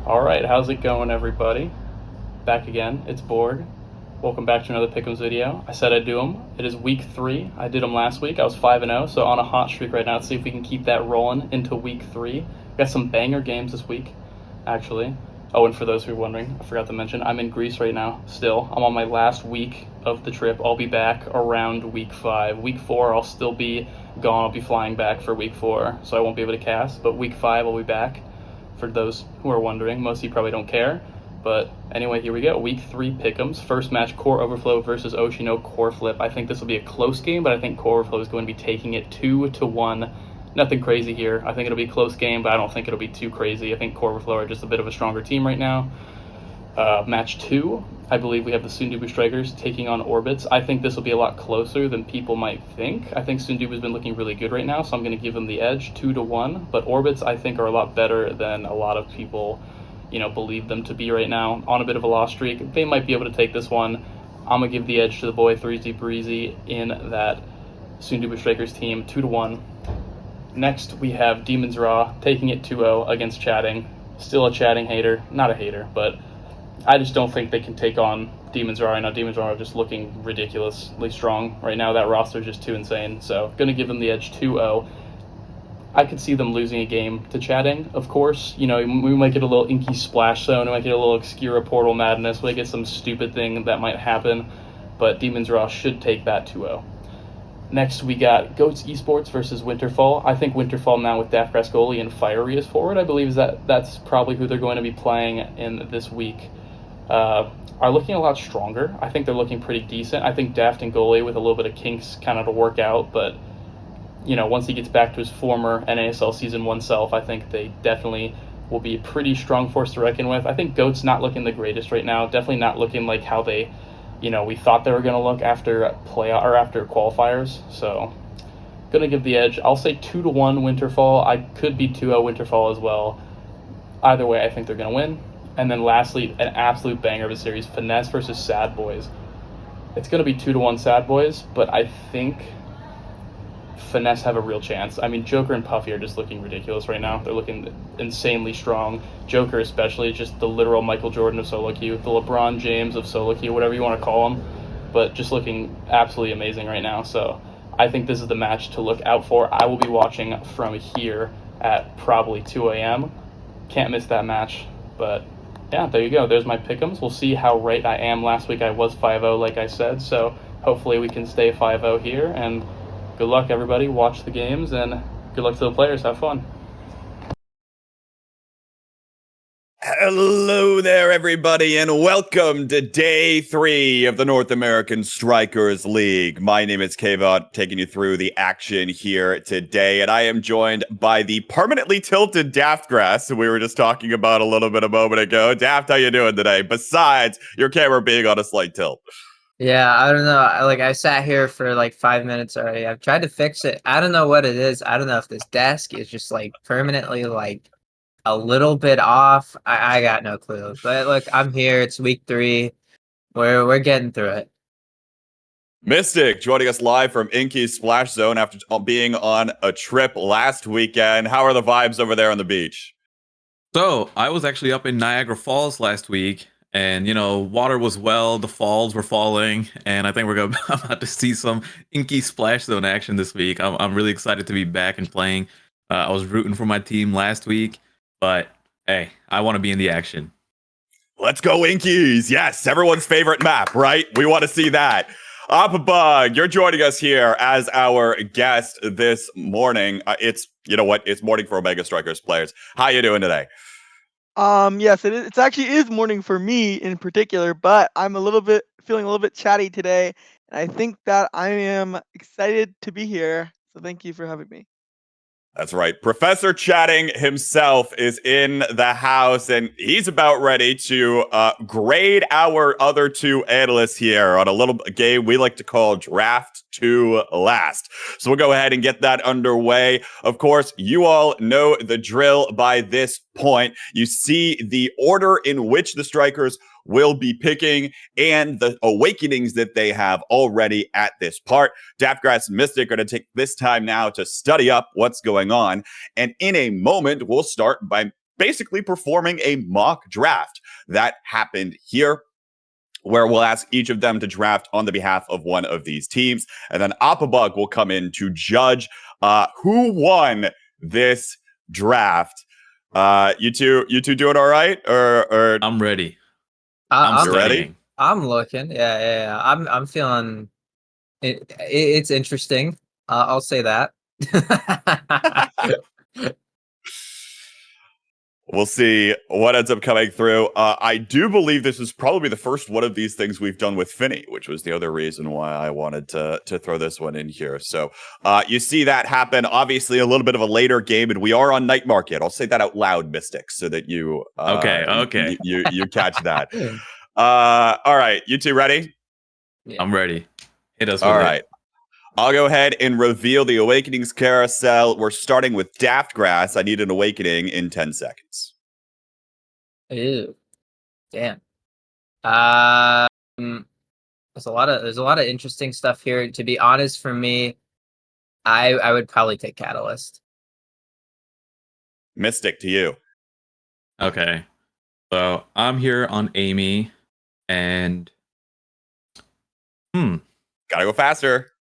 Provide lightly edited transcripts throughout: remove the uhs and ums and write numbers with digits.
All right, how's it going, everybody? Back again. It's Borg. Welcome back to another Pick'ems video. I said I'd do them. It is week 3. I did them last week. I was 5-0, so on a hot streak right now. Let's see if we can keep that rolling into week 3. Got some banger games this week, actually. Oh, and for those who are wondering, I forgot to mention, I'm in Greece right now still. I'm on my last week of the trip. I'll be back around week 5. Week 4, I'll still be gone. I'll be flying back for week 4, so I won't be able to cast. But week 5, I'll be back. For those who are wondering, most of you probably don't care. But anyway, here we go. Week 3 pick'ems. First match, Core Overflow versus Oshino Core Flip. I think this will be a close game, but I think Core Overflow is going to be taking it 2-1. Nothing crazy here. I think it'll be a close game, but I don't think it'll be too crazy. I think Core Overflow are just a bit of a stronger team right now. Match 2, I believe we have the Sundubu Strikers taking on Orbits. I think this will be a lot closer than people might think. I think Sundubu's been looking really good right now, so I'm going to give them the edge, 2-1. But Orbits, I think, are a lot better than a lot of people, believe them to be right now. On a bit of a loss streak, they might be able to take this one. I'm going to give the edge to the boy 3Z Breezy in that Sundubu Strikers team, 2-1. Next, we have Demons Raw taking it 2-0 against Chatting. Still a Chatting hater. Not a hater, but I just don't think they can take on Demons Raw right now. Demons Raw are just looking ridiculously strong right now. That roster is just too insane. So, going to give them the edge 2-0. I could see them losing a game to Chatting, of course. We might get a little Inky Splash Zone. We might get a little Obscura Portal Madness. We might get some stupid thing that might happen. But Demons Raw should take that 2-0. Next, we got Goats Esports versus Winterfall. I think Winterfall now with Daft Goalie and Fiery as forward, I believe that's probably who they're going to be playing in this week. Are looking a lot stronger. I think they're looking pretty decent. I think Daft and Goalie with a little bit of kinks kind of to work out, but once he gets back to his former NASL Season 1 self, I think they definitely will be a pretty strong force to reckon with. I think Goat's not looking the greatest right now. Definitely not looking like how they, we thought they were going to look after after qualifiers. So, going to give the edge. I'll say 2-1 Winterfall. I could be 2-0 Winterfall as well. Either way, I think they're going to win. And then lastly, an absolute banger of a series, Finesse versus Sad Boys. It's going to be 2-1 Sad Boys, but I think Finesse have a real chance. I mean, Joker and Puffy are just looking ridiculous right now. They're looking insanely strong. Joker especially, just the literal Michael Jordan of solo queue, the LeBron James of solo queue, whatever you want to call him, but just looking absolutely amazing right now. So I think this is the match to look out for. I will be watching from here at probably 2 a.m. Can't miss that match, but yeah, there you go. There's my pick'ems. We'll see how right I am. Last week I was 5-0, like I said, so hopefully we can stay 5-0 here. And good luck, everybody. Watch the games, and good luck to the players. Have fun. Hello there, everybody, and welcome to Day 3 of the North American Strikers League. My name is Kavot, taking you through the action here today, and I am joined by the permanently tilted Daftgrass, who we were just talking about a little bit a moment ago. Daft, how you doing today, besides your camera being on a slight tilt? Yeah, I don't know. I sat here for like 5 minutes already. I've tried to fix it. I don't know what it is. I don't know if this desk is just like permanently like a little bit off. I got no clue. But look, I'm here. It's week 3. We're getting through it. Mystic joining us live from Inky's Splash Zone after being on a trip last weekend. How are the vibes over there on the beach? So I was actually up in Niagara Falls last week, and water was the falls were falling, and I think we're about to see some Inky Splash Zone action this week. I'm really excited to be back and playing. I was rooting for my team last week, but hey, I want to be in the action. Let's go Inkies! Yes, everyone's favorite map, right? We want to see that. Bug, you're joining us here as our guest this morning. It's morning for Omega Strikers players. How you doing today? Yes, it actually is morning for me in particular, but I'm feeling a little bit chatty today, and I think that I am excited to be here. So thank you for having me. That's right. Professor Chatting himself is in the house, and he's about ready to grade our other two analysts here on a little game we like to call Draft to Last. So we'll go ahead and get that underway. Of course, you all know the drill by this point. You see the order in which the strikers will be picking and the awakenings that they have already at this part. Daftgrass and Mystic are going to take this time now to study up what's going on. And in a moment, we'll start by basically performing a mock draft that happened here, where we'll ask each of them to draft on the behalf of one of these teams. And then Appabug will come in to judge who won this draft. You two doing all right? Or I'm ready. I'm you ready? studying. I'm looking. Yeah. I'm feeling it's interesting. I'll say that. We'll see what ends up coming through. I do believe this is probably the first one of these things we've done with Finney, which was the other reason why I wanted to throw this one in here. So you see that happen. Obviously, a little bit of a later game, and we are on Night Market. I'll say that out loud, Mystic, so that you Okay. you catch that. All right, you two ready? Yeah. I'm ready. Hit us All with right. I'll go ahead and reveal the Awakenings carousel. We're starting with Daftgrass. I need an awakening in 10 seconds. Ew. Damn. There's a lot of interesting stuff here. To be honest, for me, I would probably take Catalyst. Mystic, to you. it. Okay. So I'm here on Amy, and Gotta go faster.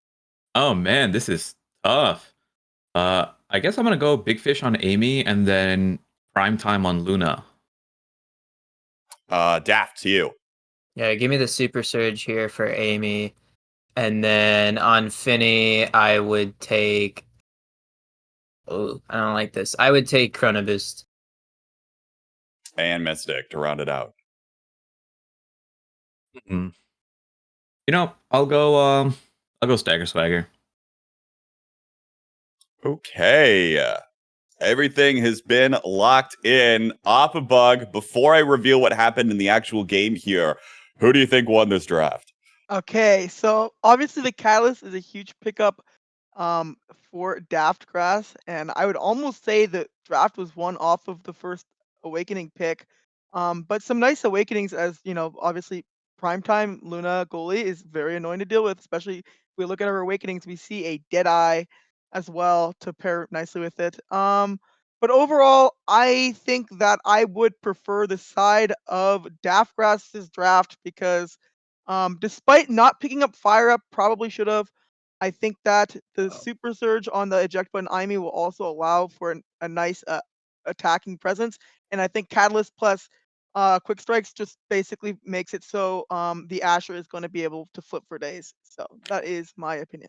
oh man, this is tough. I guess I'm gonna go Big Fish on Amy, and then Prime Time on Luna. Daft, to you. Yeah, give me the Super Surge here for Amy. And then on Finney, I would take. Oh, I don't like this. I would take Chrono Boost. And Mystic to round it out. You know, I'll go Stagger Swagger. Okay. Everything has been locked in. Appabug, before I reveal what happened in the actual game here, who do you think won this draft? Okay, so obviously the Catalyst is a huge pickup for Daft Grass, and I would almost say the draft was won off of the first Awakening pick. But some nice Awakenings, as you know, obviously Primetime Luna goalie is very annoying to deal with, especially if we look at our Awakenings, we see a Deadeye as well to pair nicely with it. But overall, I think that I would prefer the side of Daft Grass's draft because despite not picking up Fire Up, probably should have. I think that the Super Surge on the eject button Imi will also allow for a nice attacking presence. And I think Catalyst plus Quick Strikes just basically makes it so the Asher is going to be able to flip for days. So that is my opinion.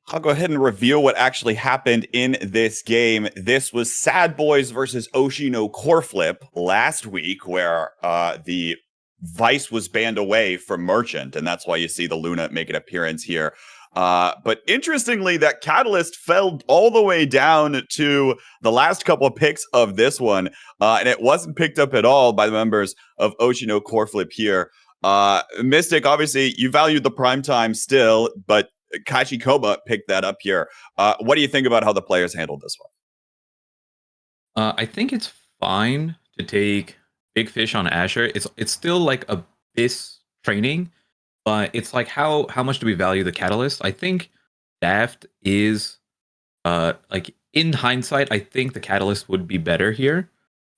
I'll go ahead and reveal what actually happened in this game. This was Sad Boys versus Oshino Coreflip last week, where the Vice was banned away from Merchant, and that's why you see the Luna make an appearance here. But interestingly, that Catalyst fell all the way down to the last couple of picks of this one, and it wasn't picked up at all by the members of Oshino Coreflip here. Mystic, obviously, you valued the prime time still, but Kachi Koma picked that up here. What do you think about how the players handled this one? I think it's fine to take Big Fish on Asher. It's still like a BIS training, but it's like how much do we value the Catalyst? I think Daft is like in hindsight, I think the Catalyst would be better here.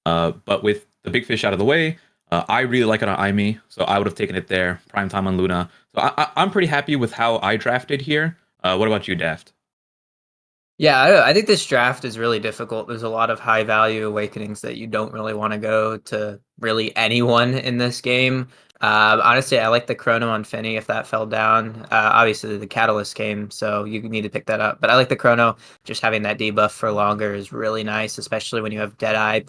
But with the Big Fish out of the way, I really like it on Imi, so I would have taken it there. Prime time on Luna. So I'm pretty happy with how I drafted here. What about you, Daft? Yeah, I think this draft is really difficult. There's a lot of high value awakenings that you don't really want to go to really anyone in this game. Honestly, I like the Chrono on Finney if that fell down. Obviously, the Catalyst came, so you need to pick that up. But I like the Chrono. Just having that debuff for longer is really nice, especially when you have Deadeye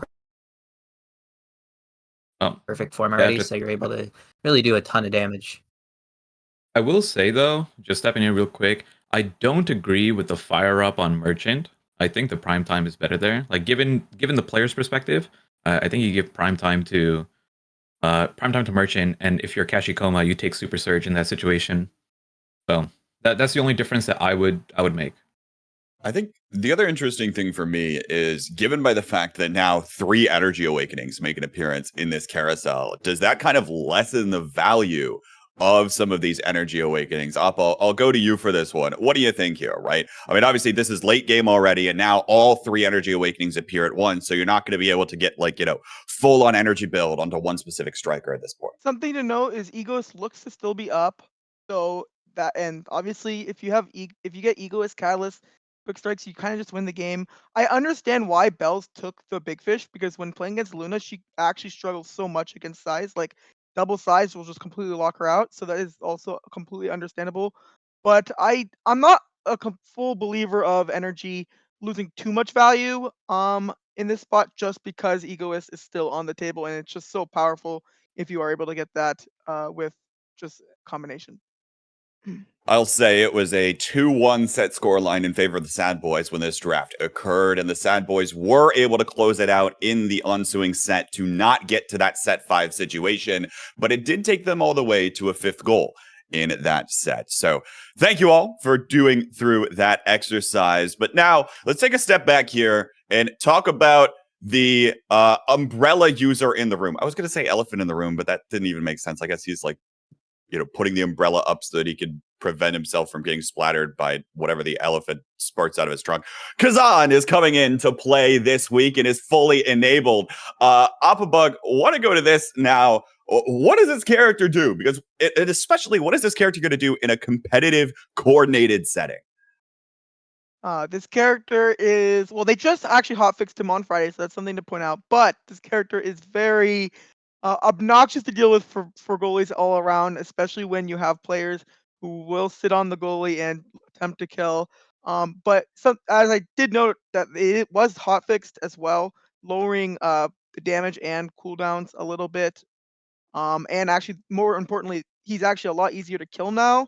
perfect form already, so you're able to really do a ton of damage. I will say though, just stepping in real quick, I don't agree with the fire up on Merchant. I think the prime time is better there. Like given the player's perspective, I think you give prime time to Merchant, and if you're Kashikoma, you take Super Surge in that situation. So that's the only difference that I would make. I think the other interesting thing for me is given by the fact that now 3 energy awakenings make an appearance in this carousel, does that kind of lessen the value of some of these energy awakenings. I'll go to you for this one. What do you think here, right? I mean, obviously this is late game already, and now all 3 energy awakenings appear at once, so you're not going to be able to get like, full on energy build onto one specific striker at this point. Something to note is Egoist looks to still be up. So that, and obviously if you have if you get Egoist Catalyst quick strikes, you kind of just win the game. I understand why Bells took the big fish, because when playing against Luna, she actually struggles so much against size. Like double size will just completely lock her out. So that is also completely understandable. But I'm not a full believer of energy losing too much value in this spot, just because Egoist is still on the table and it's just so powerful if you are able to get that with just combination. I'll say it was a 2-1 set score line in favor of the Sad Boys when this draft occurred, and the Sad Boys were able to close it out in the ensuing set to not get to that set 5 situation, but it did take them all the way to a 5th goal in that set. So thank you all for doing through that exercise. But now let's take a step back here and talk about the umbrella user in the room. I was going to say elephant in the room, but that didn't even make sense. I guess he's like, putting the umbrella up so that he could prevent himself from getting splattered by whatever the elephant sparks out of his trunk. Kazan is coming in to play this week and is fully enabled. Appabug, want to go to this now. What does this character do? Because it especially, what is this character going to do in a competitive, coordinated setting? This character is, well, they just actually hotfixed him on Friday, so that's something to point out. But this character is very obnoxious to deal with for goalies all around, especially when you have players who will sit on the goalie and attempt to kill. But as I did note that it was hotfixed as well, lowering the damage and cooldowns a little bit. And actually, more importantly, he's actually a lot easier to kill now.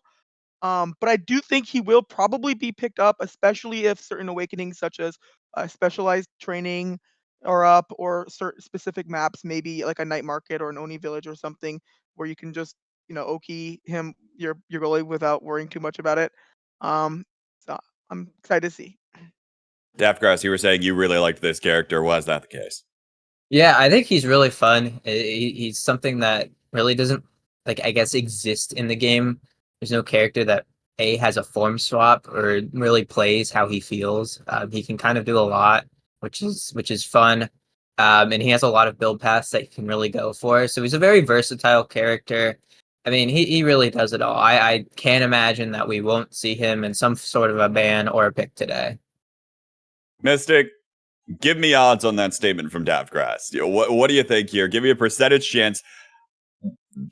But I do think he will probably be picked up, especially if certain awakenings such as specialized training are up, or certain specific maps, maybe like a night market or an Oni village or something, where you can just Oki him your goalie without worrying too much about it. So I'm excited to see. Daftgrass, you were saying you really liked this character. Why is that the case? Yeah, I think he's really fun. He's something that really doesn't, like, I guess, exist in the game. There's no character that has a form swap or really plays how he feels. He can kind of do a lot, which is fun. And he has a lot of build paths that you can really go for. So he's a very versatile character. I mean, he really does it all. I can't imagine that we won't see him in some sort of a ban or a pick today. Mystic, give me odds on that statement from Daftgrass. What do you think here? Give me a percentage chance.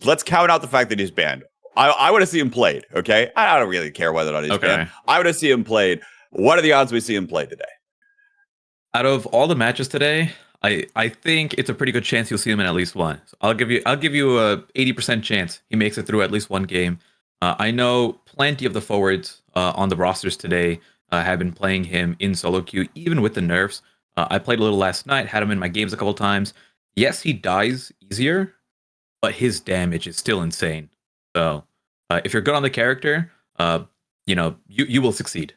Let's count out the fact that he's banned. I want to see him played, okay? I don't really care whether or not he's banned. I want to see him played. What are the odds we see him play today? Out of all the matches today, I think it's a pretty good chance you'll see him in at least one. So I'll give you a 80% chance he makes it through at least one game. I know plenty of the forwards on the rosters today have been playing him in solo queue, even with the nerfs. I played a little last night, had him in my games a couple times. Yes, he dies easier, but his damage is still insane. So if you're good on the character, you will succeed.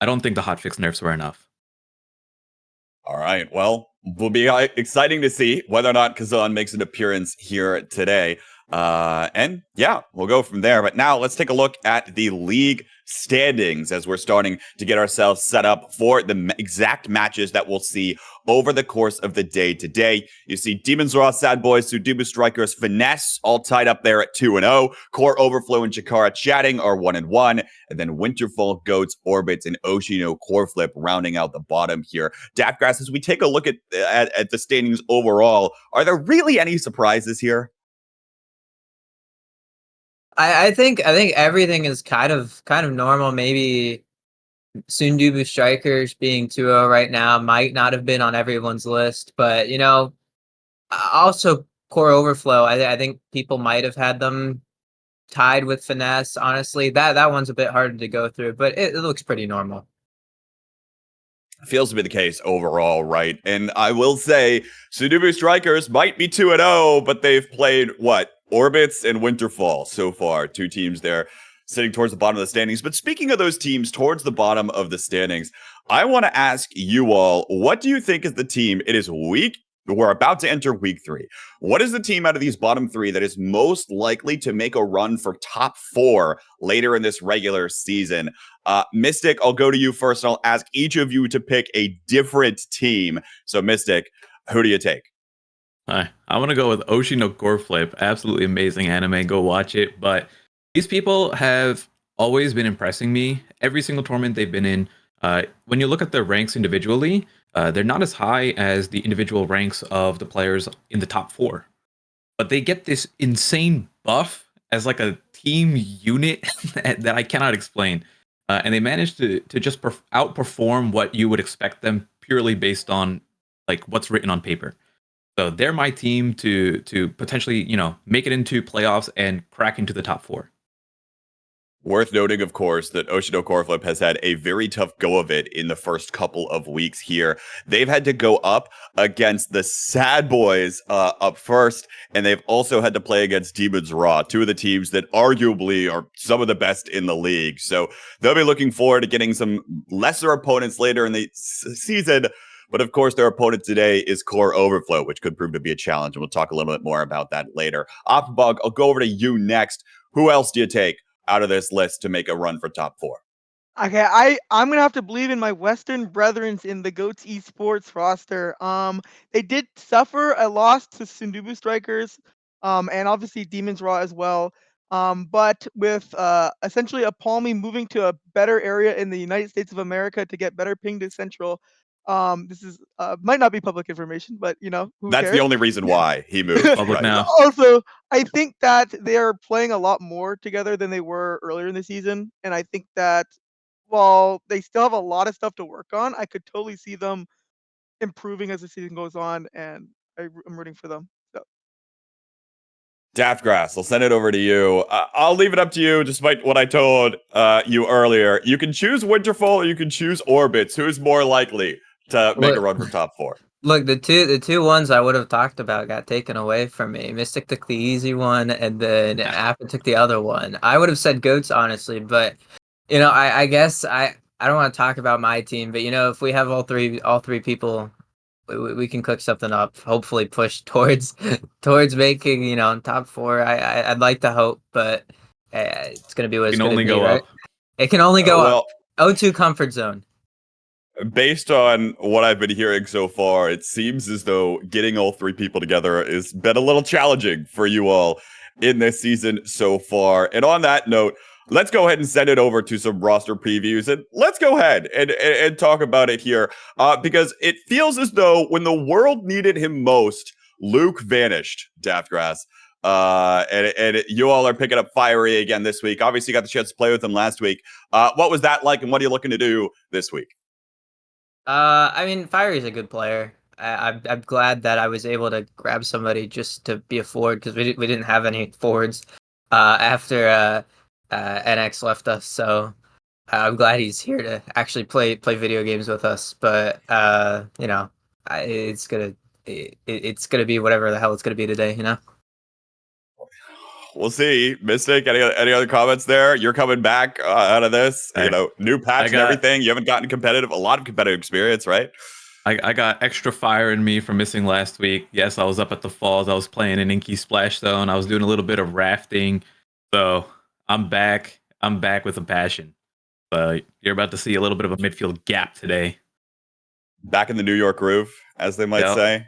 I don't think the hotfix nerfs were enough. All right. Well, will be exciting to see whether or not Kazan makes an appearance here today. And yeah, we'll go from there. But now let's take a look at the league standings as we're starting to get ourselves set up for the exact matches that we'll see over the course of the day today. You see Demons Raw, Sad Boys, Sudubu Strikers, Finesse all tied up there at 2-0. Core Overflow and Chikara Chatting are 1-1. And then Winterfall, Goats, Orbits, and Oshino Core Flip rounding out the bottom here. Daftgrass, as we take a look at the standings overall, are there really any surprises here? I think everything is kind of normal. Maybe Sundubu Strikers being 2-0 right now might not have been on everyone's list, but also Core Overflow. I think people might have had them tied with Finesse. Honestly, that one's a bit harder to go through, but it looks pretty normal. Feels to be the case overall, right? And I will say, Sudubu Strikers might be 2-0, but they've played what? Orbits and Winterfall so far. 2 teams there sitting towards the bottom of the standings. But speaking of those teams towards the bottom of the standings, I want to ask you all, what do you think is the team? It is week We're about to enter week 3. What is the team out of these bottom 3 that is most likely to make a run for top 4 later in this regular season? Mystic, I'll go to you first, and I'll ask each of you to pick a different team. So, Mystic, who do you take? I want to go with Oshi no Gore Flip. Absolutely amazing anime. Go watch it. But these people have always been impressing me. Every single tournament they've been in, when you look at their ranks individually, they're not as high as the individual ranks of the players in the top 4. But they get this insane buff as like a team unit that I cannot explain. And they manage to just outperform what you would expect them purely based on like what's written on paper. So they're my team to potentially, make it into playoffs and crack into the top 4. Worth noting, of course, that Oshino Coreflip has had a very tough go of it in the first couple of weeks here. They've had to go up against the Sad Boys up first, and they've also had to play against Demons Raw, 2 of the teams that arguably are some of the best in the league. So they'll be looking forward to getting some lesser opponents later in the season. But of course, their opponent today is Core Overflow, which could prove to be a challenge. And we'll talk a little bit more about that later. Opbug, I'll go over to you next. Who else do you take out of this list to make a run for top 4? Okay, I'm gonna have to believe in my Western brethrens in the Goats Esports roster. They did suffer a loss to Sundubu Strikers, and obviously Demons Raw as well. But with essentially a Palmy moving to a better area in the United States of America to get better ping to Central. This is might not be public information, but who That's cares? the only reason why he moved. Public Right. now. Also, I think that they're playing a lot more together than they were earlier in the season, and I think that while they still have a lot of stuff to work on, I could totally see them improving as the season goes on, and I'm rooting for them. So. Daftgrass, I'll send it over to you. I'll leave it up to you, despite what I told you earlier. You can choose Winterfall or you can choose Orbits. Who's more likely to make a run for top 4? Look, the two ones I would have talked about got taken away from me. Mystic took the easy one, and then Appa took the other one. I would have said Goats, honestly, but I guess I don't want to talk about my team, but if we have all three people, we can cook something up. Hopefully, push towards making top 4. I'd like to hope, but it's gonna be what It it's can gonna only be, go right? up. It can only go Well, up. O2 comfort zone. based on what I've been hearing so far, it seems as though getting all 3 people together has been a little challenging for you all in this season so far. And on that note, let's go ahead and send it over to some roster previews, and let's go ahead and talk about it here, because it feels as though when the world needed him most, Luke vanished, Daftgrass. And you all are picking up Fiery again this week. Obviously, you got the chance to play with him last week. What was that like, and what are you looking to do this week? I mean, Fiery's a good player. I'm glad that I was able to grab somebody just to be a forward because we didn't have any forwards after NX left us. So I'm glad he's here to actually play video games with us. But it's gonna be whatever the hell it's gonna be today. We'll see. Mystic, any other comments there? You're coming back out of this, new patch and everything. You haven't gotten a lot of competitive experience, right? I got extra fire in me from missing last week. Yes, I was up at the falls. I was playing in Inky Splash Zone. I was doing a little bit of rafting. So I'm back. I'm back with a passion. But you're about to see a little bit of a midfield gap today. Back in the New York groove, as they might Yep. say.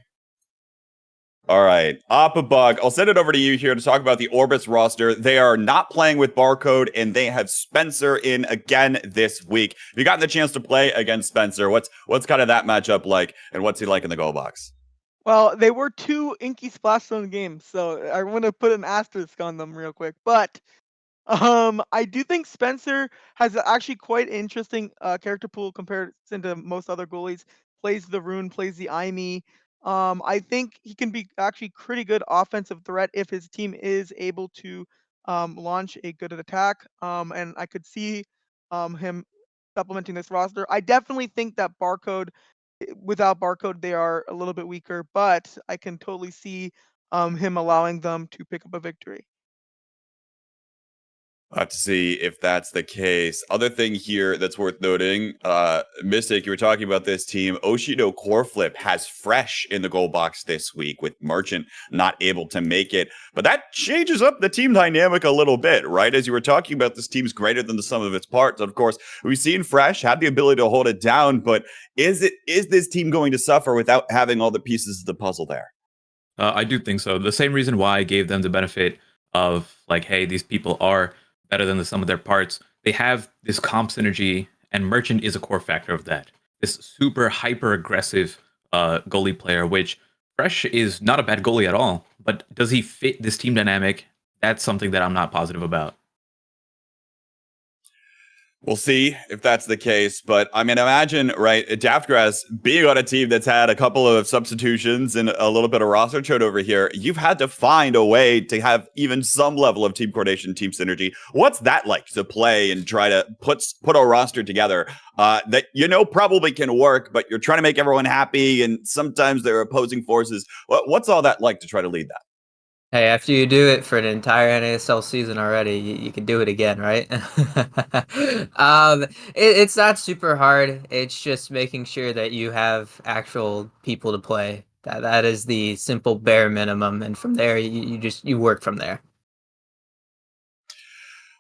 All right, Opabug, I'll send it over to you here to talk about the Orbis roster. They are not playing with Barcode, and they have Spencer in again this week. Have you gotten the chance to play against Spencer? What's kind of that matchup like, and what's he like in the goal box? Well, they were 2 Inky Splash Zone games, so I want to put an asterisk on them real quick. But I do think Spencer has actually quite interesting character pool comparison to most other goalies. Plays the Rune, plays the Imi. I think he can be actually pretty good offensive threat if his team is able to launch a good attack. And I could see him supplementing this roster. I definitely think that without Barcode, they are a little bit weaker, but I can totally see him allowing them to pick up a victory. We'll have to see if that's the case. Other thing here that's worth noting, Mystic, you were talking about this team. Oshido Core Flip has Fresh in the goal box this week, with Merchant not able to make it. But that changes up the team dynamic a little bit, right? As you were talking about, this team's greater than the sum of its parts. Of course, we've seen Fresh have the ability to hold it down, but is this team going to suffer without having all the pieces of the puzzle there? I do think so. The same reason why I gave them the benefit of like, hey, these people are better than the sum of their parts. They have this comp synergy, and Merchant is a core factor of that. This super hyper aggressive goalie player, which Fresh is not a bad goalie at all, but does he fit this team dynamic? That's something that I'm not positive about. We'll see if that's the case. But I mean, imagine, right, Daftgrass being on a team that's had a couple of substitutions and a little bit of roster turnover here. You've had to find a way to have even some level of team coordination, team synergy. What's that like to play and try to put a roster together that probably can work, but you're trying to make everyone happy, and sometimes there are opposing forces. What's all that like to try to lead that? Hey, after you do it for an entire NASL season already, you can do it again, right? It's not super hard. It's just making sure that you have actual people to play. That is the simple bare minimum, and from there you work from there.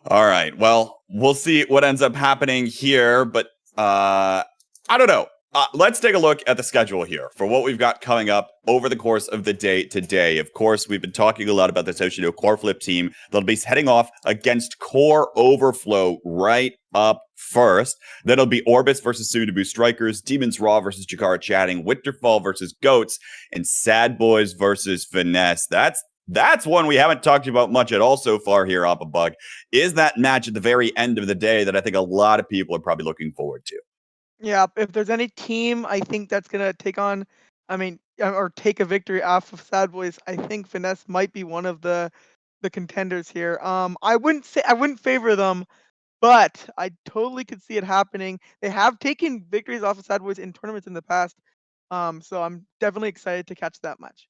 All right. Well, we'll see what ends up happening here, but I don't know. Let's take a look at the schedule here for what we've got coming up over the course of the day today. Of course, we've been talking a lot about this Oshido Core Flip team. They'll be heading off against Core Overflow right up first. Then it'll be Orbis versus Sundabu Strikers, Demons Raw versus Jakara Chatting, Winterfall versus Goats, and Sad Boys versus Finesse. That's one we haven't talked about much at all so far here, Bug. Is that match at the very end of the day that I think a lot of people are probably looking forward to? Yeah, if there's any team I think that's gonna take on, or take a victory off of Sad Boys, I think Finesse might be one of the contenders here. I wouldn't favor them, but I totally could see it happening. They have taken victories off of Sad Boys in tournaments in the past, so I'm definitely excited to catch that match.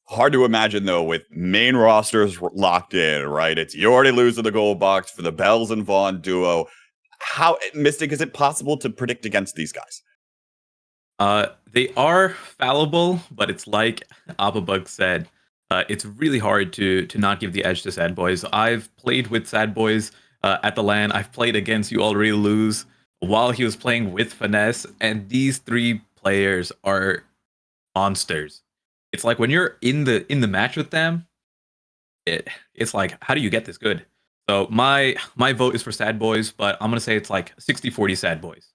Hard to imagine, though, with main rosters locked in, right? It's you already lose in the goal box for the Bells and Vaughn duo. How, Mystic, is it possible to predict against these guys? They are fallible, but it's like Bug said, it's really hard to not give the edge to Sad Boys. I've played with Sad Boys at the LAN. I've played against You Already Lose while he was playing with Finesse, and these three players are monsters. It's like when you're in the match with them, it's like, how do you get this good? So my vote is for Sad Boys, but I'm gonna say it's like 60-40 Sad Boys.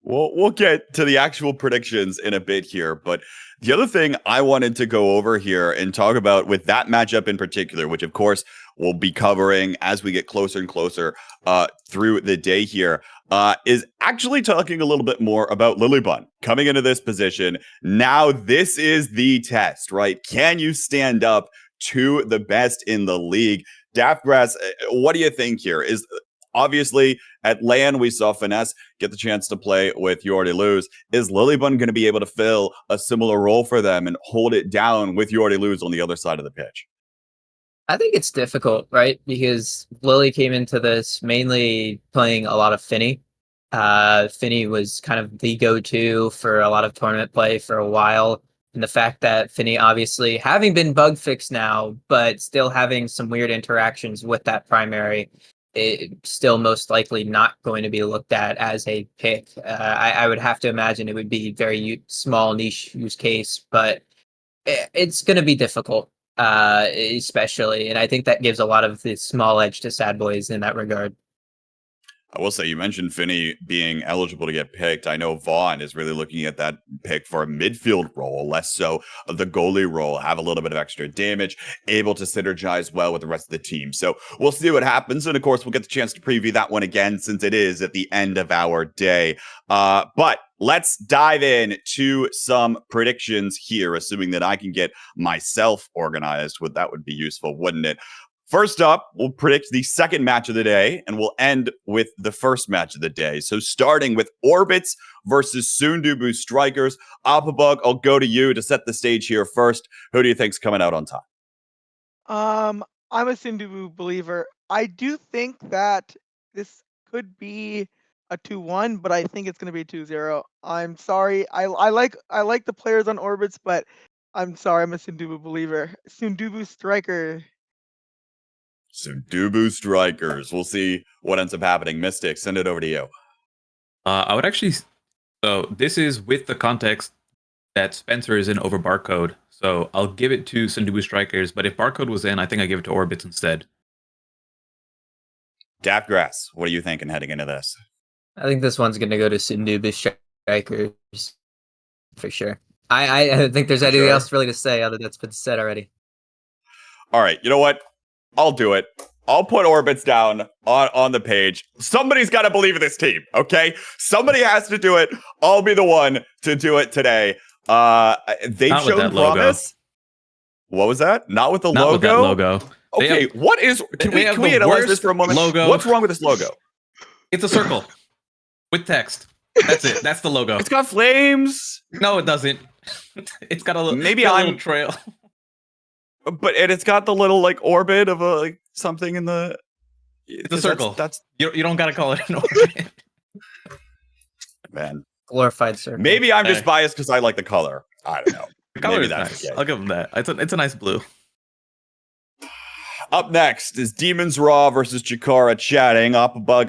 We'll get to the actual predictions in a bit here, but the other thing I wanted to go over here and talk about with that matchup in particular, which of course we'll be covering as we get closer and closer through the day here, is actually talking a little bit more about Lilybun coming into this position. Now, this is the test, right? Can you stand up to the best in the league? Daftgrass, what do you think here? Is obviously at LAN, we saw Finesse get the chance to play with You Already Lose. Is Lilybun going to be able to fill a similar role for them and hold it down with You Already Lose on the other side of the pitch? I think it's difficult, right? Because Lily came into this mainly playing a lot of Finny. Finny was kind of the go-to for a lot of tournament play for a while. And the fact that Finny, obviously, having been bug fixed now, but still having some weird interactions with that primary, it's still most likely not going to be looked at as a pick. I would have to imagine it would be very small niche use case, but it's going to be difficult, especially. And I think that gives a lot of the small edge to Sad Boys in that regard. I will say, you mentioned Finney being eligible to get picked. I know Vaughn is really looking at that pick for a midfield role, less so of the goalie role, have a little bit of extra damage, able to synergize well with the rest of the team. So we'll see what happens. And of course, we'll get the chance to preview that one again since it is at the end of our day. But let's dive in to some predictions here, assuming that I can get myself organized. That would be useful, wouldn't it? First up, we'll predict the second match of the day, and we'll end with the first match of the day. So starting with Orbits versus Sundabu Strikers. Bug, I'll go to you to set the stage here first. Who do you think's coming out on top? I'm a Sindubu believer. I do think that this could be a 2-1, but I think it's going to be a 2-0. I'm sorry. I like the players on orbits, but I'm sorry. I'm a Sindubu believer. Sindubu striker. Sundubu strikers. We'll see what ends up happening. Mystic, send it over to you. I would actually. So this is with the context that Spencer is in over Barcode. So I'll give it to Sundubu Strikers, but if Barcode was in, I think I give it to Orbits instead. Daftgrass, what are you thinking heading into this? I think this one's gonna go to Sindubu Strikers for sure. I don't think there's For anything sure. else really to say other that's been said already. All right, you know what? I'll do it. I'll put orbits down on the page. Somebody's got to believe in this team, okay? Somebody has to do it. I'll be the one to do it today. They've Not with shown that logo. promise. What was that? Not with the Not logo? with that logo. They Okay, have- what is... Can they we have the analyze this worst for a moment? logo. What's wrong with this logo? It's a circle with text. That's it. That's the logo. It's got flames. No, it doesn't. It's got a little. Maybe it's got a I'm- little trail. But it's got the little like orbit of a like something in the... It's a circle. That's You don't gotta call it an orbit. man. Glorified circle. Maybe I'm just Hey. biased because I like the color. I don't know. The color Maybe is that's nice. the case. I'll give them that. It's a nice blue. Up next is Demons Raw versus Chikara chatting. Bug,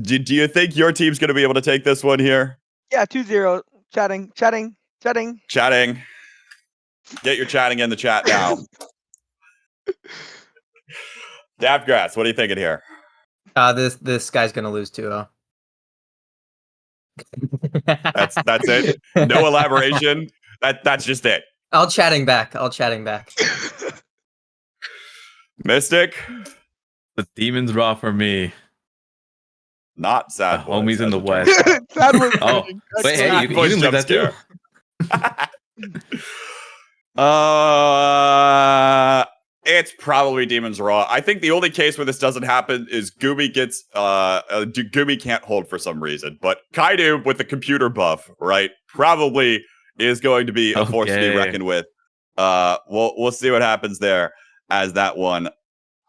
do you think your team's going to be able to take this one here? Yeah, 2-0. Chatting. Chatting. Get your chatting in the chat now. Daftgrass, what are you thinking here? This guy's gonna lose 2-0. That's it. No elaboration. That's just it. I'll chatting back. Mystic, The Demons Raw for me. not The sad. Boys, homies in as the it West. turns Sad boys Oh, winning. wait, hey, Sad you boys can leave that jump too. It's probably Demons Raw. I think the only case where this doesn't happen is Gumi gets Gumi can't hold for some reason, but Kaido with the computer buff, right, probably is going to be a force to be Okay. reckoned with. We'll see what happens there as that one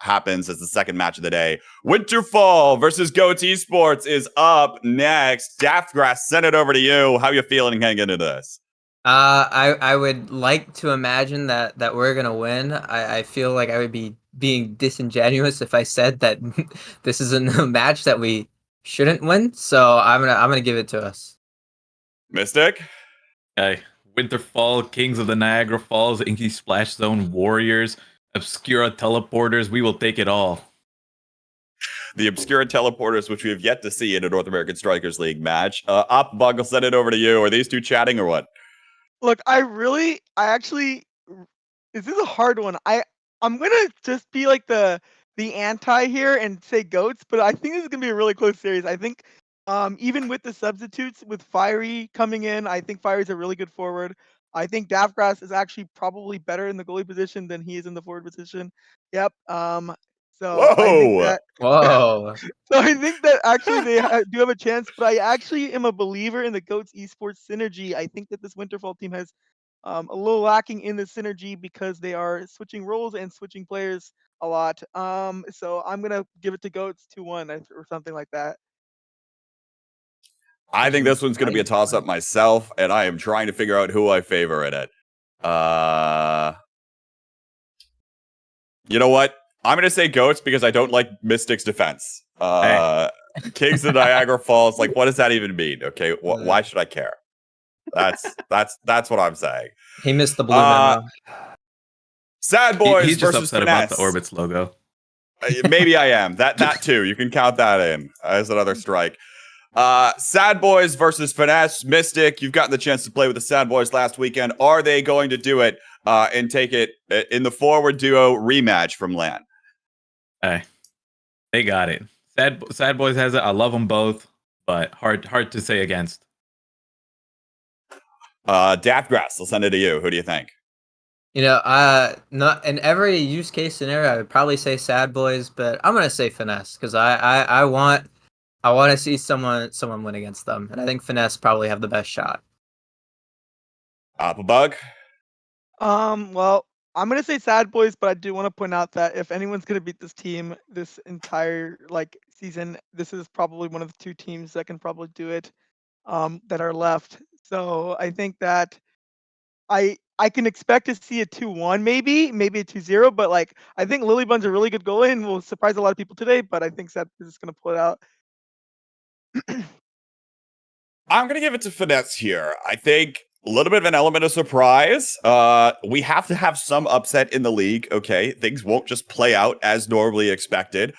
happens as the second match of the day. Winterfall versus Goat Esports is up next. Daftgrass, send it over to you. How you feeling heading into this? I would like to imagine that we're gonna win. I feel like I would be being disingenuous if I said that this isn't a match that we shouldn't win. So I'm gonna give it to us. Mystic? Hey, Winterfall, Kings of the Niagara Falls, Inky Splash Zone Warriors, Obscura Teleporters. We will take it all. The Obscura Teleporters, which we have yet to see in a North American Strikers League match. Bug, I'll send it over to you. Are these two chatting or what? Look, this is a hard one. I'm gonna just be like the anti here and say goats, but I think this is gonna be a really close series. I think even with the substitutes, with Fiery coming in, I think Fiery's a really good forward. I think Daftgrass is actually probably better in the goalie position than he is in the forward position. Yep. So I think Whoa! that Whoa. so I think that actually they do have a chance, but I actually am a believer in the Goats Esports synergy. I think that this Winterfall team has a little lacking in the synergy because they are switching roles and switching players a lot. So I'm gonna give it to Goats 2-1 or something like that. I think this one's going to be a toss-up myself, and I am trying to figure out who I favor in it. You know what? I'm going to say Goats because I don't like Mystic's defense. Kings of Niagara Falls, like, what does that even mean? Okay, why should I care? That's what I'm saying. He missed the blue memo. Sad Boys He's just versus upset Finesse. about the Orbits logo. Maybe I am. That too. You can count that in as another strike. Sad Boys versus Finesse. Mystic, you've gotten the chance to play with the Sad Boys last weekend. Are they going to do it and take it in the forward duo rematch from LAN? Hey, they got it. Sad Boys has it. I love them both, but hard to say against. Daftgrass, I'll send it to you. Who do you think? You know, not in every use case scenario, I would probably say Sad Boys, but I'm gonna say Finesse because I want to see someone win against them, and I think Finesse probably have the best shot. Bug? Well, I'm gonna say Sad Boys, but I do want to point out that if anyone's gonna beat this team this entire like season, this is probably one of the two teams that can probably do it that are left. So I think that I can expect to see a 2-1 maybe a 2-0, but like I think Lilybun's a really good goalie and will surprise a lot of people today, but I think Sad Boys is gonna pull it out. I'm going to give it to Finesse here. I think a little bit of an element of surprise. We have to have some upset in the league, okay? Things won't just play out as normally expected.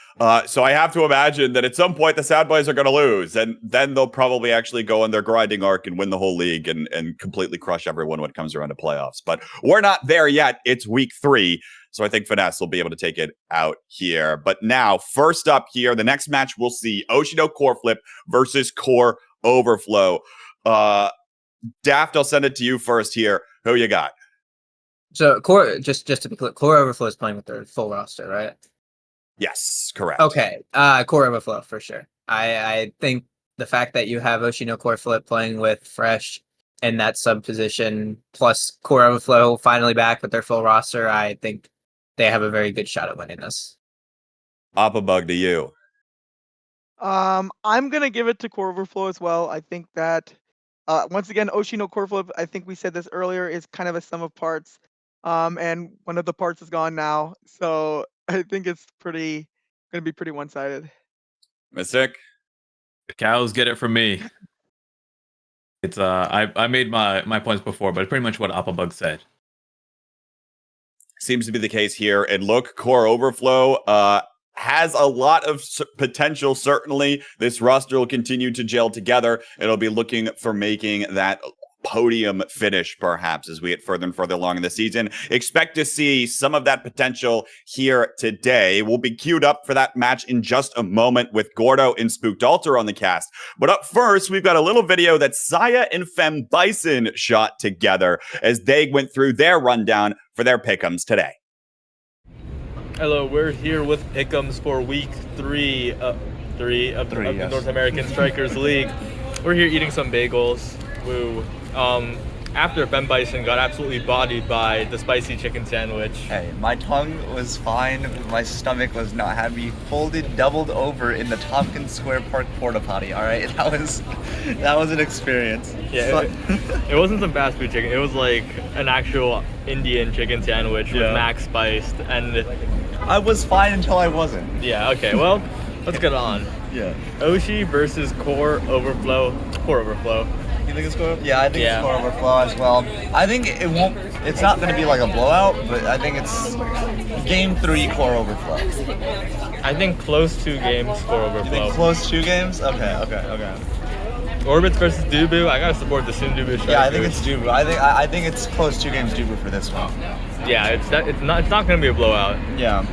So I have to imagine that at some point the Sad Boys are going to lose, and then they'll probably actually go on their grinding arc and win the whole league and completely crush everyone when it comes around to playoffs. But we're not there yet. It's week 3. So I think Finesse will be able to take it out here. But now, first up here, the next match we'll see Oshino Core Flip versus Core Overflow. Daft, I'll send it to you first here. Who you got? So core, just to be clear, Core Overflow is playing with their full roster, right? Yes, correct. Okay, Core Overflow for sure. I think the fact that you have Oshino Core Flip playing with Fresh in that sub position, plus Core Overflow finally back with their full roster, I think they have a very good shot at winning this. Bug to you. I'm gonna give it to Core Overflow as well. I think that once again, Oshino Core Flip, I think we said this earlier, is kind of a sum of parts. And one of the parts is gone now. So I think it's gonna be pretty one-sided. Mystic? The cows get it from me. It's I made my points before, but pretty much what Bug said. Seems to be the case here. And look, Core Overflow has a lot of potential, certainly. This roster will continue to gel together. It'll be looking for making that podium finish, perhaps, as we get further and further along in the season. Expect to see some of that potential here today. We'll be queued up for that match in just a moment with Gordo and Spooked Alter on the cast. But up first, we've got a little video that Saya and Fem Bison shot together as they went through their rundown for their pick'ems today. Hello, we're here with pick'ems for week 3 of the North American Strikers League. We're here eating some bagels. Woo. After Fem Bison got absolutely bodied by the spicy chicken sandwich. Hey, my tongue was fine, but my stomach was not happy. Folded, doubled over in the Tompkins Square Park porta potty. All right, that was an experience. Yeah, it wasn't some fast food chicken. It was like an actual Indian chicken sandwich with max spiced, and I was fine until I wasn't. yeah. Okay, well, let's get on. Yeah. Oshi versus Core Overflow. Core Overflow. You think it's Core? Yeah, I think it's Core Overflow as well. I think it's not going to be like a blowout, but I think it's game 3 Core Overflow. I think close 2 games Core You Overflow. think close 2 games? Okay. Orbits versus Dubu. I gotta support the Soon Dubu Strikers. Yeah, I think it's Dubu. I think it's close 2 games Dubu for this one. Yeah, it's not gonna be a blowout. Yeah.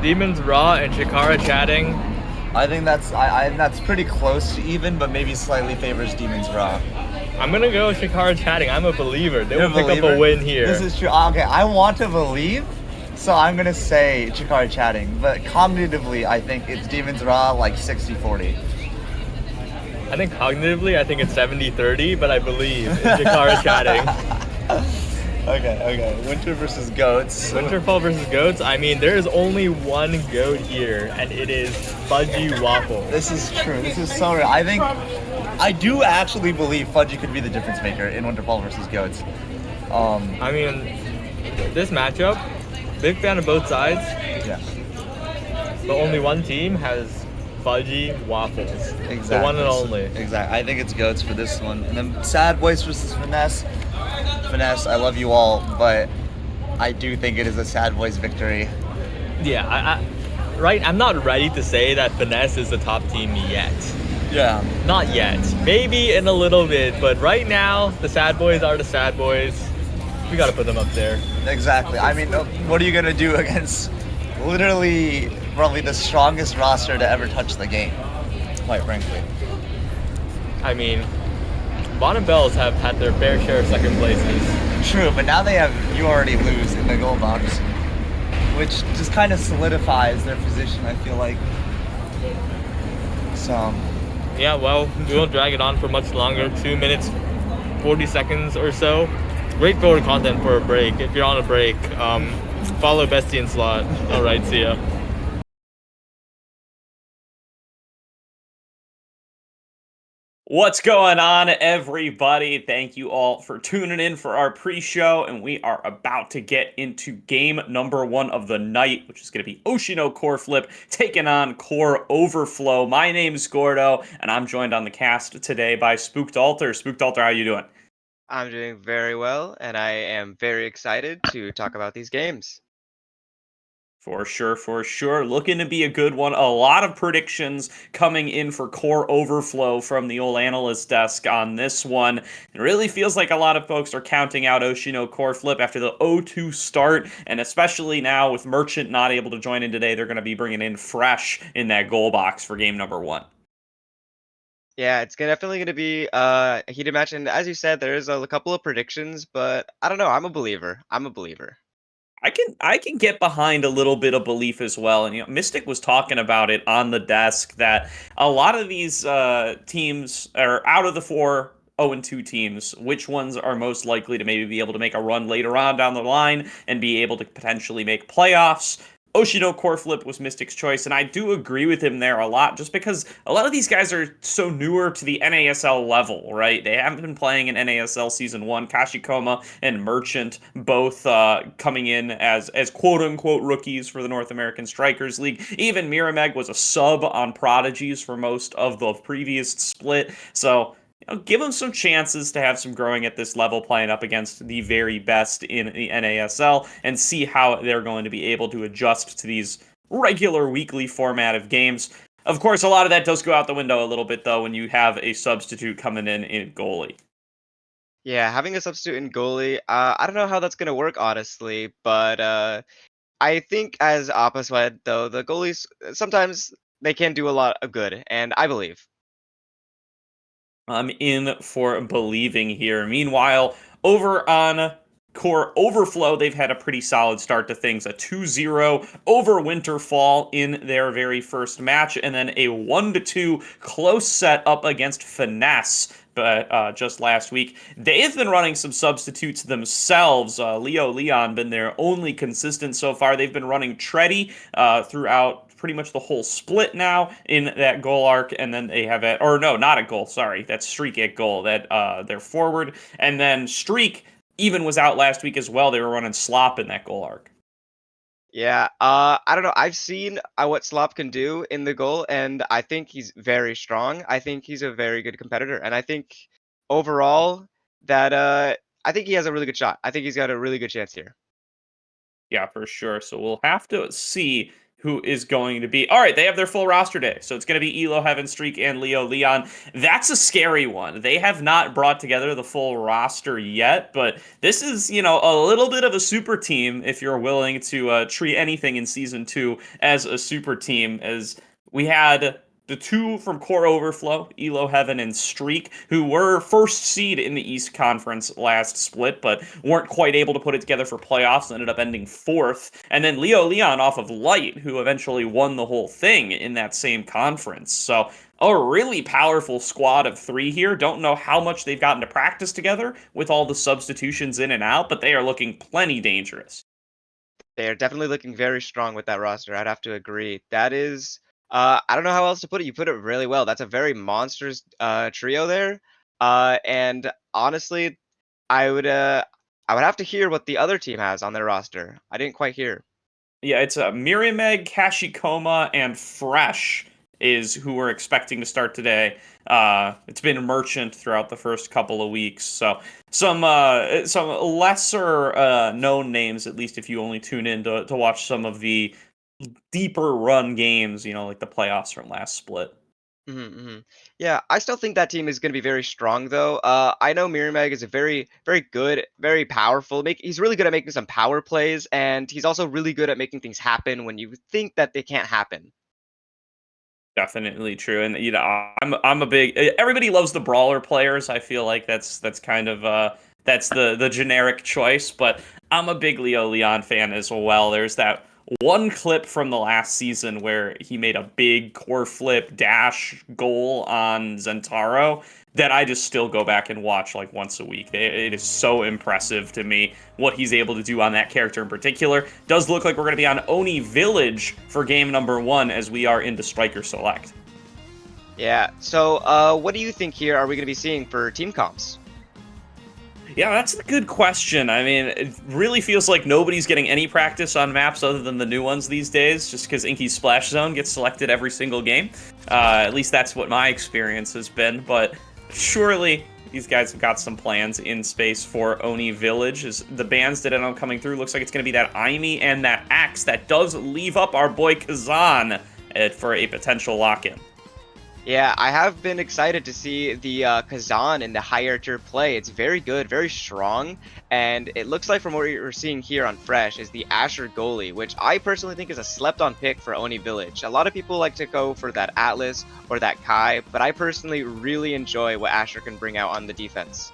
Demons Raw and Chikara chatting. I think that's pretty close to even, but maybe slightly favors Demons Raw. I'm gonna go Chikara chatting. I'm a believer. They You're will a pick up a win here. This is true. Okay, I want to believe, so I'm gonna say Chikara chatting, but cognitively, I think it's Demons Raw like 60-40. I think cognitively, I think it's 70-30, but I believe in Chikara chatting. Okay. Winter versus Goats. Winterfell versus Goats. I mean, there is only one goat here, and it is Fudgy Waffle. This is true. This is so real. I do actually believe Fudgy could be the difference maker in Winterfell versus Goats. I mean, this matchup, big fan of both sides, Yeah. but only one team has Fudgy Waffles. Exactly. The one and only. Exactly. I think it's Goats for this one. And then Sad Boys versus Finesse. Finesse, I love you all, but I do think it is a Sad Boys victory. Yeah, I'm not ready to say that Finesse is the top team yet. Yeah. Not yet. Maybe in a little bit, but right now, the Sad Boys are the Sad Boys. We gotta put them up there. Exactly. I mean, what are you gonna do against literally probably the strongest roster to ever touch the game, quite frankly. I mean, Bottom Bells have had their fair share of second places. True, but now they have You Already Lose in the goal box, which just kind of solidifies their position, I feel like. So, Yeah, well, we won't drag it on for much longer. 2 minutes, 40 seconds or so. great forward content for a break. If you're on a break, follow BestieInSlot. All right, see ya. What's going on, everybody? Thank you all for tuning in for our pre-show, and we are about to get into game number 1 of the night, which is going to be Oshino Core Flip taking on Core Overflow. My name's Gordo, and I'm joined on the cast today by Spooked Alter. Spooked Alter, how you doing? I'm doing very well, and I am very excited to talk about these games. For sure, for sure. Looking to be a good one. A lot of predictions coming in for Core Overflow from the old analyst desk on this one. It really feels like a lot of folks are counting out Oshino Core Flip after the 0-2 start, and especially now with Merchant not able to join in today, they're going to be bringing in Fresh in that goal box for game number 1. Yeah, it's definitely going to be a heated match, and as you said, there's a couple of predictions, but I don't know. I'm a believer. I'm a believer. I can get behind a little bit of belief as well. And Mystic was talking about it on the desk that a lot of these teams are out of the 4 0-2 teams. Which ones are most likely to maybe be able to make a run later on down the line and be able to potentially make playoffs? Oshino Core Flip was Mystic's choice, and I do agree with him there a lot, just because a lot of these guys are so newer to the NASL level, right? They haven't been playing in NASL Season 1. Kashikoma and Merchant both coming in as quote-unquote rookies for the North American Strikers League. Even Mirameg was a sub on Prodigies for most of the previous split, so give them some chances to have some growing at this level, playing up against the very best in the NASL, and see how they're going to be able to adjust to these regular weekly format of games. Of course, a lot of that does go out the window a little bit, though, when you have a substitute coming in goalie. Yeah, having a substitute in goalie, I don't know how that's going to work, honestly, but I think as Appa said, though, the goalies, sometimes they can do a lot of good, and I believe. I'm in for believing here. Meanwhile, over on Core Overflow, they've had a pretty solid start to things. A 2-0 over Winterfall in their very first match, and then a 1-2 close set up against Finesse. But just last week, they've been running some substitutes themselves. Leo Leon been their only consistent so far. They've been running Treddy throughout pretty much the whole split now in that goal arc, and then they have or no, not a goal, sorry, that's Streak at goal, that they're forward, and then Streak even was out last week as well. They were running Slop in that goal arc. Yeah, I don't know. I've seen what Slop can do in the goal, and I think he's very strong. I think he's a very good competitor, and I think overall that I think he has a really good shot. I think he's got a really good chance here. Yeah, for sure. So we'll have to see who is going to be. All right, they have their full roster day. So it's going to be Elo, Heaven Streak, and Leo Leon. That's a scary one. They have not brought together the full roster yet, but this is, a little bit of a super team if you're willing to treat anything in Season 2 as a super team, as we had the 2 from Core Overflow, Elo Heaven and Streak, who were first seed in the East Conference last split, but weren't quite able to put it together for playoffs, ended up ending 4th. And then Leo Leon off of Light, who eventually won the whole thing in that same conference. So a really powerful squad of 3 here. Don't know how much they've gotten to practice together with all the substitutions in and out, but they are looking plenty dangerous. They are definitely looking very strong with that roster. I'd have to agree. That is, I don't know how else to put it. You put it really well. That's a very monstrous trio there. And honestly, I would have to hear what the other team has on their roster. I didn't quite hear. Yeah, it's Mirameg, Kashikoma, and Fresh is who we're expecting to start today. It's been Merchant throughout the first couple of weeks, so some lesser known names, at least if you only tune in to watch some of the deeper run games, like the playoffs from last split. Yeah, I still think that team is going to be very strong, though. I know Mirameg is a very, very good, very powerful. He's really good at making some power plays, and he's also really good at making things happen when you think that they can't happen. Definitely true, and I'm a big. Everybody loves the brawler players. I feel like that's kind of that's the generic choice, but I'm a big Leo Leon fan as well. There's that one clip from the last season where he made a big core flip dash goal on Zentaro that I just still go back and watch like once a week. It is so impressive to me what he's able to do on that character in particular. Does look like we're going to be on Oni Village for game number 1 as we are into Striker Select. Yeah, so what do you think here are we going to be seeing for team comps? Yeah, that's a good question. I mean, it really feels like nobody's getting any practice on maps other than the new ones these days, just because Inky's Splash Zone gets selected every single game. At least that's what my experience has been, but surely these guys have got some plans in space for Oni Village. As the bans that end up coming through, looks like it's going to be that Aimi and that Axe that does leave up our boy Kazan for a potential lock-in. Yeah, I have been excited to see the Kazan in the higher tier play. It's very good, very strong, and it looks like from what we're seeing here on Fresh is the Asher goalie, which I personally think is a slept-on pick for Oni Village. A lot of people like to go for that Atlas or that Kai, but I personally really enjoy what Asher can bring out on the defense.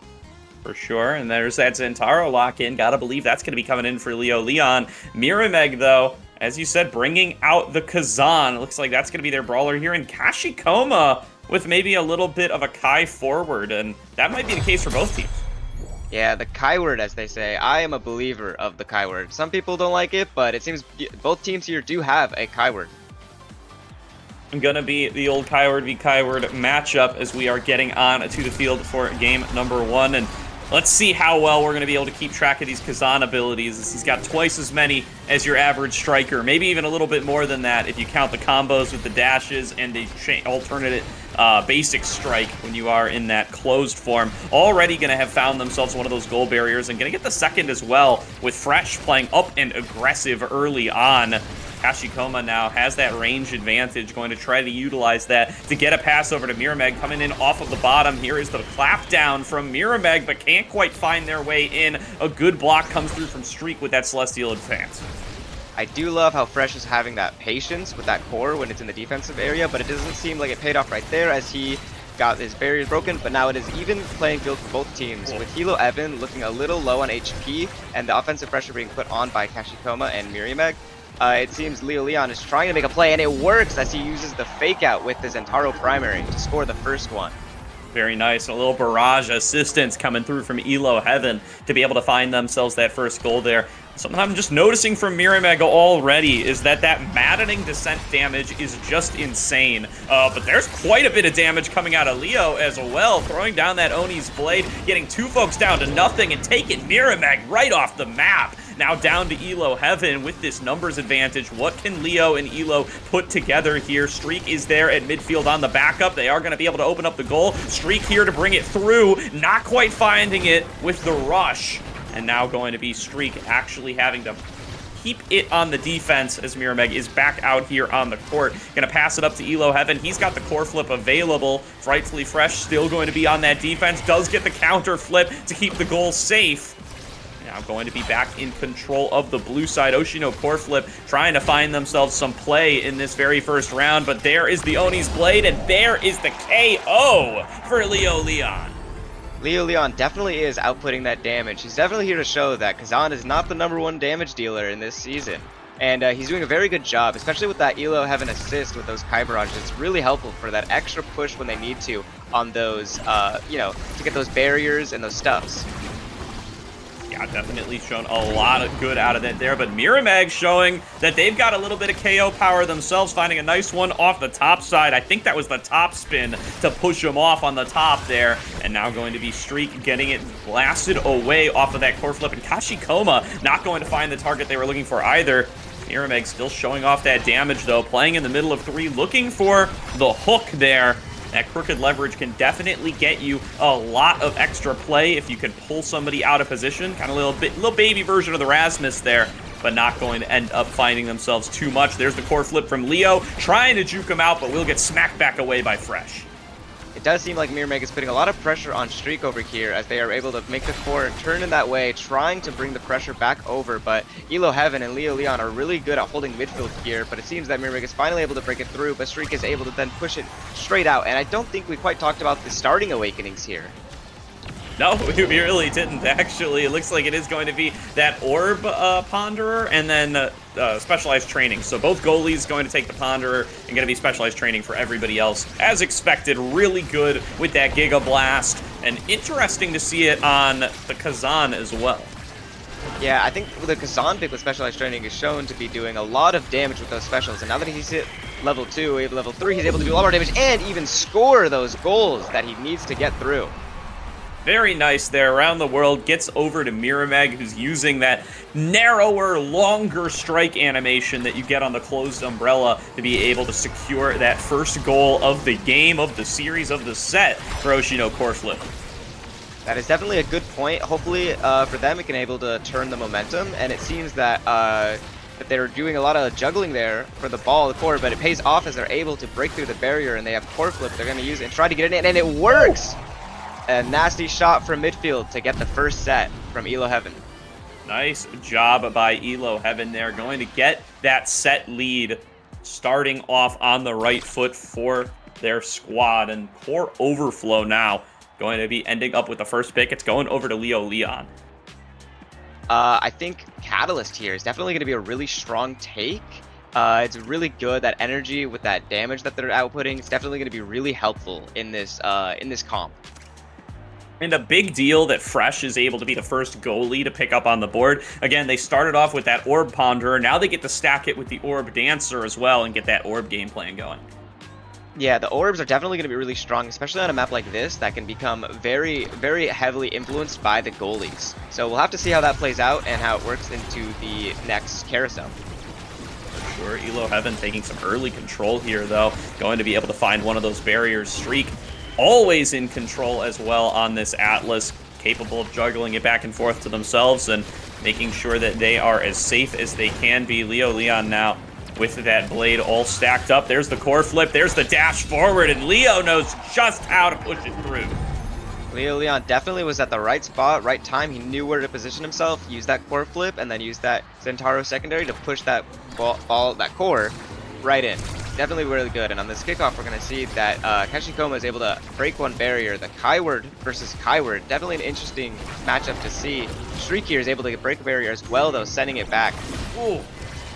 For sure, and there's that Zentaro lock-in. Gotta believe that's going to be coming in for Leo Leon. Mirameg, though, as you said, bringing out the Kazan. It looks like that's going to be their brawler here. And Kashikoma with maybe a little bit of a Kai forward, and that might be the case for both teams. Yeah, the Kai word, as they say. I am a believer of the Kai word. Some people don't like it, but it seems both teams here do have a Kai word. Gonna be the old Kai word v Kai word matchup as we are getting on to the field for game number 1. And let's see how well we're going to be able to keep track of these Kazan abilities, as he's got twice as many as your average striker, maybe even a little bit more than that if you count the combos with the dashes and the alternate basic strike when you are in that closed form. Already going to have found themselves one of those goal barriers and going to get the second as well, with Fresh playing up and aggressive early on. Kashikoma now has that range advantage, going to try to utilize that to get a pass over to Mirameg, coming in off of the bottom. Here is the clap down from Mirameg, but can't quite find their way in. A good block comes through from Streak with that Celestial advance. I do love how Fresh is having that patience with that core when it's in the defensive area, but it doesn't seem like it paid off right there as he got his barriers broken, but now it is even playing field for both teams, with Hilo Evan looking a little low on HP and the offensive pressure being put on by Kashikoma and Mirameg. It seems Leo Leon is trying to make a play, and it works as he uses the fake out with the Zentaro primary to score the first one. Very nice. And a little barrage assistance coming through from Elo Heaven to be able to find themselves that first goal there. Something I'm just noticing from Mirameg already is that maddening descent damage is just insane. But there's quite a bit of damage coming out of Leo as well, throwing down that Oni's blade, getting two folks down to nothing and taking Mirameg right off the map. Now down to Elo Heaven with this numbers advantage. What can Leo and Elo put together here? Streak is there at midfield on the backup. They are going to be able to open up the goal. Streak here to bring it through. Not quite finding it with the rush. And now going to be Streak actually having to keep it on the defense as Mirameg is back out here on the court. Going to pass it up to Elo Heaven. He's got the core flip available. Frightfully Fresh still going to be on that defense. Does get the counter flip to keep the goal safe. Now going to be back in control of the blue side. Oshino core flip trying to find themselves some play in this very first round, but there is the Oni's blade, and there is the KO for Leo Leon. Leo Leon definitely is outputting that damage. He's definitely here to show that Kazan is not the #1 damage dealer in this season. And he's doing a very good job, especially with that Elo Heaven assist with those Kai barrages. It's really helpful for that extra push when they need to on those, to get those barriers and those stuffs. Yeah, definitely shown a lot of good out of that there, but Mirameg showing that they've got a little bit of KO power themselves, finding a nice one off the top side. I think that was the top spin to push them off on the top there, and now going to be Streak getting it blasted away off of that core flip, and Kashikoma not going to find the target they were looking for either. Mirameg still showing off that damage though, playing in the middle of 3, looking for the hook there. That crooked leverage can definitely get you a lot of extra play if you can pull somebody out of position. Kind of little baby version of the Rasmus there, but not going to end up finding themselves too much. There's the core flip from Leo, trying to juke him out, but will get smacked back away by Fresh. It does seem like Mirameg is putting a lot of pressure on Streak over here as they are able to make the core turn in that way, trying to bring the pressure back over, but Elo Heaven and Leo Leon are really good at holding midfield here, but it seems that Mirameg is finally able to break it through, but Streak is able to then push it straight out, and I don't think we quite talked about the starting awakenings here. No, we really didn't, actually. It looks like it is going to be that Orb Ponderer and then specialized training. So both goalies going to take the Ponderer and going to be specialized training for everybody else. As expected, really good with that Giga Blast. And interesting to see it on the Kazan as well. Yeah, I think the Kazan pick with specialized training is shown to be doing a lot of damage with those specials. And now that he's hit level 2, level 3, he's able to do a lot more damage and even score those goals that he needs to get through. Very nice there. Around the world, gets over to Mirameg, who's using that narrower, longer strike animation that you get on the closed umbrella to be able to secure that first goal of the game, of the series, of the set for Oshino Core Flip. That is definitely a good point. Hopefully for them, it can able to turn the momentum, and it seems that that they're doing a lot of juggling there for the ball, the core, but it pays off as they're able to break through the barrier, and they have Core Flip. They're going to use it and try to get it in, and it works! A nasty shot from midfield to get the first set from Elo Heaven. Nice job by Elo Heaven there. Going to get that set lead, starting off on the right foot for their squad. And Core Overflow now going to be ending up with the first pick. It's going over to Leo Leon. I think Catalyst here is definitely going to be a really strong take. It's really good. That energy with that damage that they're outputting is definitely going to be really helpful in this comp. And a big deal that Fresh is able to be the first goalie to pick up on the board. Again, they started off with that Orb Ponderer. Now they get to stack it with the Orb Dancer as well and get that Orb game plan going. Yeah, the orbs are definitely going to be really strong, especially on a map like this that can become very, very heavily influenced by the goalies. So we'll have to see how that plays out and how it works into the next carousel. For sure, Elo Heaven taking some early control here, though. Going to be able to find one of those barriers. Streak always in control as well on this Atlas, capable of juggling it back and forth to themselves and making sure that they are as safe as they can be. Leo Leon now with that blade all stacked up. There's the core flip, there's the dash forward, and Leo knows just how to push it through. Leo Leon definitely was at the right spot, right time. He knew where to position himself, use that core flip, and then use that Centauro secondary to push that ball, that core, right in. Definitely really good. And on this kickoff, we're going to see that Kashikoma is able to break one barrier. The Kyward versus Kyward, definitely an interesting matchup to see. Streak here is able to break a barrier as well, though, sending it back. Ooh.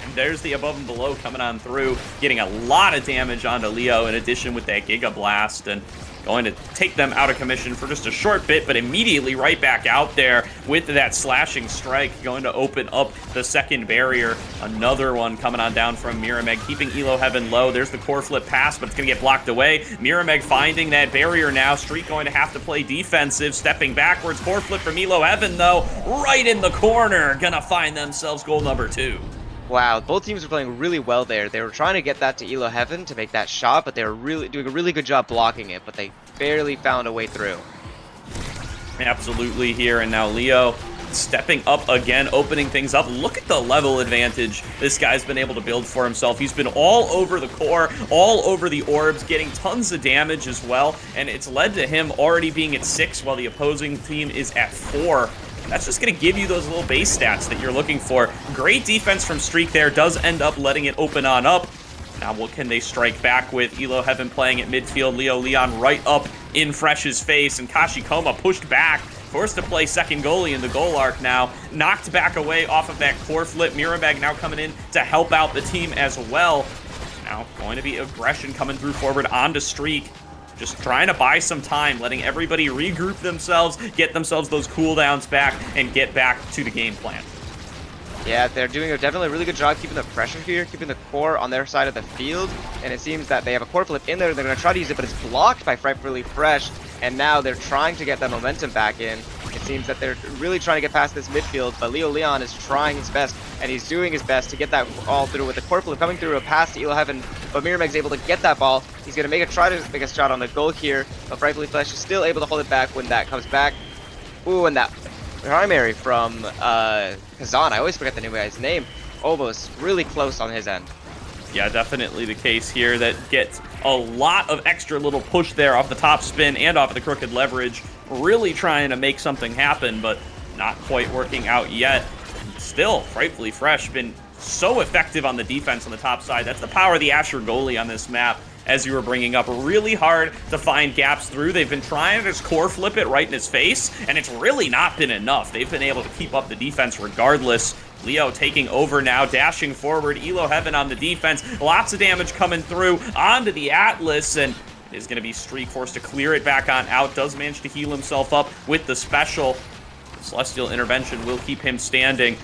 And there's the above and below coming on through, getting a lot of damage onto Leo in addition with that Giga Blast, and going to take them out of commission for just a short bit, but immediately right back out there with that slashing strike, going to open up the second barrier. Another one coming on down from Mirameg, keeping Elo Heaven low. There's the core flip pass, but it's going to get blocked away. Mirameg finding that barrier now. Streak going to have to play defensive, stepping backwards. Core flip from Elo Heaven, though, right in the corner. Gonna find themselves goal number 2. Wow, both teams were playing really well there. They were trying to get that to Elo Heaven to make that shot, but they were really doing a really good job blocking it, but they barely found a way through. Absolutely here, and now Leo stepping up again, opening things up. Look at the level advantage this guy's been able to build for himself. He's been all over the core, all over the orbs, getting tons of damage as well, and it's led to him already being at 6 while the opposing team is at 4. That's just going to give you those little base stats that you're looking for. Great defense from Streak there. Does end up letting it open on up. Now, what can they strike back with? Elo Heaven playing at midfield. Leo Leon right up in Fresh's face. And Kashikoma pushed back. Forced to play second goalie in the goal arc now. Knocked back away off of that core flip. Miramag now coming in to help out the team as well. Now, going to be aggression coming through forward onto Streak. Just trying to buy some time, letting everybody regroup themselves, get themselves those cooldowns back, and get back to the game plan. Yeah, they're doing definitely a really good job keeping the pressure here, keeping the core on their side of the field, and it seems that they have a core flip in there. They're going to try to use it, but it's blocked by Frightfully Fresh, and now they're trying to get that momentum back in. It seems that they're really trying to get past this midfield, but Leo Leon is trying his best, and he's doing his best to get that ball through with the core flip coming through a pass to Elo Heaven, but Mirameg's able to get that ball. He's going to try to make a shot on the goal here, but Frightfully Fresh is still able to hold it back when that comes back. Ooh, and that primary from Kazan, I always forget the new guy's name, almost really close on his end. Yeah, definitely the case here. That gets a lot of extra little push there off the top spin and off of the crooked leverage. Really trying to make something happen, but not quite working out yet. Still, Frightfully Fresh been so effective on the defense on the top side. That's the power of the Asher goalie on this map. as you were bringing up. Really hard to find gaps through. They've been trying to just core flip it right in his face, and it's really not been enough. They've been able to keep up the defense regardless. Leo taking over now, dashing forward. Elo Heaven on the defense. Lots of damage coming through onto the Atlas, and it is going to be Streak forced to clear it back on out. Does manage to heal himself up with the special. Celestial Intervention will keep him standing.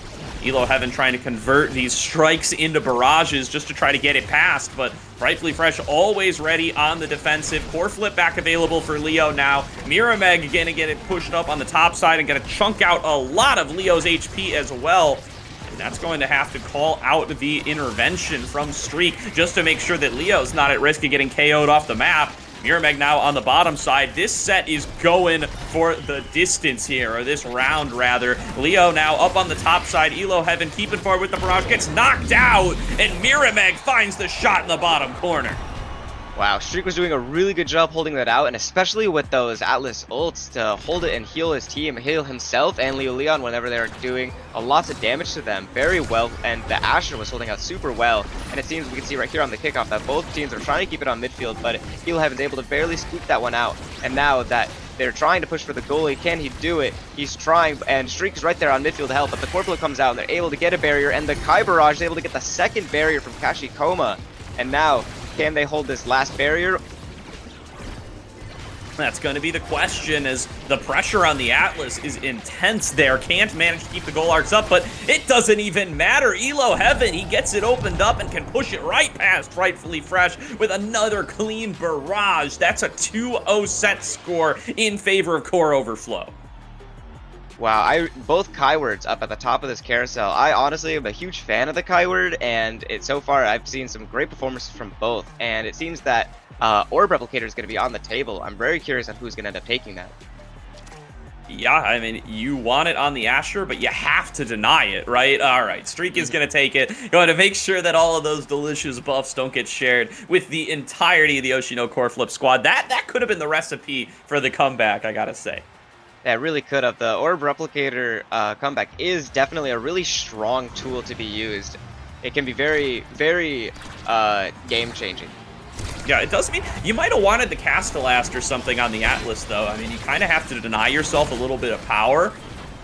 Elo Heaven trying to convert these strikes into barrages just to try to get it past, but Rightfully Fresh always ready on the defensive. Core flip back available for Leo now. Mirameg gonna get it pushed up on the top side and gonna chunk out a lot of Leo's HP as well. And that's going to have to call out the intervention from Streak just to make sure that Leo's not at risk of getting KO'd off the map. Mirameg now on the bottom side. This set is going for the distance here, or this round rather. Leo now up on the top side. Elo Heaven keeping forward with the barrage, gets knocked out, and Mirameg finds the shot in the bottom corner. Wow, Streak was doing a really good job holding that out, and especially with those Atlas ults to hold it and heal his team, heal himself and Leo Leon whenever they're doing lots of damage to them very well, and the Asher was holding out super well, and it seems we can see right here on the kickoff that both teams are trying to keep it on midfield, but Elo Heaven's able to barely scoop that one out, and now that they're trying to push for the goalie, can he do it? He's trying, and Streak is right there on midfield to help, but the core flip comes out, and they're able to get a barrier, and the Kai Barrage is able to get the second barrier from Kashikoma, and now can they hold this last barrier? That's going to be the question, as the pressure on the Atlas is intense there. Can't manage to keep the goal arcs up, but it doesn't even matter. Elo Heaven, he gets it opened up and can push it right past Rightfully Fresh with another clean barrage. That's a 2-0 set score in favor of Core Overflow. Wow, both Kaiwords up at the top of this carousel. I honestly am a huge fan of the Kaiword, and so far I've seen some great performances from both, and it seems that Orb Replicator is going to be on the table. I'm very curious on who's going to end up taking that. Yeah, I mean, you want it on the Asher, but you have to deny it, right? All right, Streak is going to take it. Going to make sure that all of those delicious buffs don't get shared with the entirety of the Oshino Core Flip squad. That could have been the recipe for the comeback, I gotta say. Yeah, it really could have. The Orb Replicator comeback is definitely a really strong tool to be used. It can be very, very game-changing. Yeah, it does mean you might have wanted the Castellast or something on the Atlas, though. I mean, you kind of have to deny yourself a little bit of power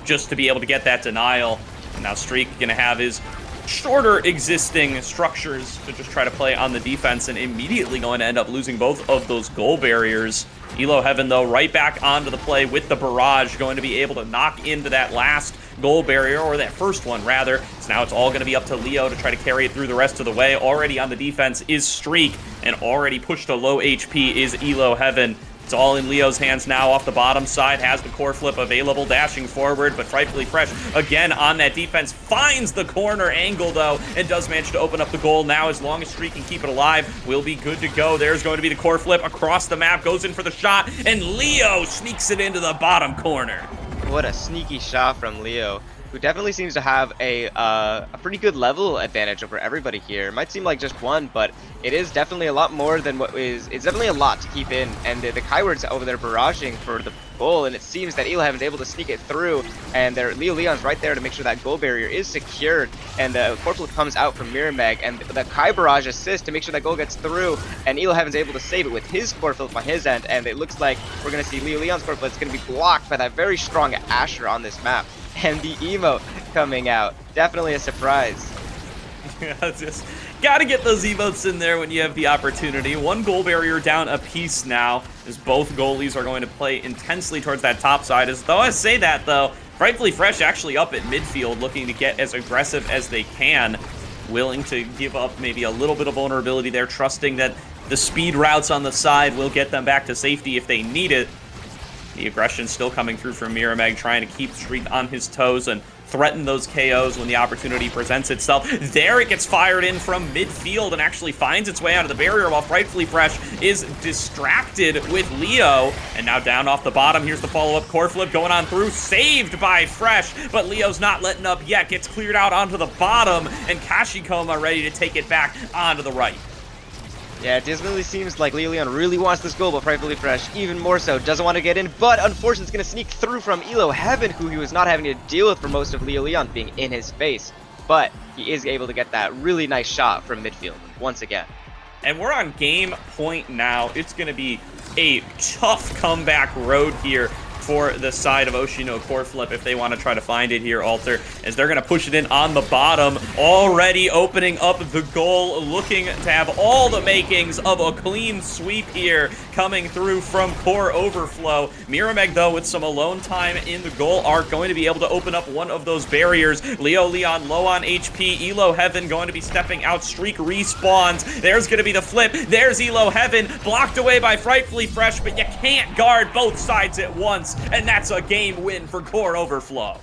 just to be able to get that denial. And now Streak going to have his shorter existing structures to just try to play on the defense, and immediately going to end up losing both of those goal barriers. Elo Heaven, though, right back onto the play with the barrage, going to be able to knock into that last goal barrier, or that first one, rather. So now it's all going to be up to Leo to try to carry it through the rest of the way. Already on the defense is Streak, and already pushed to low HP is Elo Heaven. It's all in Leo's hands now off the bottom side, has the core flip available, dashing forward, but Rightfully Fresh, again on that defense, finds the corner angle, though, and does manage to open up the goal. Now, as long as Streak can keep it alive, we'll be good to go. There's going to be the core flip across the map, goes in for the shot, and Leo sneaks it into the bottom corner. What a sneaky shot from Leo, who definitely seems to have a pretty good level advantage over everybody here. It might seem like just one, but it is definitely a lot more than what is. It's definitely a lot to keep in, and the Kaiwords over there barraging for the goal, and it seems that Elo Heaven's able to sneak it through, and Leo Leon's right there to make sure that goal barrier is secured, and the core flip comes out from Mirameg, and the Kai barrage assist to make sure that goal gets through, and Elo Heaven's able to save it with his core flip on his end, and it looks like we're going to see Leo Leon's core flip is going to be blocked by that very strong Asher on this map. And the emote coming out. Definitely a surprise. Yeah, just gotta get those emotes in there when you have the opportunity. One goal barrier down a piece now, as both goalies are going to play intensely towards that top side. As though I say that, though, Rightfully Fresh actually up at midfield, looking to get as aggressive as they can. Willing to give up maybe a little bit of vulnerability there, trusting that the speed routes on the side will get them back to safety if they need it. The aggression still coming through from Mirameg, trying to keep Streak on his toes and threaten those KOs when the opportunity presents itself. There it gets fired in from midfield and actually finds its way out of the barrier, while Rightfully Fresh is distracted with Leo. And now down off the bottom, here's the follow-up core flip going on through, saved by Fresh, but Leo's not letting up yet, gets cleared out onto the bottom, and Kashikoma ready to take it back onto the right. Yeah, it definitely seems like Leo Leon really wants this goal, but Rightfully Fresh even more so doesn't want to get in, but unfortunately it's going to sneak through from Elo Heaven, who he was not having to deal with for most of Leo Leon being in his face. But he is able to get that really nice shot from midfield once again. and we're on game point now. It's going to be a tough comeback road here for the side of Oshino Core Flip if they want to try to find it here, Alter, as they're going to push it in on the bottom, already opening up the goal, looking to have all the makings of a clean sweep here coming through from Core Overflow. Mirameg, though, with some alone time in the goal arc, going to be able to open up one of those barriers. Leo Leon low on HP, Elo Heaven going to be stepping out, Streak respawns, there's going to be the flip, there's Elo Heaven, blocked away by Frightfully Fresh, but you can't guard both sides at once, and that's a game win for Core Overflow.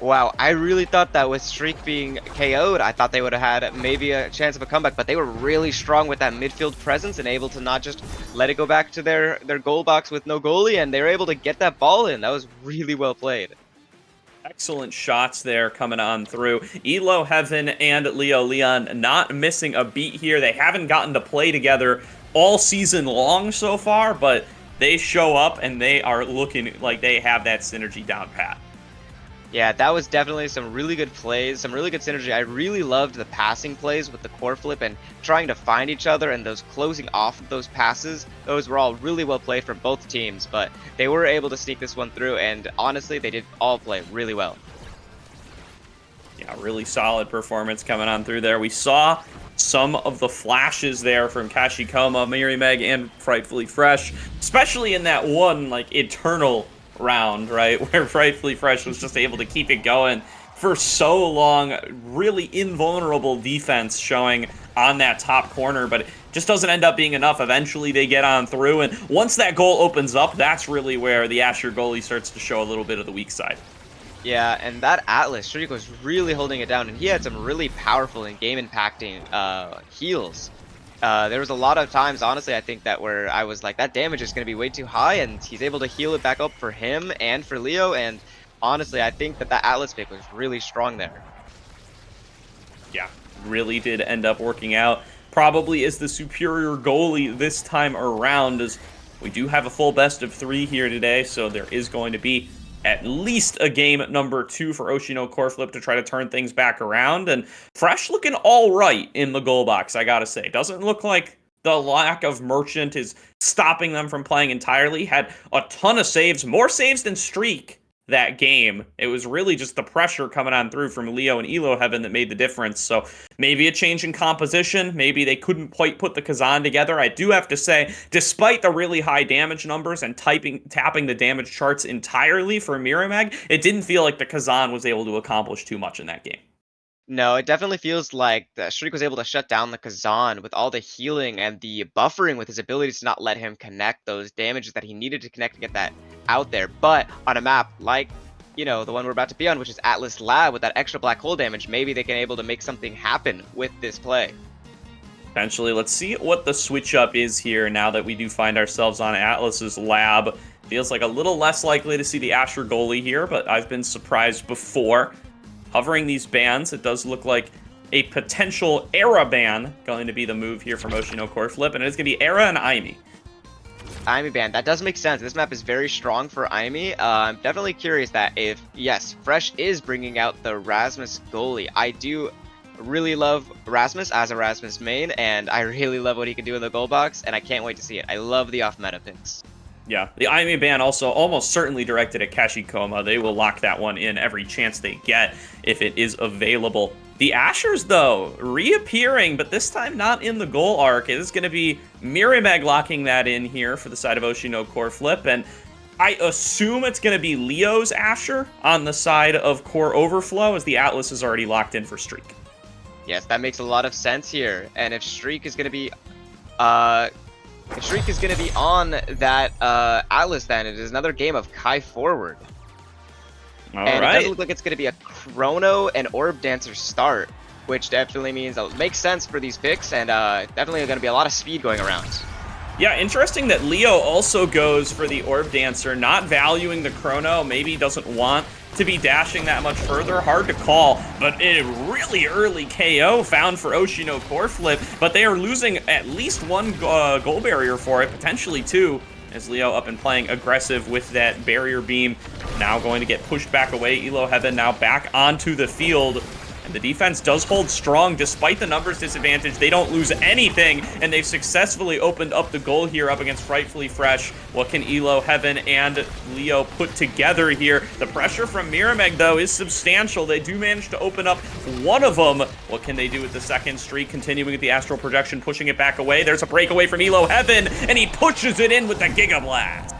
Wow, I really thought that with Streak being KO'd, I thought they would have had maybe a chance of a comeback, but they were really strong with that midfield presence and able to not just let it go back to their goal box with no goalie, and they were able to get that ball in. That was really well played. Excellent shots there coming on through. Elo Heaven and Leo Leon not missing a beat here. They haven't gotten to play together all season long so far, but they show up and they are looking like they have that synergy down pat. Yeah, that was definitely some really good plays, some really good synergy. I really loved the passing plays with the core flip and trying to find each other and those closing off of those passes. Those were all really well played from both teams, but they were able to sneak this one through, and honestly, they did all play really well. Yeah, really solid performance coming on through there. We saw some of the flashes there from Kashikoma, Mirameg, and Frightfully Fresh, especially in that one, like, eternal round, right, where Frightfully Fresh was just able to keep it going for so long. Really invulnerable defense showing on that top corner, but it just doesn't end up being enough. Eventually they get on through, and once that goal opens up, that's really where the Asher goalie starts to show a little bit of the weak side. Yeah, and that Atlas, Streak was really holding it down, and he had some really powerful and game-impacting heals. There was a lot of times, honestly, I think that where I was like, that damage is going to be way too high, and he's able to heal it back up for him and for Leo, and honestly, I think that Atlas pick was really strong there. Yeah, really did end up working out. Probably is the superior goalie this time around, as we do have a full best of 3 here today, so there is going to be at least a game number 2 for Oshino Core Flip to try to turn things back around. And Fresh looking all right in the goal box, I gotta say. Doesn't look like the lack of Merchant is stopping them from playing entirely. Had a ton of saves, more saves than Streak that game. It was really just the pressure coming on through from Leo and Elo Heaven that made the difference. So maybe a change in composition. Maybe they couldn't quite put the Kazan together. I do have to say, despite the really high damage numbers and tapping the damage charts entirely for Mirameg, it didn't feel like the Kazan was able to accomplish too much in that game. No, it definitely feels like the Streak was able to shut down the Kazan with all the healing and the buffering with his ability to not let him connect those damages that he needed to connect to get that out there. But on a map like, you know, the one we're about to be on, which is Atlas Lab, with that extra black hole damage, maybe they can able to make something happen with this play. Eventually, let's see what the switch up is here now that we do find ourselves on Atlas's Lab. Feels like a little less likely to see the Asher goalie here, but I've been surprised before. Hovering these bans, it does look like a potential Era ban going to be the move here from Oshino Core Flip, and it's going to be Era and Aimi. Aimi ban, that does make sense. This map is very strong for Aimi. I'm definitely curious that if, yes, Fresh is bringing out the Rasmus goalie. I do really love Rasmus as a Rasmus main, and I really love what he can do in the goal box, and I can't wait to see it. I love the off-meta picks. Yeah, the Aimi ban also almost certainly directed at Kashikoma. They will lock that one in every chance they get if it is available. The Ashers, though, reappearing, but this time not in the goal arc. It is going to be Mirameg locking that in here for the side of Oshino Core Flip, and I assume it's going to be Leo's Asher on the side of Core Overflow, as the Atlas is already locked in for Streak. Yes, that makes a lot of sense here, and if Streak is going to be on that Atlas, then it is another game of Kai forward. All and right. It doesn't look like it's going to be a Chrono and Orb Dancer start, which definitely means it makes sense for these picks, and definitely going to be a lot of speed going around. Yeah, interesting that Leo also goes for the Orb Dancer, not valuing the Chrono, maybe doesn't want to be dashing that much further. Hard to call, but a really early KO found for Oshino Core Flip, but they are losing at least one goal barrier for it, potentially 2, as Leo up and playing aggressive with that barrier beam. Now going to get pushed back away. Elo Heaven now back onto the field. And the defense does hold strong despite the numbers disadvantage. They don't lose anything, and they've successfully opened up the goal here up against Frightfully Fresh. What can Elo, Heaven, and Leo put together here? The pressure from Mirameg, though, is substantial. They do manage to open up one of them. What can they do with the second streak? Continuing with the Astral Projection, pushing it back away. There's a breakaway from Elo, Heaven, and he pushes it in with the Giga Blast.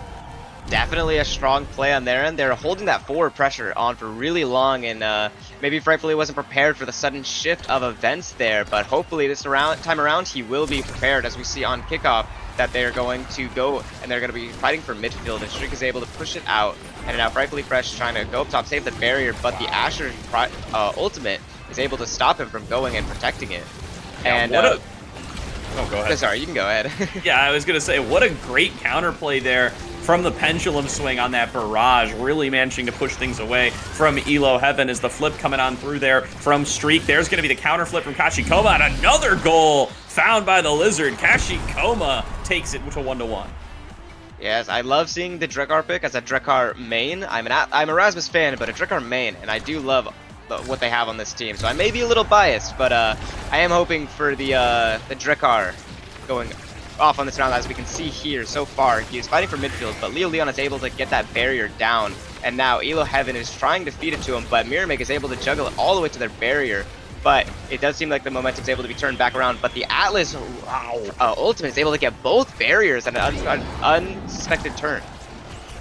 Definitely a strong play on their end. They're holding that forward pressure on for really long, and maybe Frightfully wasn't prepared for the sudden shift of events there, but hopefully this time around he will be prepared, as we see on kickoff that they're going to go and they're going to be fighting for midfield, and Streak is able to push it out, and now Frightfully Fresh trying to go up top, save the barrier, but the Asher ultimate is able to stop him from going and protecting it. Yeah, And oh, go ahead. Sorry, you can go ahead. Yeah, I was going to say, what a great counterplay there from the pendulum swing on that barrage, really managing to push things away from Elo Heaven as the flip coming on through there from Streak. There's going to be the counter flip from Kashikoma, and another goal found by the Lizard. Kashikoma takes it to 1-1. Yes, I love seeing the Drekar pick as a Drekar main. I'm a Rasmus fan, but a Drekar main, and I do love what they have on this team. So I may be a little biased, but I am hoping for the Drekar going off on this round. As we can see here so far, he is fighting for midfield, but Leo Leon is able to get that barrier down, and now Elo Heaven is trying to feed it to him, but Mirameg is able to juggle it all the way to their barrier. But it does seem like the momentum is able to be turned back around, but the Atlas ultimate is able to get both barriers at an unsuspected turn.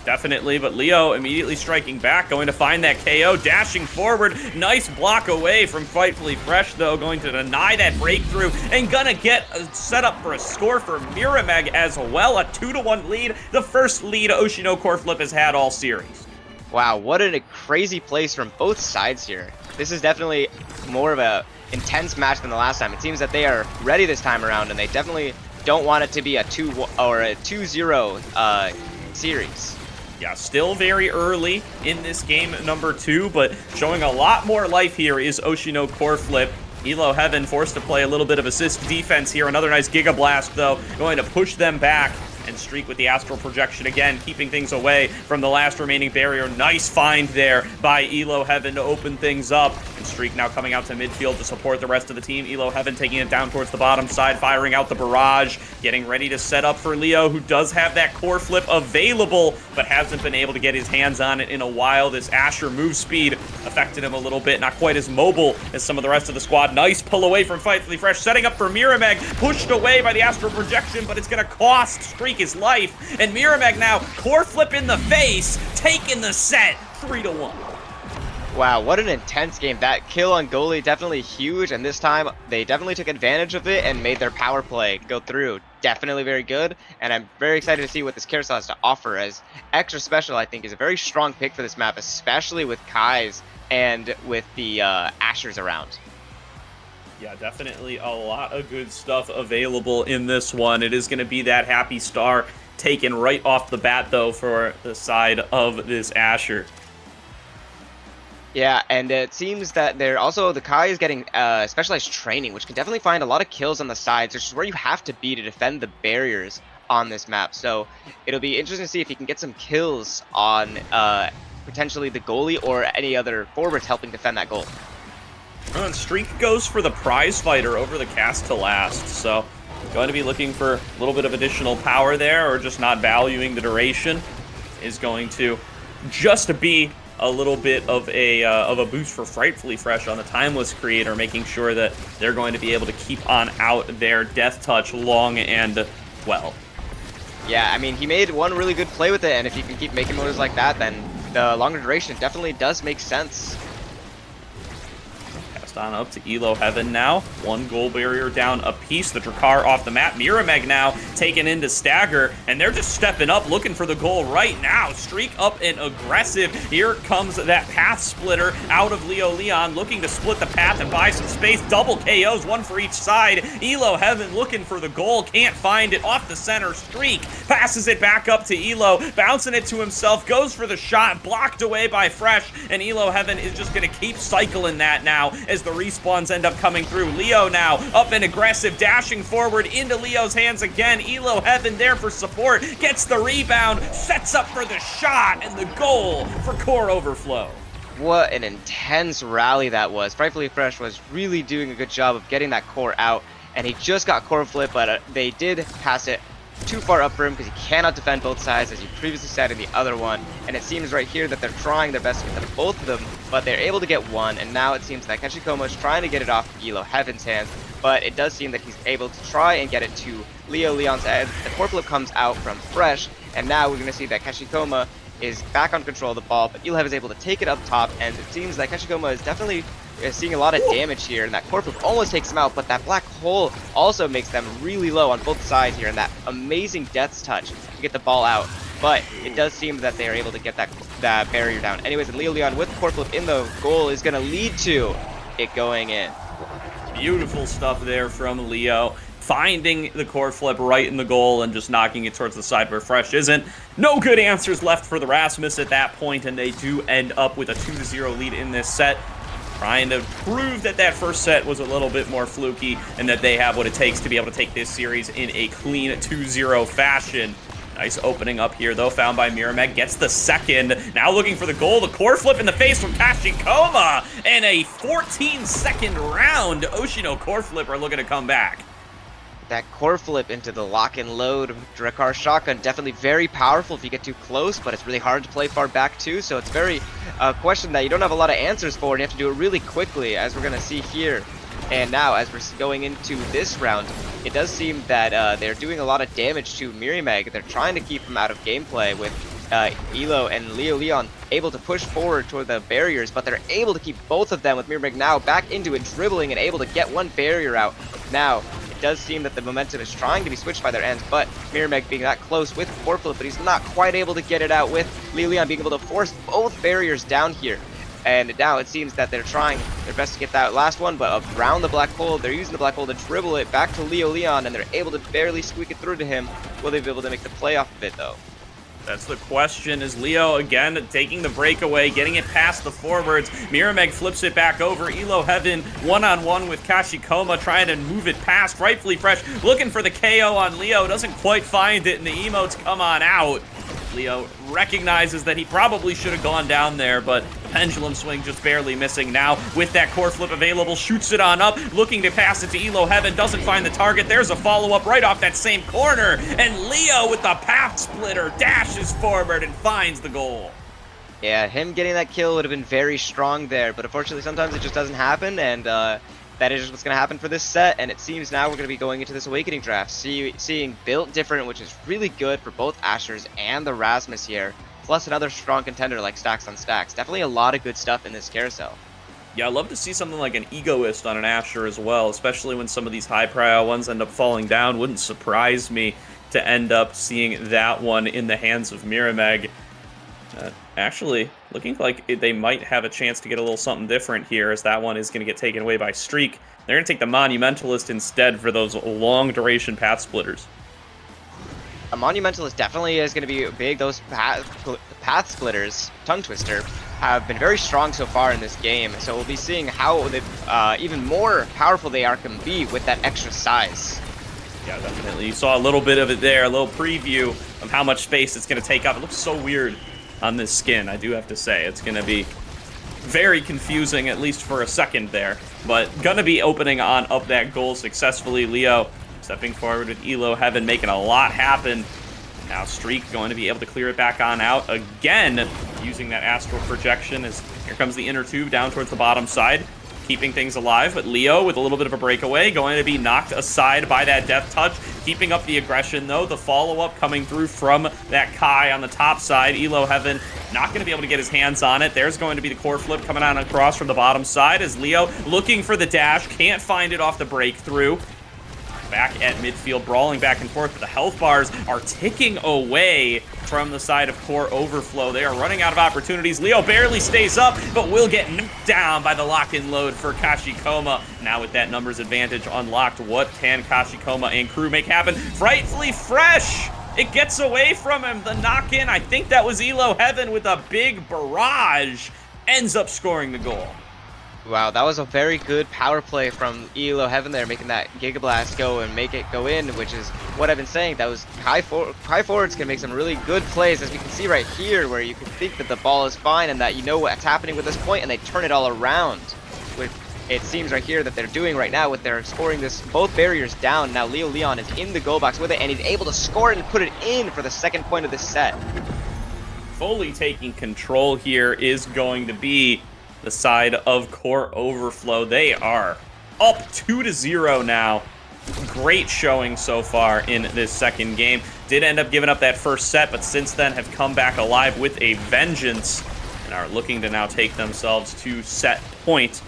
Definitely, but Leo immediately striking back, going to find that KO, dashing forward. Nice block away from Frightfully Fresh, though, going to deny that breakthrough and gonna get set up for a score for Mirameg as well. A 2-1 lead, the first lead Oshino Core Flip has had all series. Wow, what a crazy place from both sides here. This is definitely more of a intense match than the last time. It seems that they are ready this time around, and they definitely don't want it to be a 2-0 series. Yeah, still very early in this game number 2, but showing a lot more life here is Oshino Core Flip. Elo Heaven forced to play a little bit of assist defense here. Another nice Giga Blast, though, going to push them back. And Streak with the Astral Projection again, keeping things away from the last remaining barrier. Nice find there by Elo Heaven to open things up. And Streak now coming out to midfield to support the rest of the team. Elo Heaven taking it down towards the bottom side, firing out the barrage, getting ready to set up for Leo, who does have that core flip available, but hasn't been able to get his hands on it in a while. This Asher move speed affected him a little bit, not quite as mobile as some of the rest of the squad. Nice pull away from Frightfully Fresh, setting up for Mirameg, pushed away by the Astral Projection, but it's going to cost Streak his life. And Mirameg now, core flip in the face, taking the set, 3-1. Wow, what an intense game. That kill on goalie definitely huge, and this time they definitely took advantage of it and made their power play go through. Definitely very good, and I'm very excited to see what this carousel has to offer, as Extra Special, I think, is a very strong pick for this map, especially with Kai's and with the Ashers around. Yeah, definitely a lot of good stuff available in this one. It is going to be that happy star taken right off the bat, though, for the side of this Asher. Yeah, and it seems that they're also, the Kai is getting specialized training, which can definitely find a lot of kills on the sides, which is where you have to be to defend the barriers on this map. So it'll be interesting to see if he can get some kills on potentially the goalie or any other forwards helping defend that goal. And Streak goes for the prize fighter over the cast to last, so going to be looking for a little bit of additional power there, or just not valuing the duration. Is going to just be a little bit of a boost for Frightfully Fresh on the Timeless Creator, making sure that they're going to be able to keep on out their Death Touch long and well. Yeah, I mean, he made one really good play with it, and if you can keep making moves like that, then the longer duration definitely does make sense. On up to Elo Heaven now. One goal barrier down a piece. The Drekar off the map. Mirameg now taken into stagger, and they're just stepping up looking for the goal right now. Streak up and aggressive. Here comes that path splitter out of Leo Leon, looking to split the path and buy some space. Double KOs, one for each side. Elo Heaven looking for the goal, can't find it. Off the center, Streak passes it back up to Elo, bouncing it to himself, goes for the shot, blocked away by Fresh, and Elo Heaven is just going to keep cycling that now as the respawns end up coming through. Leo now up and aggressive, dashing forward into Leo's hands again. Elo Heaven there for support, gets the rebound, sets up for the shot, and the goal for Core Overflow. what an intense rally that was. Frightfully Fresh was really doing a good job of getting that core out, and he just got core flip, but they did pass it too far up for him because he cannot defend both sides, as you previously said in the other one. And it seems right here that they're trying their best to get them, both of them, but they're able to get one. And now it seems that Kashikoma is trying to get it off Elo Heaven's hands, but it does seem that he's able to try and get it to Leo Leon's head. The core flip comes out from Fresh, and now we're going to see that Kashikoma is back on control of the ball, but Elo Heaven is able to take it up top, and it seems that Kashikoma is definitely seeing a lot of damage here, and that core flip almost takes him out, but that black hole also makes them really low on both sides here, and that amazing Death's Touch to get the ball out. But it does seem that they are able to get that barrier down. Anyways, and Leo Leon with the core flip in the goal is going to lead to it going in. Beautiful stuff there from Leo. Finding the core flip right in the goal and just knocking it towards the side where Fresh isn't. No good answers left for the Rasmus at that point, and they do end up with a 2-0 lead in this set. Trying to prove that that first set was a little bit more fluky and that they have what it takes to be able to take this series in a clean 2-0 fashion. Nice opening up here, though, found by Mirameg. Gets the second. Now looking for the goal. The core flip in the face from Kashikoma. And a 14-second round. Oshino core flip are looking to come back. That core flip into the lock and load Drakkar shotgun, definitely very powerful if you get too close, but it's really hard to play far back too, so it's very a question that you don't have a lot of answers for, and you have to do it really quickly, as we're going to see here. And now, as we're going into this round, it does seem that they're doing a lot of damage to Mirameg. They're trying to keep him out of gameplay, with Elo and Leo Leon able to push forward toward the barriers, but they're able to keep both of them, with Mirameg now back into it, dribbling and able to get one barrier out. Now, does seem that the momentum is trying to be switched by their ends, but Mirameg being that close with core flip, but he's not quite able to get it out, with Leo Leon being able to force both barriers down here. And now it seems that they're trying their best to get that last one, but around the black hole, they're using the black hole to dribble it back to Leo Leon, and they're able to barely squeak it through to him. Will they be able to make the play off of it, though? That's the question. Is Leo again taking the breakaway, getting it past the forwards? Mirameg flips it back over. Elo Heaven one-on-one with Kashikoma, trying to move it past. Rightfully Fresh looking for the KO on Leo. Doesn't quite find it, and the emotes come on out. Leo recognizes that he probably should have gone down there, but the pendulum swing just barely missing. Now, with that core flip available, shoots it on up, looking to pass it to Elo Heaven, doesn't find the target. There's a follow-up right off that same corner, and Leo with the path splitter dashes forward and finds the goal. Yeah, him getting that kill would have been very strong there, but unfortunately sometimes it just doesn't happen, and that is just what's going to happen for this set, and it seems now we're going to be going into this Awakening draft, seeing built different, which is really good for both Ashers and the Rasmus here, plus another strong contender like Stacks on Stacks. Definitely a lot of good stuff in this carousel. Yeah, I'd love to see something like an Egoist on an Asher as well, especially when some of these high-prio ones end up falling down. Wouldn't surprise me to end up seeing that one in the hands of Mirameg. Actually, looking like they might have a chance to get a little something different here, as that one is going to get taken away by Streak. They're going to take the Monumentalist instead for those long-duration path splitters. A Monumentalist definitely is going to be big. Those path splitters, Tongue Twister, have been very strong so far in this game, so we'll be seeing how even more powerful they can be with that extra size. Yeah, definitely. You saw a little bit of it there, a little preview of how much space it's going to take up. It looks so weird on this skin, I do have to say. It's going to be very confusing, at least for a second there. But going to be opening on up that goal successfully. Leo stepping forward with Elo Heaven, making a lot happen. Now Streak going to be able to clear it back on out again, using that astral projection, as here comes the inner tube down towards the bottom side, keeping things alive. But Leo with a little bit of a breakaway, going to be knocked aside by that death touch, keeping up the aggression though. The follow-up coming through from that Kai on the top side. Elo Heaven not going to be able to get his hands on it. There's going to be the core flip coming on across from the bottom side, as Leo looking for the dash, can't find it off the breakthrough. Back at midfield, brawling back and forth, but the health bars are ticking away from the side of Core Overflow. They are running out of opportunities. Leo barely stays up, but will get knocked down by the lock and load for Kashikoma. Now with that numbers advantage unlocked, what can Kashikoma and crew make happen? Frightfully Fresh! It gets away from him. The knock-in, I think that was Elo Heaven with a big barrage, ends up scoring the goal. Wow, that was a very good power play from ELO Heaven there, making that Giga Blast go and make it go in, which is what I've been saying. That was high forwards can make some really good plays, as we can see right here, where you can think that the ball is fine and that you know what's happening with this point, and they turn it all around. With it seems right here that they're doing right now with their scoring this both barriers down. Now Leo Leon is in the goal box with it, and he's able to score it and put it in for the second point of this set. Fully taking control here is going to be the side of Core Overflow. They are up 2-0 now. Great showing so far in this second game. Did end up giving up that first set, but since then have come back alive with a vengeance and are looking to now take themselves to set point.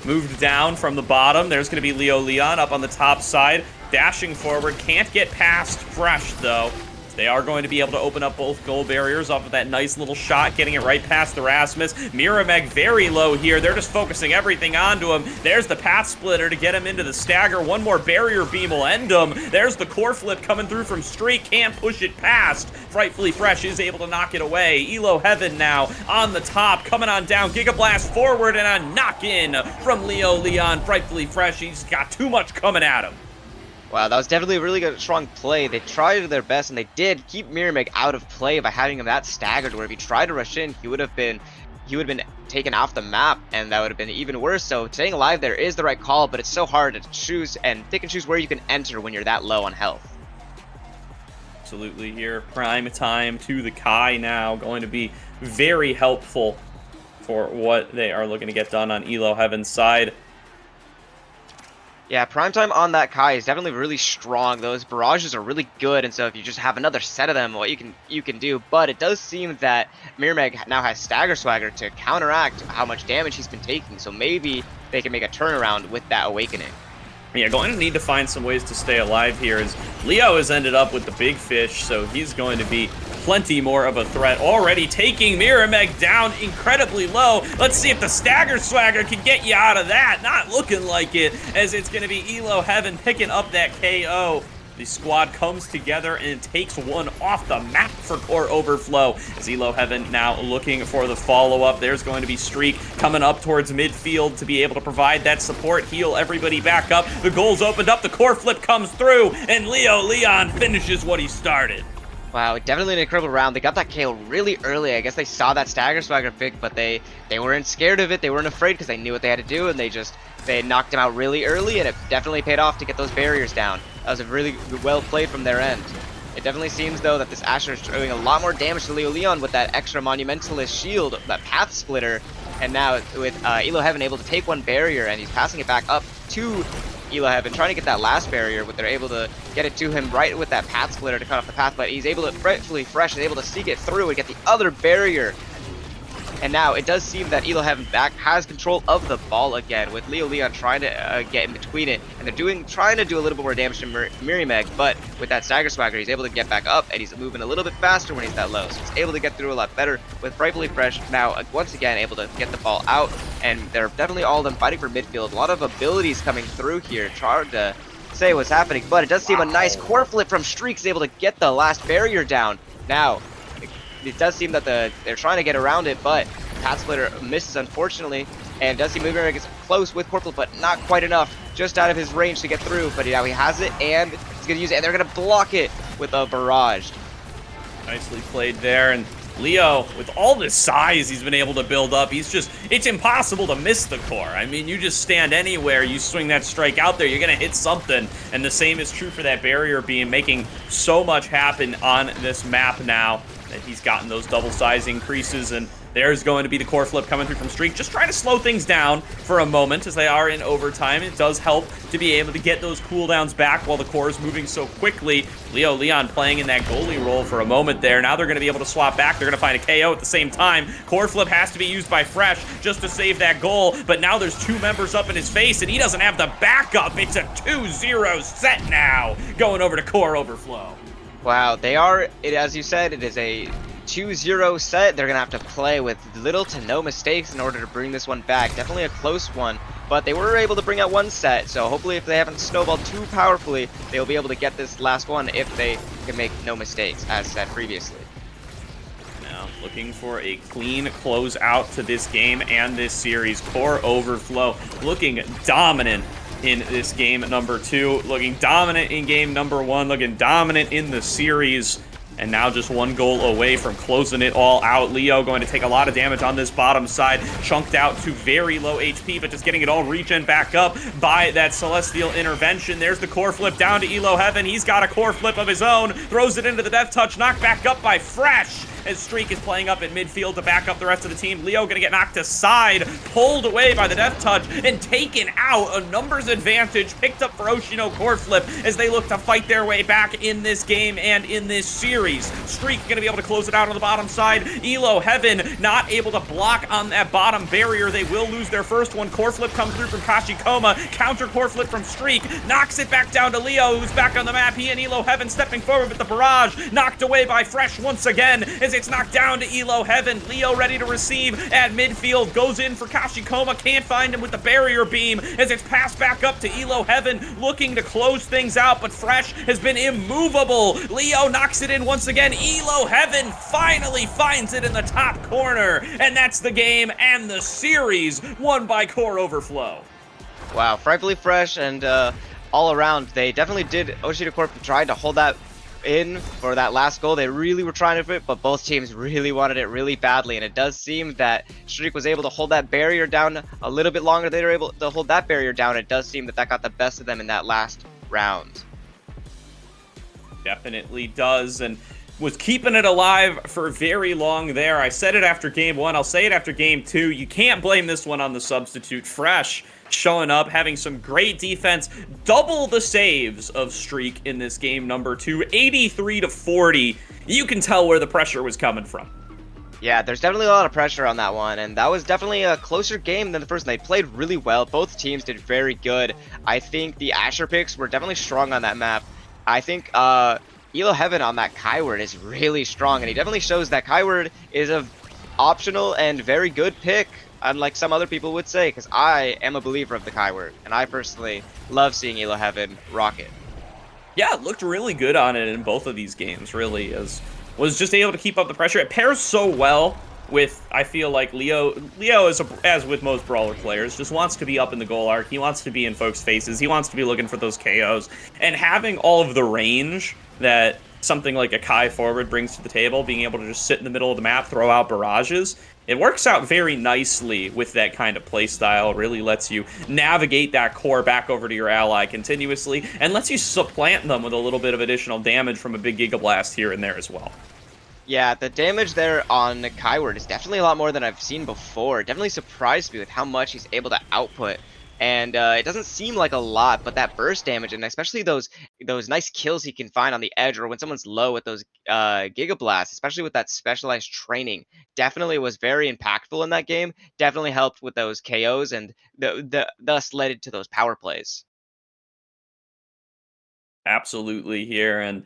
Moved down from the bottom. There's going to be Leo Leon up on the top side. Dashing forward. Can't get past Fresh, though. They are going to be able to open up both goal barriers off of that nice little shot, getting it right past Erasmus. Mirameg very low here. They're just focusing everything onto him. There's the path splitter to get him into the stagger. One more barrier beam will end him. There's the core flip coming through from Streak. Can't push it past. Frightfully Fresh is able to knock it away. Elo Heaven now on the top, coming on down. Giga Blast forward and a knock in from Leo Leon. Frightfully Fresh, he's got too much coming at him. Wow, that was definitely a really good, strong play. They tried their best, and they did keep Mirameg out of play by having him that staggered, where if he tried to rush in, he would have been taken off the map, and that would have been even worse. So staying alive there is the right call, but it's so hard to choose and pick and choose where you can enter when you're that low on health. Absolutely here. Prime time to the Kai now. Going to be very helpful for what they are looking to get done on Elo Heaven's side. Yeah, prime time on that Kai is definitely really strong. Those barrages are really good, and so if you just have another set of them, what you can do. But it does seem that Mirameg now has Stagger Swagger to counteract how much damage he's been taking. So maybe they can make a turnaround with that Awakening. Yeah, going to need to find some ways to stay alive here, as Leo has ended up with the big fish, so he's going to be plenty more of a threat. Already taking Mirameg down incredibly low. Let's see if the Stagger Swagger can get you out of that. Not looking like it, as it's going to be Elo Heaven picking up that KO. The squad comes together and takes one off the map for Core Overflow. As Elo Heaven now looking for the follow-up. There's going to be Streak coming up towards midfield to be able to provide that support, heal everybody back up. The goal's opened up, the core flip comes through, and Leo Leon finishes what he started. Wow, definitely an incredible round. They got that KO really early. I guess they saw that Stagger Swagger pick, but they weren't scared of it. They weren't afraid because they knew what they had to do, and they knocked him out really early, and it definitely paid off to get those barriers down. That was a really well played from their end. It definitely seems, though, that this Asher is doing a lot more damage to Leo Leon with that extra Monumentalist shield, that Path Splitter, and now with Elo Heaven able to take one barrier, and he's passing it back up to Elo Heaven, trying to get that last barrier, but they're able to get it to him right with that Path Splitter to cut off the path, but he's able to, Frightfully Fresh is able to seek it through and get the other barrier. And now it does seem that Elo Heaven back has control of the ball again, with Leo Leon trying to get in between it, and they're trying to do a little bit more damage to Mirameg, but with that Stagger Swagger, he's able to get back up, and he's moving a little bit faster when he's that low, so he's able to get through a lot better. With Frightfully Fresh now once again able to get the ball out, and they're definitely all of them fighting for midfield. A lot of abilities coming through here, hard to say what's happening, but it does seem a nice core flip from Streak is able to get the last barrier down. Now, it does seem that they're trying to get around it, but Path Splitter misses, unfortunately, and does seem Mirameg is close with Corporal, but not quite enough, just out of his range to get through. But now he has it, and he's going to use it, and they're going to block it with a barrage. Nicely played there, and Leo, with all this size he's been able to build up, it's impossible to miss the core. I mean, you just stand anywhere, you swing that strike out there, you're going to hit something. And the same is true for that barrier beam, making so much happen on this map now that he's gotten those double size increases. And there's going to be the core flip coming through from Streak, just trying to slow things down for a moment as they are in overtime. It does help to be able to get those cooldowns back while the core is moving so quickly. Leo Leon playing in that goalie role for a moment there. Now they're going to be able to swap back. They're going to find a KO at the same time. Core flip has to be used by Fresh just to save that goal, but now there's two members up in his face, and he doesn't have the backup. It's a 2-0 set now, going over to Core Overflow. Wow, as you said, it is a 2-0 set. They're going to have to play with little to no mistakes in order to bring this one back. Definitely a close one, but they were able to bring out one set, so hopefully if they haven't snowballed too powerfully, they'll be able to get this last one if they can make no mistakes, as said previously. Now, looking for a clean close out to this game and this series. Core Overflow looking dominant in this game number 2, looking dominant in game number 1, looking dominant in the series. And now just one goal away from closing it all out. Leo going to take a lot of damage on this bottom side. Chunked out to very low HP, but just getting it all regen back up by that Celestial intervention. There's the core flip down to Elo Heaven. He's got a core flip of his own. Throws it into the death touch. Knocked back up by Fresh. As Streak is playing up at midfield to back up the rest of the team. Leo gonna get knocked aside, pulled away by the death touch, and taken out. A numbers advantage picked up for Oshino core flip as they look to fight their way back in this game and in this series. Streak gonna be able to close it out on the bottom side. Elo Heaven not able to block on that bottom barrier. They will lose their first one. Core flip comes through from Kashikoma. Counter core flip from Streak. Knocks it back down to Leo, who's back on the map. He and Elo Heaven stepping forward, but the barrage knocked away by Fresh once again as it's knocked down to Elo Heaven. Leo ready to receive at midfield. Goes in for Kashikoma. Can't find him with the barrier beam as it's passed back up to Elo Heaven, looking to close things out, but Fresh has been immovable. Leo knocks it in once again. Elo Heaven finally finds it in the top corner, and that's the game and the series won by Core Overflow. Wow, frightfully fresh and all around, they definitely did. Oshida Corp tried to hold that in for that last goal. They really were trying to fit, but both teams really wanted it really badly, and it does seem that Streak was able to hold that barrier down a little bit longer. They were able to hold that barrier down. It does seem that that got the best of them in that last round. Definitely does, and was keeping it alive for very long there. I said it after game 1, I'll say it after game 2. You can't blame this one on the substitute. Fresh showing up, having some great defense, double the saves of Streak in this game number 2, 83-40. You can tell where the pressure was coming from. Yeah, there's definitely a lot of pressure on that one, and that was definitely a closer game than the first one. They played really well. Both teams did very good. I think the Asher picks were definitely strong on that map. I think Elo Heaven on that Kyword is really strong, and he definitely shows that Kyword is a optional and very good pick, unlike some other people would say, because I am a believer of the Kyword, and I personally love seeing Elo Heaven rock it. Yeah, it looked really good on it in both of these games, really, was just able to keep up the pressure. It pairs so well with, I feel like Leo is, as with most brawler players, just wants to be up in the goal arc. He wants to be in folks' faces. He wants to be looking for those KOs. And having all of the range that something like a Kai forward brings to the table, being able to just sit in the middle of the map, throw out barrages, it works out very nicely with that kind of play style. Really lets you navigate that core back over to your ally continuously, and lets you supplant them with a little bit of additional damage from a big Giga Blast here and there as well. Yeah, the damage there on Kyword is definitely a lot more than I've seen before. It definitely surprised me with how much he's able to output. And it doesn't seem like a lot, but that burst damage, and especially those nice kills he can find on the edge, or when someone's low with those Giga Blasts, especially with that specialized training, definitely was very impactful in that game. Definitely helped with those KOs, and thus led it to those power plays. Absolutely here, and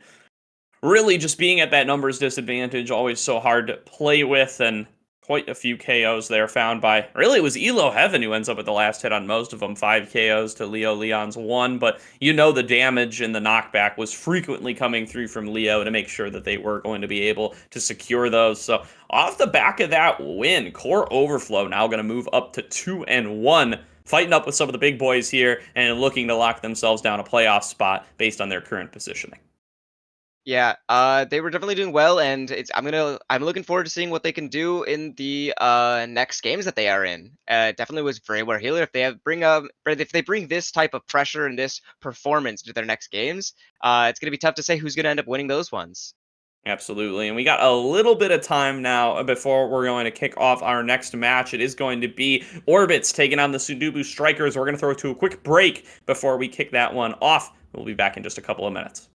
really just being at that numbers disadvantage, always so hard to play with, and quite a few KOs there found by, really it was Elo Heaven who ends up with the last hit on most of them, 5 KOs to Leo Leon's 1, but you know the damage and the knockback was frequently coming through from Leo to make sure that they were going to be able to secure those. So off the back of that win, Core Overflow now going to move up to 2-1, fighting up with some of the big boys here and looking to lock themselves down a playoff spot based on their current positioning. Yeah, they were definitely doing well, and I'm looking forward to seeing what they can do in the next games that they are in. Definitely was very well healer. If they bring this type of pressure and this performance to their next games, it's gonna be tough to say who's gonna end up winning those ones. Absolutely, and we got a little bit of time now before we're going to kick off our next match. It is going to be Orbits taking on the Sudobu Strikers. We're going to throw it to a quick break before we kick that one off. We'll be back in just a couple of minutes.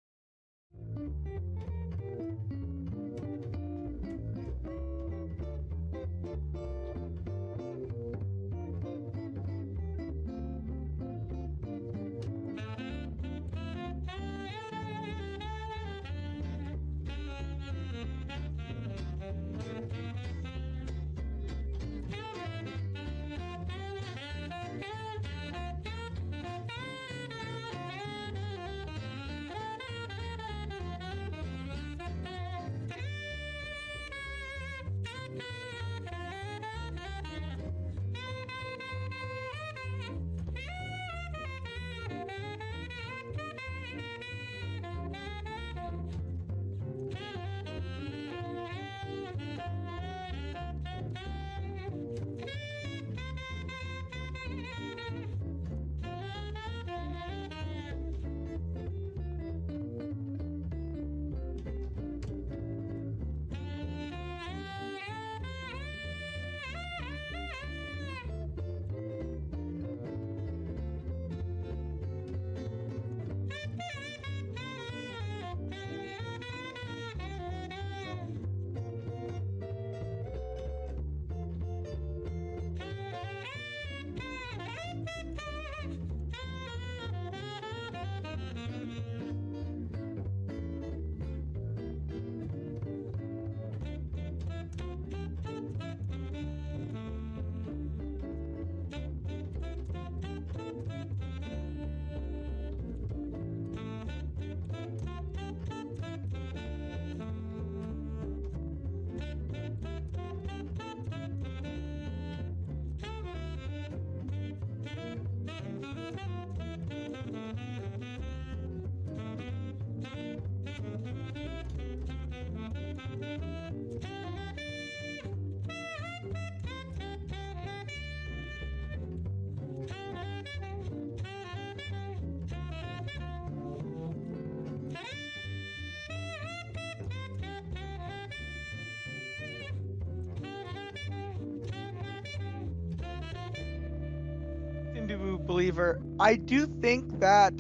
Sundubu believer. I do think that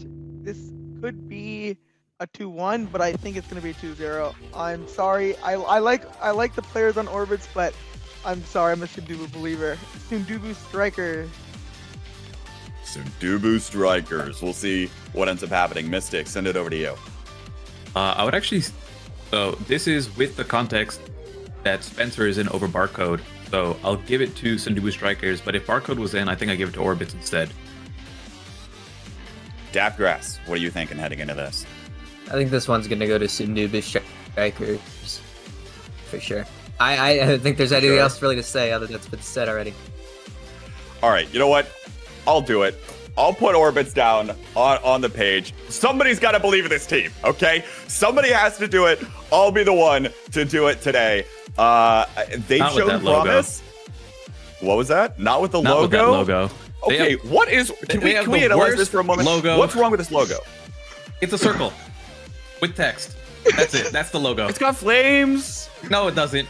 this could be a 2-1, but I think it's going to be a 2-0. I'm sorry. I like the players on Orbits, but I'm sorry. I'm a Sundubu believer. Sundubu striker. Sundubu Strikers. We'll see what ends up happening. Mystic, send it over to you. I would actually. So this is with the context that Spencer is in over Barcode. So I'll give it to Sundubu Strikers, but if Barcode was in, I think I give it to Orbits instead. Daftgrass, what are you thinking heading into this? I think this one's gonna go to Sundubu Strikers for sure. I don't think there's anything else really to say other than it's been said already. All right, you know what? I'll do it. I'll put Orbits down on the page. Somebody's got to believe in this team, okay? Somebody has to do it. I'll be the one to do it today. They've Not with shown that logo. promise. What was that? Not with the Not logo? with that logo. They Okay, have- what is... Can we analyze this worst for a moment? logo. What's wrong with this logo? It's a circle with text. That's it. That's the logo. It's got flames. No, it doesn't.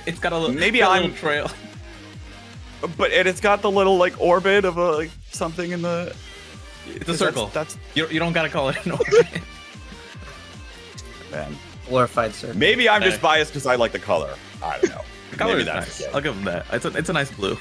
It's got a little. Maybe it's got a I'm- little trail. But it's got the little, like, orbit of a, like, something in the... It's a circle. That's You don't gotta call it an orbit. man. Glorified circle. Maybe I'm just Hey. biased because I like the color. I don't know. The color Maybe is that's nice. the case. I'll give them that. It's a nice blue.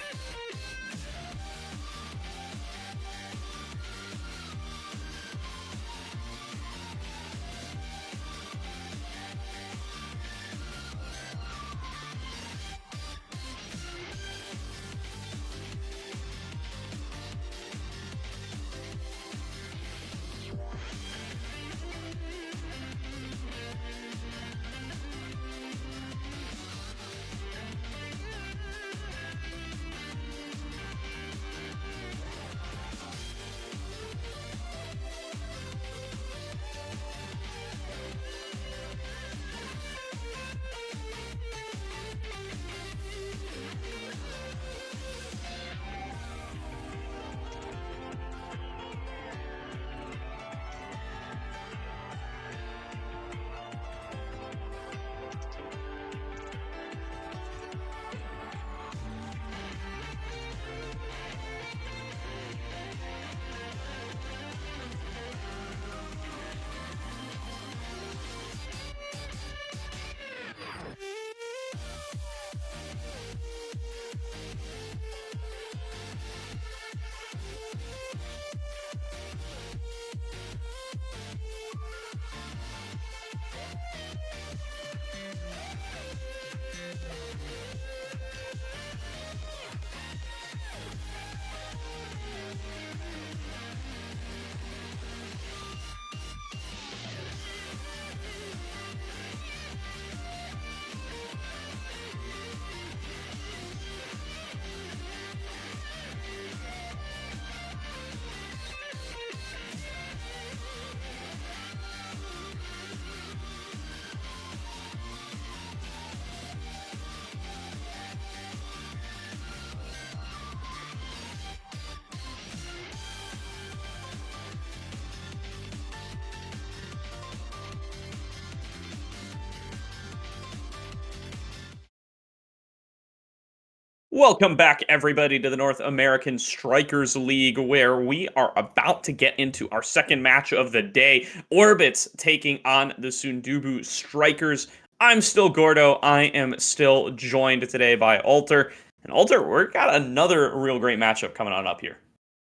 Welcome back, everybody, to the North American Strikers League, where we are about to get into our second match of the day. Orbits taking on the Sundubu Strikers. I'm still Gordo. I am still joined today by Alter. And Alter, we've got another real great matchup coming on up here.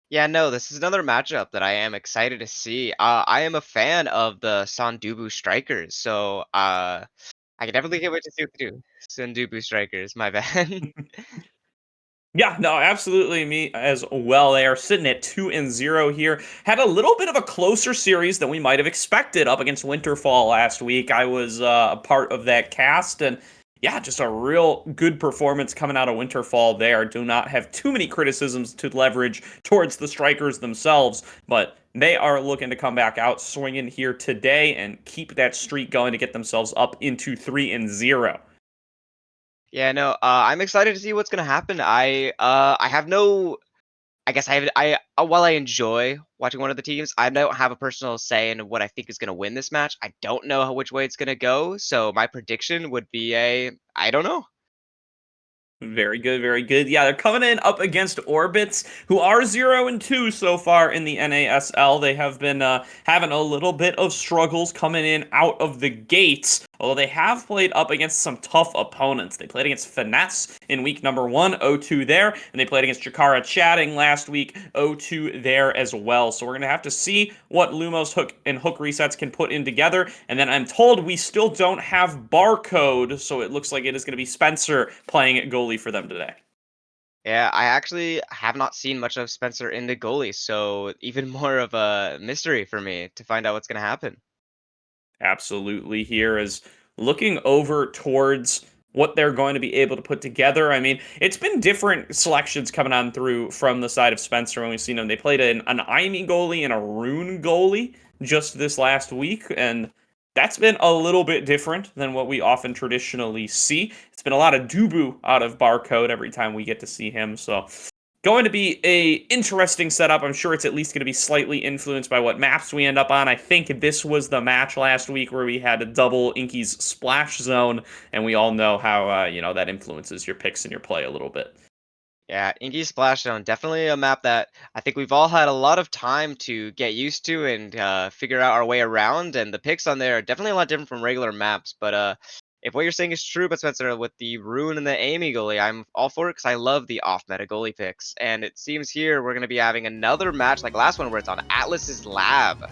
Yeah, no, this is another matchup that I am excited to see. I am a fan of the Sandubu Strikers, so I can definitely can't wait to see what they do. Sandubu Strikers, my bad. Yeah, no, absolutely. Me as well. They are sitting at 2-0 here. Had a little bit of a closer series than we might have expected up against Winterfall last week. I was a part of that cast, and yeah, just a real good performance coming out of Winterfall there. Do not have too many criticisms to leverage towards the Strikers themselves, but they are looking to come back out swinging here today and keep that streak going to get themselves up into 3-0. Yeah, no, I'm excited to see what's gonna happen. I have no, I guess while I enjoy watching one of the teams, I don't have a personal say in what I think is gonna win this match. I don't know which way it's gonna go, so my prediction would be I don't know. Very good, very good. Yeah, they're coming in up against Orbits, who are 0-2 so far in the NASL. They have been having a little bit of struggles coming in out of the gates, although they have played up against some tough opponents. They played against Finesse in week number 1, 0-2 there, and they played against Jakara Chatting last week, 0-2 there as well. So we're going to have to see what Lumos Hook and Hook Resets can put in together, and then I'm told we still don't have Barcode, so it looks like it is going to be Spencer playing at goalie for them today. Yeah, I actually have not seen much of Spencer in the goalie, so even more of a mystery for me to find out what's going to happen. Absolutely, here is looking over towards what they're going to be able to put together. I mean, it's been different selections coming on through from the side of Spencer when we've seen them. They played an Imi goalie and a Rune goalie just this last week, and that's been a little bit different than what we often traditionally see. It's been a lot of Dubu out of Barcode every time we get to see him, so going to be a interesting setup. I'm sure it's at least going to be slightly influenced by what maps we end up on. I think this was the match last week where we had a double Inky's Splash Zone, and we all know how that influences your picks and your play a little bit. Yeah, Inky Splash Zone, definitely a map that I think we've all had a lot of time to get used to and figure out our way around, and the picks on there are definitely a lot different from regular maps, but if what you're saying is true about Spencer with the Rune and the Amy goalie, I'm all for it because I love the off-meta goalie picks, and it seems here we're going to be having another match like last one where it's on Atlas's Lab.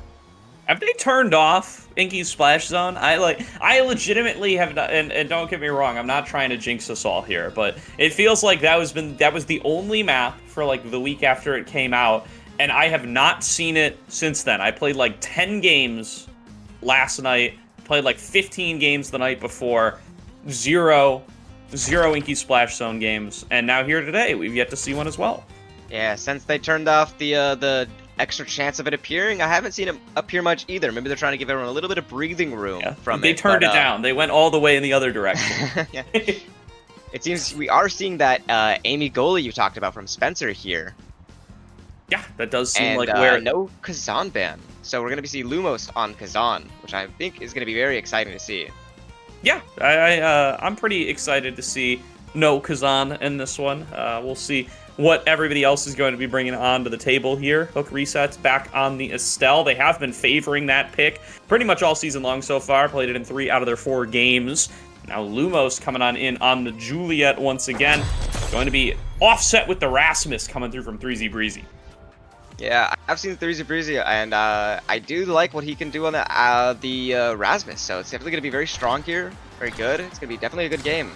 Have they turned off Inky's Splash Zone? I legitimately have not, and don't get me wrong, I'm not trying to jinx us all here, but it feels like that was the only map for like the week after it came out, and I have not seen it since then. I played like 10 games last night, played like 15 games the night before, zero Inky Splash Zone games, and now here today, we've yet to see one as well. Yeah, since they turned off the extra chance of it appearing, I haven't seen it appear much either. Maybe they're trying to give everyone a little bit of breathing room from it. They turned it down. They went all the way in the other direction. Yeah. It seems we are seeing that Amy goalie you talked about from Spencer here. Yeah, that does seem and, like where... no Kazan ban. So we're going to be seeing Lumos on Kazan, which I think is going to be very exciting to see. Yeah, I'm pretty excited to see no Kazan in this one. We'll see what everybody else is going to be bringing onto the table here. Hook Resets back on the Estelle. They have been favoring that pick pretty much all season long so far. Played it in 3 out of their 4 games. Now Lumos coming on in on the Juliet once again. Going to be offset with the Rasmus coming through from 3Z Breezy. Yeah, I've seen 3Z Breezy, and I do like what he can do on the Rasmus. So it's definitely going to be very strong here. Very good. It's going to be definitely a good game.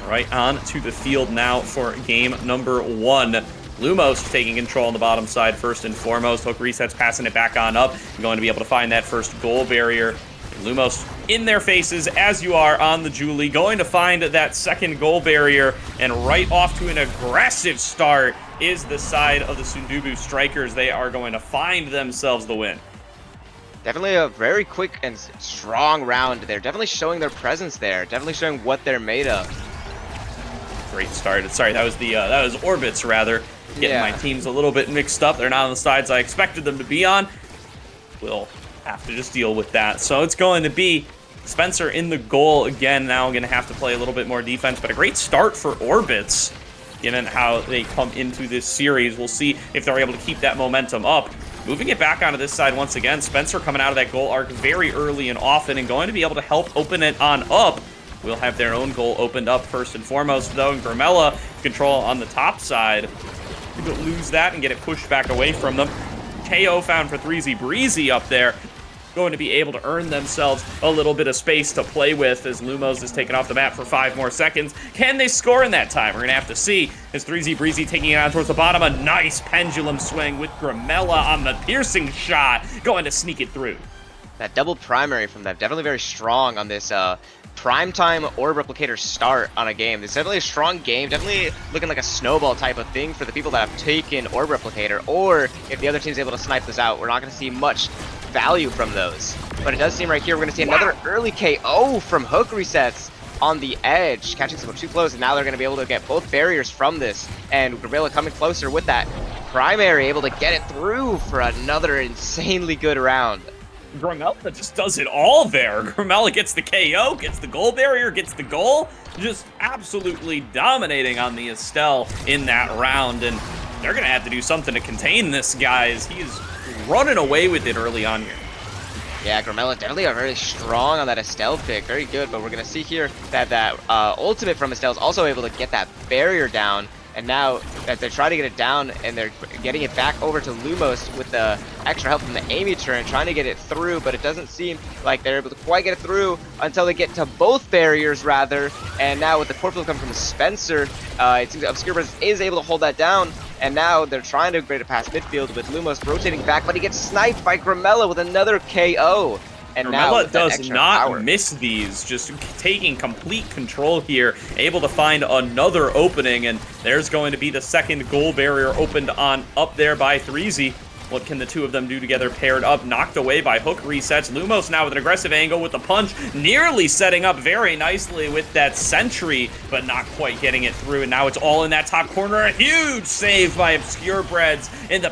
Right on to the field now for game number 1. Lumos taking control on the bottom side first and foremost. Hook Resets passing it back on up. Going to be able to find that first goal barrier. Lumos in their faces as you are on the Julie. Going to find that second goal barrier. And right off to an aggressive start is the side of the Sundubu Strikers. They are going to find themselves the win. Definitely a very quick and strong round. They're definitely showing their presence there. Definitely showing what they're made of. Great start. Sorry, that was Orbits rather. Getting my teams a little bit mixed up. They're not on the sides I expected them to be on. We'll have to just deal with that. So it's going to be Spencer in the goal again. Now going to have to play a little bit more defense, but a great start for Orbits, given how they come into this series. We'll see if they're able to keep that momentum up. Moving it back onto this side once again. Spencer coming out of that goal arc very early and often and going to be able to help open it on up. We'll have their own goal opened up first and foremost, though. And Gramella control on the top side. They'll lose that and get it pushed back away from them. KO found for 3Z Breezy up there. Going to be able to earn themselves a little bit of space to play with as Lumos is taken off the map for 5 more seconds. Can they score in that time? We're going to have to see as 3Z Breezy taking it on towards the bottom. A nice pendulum swing with Gramella on the piercing shot. Going to sneak it through. That double primary from them, definitely very strong on this primetime Orb Replicator start on a game. It's definitely a strong game, definitely looking like a snowball type of thing for the people that have taken Orb Replicator, or if the other team's able to snipe this out, we're not going to see much value from those. But it does seem right here we're going to see another early KO from Hook Resets on the edge, catching someone too close, and now they're going to be able to get both barriers from this, and Gravilla coming closer with that primary, able to get it through for another insanely good round. Grimella just does it all there. Grimella gets the KO, gets the goal barrier, gets the goal. Just absolutely dominating on the Estelle in that round. And they're going to have to do something to contain this guy as he is running away with it early on here. Yeah, Grimella definitely are very strong on that Estelle pick. Very good, but we're going to see here that ultimate from Estelle is also able to get that barrier down. And now that they're trying to get it down and they're getting it back over to Lumos with the extra help from the Amy turn, trying to get it through, but it doesn't seem like they're able to quite get it through until they get to both barriers, rather. And now with the core flip coming from Spencer, it seems Obscure Presence is able to hold that down. And now they're trying to break it past midfield with Lumos rotating back, but he gets sniped by Grimella with another KO. And Grimella does extra not power. miss these, just taking complete control here, able to find another opening, and there's going to be the second goal barrier opened on up there by 3Z. What can the two of them do together paired up? Knocked away by hook resets. Lumos now with an aggressive angle with the punch, nearly setting up very nicely with that sentry, but not quite getting it through. And now it's all in that top corner. A huge save by Obscure Breads in the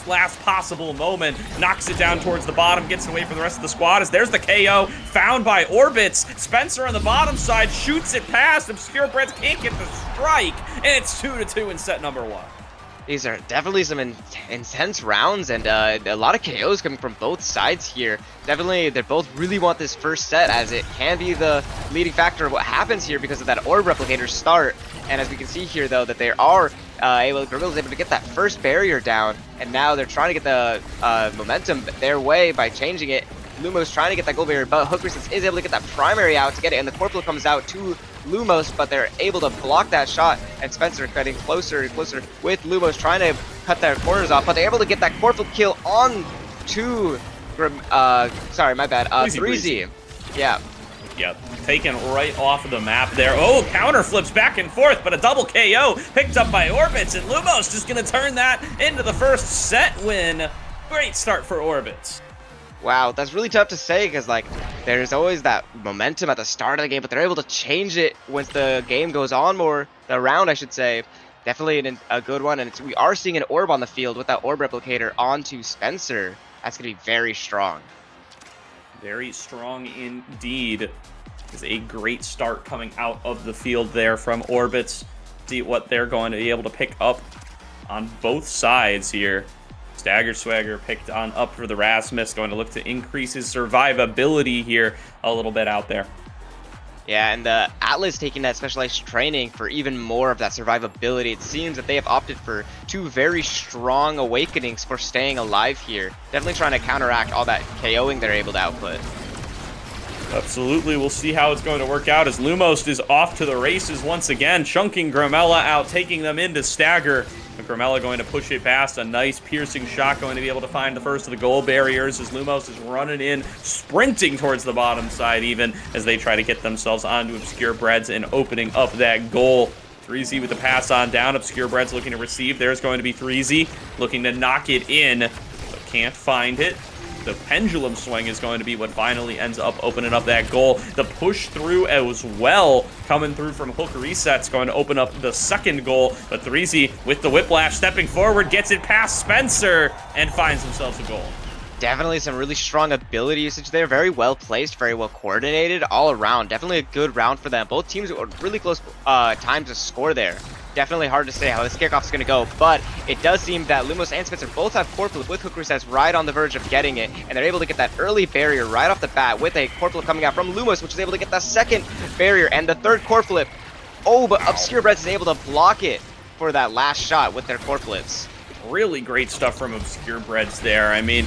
last possible moment. Knocks it down towards the bottom, gets it away for the rest of the squad. As there's the KO found by Orbits. Spencer on the bottom side shoots it past. Obscure Breads can't get the strike, and it's 2-2 in set number 1. These are definitely some intense rounds, and a lot of KOs coming from both sides here. Definitely, they both really want this first set, as it can be the leading factor of what happens here because of that orb replicator start. And as we can see here, though, that they are Grimella is able to get that first barrier down, and now they're trying to get the momentum their way by changing it. Lumos trying to get that goal barrier, but Hook Resistance is able to get that primary out to get it, and the Corporal comes out to Lumos, but they're able to block that shot, and Spencer getting closer and closer with Lumos trying to cut their corners off, but they're able to get that Corporal kill on to sorry, my bad, 3Z. Yeah. Yep, taken right off of the map there. Oh, counter flips back and forth, but a double KO picked up by Orbits, and Lumos just gonna turn that into the first set win. Great start for Orbits. Wow, that's really tough to say because, like, there's always that momentum at the start of the game, but they're able to change it once the game goes on more, the round, I should say. Definitely a good one, and we are seeing an orb on the field with that orb replicator onto Spencer. That's going to be very strong. Very strong indeed. Is a great start coming out of the field there from Orbits. See what they're going to be able to pick up on both sides here. Stagger Swagger picked on up for the Rasmus, going to look to increase his survivability here a little bit out there. Yeah, and the Atlas taking that specialized training for even more of that survivability. It seems that they have opted for two very strong awakenings for staying alive here. Definitely trying to counteract all that KOing they're able to output. Absolutely, we'll see how it's going to work out as Lumos is off to the races once again, chunking Grimella out, taking them into Stagger. Grimella going to push it past, a nice piercing shot, going to be able to find the first of the goal barriers as Lumos is running in, sprinting towards the bottom side even as they try to get themselves onto Obscure Breads and opening up that goal. 3Z with the pass on down, Obscure Breads looking to receive. There's going to be 3Z looking to knock it in, but can't find it. The pendulum swing is going to be what finally ends up opening up that goal. The push through as well, coming through from hook resets, going to open up the second goal. But 3Z with the whiplash, stepping forward, gets it past Spencer, and finds themselves a goal. Definitely some really strong ability usage there. Very well placed, very well coordinated all around. Definitely a good round for them. Both teams were really close times to score there. Definitely hard to say how this kickoff is going to go, but it does seem that Lumos and Spencer both have core flip with hook resets right on the verge of getting it, and they're able to get that early barrier right off the bat with a core flip coming out from Lumos, which is able to get that second barrier and the third core flip. Oh, but Obscure Breads is able to block it for that last shot with their core flips. Really great stuff from Obscure Breads there. I mean,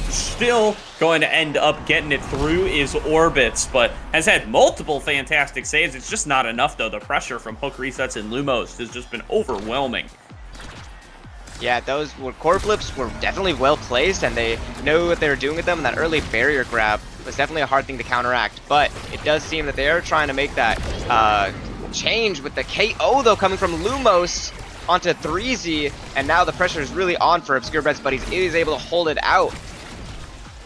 still going to end up getting it through is Orbits, but has had multiple fantastic saves. It's just not enough, though. The pressure from hook resets and Lumos has just been overwhelming. Yeah, those core flips were definitely well placed, and they know what they were doing with them. And that early barrier grab was definitely a hard thing to counteract, but it does seem that they are trying to make that change with the KO, though, coming from Lumos onto 3Z, and now the pressure is really on for Obscure Breads, but he is able to hold it out.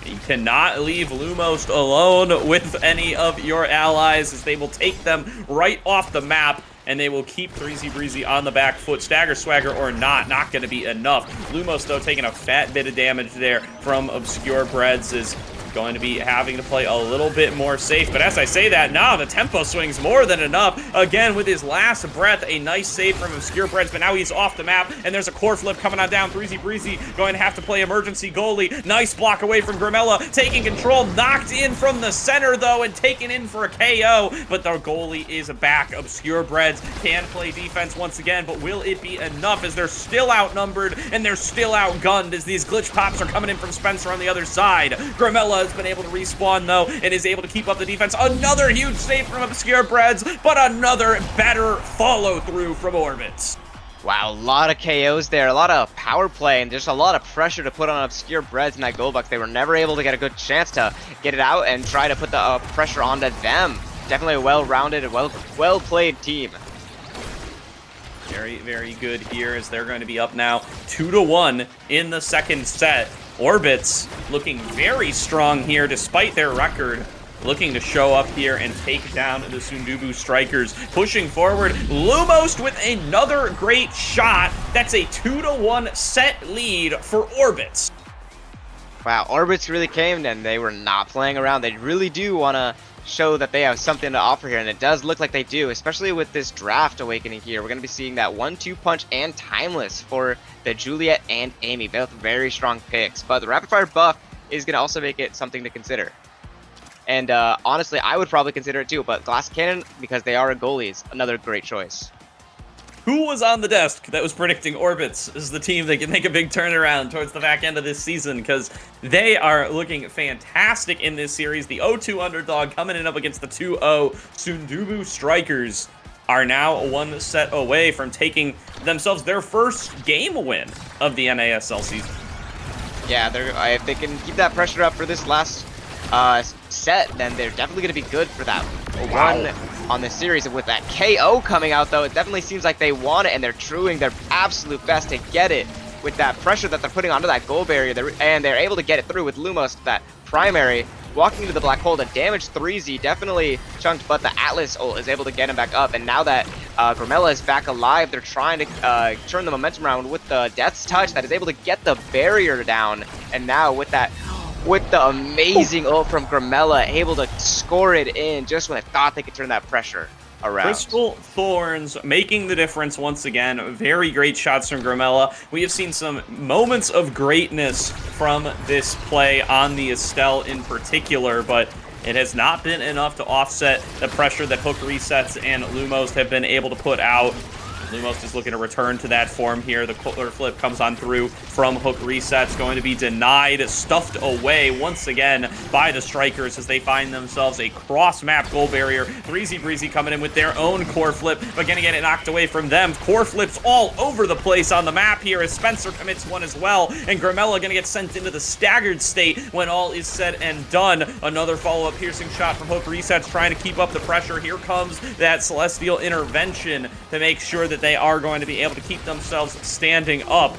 You cannot leave Lumos alone with any of your allies as they will take them right off the map, and they will keep 3Z Breezy on the back foot. Stagger Swagger or not going to be enough. Lumos, though, taking a fat bit of damage there from Obscure Breads as going to be having to play a little bit more safe. But as I say that, now the tempo swings more than enough. Again, with his last breath, a nice save from Obscure Breads, but now he's off the map, and there's a core flip coming on down. Breezy going to have to play emergency goalie. Nice block away from Grimella, taking control, knocked in from the center, though, and taken in for a KO, but the goalie is back. Obscure Breads can play defense once again, but will it be enough as they're still outnumbered and they're still outgunned as these glitch pops are coming in from Spencer on the other side. Grimella has been able to respawn, though, and is able to keep up the defense. Another huge save from Obscure Breads, but another better follow-through from Orbits. Wow, a lot of KOs there, a lot of power play, and just a lot of pressure to put on Obscure Breads in that goal box. They were never able to get a good chance to get it out and try to put the pressure onto them. Definitely a well-rounded and well-played team. Very, very good here as they're going to be up now 2-1 in the second set. Orbits looking very strong here despite their record. Looking to show up here and take down the Sundubu Strikers. Pushing forward, Lumos with another great shot. That's a 2-1 set lead for Orbits. Wow, Orbits really came and they were not playing around. They really do want to show that they have something to offer here, and it does look like they do, especially with this draft awakening here. We're going to be seeing that 1-2 punch and timeless for the Juliet and Amy. Both very strong picks, but the rapid fire buff is going to also make it something to consider. And honestly, I would probably consider it too, but Glass Cannon, because they are goalies, another great choice. Who was on the desk that was predicting Orbits as the team that can make a big turnaround towards the back end of this season? Because they are looking fantastic in this series. The 0-2 underdog coming in up against the 2-0 Sundubu Strikers are now one set away from taking themselves their first game win of the NASL season. Yeah, if they can keep that pressure up for this last set, then they're definitely going to be good for that one on the series. And with that KO coming out, though, it definitely seems like they want it, and they're doing their absolute best to get it with that pressure that they're putting onto that goal barrier, and they're able to get it through with Lumos, that primary, walking into the black hole to damage 3Z, definitely chunked, but the Atlas ult is able to get him back up, and now that Grimella is back alive, they're trying to turn the momentum around with the Death's Touch that is able to get the barrier down, and now with the amazing ult from Grimella, able to score it in just when they thought they could turn that pressure around. Crystal Thorns making the difference once again. Very great shots from Grimella. We have seen some moments of greatness from this play on the Estelle in particular, but it has not been enough to offset the pressure that Hook Resets and Lumos have been able to put out. Lumos is looking to return to that form here. The Cutler flip comes on through from Hook Resets, going to be denied, stuffed away once again by the Strikers as they find themselves a cross-map goal barrier. Breezy coming in with their own core flip, but gonna get it knocked away from them. Core flips all over the place on the map here as Spencer commits one as well, and Grimella gonna get sent into the staggered state when all is said and done. Another follow-up piercing shot from Hook Resets, trying to keep up the pressure. Here comes that Celestial intervention to make sure that they are going to be able to keep themselves standing up.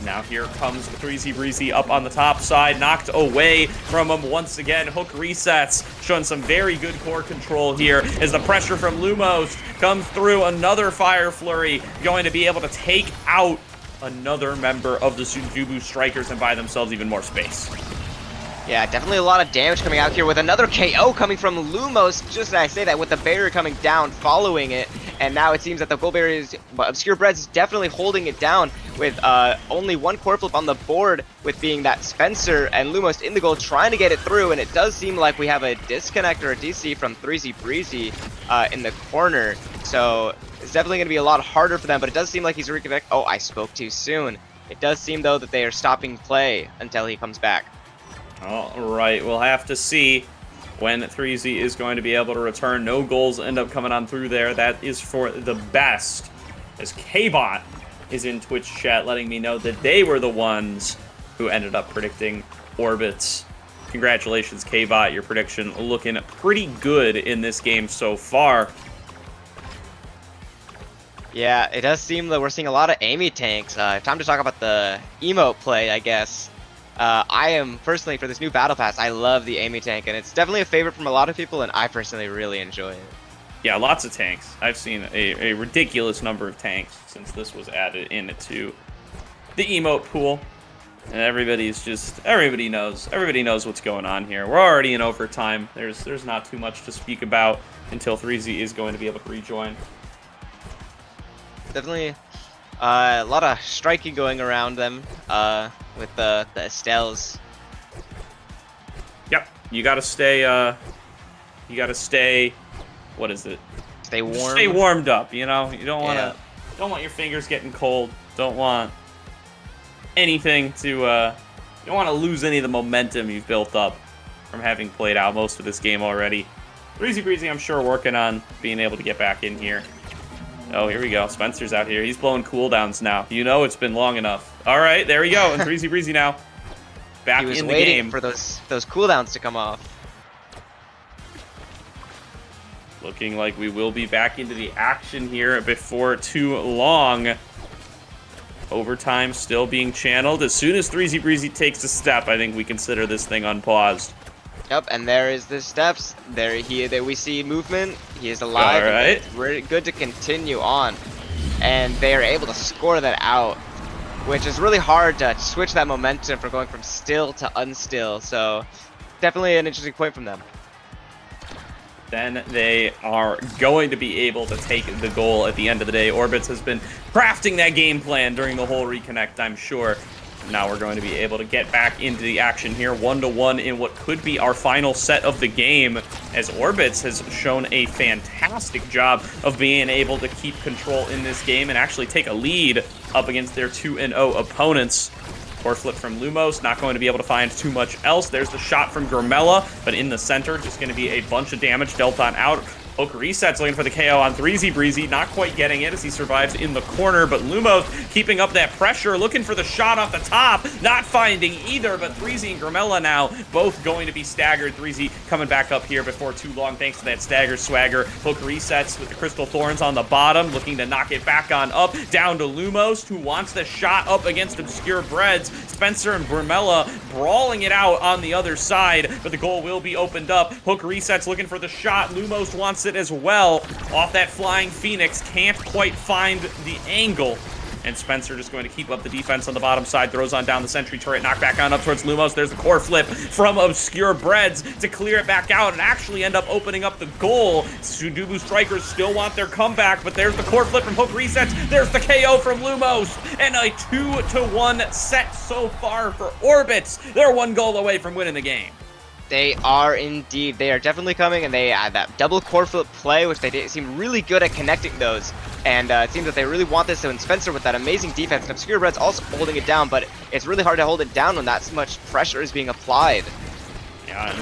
Now here comes Breezy up on the top side, knocked away from him once again. Hook Resets, showing some very good core control here as the pressure from Lumos comes through. Another Fire Flurry, going to be able to take out another member of the Sundubu Strikers and buy themselves even more space. Yeah, definitely a lot of damage coming out here with another KO coming from Lumos, just as I say that, with the barrier coming down following it. And now it seems that the goal barrier is, Obscure Breads is definitely holding it down with only one core flip on the board, with being that Spencer and Lumos in the goal trying to get it through. And it does seem like we have a disconnect or a DC from 3Z Breezy in the corner. So it's definitely going to be a lot harder for them, but it does seem like he's reconnected. Oh, I spoke too soon. It does seem, though, that they are stopping play until he comes back. All right, we'll have to see when 3Z is going to be able to return. No goals end up coming on through there. That is for the best, as K-Bot is in Twitch chat letting me know that they were the ones who ended up predicting Orbits. Congratulations, K-Bot. Your prediction looking pretty good in this game so far. Yeah, it does seem that we're seeing a lot of Amy tanks. Time to talk about the emote play, I guess. I am, personally, for this new Battle Pass, I love the Amy tank, and it's definitely a favorite from a lot of people, and I personally really enjoy it. Yeah, lots of tanks. I've seen a ridiculous number of tanks since this was added into the emote pool. And everybody knows what's going on here. We're already in overtime. There's not too much to speak about until 3Z is going to be able to rejoin. Definitely a lot of striking going around them with the Estelles. Yep, you gotta stay. What is it? Stay warm. Just stay warmed up. You know, you don't want your fingers getting cold. Don't want anything to. You don't want to lose any of the momentum you've built up from having played out most of this game already. Breezy Breezy, I'm sure, working on being able to get back in here. Oh, here we go. Spencer's out here. He's blowing cooldowns now. You know it's been long enough. All right, there we go. And Breezy Breezy now back in the game. He was waiting for those cooldowns to come off. Looking like we will be back into the action here before too long. Overtime still being channeled. As soon as 3Z Breezy takes a step, I think we consider this thing unpaused. Yep, and there is the steps. There we see movement. He is alive. All right. It's really good to continue on. And they are able to score that out, which is really hard to switch that momentum from going from still to unstill. So definitely an interesting point from them. Then they are going to be able to take the goal at the end of the day. Orbits has been crafting that game plan during the whole reconnect, I'm sure. Now we're going to be able to get back into the action here, 1-1 in what could be our final set of the game, as Orbits has shown a fantastic job of being able to keep control in this game and actually take a lead up against their 2-0 opponents. Core flip from Lumos, not going to be able to find too much else. There's the shot from Grimella, but in the center, just going to be a bunch of damage dealt on out. Hook resets, looking for the KO on 3Z Breezy, not quite getting it as he survives in the corner, but Lumos keeping up that pressure, looking for the shot off the top, not finding either, but 3Z and Grimella now both going to be staggered. 3Z coming back up here before too long thanks to that stagger swagger. Hook resets with the Crystal Thorns on the bottom, looking to knock it back on up, down to Lumos, who wants the shot up against Obscure Breads. Spencer and Grimella brawling it out on the other side, but the goal will be opened up. Hook resets, looking for the shot. Lumos wants it as well. Off that Flying Phoenix, can't quite find the angle. And Spencer just going to keep up the defense on the bottom side, throws on down the sentry turret, knock back on up towards Lumos. There's the core flip from Obscure Breads to clear it back out and actually end up opening up the goal. Sundubu Strikers still want their comeback, but there's the core flip from Hook Resets. There's the KO from Lumos. And a 2-1 set so far for Orbits. They're one goal away from winning the game. They are indeed. They are definitely coming, and they had that double core flip play, which they seem really good at connecting those. And it seems that they really want this. So, and Spencer with that amazing defense, and Obscure Breads also holding it down, but it's really hard to hold it down when that much pressure is being applied. Yeah,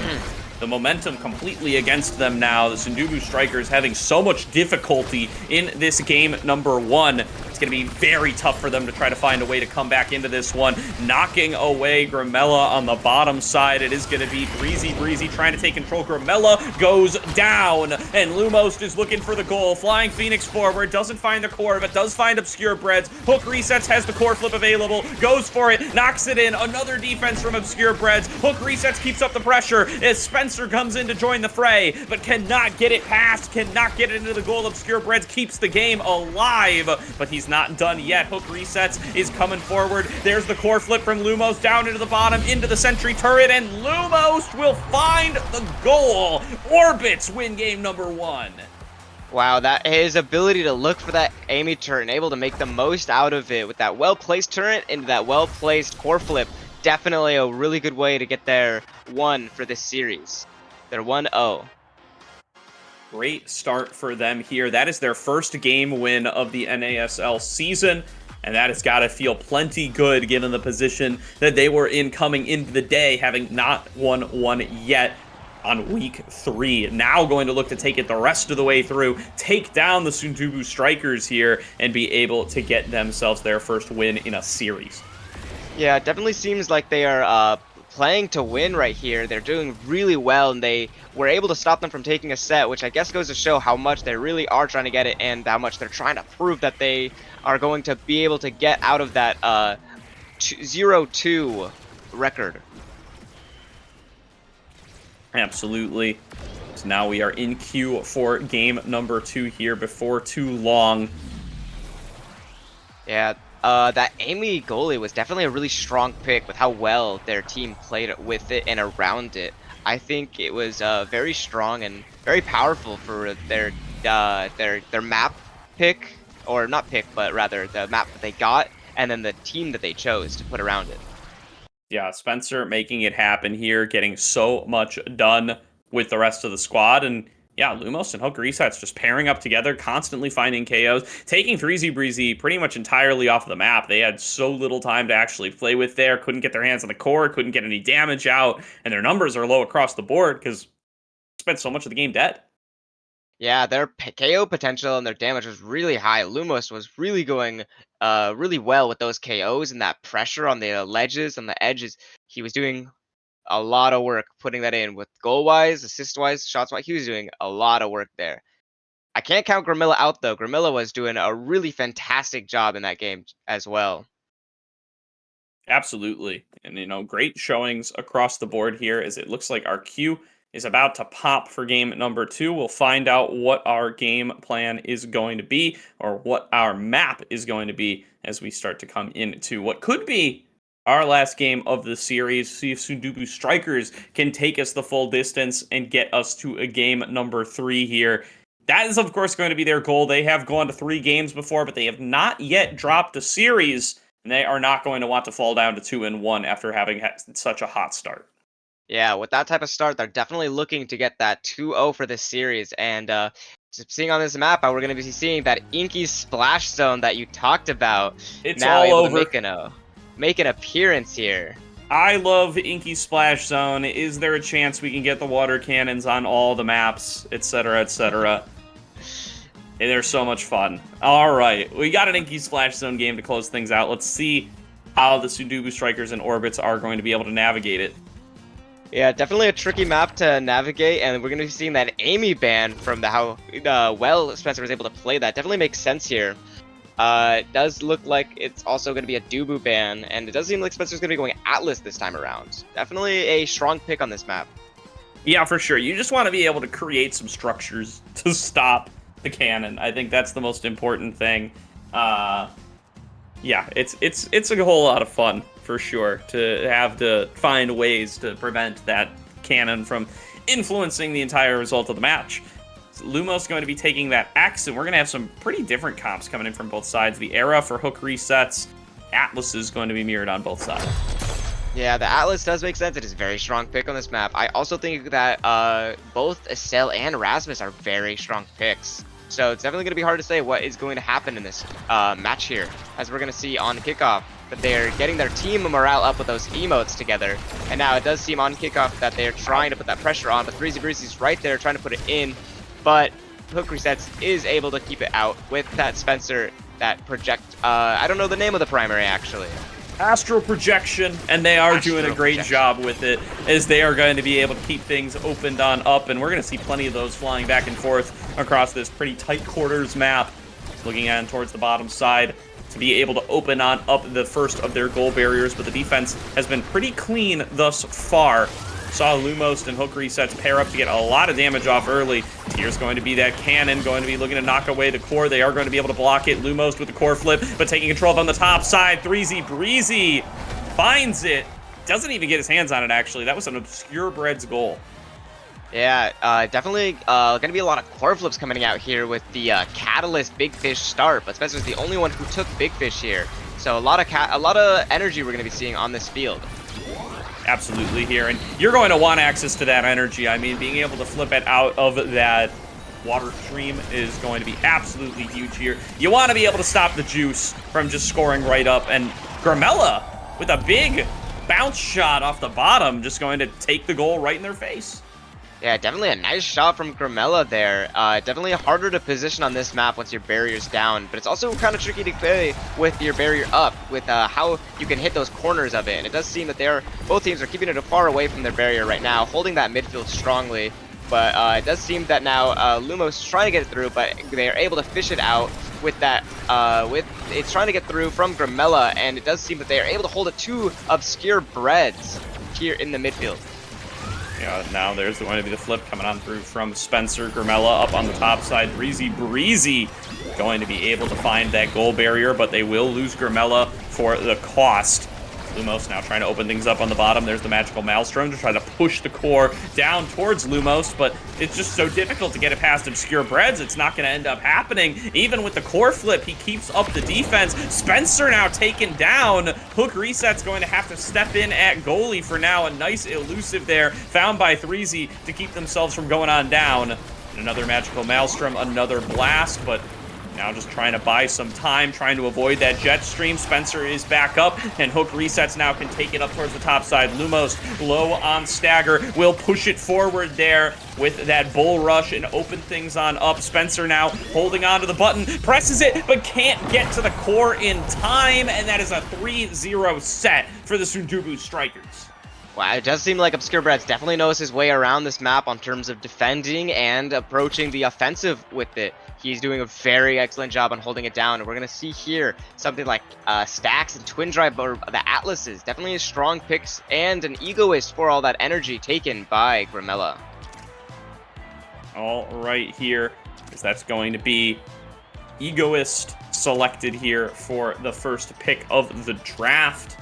the momentum completely against them now. The Sundubu Strikers having so much difficulty in this game number one. It's going to be very tough for them to try to find a way to come back into this one. Knocking away Grimella on the bottom side. It is going to be Breezy Breezy trying to take control. Grimella goes down, and Lumos is looking for the goal. Flying Phoenix forward, doesn't find the core, but does find Obscure Breads. Hook resets, has the core flip available, goes for it, knocks it in. Another defense from Obscure Breads. Hook resets, keeps up the pressure as Spencer comes in to join the fray, but cannot get it past, cannot get it into the goal. Obscure Breads keeps the game alive, but he's not done yet. Hook resets, is coming forward. There's the core flip from Lumos down into the bottom, into the sentry turret, and Lumos will find the goal. Orbits win game number one. Wow, that his ability to look for that Amy turret and able to make the most out of it with that well-placed turret into that well-placed core flip. Definitely a really good way to get their one for this series. They're 1-0. Great start for them here. That is their first game win of the NASL season, and that has got to feel plenty good given the position that they were in coming into the day, having not won one yet on week 3. Now going to look to take it the rest of the way through, take down the Sundubu Strikers here, and be able to get themselves their first win in a series. Yeah, it definitely seems like they are playing to win right here. They're doing really well, and they were able to stop them from taking a set, which I guess goes to show how much they really are trying to get it and how much they're trying to prove that they are going to be able to get out of that 0-2 record. Absolutely. So now we are in queue for game number 2 here before too long. Yeah, that Amy goalie was definitely a really strong pick with how well their team played with it and around it. I think it was very strong and very powerful for their map pick, or not pick, but rather the map that they got, and then the team that they chose to put around it. Yeah, Spencer making it happen here, getting so much done with the rest of the squad. And yeah, Lumos and Hook Resets just pairing up together, constantly finding KOs, taking 3Z Breezy pretty much entirely off the map. They had so little time to actually play with there, couldn't get their hands on the core, couldn't get any damage out, and their numbers are low across the board because spent so much of the game dead. Yeah, their KO potential and their damage was really high. Lumos was really going really well with those KOs and that pressure on the ledges and the edges. He was doing a lot of work putting that in with goal-wise, assist-wise, shots-wise. He was doing a lot of work there. I can't count Gramilla out, though. Gramilla was doing a really fantastic job in that game as well. Absolutely. And, great showings across the board here as it looks like our queue is about to pop for game number 2. We'll find out what our game plan is going to be, or what our map is going to be as we start to come into what could be our last game of the series. See if Sundubu Strikers can take us the full distance and get us to a game number 3 here. That is, of course, going to be their goal. They have gone to 3 games before, but they have not yet dropped a series. And they are not going to want to fall down to 2-1 after having had such a hot start. Yeah, with that type of start, they're definitely looking to get that 2-0 for this series. And just seeing on this map, we're going to be seeing that inky splash zone that you talked about. It's now all able over. To make an appearance here. I love Inky Splash Zone. Is there a chance we can get the water cannons on all the maps, etc., etc.? They're so much fun. All right, we got an Inky Splash Zone game to close things out. Let's see how the Sundubu Strikers and Orbits are going to be able to navigate it. Yeah, definitely a tricky map to navigate, and we're going to be seeing that Amy ban from how well Spencer was able to play that. Definitely makes sense here. It does look like it's also going to be a Dubu ban, and it does seem like Spencer's going to be going Atlas this time around. Definitely a strong pick on this map. Yeah, for sure. You just want to be able to create some structures to stop the cannon. I think that's the most important thing. Yeah, it's a whole lot of fun for sure to have to find ways to prevent that cannon from influencing the entire result of the match. So Lumos going to be taking that X, and we're going to have some pretty different comps coming in from both sides. The Era for Hook Resets, Atlas is going to be mirrored on both sides. Yeah, the Atlas does make sense. It is a very strong pick on this map. I also think that both Estelle and Rasmus are very strong picks. So it's definitely going to be hard to say what is going to happen in this match here, as we're going to see on kickoff that they're getting their team morale up with those emotes together. And now it does seem on kickoff that they're trying to put that pressure on, but 3Z Breezy's right there trying to put it in. But Hook Resets is able to keep it out with that Spencer, that project. I don't know the name of the primary, actually. Astral Projection, and they are doing a great job with it, as they are going to be able to keep things opened on up, and we're going to see plenty of those flying back and forth across this pretty tight quarters map, looking at towards the bottom side to be able to open on up the first of their goal barriers, but the defense has been pretty clean thus far. Saw Lumos and Hook Resets pair up to get a lot of damage off early. Here's going to be that cannon, going to be looking to knock away the core. They are going to be able to block it. Lumos with the core flip, but taking control up on the top side. 3Z Breezy finds it. Doesn't even get his hands on it, actually. That was an obscure Bread's goal. Yeah, definitely going to be a lot of core flips coming out here with the Catalyst Big Fish start, but Spencer's the only one who took Big Fish here. So a lot of energy we're going to be seeing on this field. Absolutely here, and you're going to want access to that energy. I mean, being able to flip it out of that water stream is going to be absolutely huge here. You want to be able to stop the juice from just scoring right up, and Gramella with a big bounce shot off the bottom, just going to take the goal right in their face. Yeah, definitely a nice shot from Gramella there. Definitely harder to position on this map once your barrier's down, but it's also kind of tricky to play with your barrier up, with how you can hit those corners of it. And it does seem that both teams are keeping it far away from their barrier right now, holding that midfield strongly. But it does seem that now Lumos is trying to get it through, but they are able to fish it out with that. It's trying to get through from Gramella, and it does seem that they are able to hold it to obscure Breads here in the midfield. Yeah, now there's going to be the flip coming on through from Spencer. Gramella up on the top side. 3Z Breezy going to be able to find that goal barrier, but they will lose Grimella for the cost. Lumos now trying to open things up on the bottom. There's the Magical Maelstrom to try to push the core down towards Lumos, but it's just so difficult to get it past Obscure Breads. It's not going to end up happening. Even with the core flip, he keeps up the defense. Spencer now taken down. Hook Reset's going to have to step in at goalie for now. A nice elusive there found by Threezy to keep themselves from going on down. Another Magical Maelstrom, another blast, but now just trying to buy some time, trying to avoid that jet stream. Spencer is back up, and Hook Resets now can take it up towards the top side. Lumos low on stagger, will push it forward there with that bull rush and open things on up. Spencer now holding on to the button, presses it, but can't get to the core in time, and that is a 3-0 set for the Sundubu Strikers. Wow, it does seem like Obscure Breads definitely knows his way around this map on terms of defending and approaching the offensive with it. He's doing a very excellent job on holding it down, and we're going to see here something like Stacks and Twin Drive, or the Atlases. Definitely a strong picks and an egoist for all that energy taken by Grimella. All right here, because that's going to be egoist selected here for the first pick of the draft.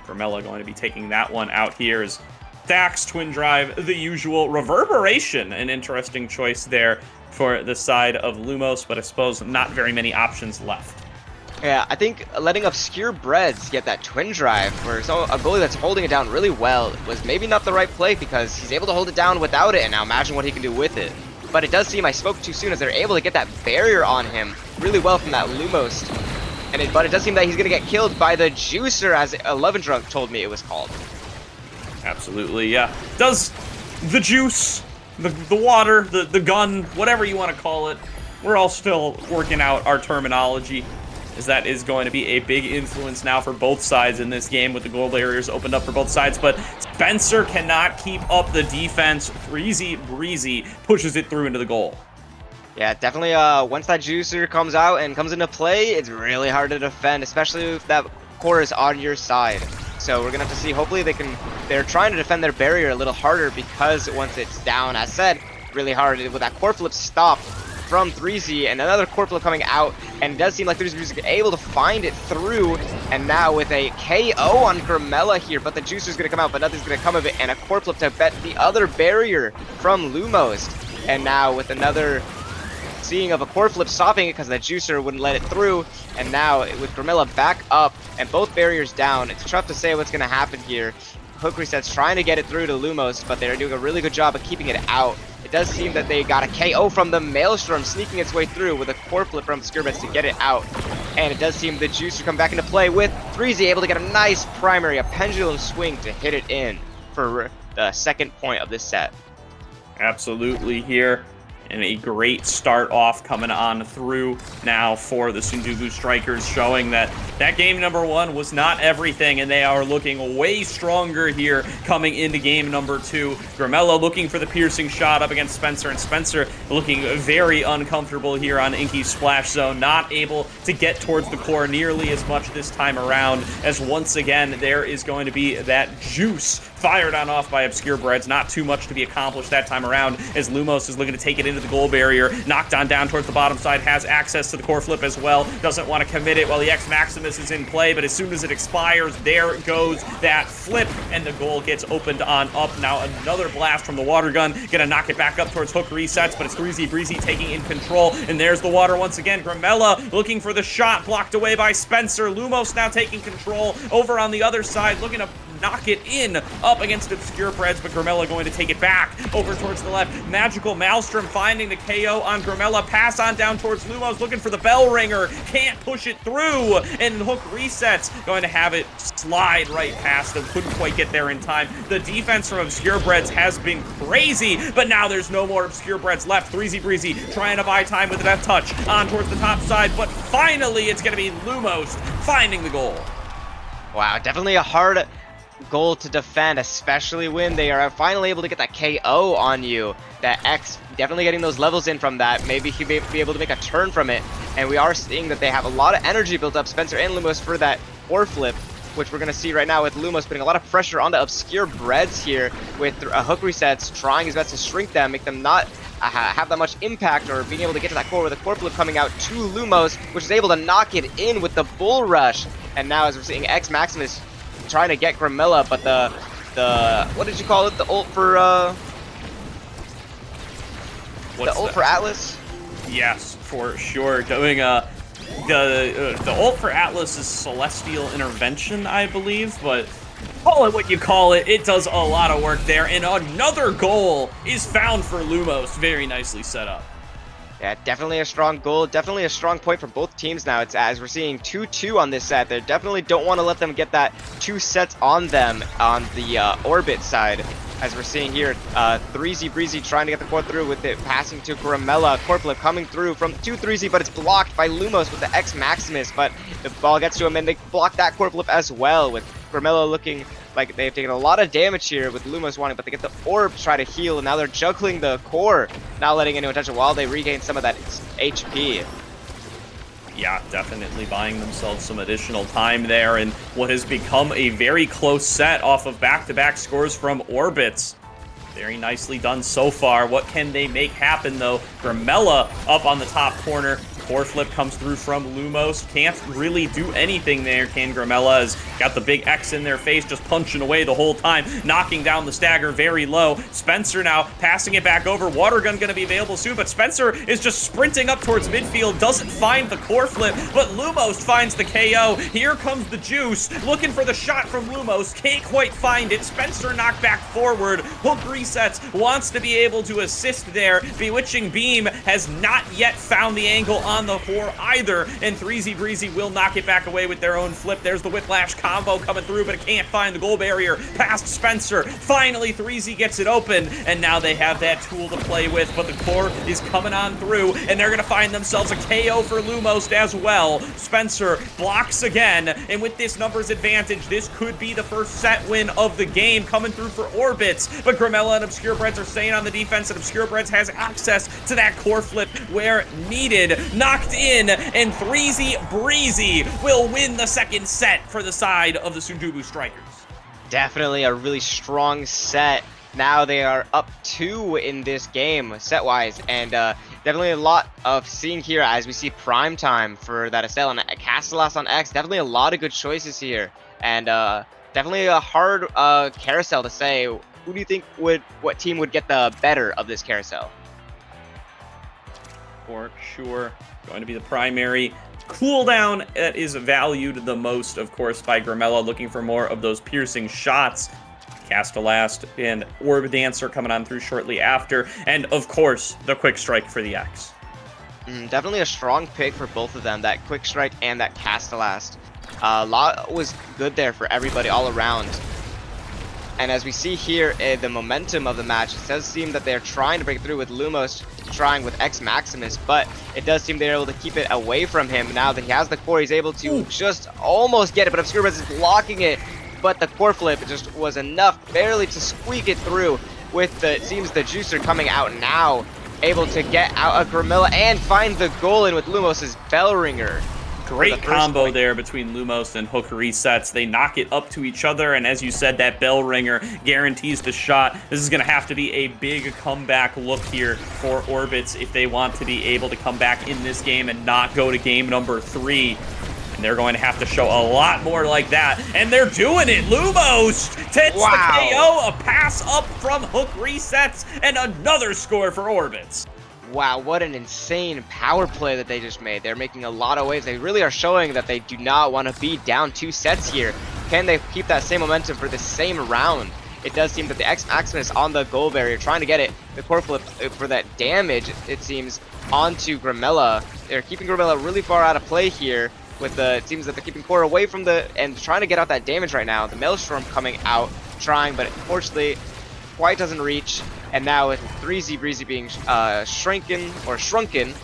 Grimella going to be taking that one out here is Stacks, Twin Drive, the usual. Reverberation, an interesting choice there for the side of Lumos, but I suppose not very many options left. Yeah, I think letting Obscure Breads get that Twin Drive for a goalie that's holding it down really well was maybe not the right play, because he's able to hold it down without it, and now imagine what he can do with it. But it does seem I spoke too soon, as they're able to get that barrier on him really well from that Lumos. But it does seem that he's going to get killed by the Juicer, as 11 Drunk told me it was called. Absolutely, yeah. Does the juice, the water, the gun, whatever you want to call it, we're all still working out our terminology, as that is going to be a big influence now for both sides in this game, with the goal barriers opened up for both sides. But Spencer cannot keep up the defense. Breezy pushes it through into the goal. Yeah, definitely, once that Juicer comes out and comes into play, it's really hard to defend, especially if that core is on your side. So we're going to have to see, hopefully they're trying to defend their barrier a little harder, because once it's down, as said, really hard, with that core flip stopped from Threezy, and another core flip coming out, and it does seem like Threezy is able to find it through, and now with a KO on Grimella here, but the Juicer's going to come out, but nothing's going to come of it, and a core flip to bet the other barrier from Lumos, and now with another seeing of a core flip stopping it because the Juicer wouldn't let it through, and now with Grimella back up and both barriers down, it's tough to say what's going to happen here. Hook Reset's trying to get it through to Lumos, but they're doing a really good job of keeping it out. It does seem that they got a KO from the Maelstrom sneaking its way through with a core flip from Obscure Breads to get it out. And it does seem the Juicer come back into play with Threezy able to get a nice primary, a pendulum swing to hit it in for the second point of this set. Absolutely here. And a great start off coming on through now for the Sundubu Strikers, showing that game number one was not everything, and they are looking way stronger here coming into game number two. Grimella looking for the piercing shot up against Spencer, and Spencer looking very uncomfortable here on Inky's splash zone, not able to get towards the core nearly as much this time around, as once again there is going to be that juice fired on off by Obscure Breads. Not too much to be accomplished that time around, as Lumos is looking to take it into the goal barrier. Knocked on down towards the bottom side, has access to the core flip as well. Doesn't want to commit it while the X Maximus is in play, but as soon as it expires, there goes that flip, and the goal gets opened on up. Now another blast from the water gun, gonna knock it back up towards Hook Resets, but it's Breezy taking in control, and there's the water once again. Grimella looking for the shot, blocked away by Spencer. Lumos now taking control over on the other side, looking to knock it in up against Obscure Breads, but Grimella going to take it back over towards the left. Magical Maelstrom finding the KO on Grimella. Pass on down towards Lumos, looking for the bell ringer. Can't push it through, and Hook Resets going to have it slide right past them. Couldn't quite get there in time. The defense from Obscure Breads has been crazy, but now there's no more Obscure Breads left. Breezy trying to buy time with a death touch on towards the top side, but finally it's going to be Lumos finding the goal. Wow, definitely a hard goal to defend, especially when they are finally able to get that KO on you. That X definitely getting those levels in from that. Maybe he'll be able to make a turn from it. And we are seeing that they have a lot of energy built up, Spencer and Lumos, for that core flip, which we're going to see right now with Lumos putting a lot of pressure on the Obscure Breads here with Hook Resets, trying his best to shrink them, make them not have that much impact or being able to get to that core with a core flip coming out to Lumos, which is able to knock it in with the bull rush. And now as we're seeing X Maximus trying to get Grimilla, but the what did you call it? The ult for for Atlas? Yes, for sure. Doing the ult for Atlas is Celestial Intervention, I believe, but call it what you call it, it does a lot of work there, and another goal is found for Lumos. Very nicely set up. Yeah, definitely a strong goal, definitely a strong point for both teams now. It's as we're seeing 2-2 on this set. They definitely don't want to let them get that 2 sets on them on the Orbit side. As we're seeing here, 3Z Breezy trying to get the core through with it passing to Grimella. Core flip coming through from 2-3Z, but it's blocked by Lumos with the X Maximus. But the ball gets to him and they block that core flip as well, with Grimella looking like they've taken a lot of damage here with Lumos wanting, but they get the orb to try to heal, and now they're juggling the core, not letting anyone touch it while they regain some of that HP. Yeah, definitely buying themselves some additional time there in what has become a very close set off of back-to-back scores from Orbits. Very nicely done so far. What can they make happen, though? Grimella up on the top corner. Core flip comes through from Lumos. Can't really do anything there, can Grimella. Has got the big X in their face, just punching away the whole time, knocking down the stagger very low. Spencer now passing it back over. Water gun going to be available soon, but Spencer is just sprinting up towards midfield, doesn't find the core flip, but Lumos finds the KO. Here comes the juice, looking for the shot from Lumos, can't quite find it. Spencer knocked back forward. Hook resets, wants to be able to assist there. Bewitching Beam has not yet found the angle on the core either, and 3Z Breezy will knock it back away with their own flip. There's the Whiplash combo coming through, but it can't find the goal barrier past Spencer. Finally, 3Z gets it open, and now they have that tool to play with, but the core is coming on through, and they're going to find themselves a KO for Lumos as well. Spencer blocks again, and with this numbers advantage, this could be the first set win of the game coming through for Orbits, but Grimella and Obscure Breads are staying on the defense, and Obscure Breads has access to that core flip where needed. Knocked in, and 3Z Breezy will win the second set for the side of the Sundubu Strikers. Definitely a really strong set. Now they are up 2 in this game, set-wise, and definitely a lot of seeing here as we see prime time for that Estelle and Castellas on X. Definitely a lot of good choices here, and definitely a hard carousel to say. Who do you think what team would get the better of this carousel? For sure, going to be the primary cooldown that is valued the most, of course, by Grimella, looking for more of those piercing shots. Castellast and Orb Dancer coming on through shortly after, and of course, the Quick Strike for the X. Definitely a strong pick for both of them, that Quick Strike and that Castellast. A lot was good there for everybody all around. And as we see here, the momentum of the match, it does seem that they're trying to break through with Lumos, trying with X Maximus, but it does seem they're able to keep it away from him. Now that he has the core, he's able to just almost get it, but Obscure Breads is blocking it. But the core flip just was enough barely to squeak it through with the, it seems the juicer coming out now, able to get out of Grimilla and find the goal in with Lumos' Bell Ringer. Great combo there between Lumos and Hook resets. They knock it up to each other, and as you said, that bell ringer guarantees the shot. This is going to have to be a big comeback look here for Orbits if they want to be able to come back in this game and not go to game number 3. And they're going to have to show a lot more like that, and they're doing it. Lumos hits the KO, a pass up from Hook resets, and another score for Orbits. Wow, what an insane power play that they just made. They're making a lot of waves. They really are showing that they do not want to be down 2 sets here. Can they keep that same momentum for the same round? It does seem that the X Maximus on the goal barrier, trying to get it, the core flip for that damage, it seems, onto Grimella. They're keeping Grimella really far out of play here. With the, it seems that they're keeping core away from the, and trying to get out that damage right now. The Maelstrom coming out, trying, but unfortunately, quite doesn't reach. And now with 3Z Breezy being shrunken,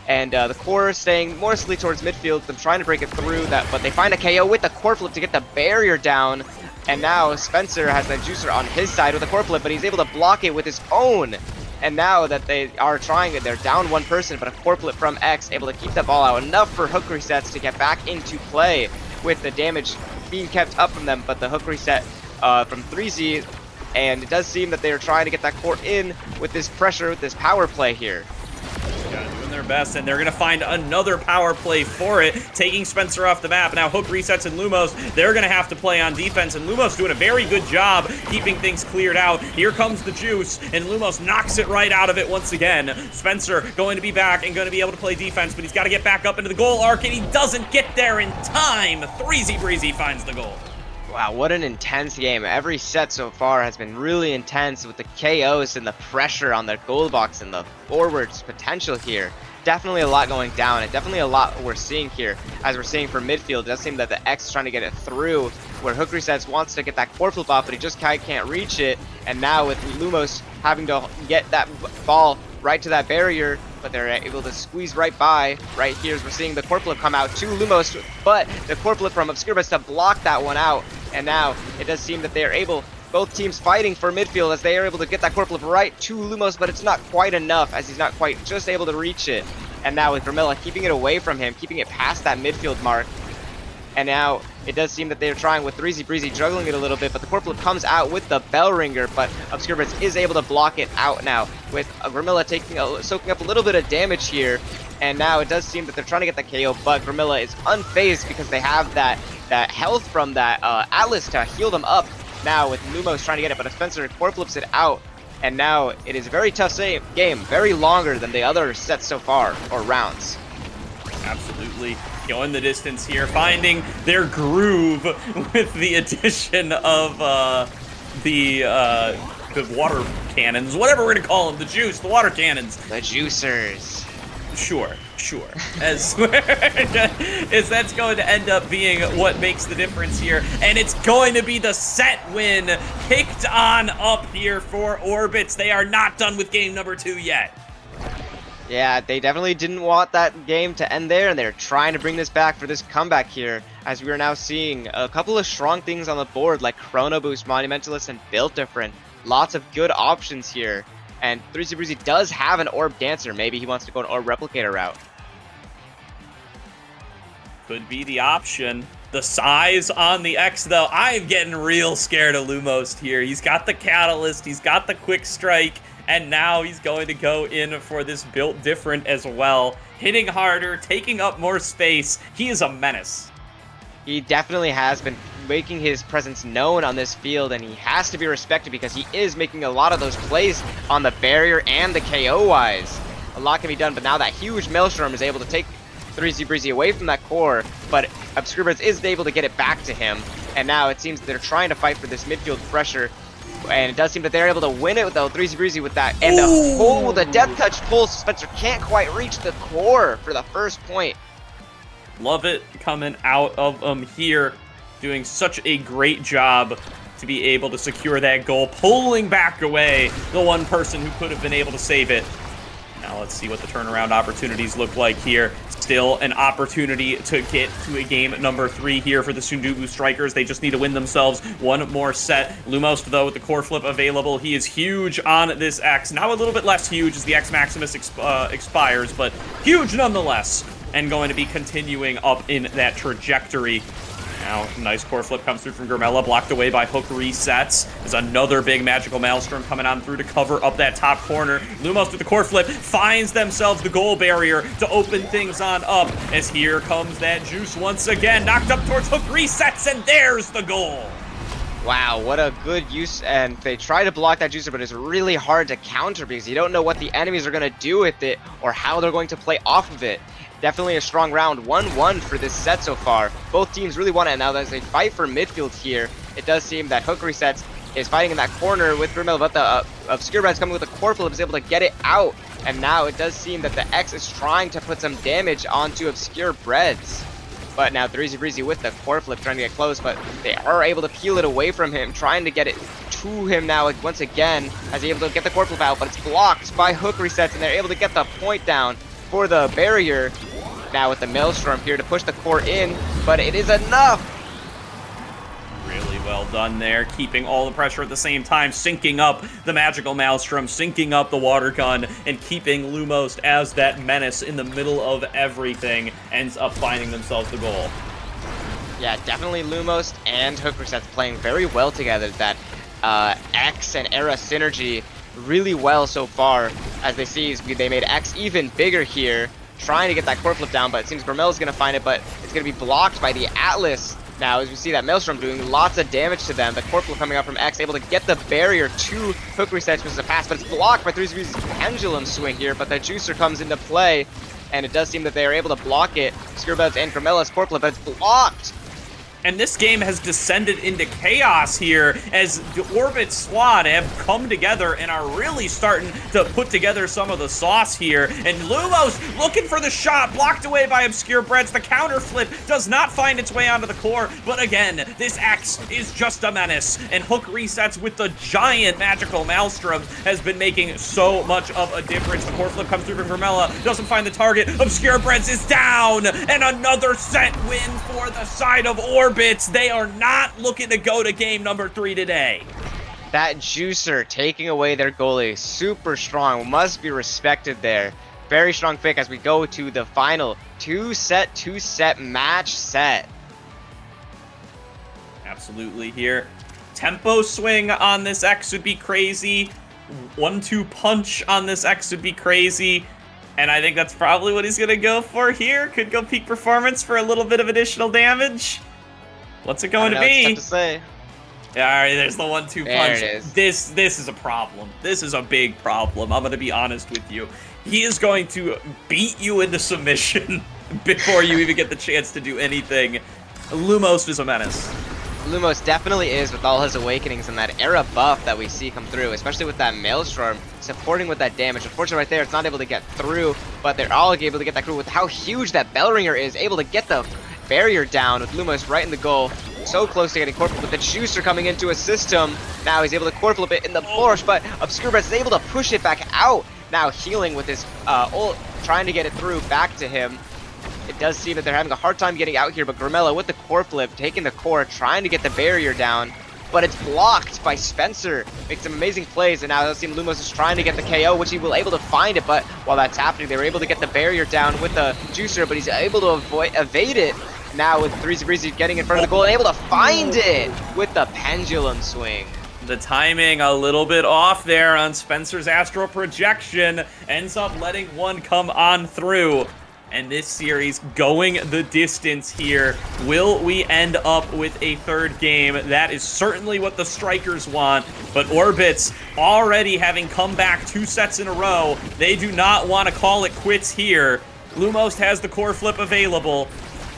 and the core staying mostly towards midfield, them trying to break it through that, but they find a KO with the core flip to get the barrier down. And now Spencer has that juicer on his side with a core flip, but he's able to block it with his own. And now that they are trying it, they're down 1 person, but a core flip from X, able to keep that ball out. Enough for hook resets to get back into play with the damage being kept up from them, but the hook reset from 3Z and it does seem that they are trying to get that core in with this pressure, with this power play here. Yeah, doing their best, and they're going to find another power play for it, taking Spencer off the map. Now Hook resets and Lumos, they're going to have to play on defense, and Lumos doing a very good job keeping things cleared out. Here comes the juice, and Lumos knocks it right out of it once again. Spencer going to be back and going to be able to play defense, but he's got to get back up into the goal arc, and he doesn't get there in time. Threezy Breezy finds the goal. Wow, what an intense game. Every set so far has been really intense with the KOs and the pressure on the goal box and the forwards potential here. Definitely a lot going down, and definitely a lot we're seeing here. As we're seeing for midfield, it does seem that the X is trying to get it through, where Hook Resets wants to get that core flip off, but he just can't reach it. And now with Lumos having to get that ball right to that barrier, but they're able to squeeze right by. Right here as we're seeing the core flip come out to Lumos, but the core flip from Obscure Best to block that one out. And now it does seem that they are able, both teams fighting for midfield as they are able to get that core flip right to Lumos, but it's not quite enough as he's not quite just able to reach it. And now with Grimilla keeping it away from him, keeping it past that midfield mark. And now it does seem that they're trying with Threezy Breezy juggling it a little bit, but the core flip comes out with the Bell Ringer, but Obscure Best is able to block it out now with Grimilla soaking up a little bit of damage here. And now it does seem that they're trying to get the KO, but Grimilla is unfazed because they have that health from that Atlas to heal them up. Now with Lumos trying to get it, but Spencer core flips it out. And now it is a very tough game, very longer than the other sets so far, or rounds. Absolutely. Going the distance here, finding their groove with the addition of the water cannons, whatever we're gonna call them, the juice, the water cannons. The juicers. Sure. As that's going to end up being what makes the difference here, and it's going to be the set win kicked on up here for Orbits. They are not done with game number 2 yet. Yeah, they definitely didn't want that game to end there, and they're trying to bring this back for this comeback here, as we are now seeing a couple of strong things on the board like Chrono Boost, Monumentalist, and Built Different. Lots of good options here. And Threezy Breezy does have an Orb Dancer. Maybe he wants to go an Orb Replicator route. Could be the option. The size on the X, though, I'm getting real scared of Lumos here. He's got the Catalyst, he's got the Quick Strike, and now he's going to go in for this Built Different as well. Hitting harder, taking up more space. He is a menace. He definitely has been making his presence known on this field, and he has to be respected because he is making a lot of those plays on the barrier and the KO-wise. A lot can be done, but now that huge Maelstrom is able to take Threezy Breezy away from that core, but Obscure Best is able to get it back to him, and now it seems that they're trying to fight for this midfield pressure, and it does seem that they're able to win it with the Threezy Breezy with that, and the Death Touch pull, Spencer can't quite reach the core for the first point. Love it coming out of here, doing such a great job to be able to secure that goal, pulling back away the one person who could have been able to save it. Now let's see what the turnaround opportunities look like here. Still an opportunity to get to a game number 3 here for the Sundubu Strikers. They just need to win themselves one more set. Lumos, though, with the core flip available, he is huge on this X. Now a little bit less huge as the X Maximus expires, but huge nonetheless. And going to be continuing up in that trajectory. Now, nice core flip comes through from Grimella, blocked away by Hook resets. There's another big magical Maelstrom coming on through to cover up that top corner. Lumos with the core flip finds themselves the goal barrier to open things on up, as here comes that juice once again, knocked up towards Hook resets, and there's the goal. Wow, what a good use, and they try to block that juicer, but it's really hard to counter because you don't know what the enemies are going to do with it or how they're going to play off of it. Definitely a strong round, 1-1 for this set so far. Both teams really want it, and now as they fight for midfield here, it does seem that Hook Resets is fighting in that corner with Grimilla, but the Obscure Best coming with a core flip is able to get it out, and now it does seem that the X is trying to put some damage onto Obscure Breads. But now Threezy Breezy with the core flip trying to get close, but they are able to peel it away from him, trying to get it to him now once again, as he's able to get the core flip out, but it's blocked by Hook Resets, and they're able to get the point down for the barrier. Now with the Maelstrom here to push the core in, but it is enough. Really well done there, keeping all the pressure at the same time, syncing up the magical Maelstrom, syncing up the water gun, and keeping Lumos as that menace in the middle of everything, ends up finding themselves the goal. Yeah, definitely Lumos and Hook Resets playing very well together. That X and Era synergy really well so far. As they see, they made X even bigger here, trying to get that core flip down, but it seems Gramella's going to find it, but it's going to be blocked by the Atlas. Now, as we see that Maelstrom doing lots of damage to them, the core flip coming out from X, able to get the barrier to hook resets, which is a pass, but it's blocked by 3ZB's pendulum swing here, but the Juicer comes into play, and it does seem that they are able to block it. Skirbuds and Gramella's core flip, but it's blocked. And this game has descended into chaos here as the Orbit squad have come together and are really starting to put together some of the sauce here. And Lumos looking for the shot, blocked away by Obscure Breads. The counter flip does not find its way onto the core, but again, this X is just a menace. And hook resets with the giant magical Maelstrom has been making so much of a difference. The core flip comes through from Gramella, doesn't find the target. Obscure Breads is down, and another set win for the side of Orbit. They are not looking to go to game number 3 today. That Juicer taking away their goalie, super strong, must be respected there. Very strong pick as we go to the final two-set match set. Absolutely here. Tempo swing on this X would be crazy. 1-2 punch on this X would be crazy. And I think that's probably what he's going to go for here. Could go peak performance for a little bit of additional damage. What's it going to be? It's tough to say. Yeah, all right, there's the 1-2 There punch. it is. This is a problem. This is a big problem. I'm going to be honest with you. He is going to beat you into submission before you even get the chance to do anything. Lumos is a menace. Lumos definitely is, with all his awakenings and that era buff that we see come through, especially with that Maelstrom supporting with that damage. Unfortunately, right there, it's not able to get through, but they're all able to get that through with how huge that Bellringer is, able to get the barrier down with Lumos right in the goal. So close to getting core flip, but the Juicer coming into a system. Now he's able to core flip it in the Borscht, but Obscure Breads is able to push it back out. Now healing with his ult, trying to get it through back to him. It does seem that they're having a hard time getting out here, but Gramella with the core flip, taking the core, trying to get the barrier down, but it's blocked by Spencer. Makes some amazing plays, and now it does seem Lumos is trying to get the KO, which he will able to find it, but while that's happening, they were able to get the barrier down with the Juicer, but he's able to evade it. Now with 3ZBreezy getting in front of the goal and able to find it with the pendulum swing. The timing a little bit off there on Spencer's astral projection, ends up letting one come on through. And this series going the distance here. Will we end up with a third game? That is certainly what the Strikers want. But Orbits already having come back 2 sets in a row. They do not want to call it quits here. Lumos has the core flip available.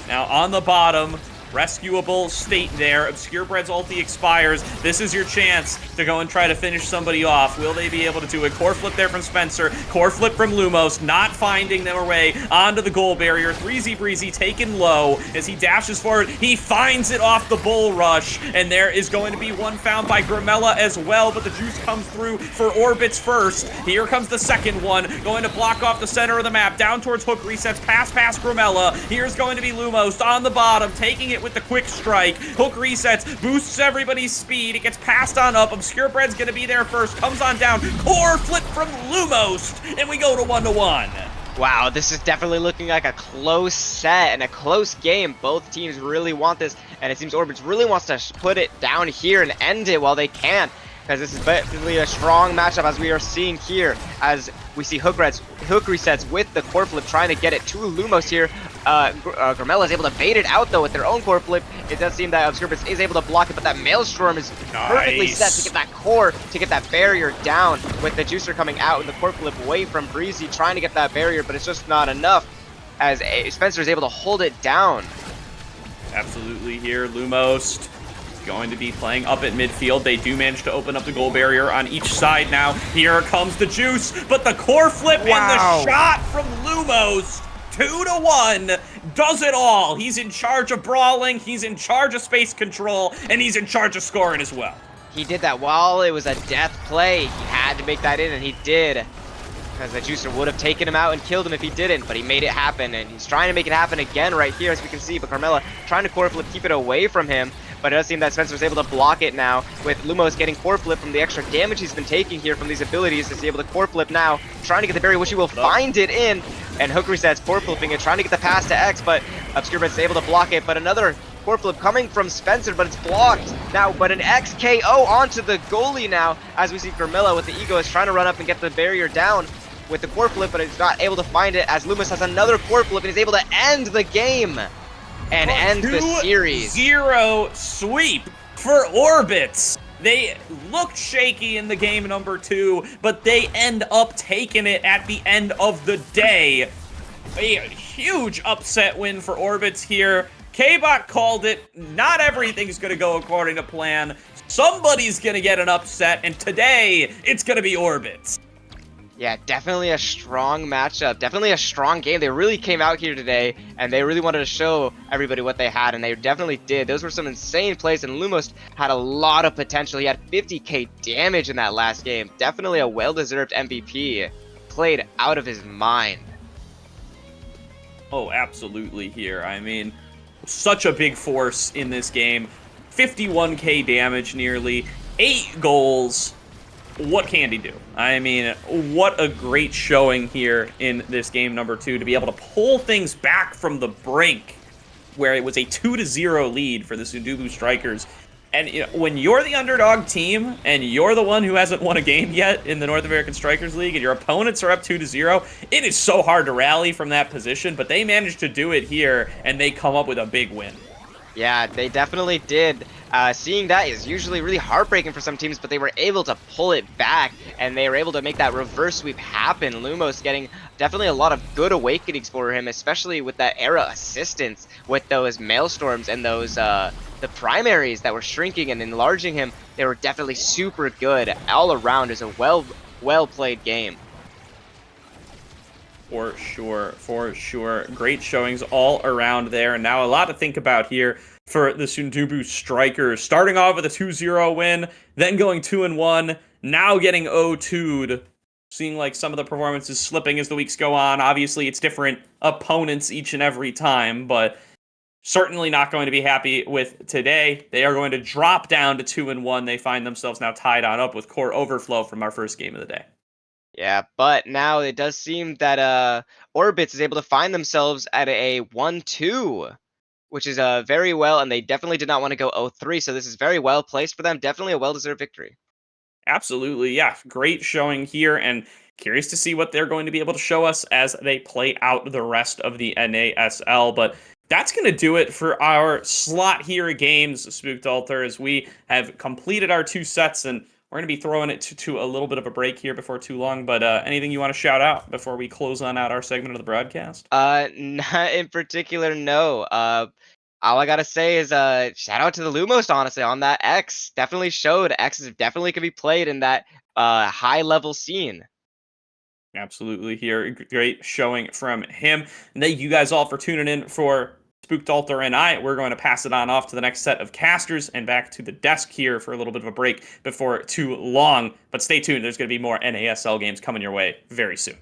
Now on the bottom, rescuable state there. Obscure Bread's ulti expires. This is your chance to go and try to finish somebody off. Will they be able to do it? Core flip there from Spencer. Core flip from Lumos, not finding their way onto the goal barrier. 3ZBreezy taken low as he dashes forward. He finds it off the bull rush, and there is going to be one found by Gramella as well, but the juice comes through for Orbits first. Here comes the second one, going to block off the center of the map, down towards hook resets, past Gramella. Here's going to be Lumos on the bottom, taking it with the quick strike. Hook resets, boosts everybody's speed. It gets passed on up. Obscure Bread's gonna be there first. Comes on down. Core flip from Lumos, and we go to 1-1. Wow, this is definitely looking like a close set and a close game. Both teams really want this, and it seems Orbits really wants to put it down here and end it while they can, because this is definitely a strong matchup as we are seeing here, as we see hook resets with the core flip trying to get it to Lumos here. Gramella is able to bait it out though with their own core flip. It does seem that Obscure is able to block it, but that Maelstrom is perfectly set to get that core, to get that barrier down, with the Juicer coming out and the core flip away from Breezy trying to get that barrier, but it's just not enough as Spencer is able to hold it down. Absolutely here, Lumos going to be playing up at midfield. They do manage to open up the goal barrier on each side now. Here comes the juice, but the core flip and the shot from Lumos, 2-1, does it all. He's in charge of brawling, he's in charge of space control, and he's in charge of scoring as well. He did that while it was a death play. He had to make that in, and he did. Because the Juicer would have taken him out and killed him if he didn't, but he made it happen, and he's trying to make it happen again right here, as we can see, but Gramella trying to core flip, keep it away from him, but it does seem that Spencer's able to block it now, with Lumos getting core flip from the extra damage he's been taking here from these abilities. He's able to core flip now, trying to get the barrier, which he will find it in, and hook resets, core flipping it, trying to get the pass to X, but Obscure is able to block it, but another core flip coming from Spencer, but it's blocked now. But an XKO onto the goalie now, as we see Carmilla with the ego is trying to run up and get the barrier down with the core flip, but he's not able to find it as Loomis has another core flip and he's able to end the game and end the series. 2-0 sweep for Orbits. They looked shaky in the game number 2, but they end up taking it at the end of the day. A huge upset win for Orbits here. K-Bot called it. Not everything's going to go according to plan. Somebody's going to get an upset, and today it's going to be Orbits. Yeah, definitely a strong matchup. Definitely a strong game. They really came out here today, and they really wanted to show everybody what they had, and they definitely did. Those were some insane plays, and Lumos had a lot of potential. He had 50k damage in that last game. Definitely a well-deserved MVP. Played out of his mind. Oh, absolutely here. I mean, such a big force in this game. 51k damage nearly. 8 goals. What can he do? I mean, what a great showing here in this game number 2 to be able to pull things back from the brink where it was a 2-0 lead for the Sundubu Strikers. And you know, when you're the underdog team and you're the one who hasn't won a game yet in the North American Strikers League and your opponents are up 2-0, it is so hard to rally from that position, but they managed to do it here and they come up with a big win. Yeah, they definitely did. Seeing that is usually really heartbreaking for some teams, but they were able to pull it back, and they were able to make that reverse sweep happen. Lumos getting definitely a lot of good awakenings for him, especially with that era assistance with those maelstorms and those the primaries that were shrinking and enlarging him. They were definitely super good all around. It was a well played game. For sure, for sure. Great showings all around there. And now a lot to think about here for the Sundubu Strikers. Starting off with a 2-0 win, then going 2-1, now getting 0-2'd. Seeing like some of the performances slipping as the weeks go on. Obviously, it's different opponents each and every time, but certainly not going to be happy with today. They are going to drop down to 2-1. They find themselves now tied on up with Core Overflow from our first game of the day. Yeah, but now it does seem that Orbits is able to find themselves at a 1-2, which is very well, and they definitely did not want to go 0-3, so this is very well placed for them. Definitely a well-deserved victory. Absolutely, yeah. Great showing here, and curious to see what they're going to be able to show us as they play out the rest of the NASL, but that's going to do it for our slot here games, Spooked Altar, as we have completed our 2 sets, and we're going to be throwing it to a little bit of a break here before too long, but anything you want to shout out before we close on out our segment of the broadcast? Not in particular, no. All I gotta say is shout out to the Lumos, honestly, on that X. Definitely showed X definitely could be played in that high level scene. Absolutely here. Great showing from him. And thank you guys all for tuning in for Spooked Altar and I. We're going to pass it on off to the next set of casters and back to the desk here for a little bit of a break before too long. But stay tuned. There's going to be more NASL games coming your way very soon.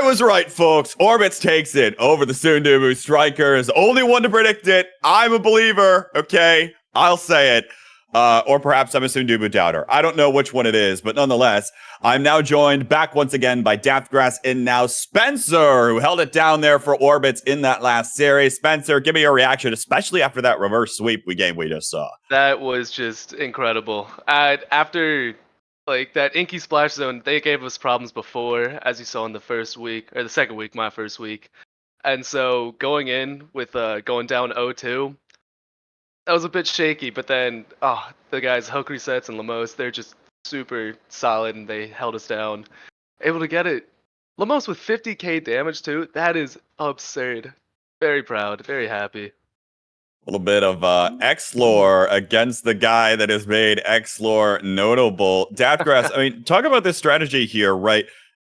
was right, folks. Orbits takes it over the Sundubu Strikers. Only one to predict it. I'm a believer, okay? I'll say it. Or perhaps I'm a Sundubu doubter. I don't know which one it is, but nonetheless, I'm now joined back once again by Daftgrass and now Spencer, who held it down there for Orbits in that last series. Spencer, give me your reaction, especially after that reverse sweep we just saw. That was just incredible. After like that Inky Splash Zone, they gave us problems before, as you saw in the first week or the second week, my first week. And so going in with going down 0-2, that was a bit shaky. But then, the guys Hook Resets and Lamos, they're just super solid, and they held us down. Able to get it. Lamos with 50k damage too. That is absurd. Very proud. Very happy. A little bit of X-Lore against the guy that has made X-Lore notable. Daftgrass, I mean, talk about this strategy here, right?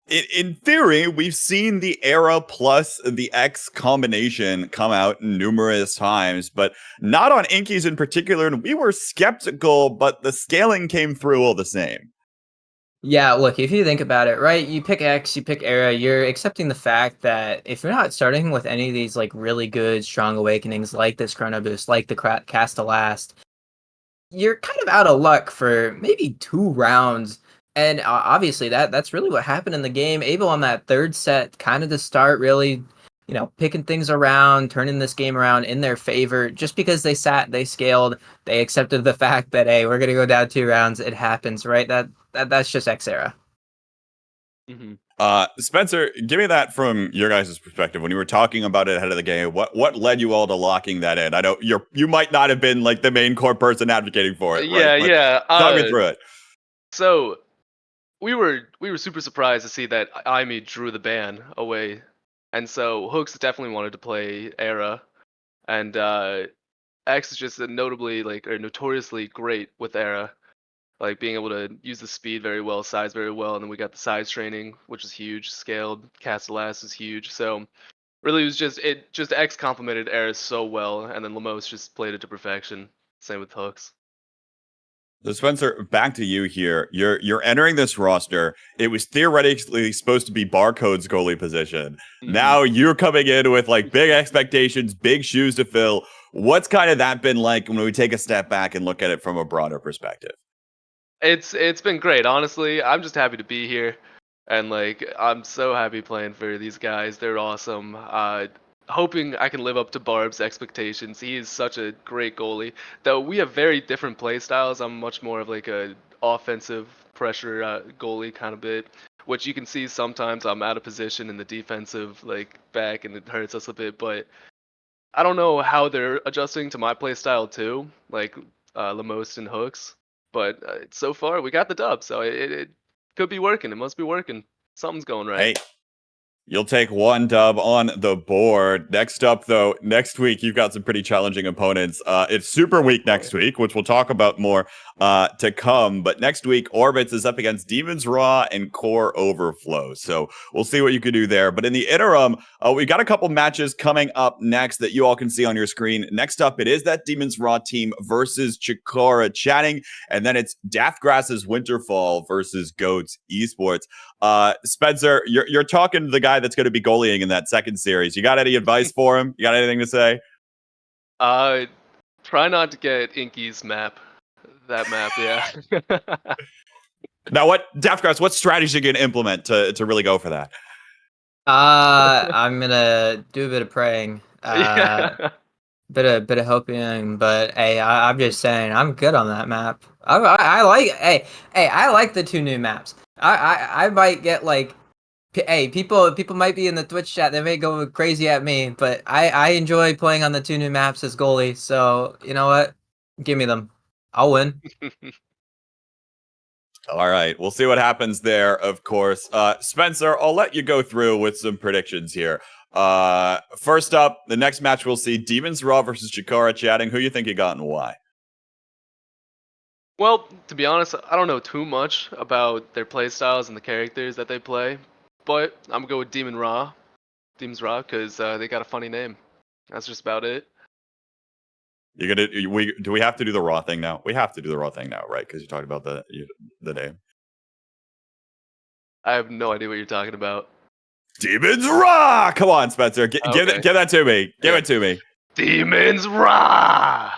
In theory, we've seen the Era plus the X combination come out numerous times, but not on Inkies in particular, and we were skeptical, but the scaling came through all the same. Yeah, look, if you think about it, right, you pick X, you pick Era, you're accepting the fact that if you're not starting with any of these like really good strong awakenings like this Chrono Boost, like the Cast to Last, you're kind of out of luck for maybe 2 rounds. And obviously that's really what happened in the game. Abel on that third set kind of to start really, picking things around, turning this game around in their favor, just because they scaled, they accepted the fact that, hey, we're going to go down 2 rounds. It happens, right? That's just X Era. Mm-hmm. Spencer, give me that from your guys' perspective. When you were talking about it ahead of the game, what led you all to locking that in? I know you might not have been like the main core person advocating for it, right? Yeah. Talk me through it. So we were super surprised to see that Imi drew the ban away, and so Hooks definitely wanted to play Era, and X is just notoriously great with Era, like being able to use the speed very well, size very well, and then we got the size training, which is huge. Scaled Cast Last is huge, so really it was just X complemented Era so well, and then Lamos just played it to perfection. Same with Hooks. So Spencer, back to you here. You're entering this roster. It was theoretically supposed to be Barcode's goalie position. Mm-hmm. Now you're coming in with like big expectations, big shoes to fill. What's kind of that been like when we take a step back and look at it from a broader perspective? It's been great, honestly. I'm just happy to be here, and like I'm so happy playing for these guys. They're awesome. Hoping I can live up to Barb's expectations. He is such a great goalie. Though we have very different play styles. I'm much more of like a offensive pressure goalie kind of bit, which you can see sometimes I'm out of position in the defensive like back, and it hurts us a bit. But I don't know how they're adjusting to my play style too, like Lamos and Hooks. But so far we got the dub, so it could be working. It must be working. Something's going right. Hey, you'll take 1 dub on the board. Next up, though, next week, you've got some pretty challenging opponents. It's Super Week next week, which we'll talk about more to come. But next week, Orbits is up against Demons Raw and Core Overflow. So we'll see what you can do there. But in the interim, we got a couple matches coming up next that you all can see on your screen. Next up, it is that Demons Raw team versus Chikora chatting. And then it's Daftgrass's Winterfall versus Goats Esports. Spencer, you're talking to the guy that's going to be goalieing in that second series. You got any advice for him? You got anything to say? Try not to get Inky's map. That map, yeah. Now, Daftgrass, what strategy are you going to implement to really go for that? I'm gonna do a bit of praying. Yeah. Bit of hoping, but hey, I'm just saying I'm good on that map. I like I like the 2 new maps. I might get like, hey, people might be in the Twitch chat. They may go crazy at me, but I enjoy playing on the 2 new maps as goalie. So you know what? Give me them. I'll win. All right, we'll see what happens there, of course. Spencer, I'll let you go through with some predictions here. First up, the next match we'll see Demons Raw versus Chikora chatting. Who you think you got and why? Well, to be honest, I don't know too much about their play styles and the characters that they play, but I'm gonna go with Demons Raw, because they got a funny name. That's just about it. Do we have to do the Raw thing now? We have to do the Raw thing now, right? Because you talked about the name. I have no idea what you're talking about. Demons Raw! Come on, Spencer. Give that to me. Give it to me. Demons Raw.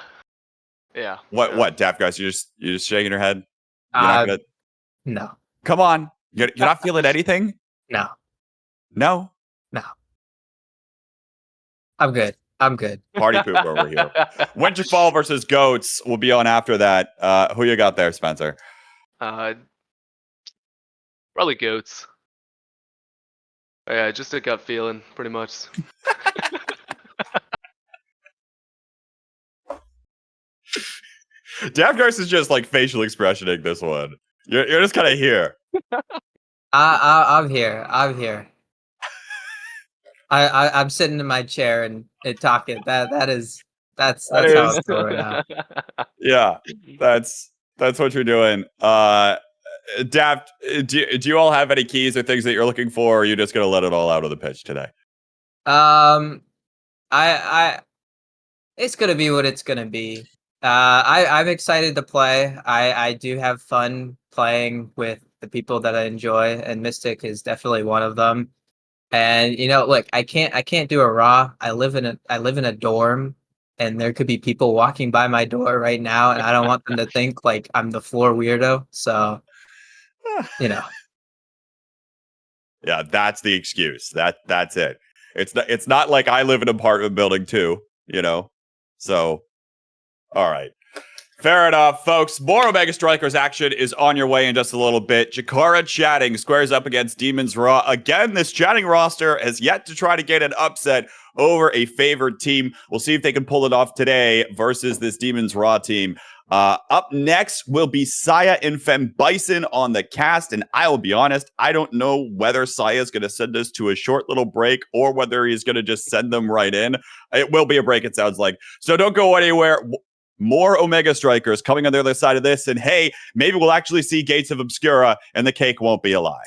Yeah. What, Daft guys? You're just shaking your head? You're not gonna No. Come on. You're not feeling anything? No. No? No. I'm good. I'm good. Party poop over here. Winterfall versus Goats will be on after that. Who you got there, Spencer? Probably goats. Yeah, just a gut feeling, pretty much. Daft Garce is just like facial expressioning this one. You're just kind of here. I'm here. I'm here. I'm sitting in my chair and talking. That's how it's going right now. Yeah, that's what you're doing. Daft, do you all have any keys or things that you're looking for, or are you just gonna let it all out of the pitch today? I it's gonna be what it's gonna be. I'm excited to play. I do have fun playing with the people that I enjoy, and Mystic is definitely one of them. And look, I can't do a raw. I live in a dorm, and there could be people walking by my door right now, and I don't want them to think like I'm the floor weirdo. So, Yeah, that's the excuse. That's it. It's not like I live in an apartment building too, So, all right. Fair enough, folks. More Omega Strikers action is on your way in just a little bit. Jakara Chatting squares up against Demons Raw. Again, this Chatting roster has yet to try to get an upset over a favored team. We'll see if they can pull it off today versus this Demons Raw team. Up next will be Saya and Fem Bison on the cast. And I will be honest, I don't know whether Saya is going to send us to a short little break or whether he's going to just send them right in. It will be a break, it sounds like. So don't go anywhere. More Omega Strikers coming on the other side of this. And hey, maybe we'll actually see Gates of Obscura and the cake won't be a lie.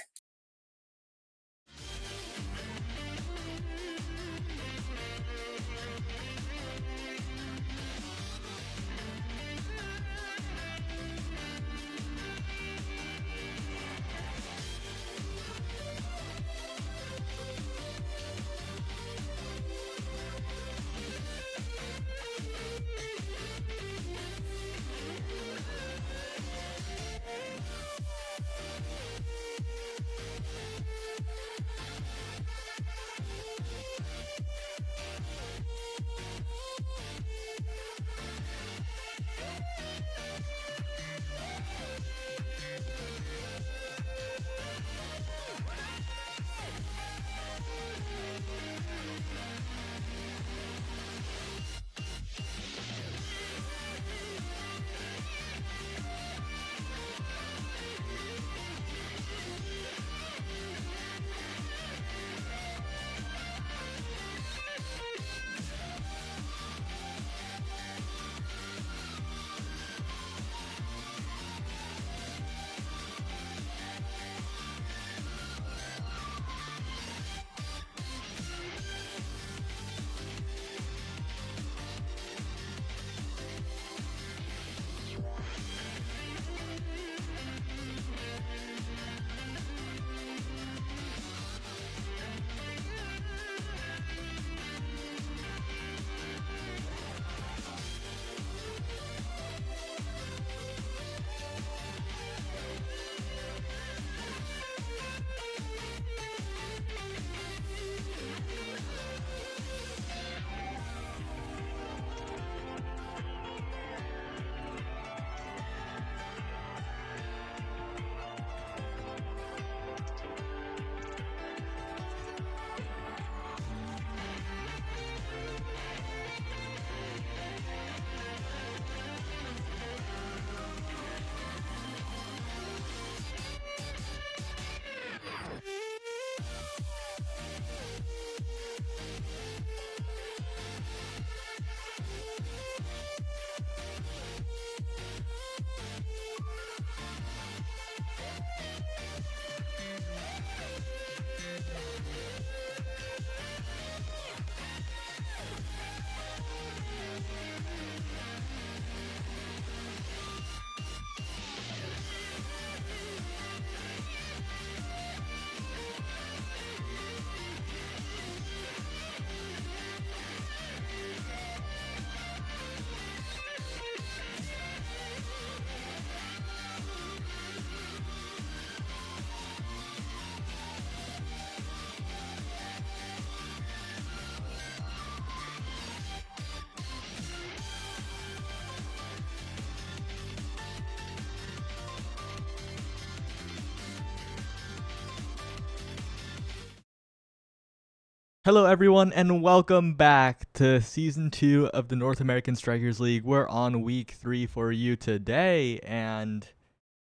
Hello, everyone, and welcome back to Season 2 of the North American Strikers League. We're on Week 3 for you today, and,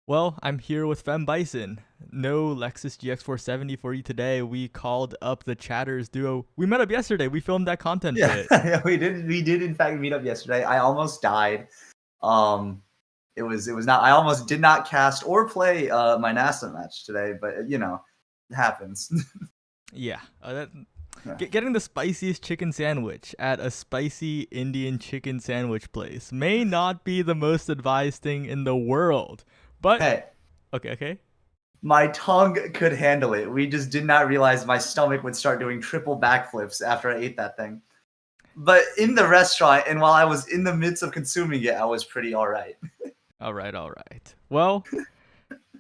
well, I'm here with Fem Bison. No Lexus GX470 for you today. We called up the Chatters duo. We met up yesterday. We filmed that content bit. Yeah, we did in fact meet up yesterday. I almost died. It was not. I almost did not cast or play my NASL match today, but it happens. Yeah. Getting the spiciest chicken sandwich at a spicy Indian chicken sandwich place may not be the most advised thing in the world, but Hey, okay. my tongue could handle it. We just did not realize my stomach would start doing triple backflips after I ate that thing. But in the restaurant, and while I was in the midst of consuming it, I was pretty all right. All right. Well,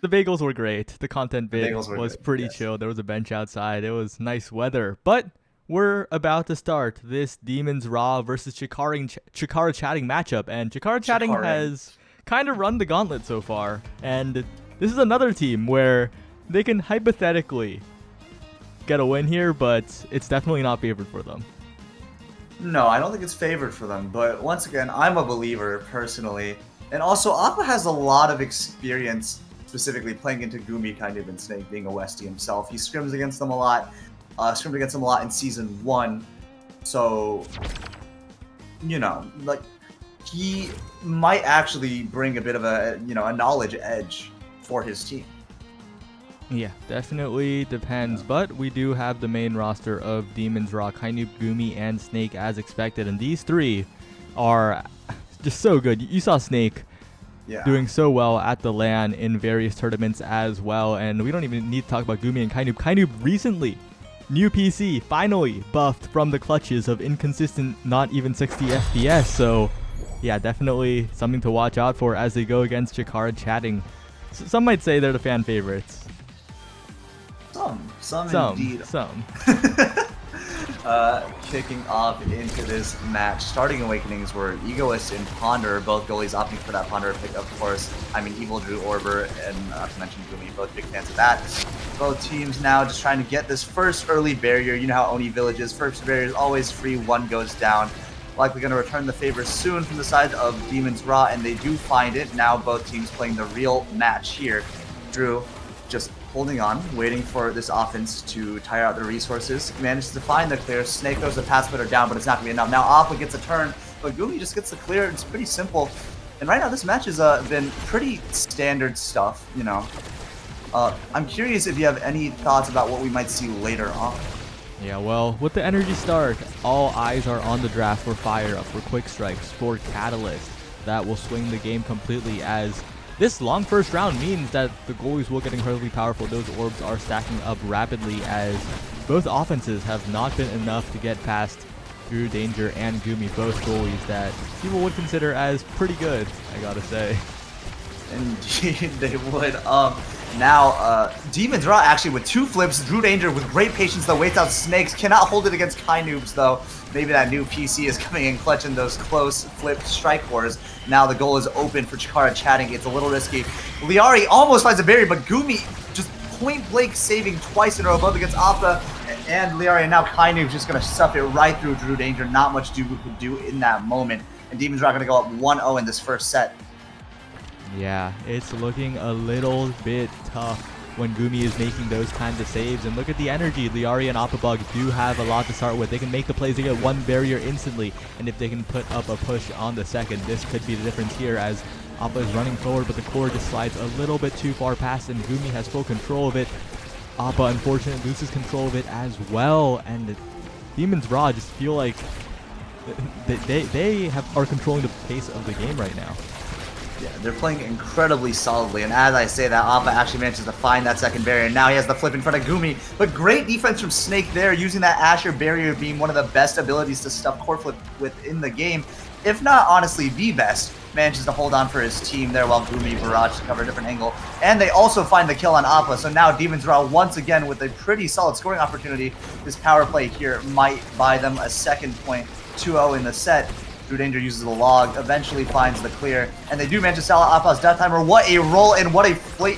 the bagels were great. The content bit bagels were was good, pretty yes. chill. There was a bench outside. It was nice weather. But we're about to start this Demons Raw versus Chikara Chatting matchup. And Chikara Chatting has kind of run the gauntlet so far. And this is another team where they can hypothetically get a win here, but it's definitely not favored for them. No, I don't think it's favored for them. But once again, I'm a believer personally. And also, Appa has a lot of experience specifically playing into Gumi, kind of, and Snake being a Westie himself. He scrims against them a lot. Scrimmed against them a lot in Season 1. So, like, he might actually bring a bit of a knowledge edge for his team. Yeah, definitely depends, but we do have the main roster of Demons Raw, Kainub, Gumi, and Snake as expected, and these three are just so good. You saw Snake doing so well at the LAN in various tournaments as well, and we don't even need to talk about Gumi and Kainub. Kainub recently, new PC, finally buffed from the clutches of inconsistent, not even 60 FPS, so yeah, definitely something to watch out for as they go against Chikara Chatting. Some might say they're the fan favorites. Some indeed. Some. Kicking off into this match, starting Awakenings were Egoist and Ponder, both goalies opting for that Ponder pick, of course. I mean, Evil Drew Orber, and not to mention Gumi, both big fans of that. Both teams now just trying to get this first early barrier. You know how Oni Village is. First barrier is always free, one goes down. Likely going to return the favor soon from the side of Demons Raw, and they do find it. Now both teams playing the real match here. Drew just holding on, waiting for this offense to tire out the resources. Manages to find the clear. Snake goes the pass splitter down, but it's not going to be enough. Now Appa gets a turn, but Gumi just gets the clear. It's pretty simple. And right now this match has been pretty standard stuff, I'm curious if you have any thoughts about what we might see later on. Yeah, well, with the energy start, all eyes are on the draft for Fire Up, for Quick Strikes, for Catalyst. That will swing the game completely, as this long first round means that the goalies will get incredibly powerful. Those orbs are stacking up rapidly, as both offenses have not been enough to get past Drew Danger and Gumi, both goalies that people would consider as pretty good, I gotta say. Indeed, they would. Now, Demons Raw actually with two flips. Drew Danger with great patience though waits out Snakes. Cannot hold it against Kainubs though. Maybe that new PC is coming in clutch in those close flip strike wars. Now the goal is open for Chikara Chatting. It's a little risky. Liari almost finds a barrier, but Gumi just point blank saving twice in a row, both against Appa and Liari. And now Kainub's just going to stuff it right through Drew Danger. Not much Dugu could do in that moment. And Demons Raw going to go up 1-0 in this first set. Yeah, it's looking a little bit tough when Gumi is making those kinds of saves. And look at the energy. Liari and Appabug do have a lot to start with. They can make the plays. They get one barrier instantly. And if they can put up a push on the second, this could be the difference here, as Appa is running forward, but the core just slides a little bit too far past, and Gumi has full control of it. Appa, unfortunately, loses control of it as well. And Demons Raw just feel like they are controlling the pace of the game right now. Yeah, they're playing incredibly solidly, and as I say that, Appa actually manages to find that second barrier. Now he has the flip in front of Gumi, but great defense from Snake there, using that Asher barrier being one of the best abilities to stuff core flip within the game, if not honestly the best. Manages to hold on for his team there while Gumi barrage to cover a different angle, and they also find the kill on Appa. So now Demons Raw once again with a pretty solid scoring opportunity. This power play here might buy them a second point, 2-0 in the set. Drew Danger uses the log, eventually finds the clear, and they do manage to sell out Appa's death timer. What a roll and what a flip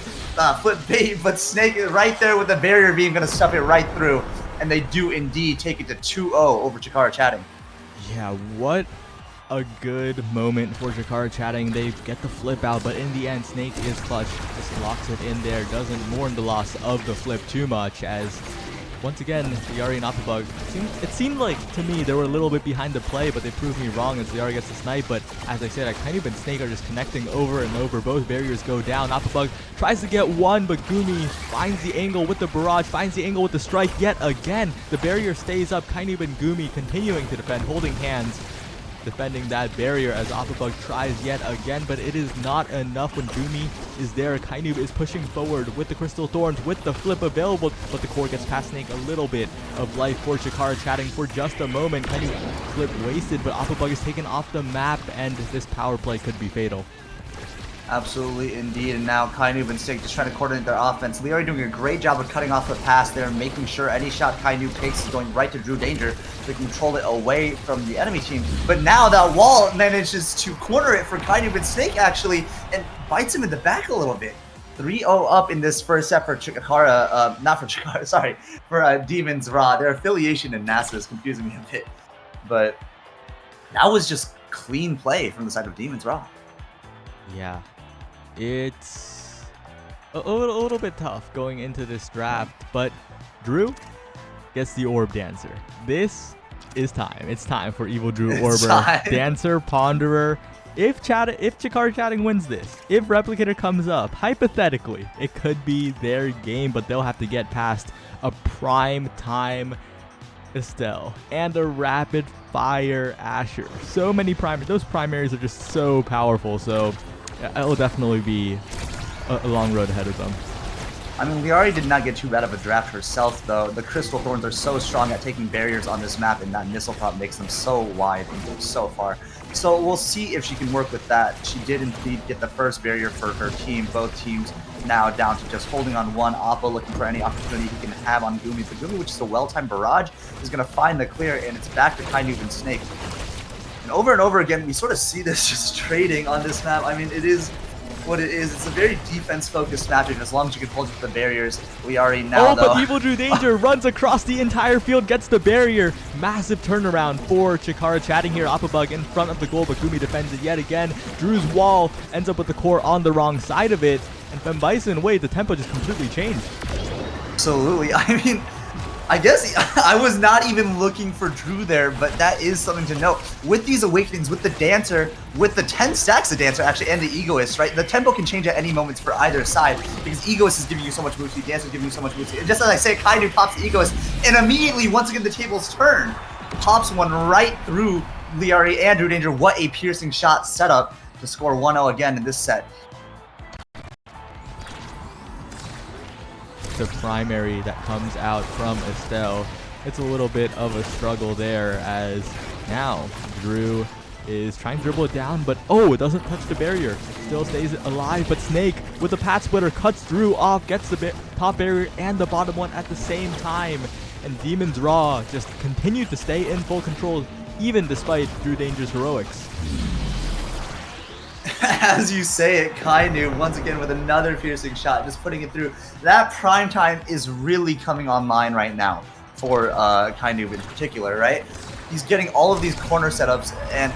bait, but Snake is right there with the barrier beam, going to stuff it right through. and they do indeed take it to 2-0 over Chikara Chatting. Yeah, what a good moment for Chikara Chatting. They get the flip out, but in the end, Snake is clutch. Just locks it in there, doesn't mourn the loss of the flip too much, as once again, Liari and Opabug, it seemed like to me they were a little bit behind the play, but they proved me wrong as Liari gets the snipe. But as I said, Kainub and Snake are just connecting over and over. Both barriers go down. Opabug tries to get one, but Gumi finds the angle with the barrage, finds the angle with the strike yet again. The barrier stays up. Kainub and Gumi continuing to defend, holding hands, defending that barrier as Opabug tries yet again, but it is not enough when Gumi is there. Kainub is pushing forward with the Crystal Thorns, with the flip available, but the core gets past Snake. A little bit of life for Chikara Chatting for just a moment. Kainub flip wasted, but Opabug is taken off the map, and this power play could be fatal. Absolutely, indeed. And now Kainub and Snake just trying to coordinate their offense. Liari doing a great job of cutting off the pass there, making sure any shot Kainub takes is going right to Drew Danger to control it away from the enemy team. But now that wall manages to corner it for Kainub and Snake, actually, and bites him in the back a little bit. 3-0 up in this first set for Chikara, not for Chikara, sorry, for Demons Raw. Their affiliation in NASL is confusing me a bit. But that was just clean play from the side of Demons Raw. Yeah. It's a little bit tough going into this draft, but Drew gets the Orb Dancer. This is time. It's time for Evil Drew Orber. Dancer, Ponderer. If Chikara Chatting wins this, if Replicator comes up, hypothetically, it could be their game, but they'll have to get past a prime time Estelle and a rapid fire Asher. So many primaries. Those primaries are just so powerful, so it'll definitely be a long road ahead of them. I mean, Liari did not get too bad of a draft herself, though. The Crystal Thorns are so strong at taking barriers on this map, and that missile prop makes them so wide and go so far. So we'll see if she can work with that. She did indeed get the first barrier for her team. Both teams now down to just holding on one. Oppo looking for any opportunity he can have on Gumi. But Gumi, which is a well-timed barrage, is going to find the clear, and it's back to Kainub and Snake. And over again, we sort of see this just trading on this map. I mean, it is what it is. It's a very defense-focused map, and as long as you can hold it to the barriers, we already know, but Evil Drew Danger runs across the entire field, gets the barrier. Massive turnaround for Chikara Chatting here. Opabug in front of the goal, but Gumi defends it yet again. Drew's wall ends up with the core on the wrong side of it, and Fembison, wait, the tempo just completely changed. Absolutely. I mean, I guess I was not even looking for Drew there, but that is something to note. With these awakenings, with the Dancer, with the 10 stacks of Dancer, actually, and the Egoist, right? The tempo can change at any moment for either side, because Egoist is giving you so much move speed, Dancer is giving you so much move speed. And just as I say, Kainub pops the Egoist, and immediately, once again, the tables turn. Pops one right through Liari and Drew Danger. What a piercing shot setup to score 1-0 again in this set. The primary that comes out from Estelle, it's a little bit of a struggle there, as now Drew is trying to dribble it down, but it doesn't touch the barrier. Still stays alive, but Snake with the Pat Splitter cuts Drew off, gets the top barrier and the bottom one at the same time, and Demons Raw just continued to stay in full control even despite Drew Danger's heroics. As you say it, Kainub once again with another piercing shot, just putting it through. That prime time is really coming online right now for Kainub in particular, right? He's getting all of these corner setups, and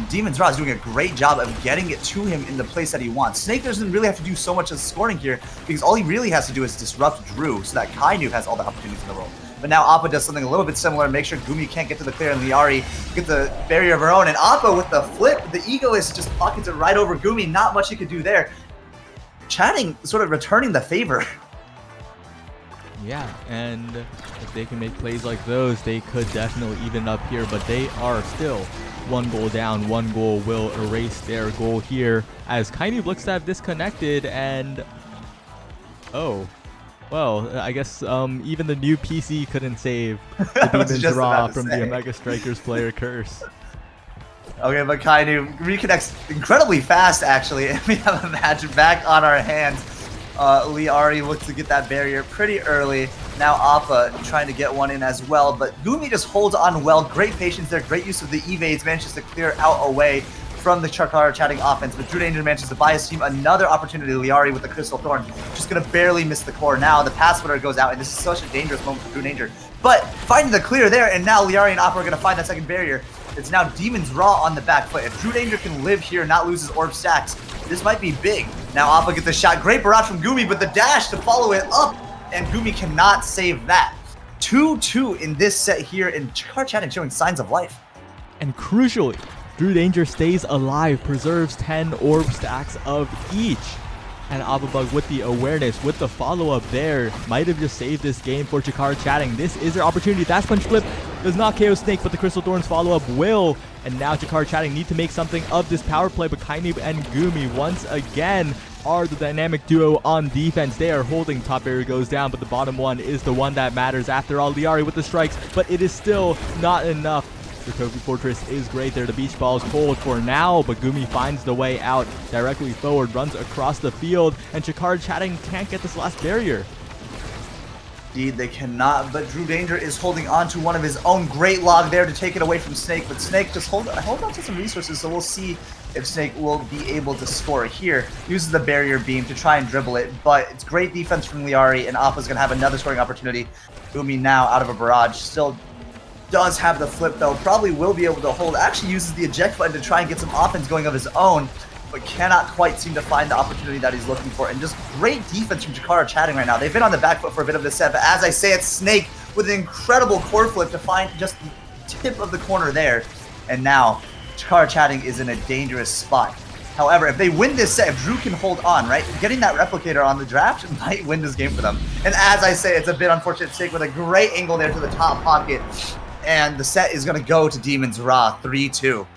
Demons Raw is doing a great job of getting it to him in the place that he wants. Snake doesn't really have to do so much as scoring here, because all he really has to do is disrupt Drew so that Kainub has all the opportunities in the world. But now Appa does something a little bit similar, make sure Gumi can't get to the clear, and Liari get the barrier of her own. And Appa with the flip, the Egoist just pockets it right over Gumi. Not much he could do there. Chatting sort of returning the favor. Yeah, and if they can make plays like those, they could definitely even up here, but they are still one goal down. One goal will erase their goal here, as Kainub looks to have disconnected, and well, I guess even the new PC couldn't save the Demons Raw from the Omega Strikers player curse. Okay, but Kainub reconnects incredibly fast, actually, and we have a match back on our hands. Liari looks to get that barrier pretty early. Now Appa trying to get one in as well, but Gumi just holds on well. Great patience there, great use of the evades, manages to clear out away from the Chakar chatting offense, but Drew Danger manages to buy his team another opportunity. Liari with the Crystal Thorn, just going to barely miss the core. Now the pass splitter goes out, and this is such a dangerous moment for Drew Danger. But finding the clear there, and now Liari and Opera are going to find that second barrier. It's now Demon's Raw on the back foot. If Drew Danger can live here and not lose his orb stacks, this might be big. Now Oppa gets the shot. Great barrage from Gumi, but the dash to follow it up, and Gumi cannot save that. 2-2 in this set here, and Chakar chatting showing signs of life. And crucially, Drew Danger stays alive, preserves 10 orb stacks of each. And Ababug with the awareness, with the follow-up there, might have just saved this game for Chakar chatting. This is their opportunity. Dash Punch Flip does not KO Snake, but the Crystal Thorns follow-up will. And now Chakar chatting need to make something of this power play, but Kainib and Gumi once again are the dynamic duo on defense. They are holding. Top barrier goes down, but the bottom one is the one that matters. After all, Liari with the strikes, but it is still not enough. The Kofi Fortress is great there. The beach ball is cold for now, but Gumi finds the way out directly forward, runs across the field, and Chakar chatting can't get this last barrier. Indeed, they cannot, but Drew Danger is holding on to one of his own. Great log there to take it away from Snake, but Snake just hold on to some resources, so we'll see if Snake will be able to score here. Uses the barrier beam to try and dribble it, but it's great defense from Liari, and Appa's going to have another scoring opportunity. Gumi now out of a barrage, still does have the flip though, probably will be able to hold. Actually uses the eject button to try and get some offense going of his own, but cannot quite seem to find the opportunity that he's looking for. And just great defense from Chakar chatting right now. They've been on the back foot for a bit of this set, but as I say, it's Snake with an incredible core flip to find just the tip of the corner there. And now Chakar chatting is in a dangerous spot. However, if they win this set, if Drew can hold on, right, getting that replicator on the draft might win this game for them. And as I say, it's a bit unfortunate. Snake with a great angle there to the top pocket. And the set is going to go to Demon's Raw, 3-2.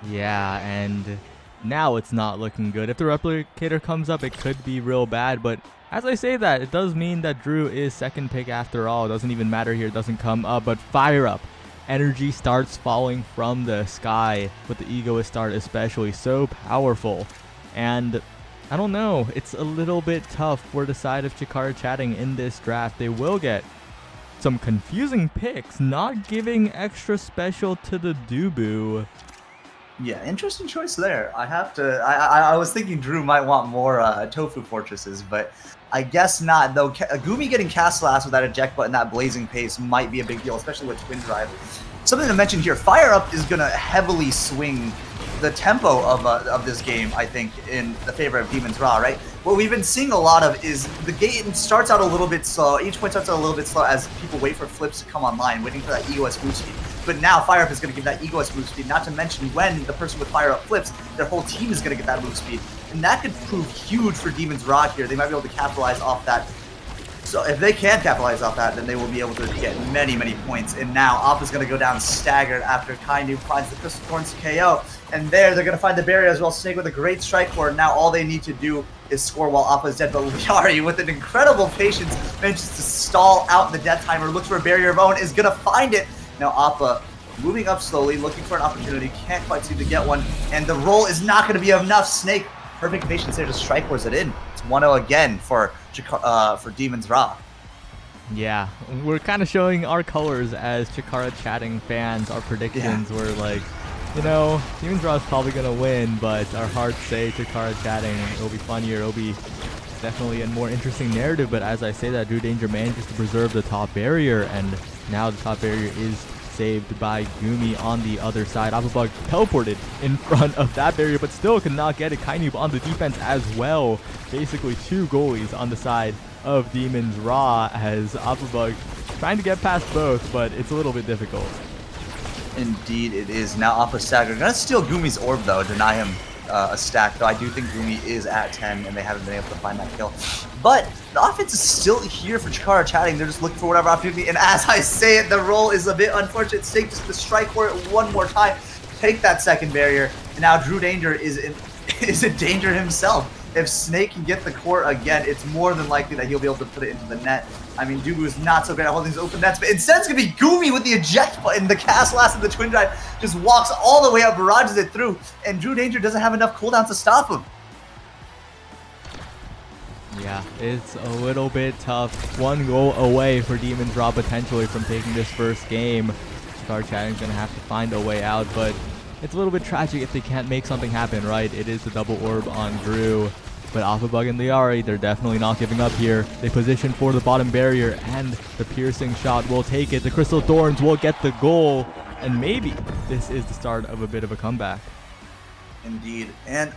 Yeah, and now it's not looking good. If the replicator comes up, it could be real bad. But as I say that, it does mean that Drew is second pick after all. It doesn't even matter here. It doesn't come up. But Fire Up. Energy starts falling from the sky with the Egoist start especially. So powerful. And I don't know. It's a little bit tough for the side of Chakar chatting in this draft. They will get some confusing picks, not giving extra special to the Dubu. Yeah, interesting choice there. I have to. I was thinking Drew might want more Tofu Fortresses, but I guess not. Though Gumi getting cast last with that eject button, that blazing pace might be a big deal, especially with Twin Drive. Something to mention here: Fire Up is gonna heavily swing the tempo of this game, I think, in the favor of Demon's Raw, right? What we've been seeing a lot of is the game starts out a little bit slow. Each point starts out a little bit slow as people wait for flips to come online, waiting for that EOS move speed. But now Fire Up is going to give that EOS move speed, not to mention when the person with Fire Up flips, their whole team is going to get that move speed. And that could prove huge for Demon's Raw here. They might be able to capitalize off that. So if they can capitalize off that, then they will be able to get many, many points. And now Appa's going to go down staggered after Kainu finds the Crystal Thorns to KO. And there, they're going to find the barrier as well. Snake with a great strike core. Now all they need to do is score while Appa's dead. But Liari, with an incredible patience, manages to stall out the death timer, looks for a barrier of own, is going to find it. Now Appa moving up slowly, looking for an opportunity, can't quite seem to get one. And the roll is not going to be enough. Snake, perfect patience there to strike cores it in. It's 1-0 again for Demon's Raw. Yeah, we're kind of showing our colors as Chakara chatting fans. Our predictions were like, you know, Demon's Raw is probably going to win, but our hearts say Chakara chatting. It'll be funnier. It'll be definitely a more interesting narrative. But as I say that, Drew Danger manages to preserve the top barrier, and now the top barrier is saved by Gumi on the other side. Appabug teleported in front of that barrier, but still could not get it. Kainub on the defense as well. Basically two goalies on the side of Demon's Raw as Appabug trying to get past both, but it's a little bit difficult. Indeed it is. Now Appa staggered. Gonna steal Gumi's orb though, deny him a stack, though I do think Gumi is at 10 and they haven't been able to find that kill. But the offense is still here for Chakara chatting. They're just looking for whatever opportunity, and as I say it, the roll is a bit unfortunate. Snake just to strike for it one more time, take that second barrier, and now Drew Danger is in danger himself. If Snake can get the core again, it's more than likely that he'll be able to put it into the net. I mean, Dubu is not so great at holding these open nets, but instead it's going to be Gumi with the eject button. The cast last of the Twin Drive just walks all the way up, barrages it through, and Drew Danger doesn't have enough cooldowns to stop him. Yeah, it's a little bit tough. One goal away for Demon's Raw potentially from taking this first game. Chakara chatting's going to have to find a way out, but it's a little bit tragic if they can't make something happen, right? It is the double orb on Drew. But Alphabug and Liari, they're definitely not giving up here. They position for the bottom barrier, and the piercing shot will take it. The Crystal Thorns will get the goal, and maybe this is the start of a bit of a comeback. Indeed. And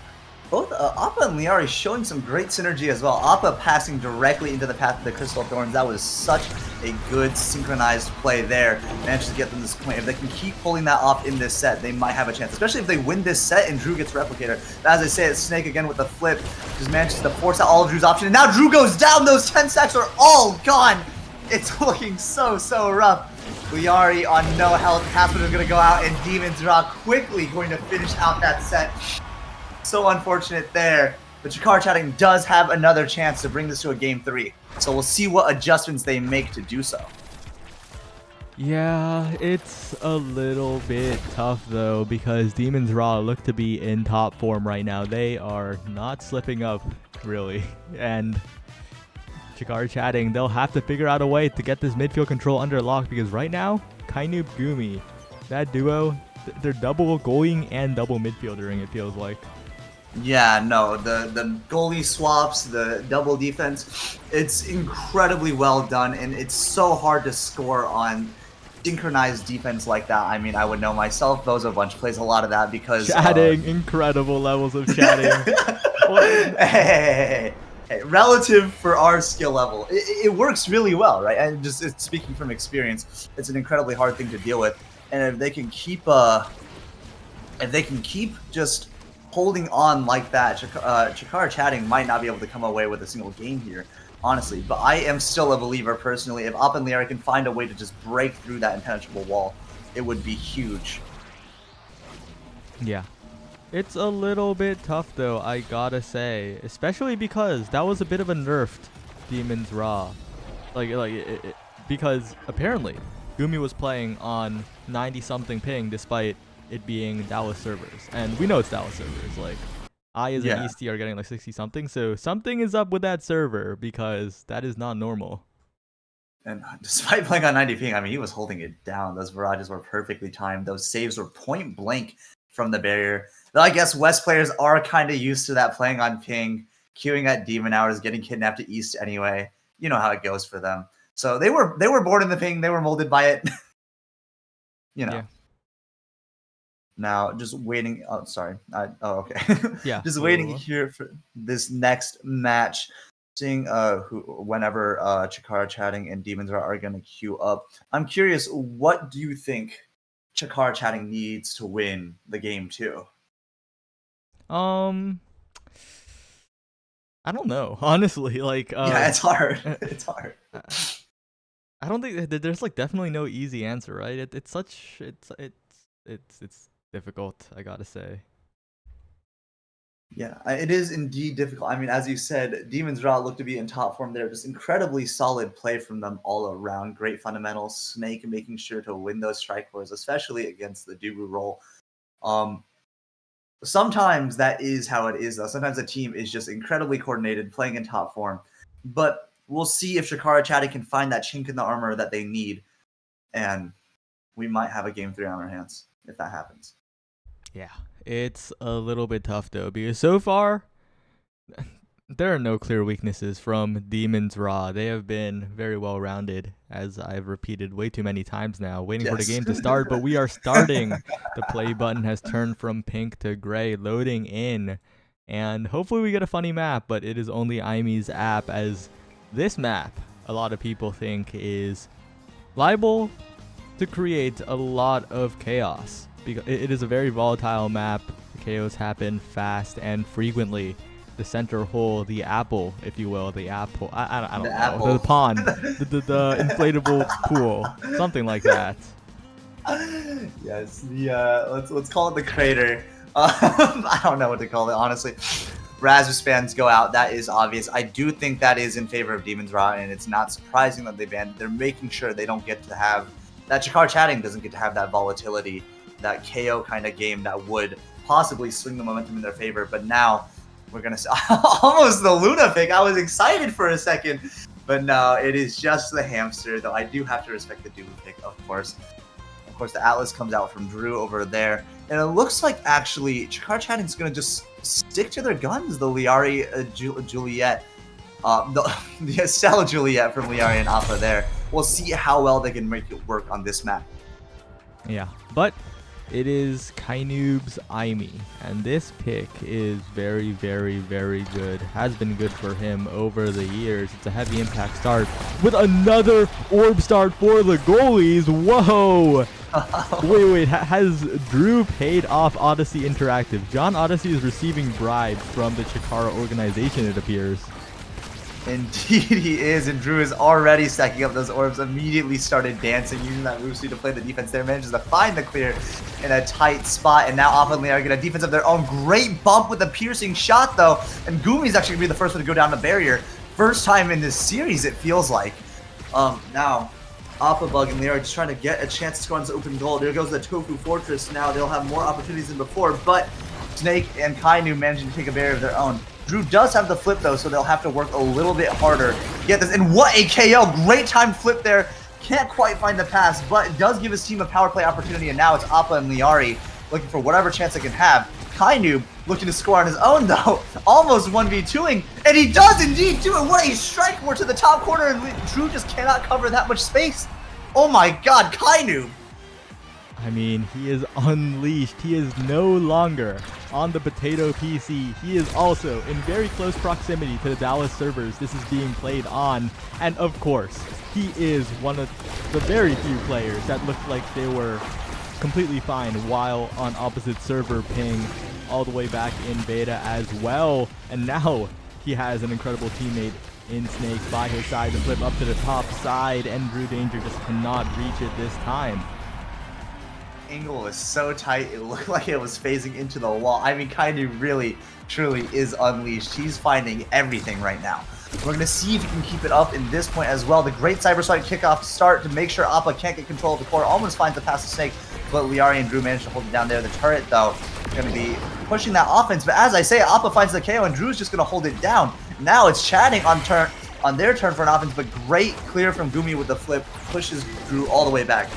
both Appa and Liari showing some great synergy as well. Appa passing directly into the path of the Crystal Thorns. That was such a good synchronized play there. Managed to get them to this point. If they can keep pulling that off in this set, they might have a chance. Especially if they win this set and Drew gets Replicator. But as I say, it's Snake again with the flip. Just manages to force out all of Drew's options. And now Drew goes down. Those 10 stacks are all gone. It's looking so rough. Liari on no health. Casper is going to go out, and Demon's Raw quickly going to finish out that set. So unfortunate there, but Chikara Chatting does have another chance to bring this to a game 3. So we'll see what adjustments they make to do so. Yeah, it's a little bit tough though, because Demon's Raw look to be in top form right now. They are not slipping up, really. And Chikara Chatting, they'll have to figure out a way to get this midfield control under lock, because right now, Kainoob Gumi, that duo, they're double goaling and double midfieldering, it feels like. Yeah, no, the goalie swaps, the double defense, it's incredibly well done, and it's so hard to score on synchronized defense like that. I mean, I would know myself. Bozo Bunch plays a lot of that because... Chatting, incredible levels of chatting. Hey, relative for our skill level, it works really well, right? And just speaking from experience, it's an incredibly hard thing to deal with. And if they can keep just holding on like that, Chikara Chatting might not be able to come away with a single game here, honestly. But I am still a believer personally. If Op and Liari can find a way to just break through that impenetrable wall, it would be huge. Yeah. It's a little bit tough though, I gotta say, especially because that was a bit of a nerfed Demon's Raw. Because apparently Gumi was playing on 90-something ping despite it being Dallas servers, and we know it's Dallas servers. Like, I as an Eastie are getting like 60-something, so something is up with that server, because that is not normal. And despite playing on 90 ping, I mean, he was holding it down. Those barrages were perfectly timed. Those saves were point blank from the barrier. Though I guess West players are kind of used to that, playing on ping, queuing at demon hours, getting kidnapped to East anyway. You know how it goes for them. So they were born in the ping. They were molded by it. You know. Yeah. Now, just waiting. Oh, sorry. Okay. Yeah. Just waiting here for this next match. Seeing whenever Chikara Chatting and Demons are going to queue up. I'm curious, what do you think Chikara Chatting needs to win the game 2? I don't know, honestly. Like, yeah, it's hard. It's hard. I don't think there's like definitely no easy answer, right? It's difficult, I gotta say. Yeah, it is indeed difficult. I mean, as you said, Demon's Raw looked to be in top form there. Just incredibly solid play from them all around. Great fundamentals. Snake making sure to win those strike wars, especially against the Dubu role. Sometimes that is how it is, though. Sometimes a team is just incredibly coordinated, playing in top form. But we'll see if Chikara Chatting can find that chink in the armor that they need. And we might have a game 3 on our hands if that happens. Yeah, it's a little bit tough, though, because so far, there are no clear weaknesses from Demon's Raw. They have been very well-rounded, as I've repeated way too many times now, waiting for the game to start, but we are starting. The play button has turned from pink to gray, loading in, and hopefully we get a funny map, but it is only Imi's app, as this map, a lot of people think, is liable to create a lot of chaos. Because it is a very volatile map. The chaos happen fast and frequently. The center hole, the apple, if you will, the apple. I don't know. Apple. The pond, the inflatable pool, something like that. Yes, let's call it the crater. I don't know what to call it, honestly. Razus fans go out. That is obvious. I do think that is in favor of Demon's Raw, and it's not surprising that they banned. They're making sure they don't get to have that. Chikara Chatting doesn't get to have that volatility, that KO kind of game that would possibly swing the momentum in their favor. But now we're going to see almost the Luna pick. I was excited for a second, but no, it is just the hamster, though I do have to respect the Dubu pick, of course. course, the Atlas comes out from Drew over there. And it looks like, actually, Chikara Chatting's going to just stick to their guns, the Liari Juliet. The Estelle Juliet from Liari and Appa there. We'll see how well they can make it work on this map. Yeah, but it is Kainoob's Aimi, and this pick is very, very, very good. Has been good for him over the years. It's a heavy impact start with another orb start for the goalies. Whoa! Wait, has Drew paid off Odyssey Interactive? John Odyssey is receiving bribes from the Chikara organization, it appears. Indeed he is, and Drew is already stacking up those orbs, immediately started dancing, using that move speed to play the defense there, manages to find the clear in a tight spot, and now Appa and Liari get a defense of their own. Great bump with a piercing shot though, and Gumi's actually going to be the first one to go down the barrier. First time in this series, it feels like. Now, Appa Bug and Liari just trying to get a chance to score on this open goal. There goes the Tofu Fortress. Now they'll have more opportunities than before, but Snake and Kainu managing to take a barrier of their own. Drew does have the flip though, so they'll have to work a little bit harder to get this. And what a KO! Great time flip there. Can't quite find the pass, but it does give his team a power play opportunity, and now it's Appa and Liari looking for whatever chance they can have. Kainu looking to score on his own though, almost 1v2ing, and he does indeed do it. What a strike! We're to the top corner, and Drew just cannot cover that much space. Oh my god, Kainu! I mean, he is unleashed. He is no longer on the potato PC. He is also in very close proximity to the Dallas servers this is being played on. And of course, he is one of the very few players that looked like they were completely fine while on opposite server ping all the way back in beta as well. And now he has an incredible teammate in Snake by his side to flip up to the top side, and Drew Danger just cannot reach it this time. Angle was so tight, it looked like it was phasing into the wall. I mean, Kainu really, truly is unleashed. He's finding everything right now. We're going to see if he can keep it up in this point as well. The great Cybersonic kickoff start to make sure Appa can't get control of the core. Almost finds the pass to Snake, but Liari and Drew managed to hold it down there. The turret, though, going to be pushing that offense. But as I say, Appa finds the KO, and Drew's just going to hold it down. Now it's Chatting on their turn for an offense, but great clear from Gumi with the flip. Pushes Drew all the way back.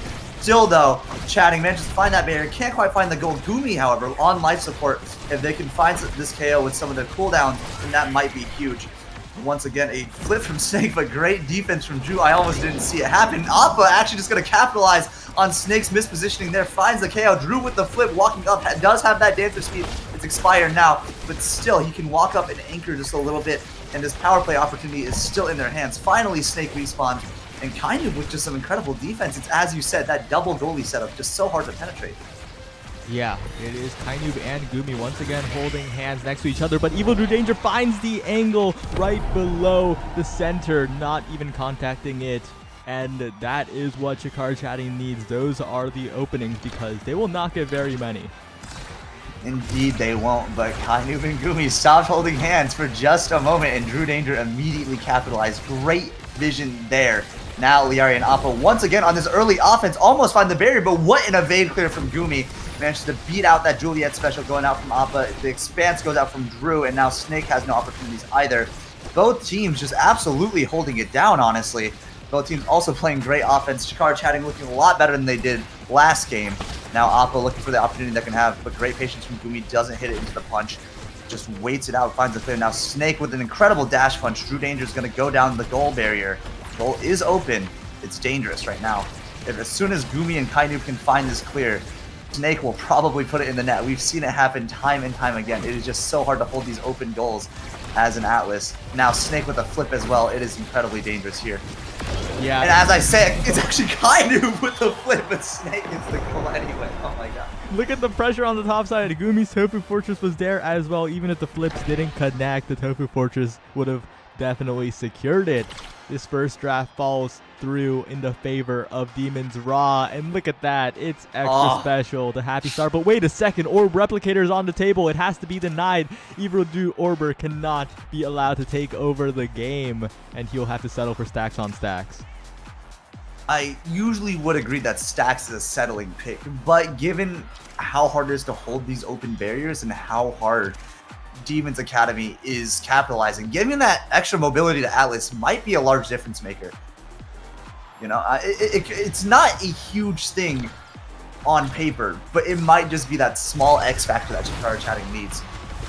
Still, though, Chatting manages to find that barrier. Can't quite find the goal. Gumi, however, on life support. If they can find this KO with some of their cooldowns, then that might be huge. Once again, a flip from Snake, but great defense from Drew. I almost didn't see it happen. Appa actually just going to capitalize on Snake's mispositioning there. Finds the KO. Drew with the flip, walking up. Does have that dancer speed. It's expired now, but still, he can walk up and anchor just a little bit, and this power play opportunity is still in their hands. Finally, Snake respawns. And kind of with just some incredible defense. It's, as you said, that double goalie setup, just so hard to penetrate. Yeah, it is Kainoob and Gumi once again holding hands next to each other, but Evil Drew Danger finds the angle right below the center, not even contacting it. And that is what Chikara Chatting needs. Those are the openings, because they will not get very many. Indeed they won't, but Kainoob and Gumi stopped holding hands for just a moment, and Drew Danger immediately capitalized. Great vision there. Now Liari and Appa once again on this early offense almost find the barrier, but what an evade clear from Gumi. Manages to beat out that Juliet special going out from Appa. The expanse goes out from Drew, and now Snake has no opportunities either. Both teams just absolutely holding it down, honestly. Both teams also playing great offense. Chikara Chatting looking a lot better than they did last game. Now Appa looking for the opportunity that can have, but great patience from Gumi, doesn't hit it into the punch. Just waits it out, finds the clear. Now Snake with an incredible dash punch. Drew Danger is going to go down the goal barrier. Goal is open. It's dangerous right now. As soon as Gumi and Kainoob can find this clear, Snake will probably put it in the net. We've seen it happen time and time again. It is just so hard to hold these open goals as an Atlas. Now Snake with a flip as well. It is incredibly dangerous here. Yeah. And as I say, it's actually Kainoob with the flip, but Snake is the goal anyway. Oh my god. Look at the pressure on the top side. Gumi's Tofu Fortress was there as well. Even if the flips didn't connect, the Tofu Fortress would have definitely secured it. This first draft falls through in the favor of Demons Raw, and look at that. It's extra special, the happy star. But wait a second, Orb Replicator is on the table. It has to be denied. Evil Drew Orber cannot be allowed to take over the game, and he'll have to settle for stacks on stacks. I usually would agree that stacks is a settling pick, but given how hard it is to hold these open barriers and how hard Demons Academy is capitalizing, giving that extra mobility to Atlas might be a large difference maker. You know, it's not a huge thing on paper, but it might just be that small X factor that Chikara Chatting needs.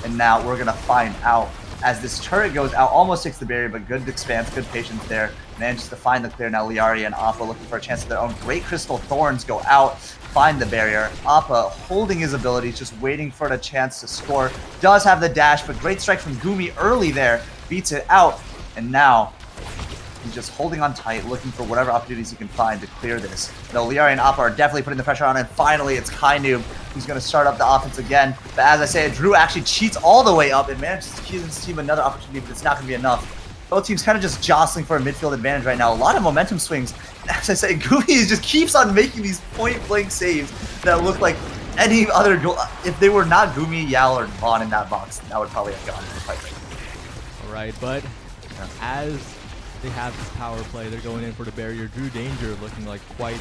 And now we're gonna find out as this turret goes out, almost takes the barrier, but good expanse, good patience there. Manages to find the clear. Now Liari and Appa looking for a chance of their own. Great Crystal Thorns go out, find the barrier. Appa holding his abilities, just waiting for a chance to score. Does have the dash, but great strike from Gumi early there. Beats it out, and now he's just holding on tight, looking for whatever opportunities he can find to clear this. No, Liari and Appa are definitely putting the pressure on, and finally it's Kainoob who's going to start up the offense again. But as I say, Drew actually cheats all the way up and manages to give his team another opportunity, but it's not going to be enough. Both teams kind of just jostling for a midfield advantage right now. A lot of momentum swings. As I say, Gumi just keeps on making these point-blank saves that look like any other goal. If they were not Gumi, Yal, or Vaughn in that box, that would probably have gone in the fight. All right, but as they have this power play, they're going in for the barrier. Drew Danger looking like quite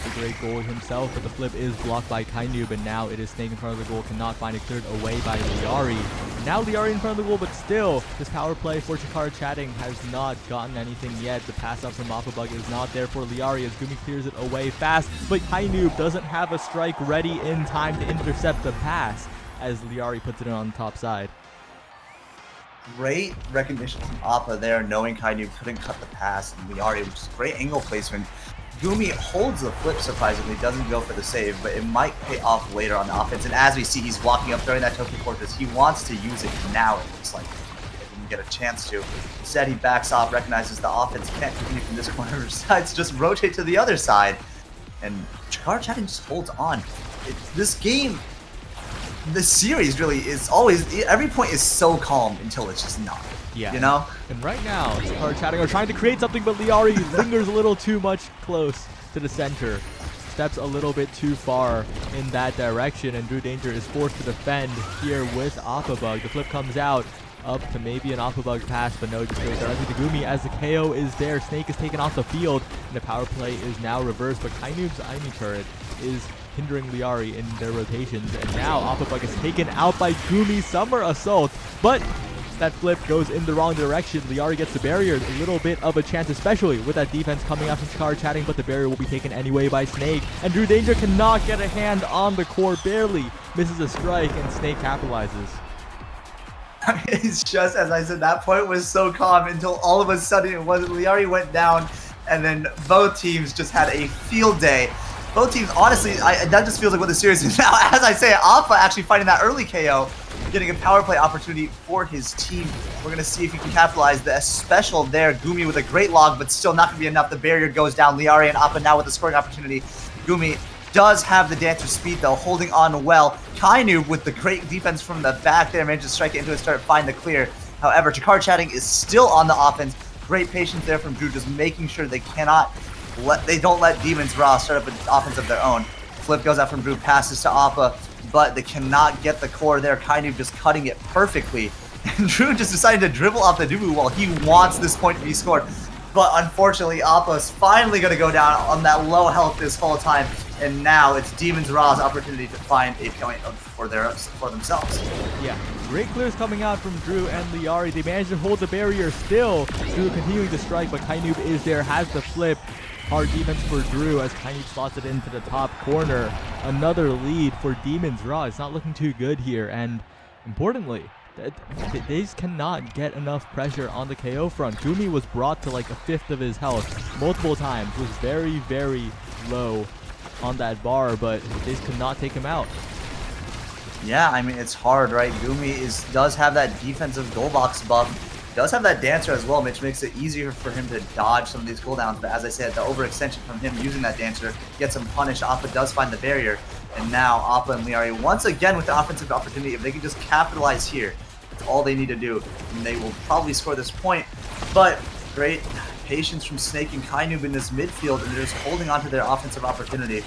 a great goal himself, but the flip is blocked by Kainoob, and now it is Snake in front of the goal, cannot find it, cleared away by Liari. Now Liari in front of the goal, but still, this power play for Chikara Chatting has not gotten anything yet. The pass up from Mafabug is not there for Liari as Gumi clears it away fast, but Kainoob doesn't have a strike ready in time to intercept the pass as Liari puts it in on the top side. Great recognition from Appa there, knowing Kainoob couldn't cut the pass, and Liari, which is great angle placement. Gumi holds the flip, surprisingly, doesn't go for the save, but it might pay off later on the offense. And as we see, he's walking up, throwing that Tokyo Fortress. He wants to use it now, it looks like, if he can get a chance to. Instead, he backs off, recognizes the offense can't continue from this corner, decides to just rotate to the other side. And Chikara Chatting just holds on. This game, the series really is always, every point is so calm until it's just not. Yeah. You know? And right now, Chikara Chatting are trying to create something, but Liari lingers a little too much close to the center. Steps a little bit too far in that direction, and Drew Danger is forced to defend here with Aquabug. The flip comes out, up to maybe an Aquabug pass, but no, just goes directly to Gumi as the KO is there. Snake is taken off the field, and the power play is now reversed, but Kainoob's Aimi turret is hindering Liari in their rotations, and now Aquabug is taken out by Gumi's Summer Assault, but that flip goes in the wrong direction. Liari gets the barrier, a little bit of a chance, especially with that defense coming out from Chikara Chatting, but the barrier will be taken anyway by Snake, and Drew Danger cannot get a hand on the core, barely misses a strike, and Snake capitalizes. I mean, it's just, as I said, that point was so calm until all of a sudden it wasn't. Liari went down, and then both teams just had a field day. Both teams, honestly, that just feels like what the series is now. As I say, Alpha actually finding that early KO, getting a power play opportunity for his team. We're going to see if he can capitalize. The special there, Gumi with a great log, but still not going to be enough. The barrier goes down. Liari and Appa now with the scoring opportunity. Gumi does have the dancer speed, though, holding on well. Kainoob with the great defense from the back there, manages to strike it into his turret, find the clear. However, Chikara Chatting is still on the offense. Great patience there from Drew, just making sure they don't let Demons Raw start up an offense of their own. Flip goes out from Drew, passes to Appa, but they cannot get the core there. Kainoob just cutting it perfectly. And Drew just decided to dribble off the Dubu wall. He wants this point to be scored. But unfortunately, Appa's finally going to go down on that low health this whole time. And now it's Demons Raw's opportunity to find a point for themselves. Yeah, great clears coming out from Drew and Liari. They managed to hold the barrier still. Drew continuing to strike, but Kainoob is there, has the flip. Hard defense for Drew as Kainoob slots it into the top corner. Another lead for Demons Raw. It's not looking too good here, and importantly, they just cannot get enough pressure on the KO front. Gumi was brought to like a fifth of his health multiple times, was very, very low on that bar, but they just could not take him out. Yeah, I mean, it's hard, right? Gumi does have that defensive goal box buff. Does have that dancer as well, which makes it easier for him to dodge some of these cooldowns. But as I said, the overextension from him using that dancer gets him punished. Appa does find the barrier. And now Appa and Liari, once again with the offensive opportunity, if they can just capitalize here, that's all they need to do. And they will probably score this point. But great patience from Snake and Kainoob in this midfield, and they're just holding on to their offensive opportunity,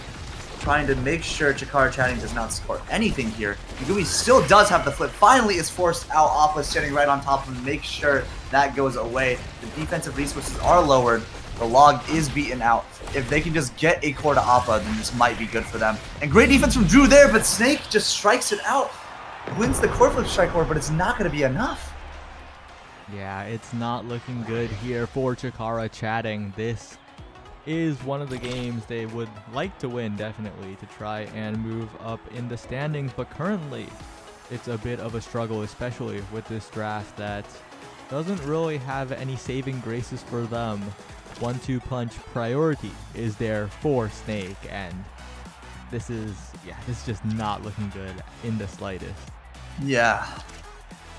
trying to make sure Chikara Chatting does not score anything here. Gumi still does have the flip. Finally, it's forced out. Appa standing right on top of him, make sure that goes away. The defensive resources are lowered. The log is beaten out. If they can just get a core to Appa, then this might be good for them. And great defense from Drew there, but Snake just strikes it out. Wins the core flip strike core, but it's not going to be enough. Yeah, it's not looking good here for Chikara Chatting. This is one of the games they would like to win, definitely, to try and move up in the standings. But currently, it's a bit of a struggle, especially with this draft that doesn't really have any saving graces for them. 1-2 punch priority is there for Snake, and this is just not looking good in the slightest. Yeah.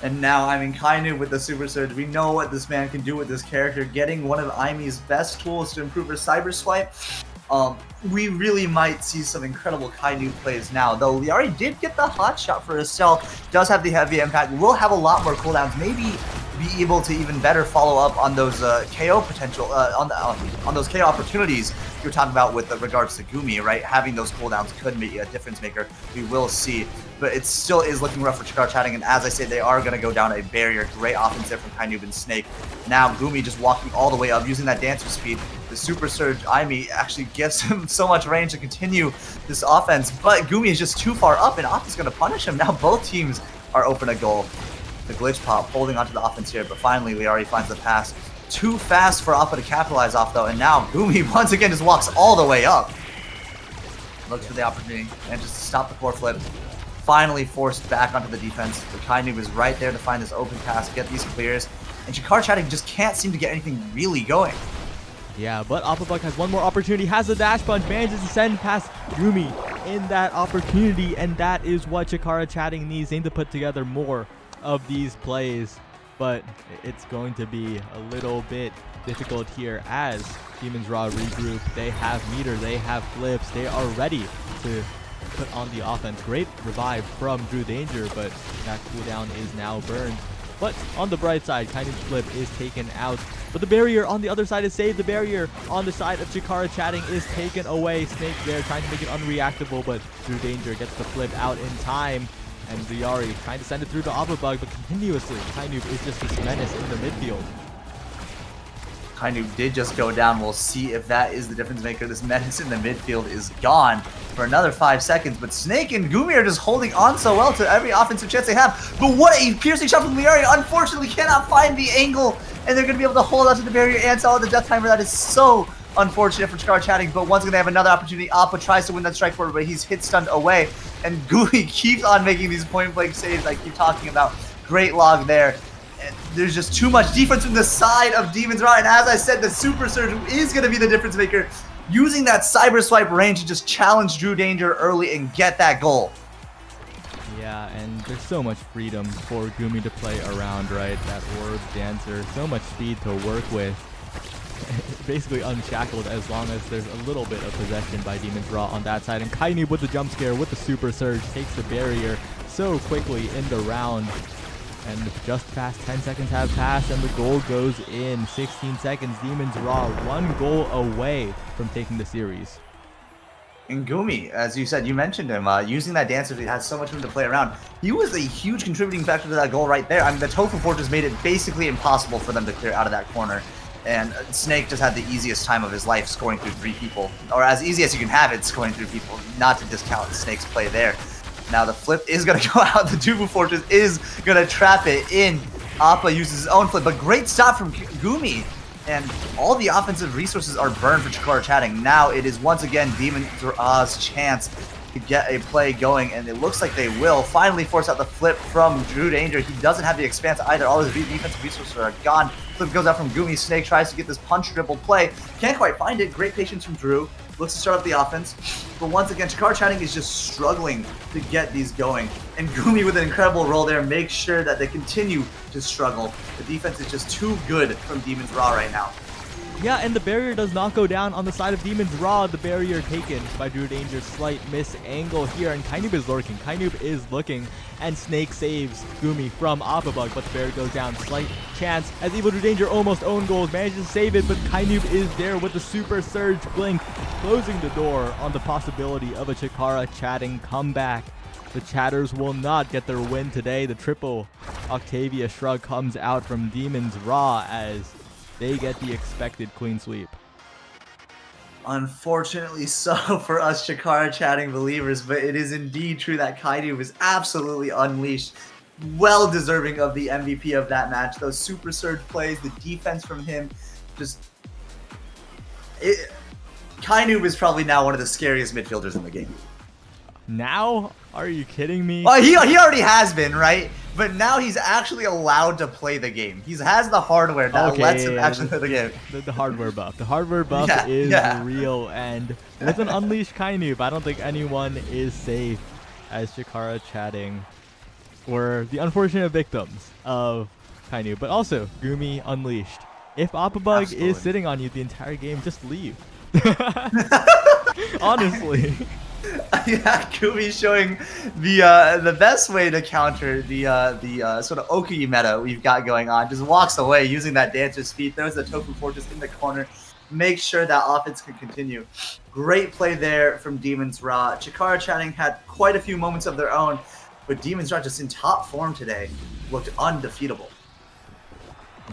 And now, I mean, Kainu with the Super Surge, we know what this man can do with this character. Getting one of Imi's best tools to improve her Cyber Swipe. We really might see some incredible Kainu plays now. Though Liari did get the hot shot for herself, does have the heavy impact, will have a lot more cooldowns, maybe be able to even better follow up on those KO potential, on those KO opportunities you were talking about with regards to Gumi, right? Having those cooldowns could be a difference maker. We will see. But it still is looking rough for Chikara Chatting, and as I say, they are going to go down a barrier. Great offense there from Kainoob and Snake. Now Gumi just walking all the way up, using that dancer speed. The Super Surge Imi actually gives him so much range to continue this offense, but Gumi is just too far up, and Oppa's going to punish him. Now both teams are open a goal. The glitch pop holding onto the offense here, but finally Liari finds the pass. Too fast for Oppa to capitalize off, though, and now Gumi once again just walks all the way up. Looks for the opportunity, and just to stop the core flip. Finally forced back onto the defense. The Kainoob is right there to find this open pass, get these clears, and Chikara Chatting just can't seem to get anything really going. Yeah, but Oppabuck has one more opportunity, has a dash punch, manages to send past Gumi in that opportunity, and that is what Chikara Chatting needs. They need to put together more of these plays, but it's going to be a little bit difficult here as Demon's Raw regroup. They have meter, they have flips, they are ready to put on the offense. Great revive from Drew Danger, but that cooldown is now burned. But on the bright side, Kainoob's flip is taken out, but the barrier on the other side is saved. The barrier on the side of Chikara Chatting is taken away. Snake there trying to make it unreactable, but Drew Danger gets the flip out in time. And Liari trying to send it through the Oppa, but continuously, Kainoob is just this menace in the midfield. Kainoob did just go down. We'll see if that is the difference maker. This menace in the midfield is gone for another 5 seconds, but Snake and Gumi are just holding on so well to every offensive chance they have. But what a piercing shot from Liari. Unfortunately, cannot find the angle, and they're going to be able to hold on to the barrier and solve the death timer. That is so unfortunate for Chikara Chatting, but once again they have another opportunity. Appa tries to win that strike forward, but he's hit stunned away, and Gumi keeps on making these point-blank saves I keep talking about. Great log there. And there's just too much defense from the side of Demon's Raw, and as I said, the Super Surge is going to be the difference maker, using that Cyber Swipe range to just challenge Drew Danger early and get that goal. Yeah, and there's so much freedom for Gumi to play around, right? That Orb Dancer, so much speed to work with. Basically unshackled as long as there's a little bit of possession by Demon's Raw on that side. And Kainoob with the jump scare, with the Super Surge, takes the barrier so quickly in the round. And just past 10 seconds have passed, and the goal goes in. 16 seconds, Demon's Raw 1 goal away from taking the series. And Gumi, as you said, you mentioned him, using that dancer, he has so much room to play around. He was a huge contributing factor to that goal right there. I mean, the Tofu Fortress made it basically impossible for them to clear out of that corner. And Snake just had the easiest time of his life scoring through 3 people. Or as easy as you can have it, scoring through people, not to discount Snake's play there. Now the flip is going to go out. The Tofu Fortress is going to trap it in. Appa uses his own flip, but great stop from Gumi. And all the offensive resources are burned for Chikara Chatting. Now it is once again Demon's Raw's chance to get a play going, and it looks like they will finally force out the flip from Drew Danger. He doesn't have the expanse either. All his defensive resources are gone. Flip goes out from Gumi. Snake tries to get this punch dribble play. Can't quite find it. Great patience from Drew. Looks to start up the offense. But once again, Chikara Chatting is just struggling to get these going. And Gumi with an incredible roll there makes sure that they continue to struggle. The defense is just too good from Demon's Raw right now. Yeah, and the barrier does not go down on the side of Demon's Raw. The barrier taken by Drew Danger's slight miss angle here, and Kainoob is lurking. Kainoob is looking, and Snake saves Gumi from Oppa, but the barrier goes down. Slight chance as Evil Drew Danger almost own goals, manages to save it, but Kainoob is there with the Super Surge blink, closing the door on the possibility of a Chikara Chatting comeback. The Chatters will not get their win today. The triple Octavia Shrug comes out from Demon's Raw as they get the expected clean sweep. Unfortunately so for us Chikara Chatting believers, but it is indeed true that Kainoob is absolutely unleashed. Well deserving of the MVP of that match. Those Super Surge plays, the defense from him, just... Kainoob is probably now one of the scariest midfielders in the game. Now? Are you kidding me? Well, he already has been, right? But now he's actually allowed to play the game. He has the hardware that lets him actually play the game. The hardware buff. The hardware buff Yeah, is yeah. real, and with an unleashed Kainoob, I don't think anyone is safe, as Chikara chatting were the unfortunate victims of Kainoob. But also, Gumi unleashed. If Appabug is sitting on you the entire game, just leave. Honestly. Yeah, Gumi's showing the best way to counter the sort of Okuyi meta we've got going on. Just walks away using that dancer's speed, throws the Tofu Fortress in the corner, makes sure that offense can continue. Great play there from Demon's Ra. Chikara chatting had quite a few moments of their own, but Demon's Ra just in top form today looked undefeatable.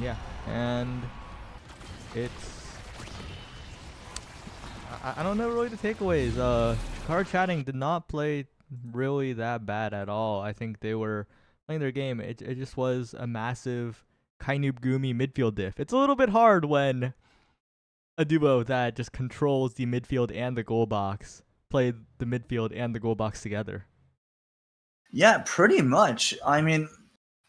Yeah, and it's... I don't know really the takeaways. Chikara chatting did not play really that bad at all. I think they were playing their game. It just was a massive Kainoob Gumi midfield diff. It's a little bit hard when a duo that just controls the midfield and the goal box play the midfield and the goal box together. Yeah, pretty much. I mean,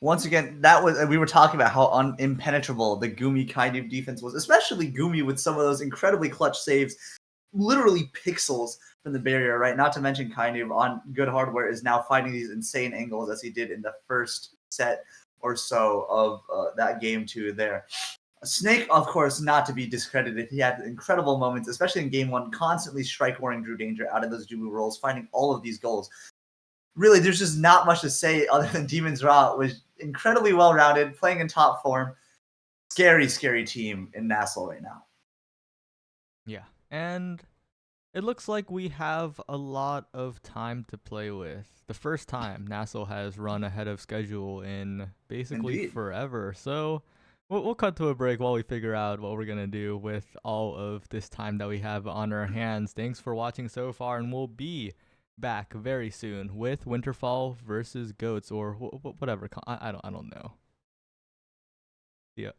once again, we were talking about how impenetrable the Gumi Kainoob defense was, especially Gumi with some of those incredibly clutch saves, literally pixels from the barrier, right? Not to mention Kainoob on good hardware is now fighting these insane angles as he did in the first set or so of that game 2 there. Snake, of course, not to be discredited. He had incredible moments, especially in game 1, constantly strike warring Drew Danger out of those Jubu rolls, finding all of these goals. Really, there's just not much to say other than Demon's Ra was incredibly well-rounded, playing in top form. Scary, scary team in NASL right now. Yeah, and it looks like we have a lot of time to play with. The first time NASL has run ahead of schedule in basically forever. So we'll cut to a break while we figure out what we're going to do with all of this time that we have on our hands. Thanks for watching so far, and we'll be back very soon with Winterfall versus Goats or whatever. I don't know. Yeah.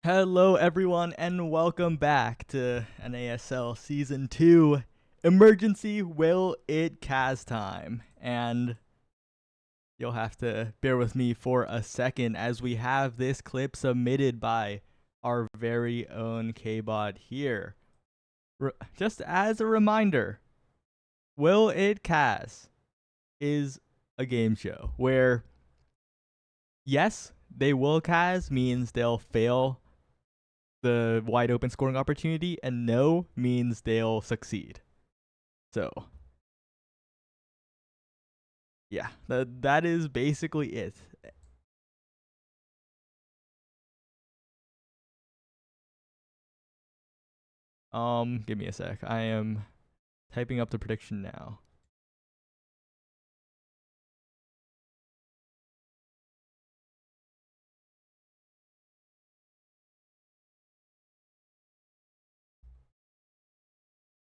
Hello, everyone, and welcome back to NASL Season 2 Emergency Will It Cast Time. And you'll have to bear with me for a second as we have this clip submitted by our very own K-Bot here. Just as a reminder, Will It Cast is a game show where, yes, they will cast means they'll fail the wide open scoring opportunity, and no means they'll succeed. So yeah, that is basically it. Give me a sec. I am typing up the prediction now.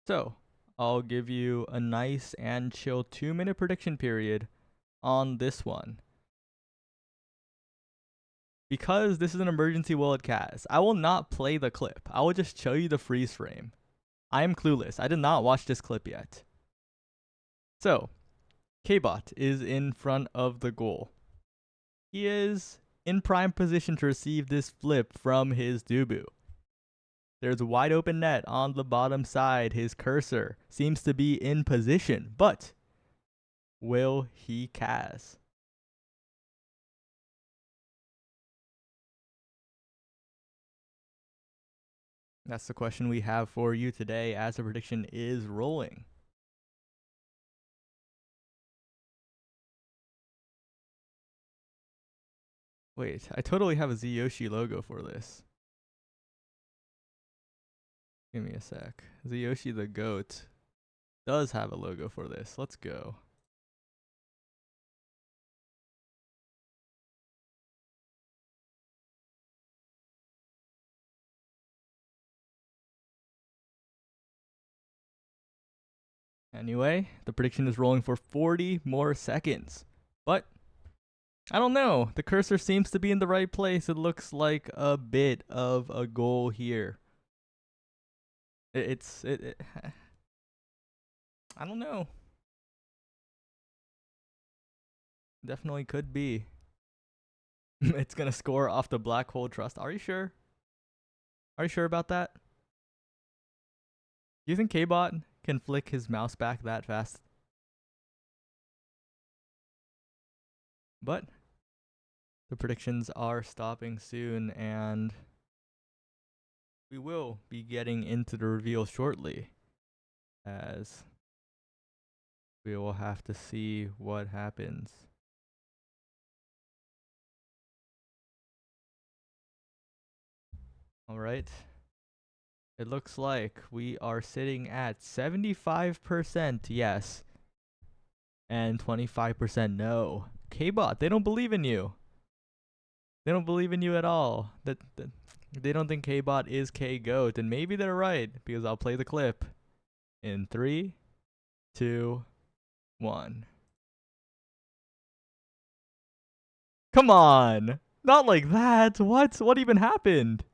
So I'll give you a nice and chill 2-minute prediction period on this one. Because this is an emergency will it cast, I will not play the clip. I will just show you the freeze frame. I am clueless. I did not watch this clip yet. So, K-Bot is in front of the goal. He is in prime position to receive this flip from his Dubu. There's a wide open net on the bottom side. His cursor seems to be in position, but will he cast? That's the question we have for you today as the prediction is rolling. Wait, I totally have a Zyoshi logo for this. Give me a sec. Zyoshi the GOAT does have a logo for this. Let's go. Anyway, the prediction is rolling for 40 more seconds. But I don't know. The cursor seems to be in the right place. It looks like a bit of a goal here. I don't know. Definitely could be. It's gonna score off the black hole trust. Are you sure? Are you sure about that? Do you think K-Bot can flick his mouse back that fast? But the predictions are stopping soon, and we will be getting into the reveal shortly, as we will have to see what happens. Alright. It looks like we are sitting at 75% yes and 25% no. K-Bot, they don't believe in you. They don't believe in you at all. They don't think K-Bot is K-Goat, and maybe they're right, because I'll play the clip in 3, 2, 1. Come on! Not like that! What even happened?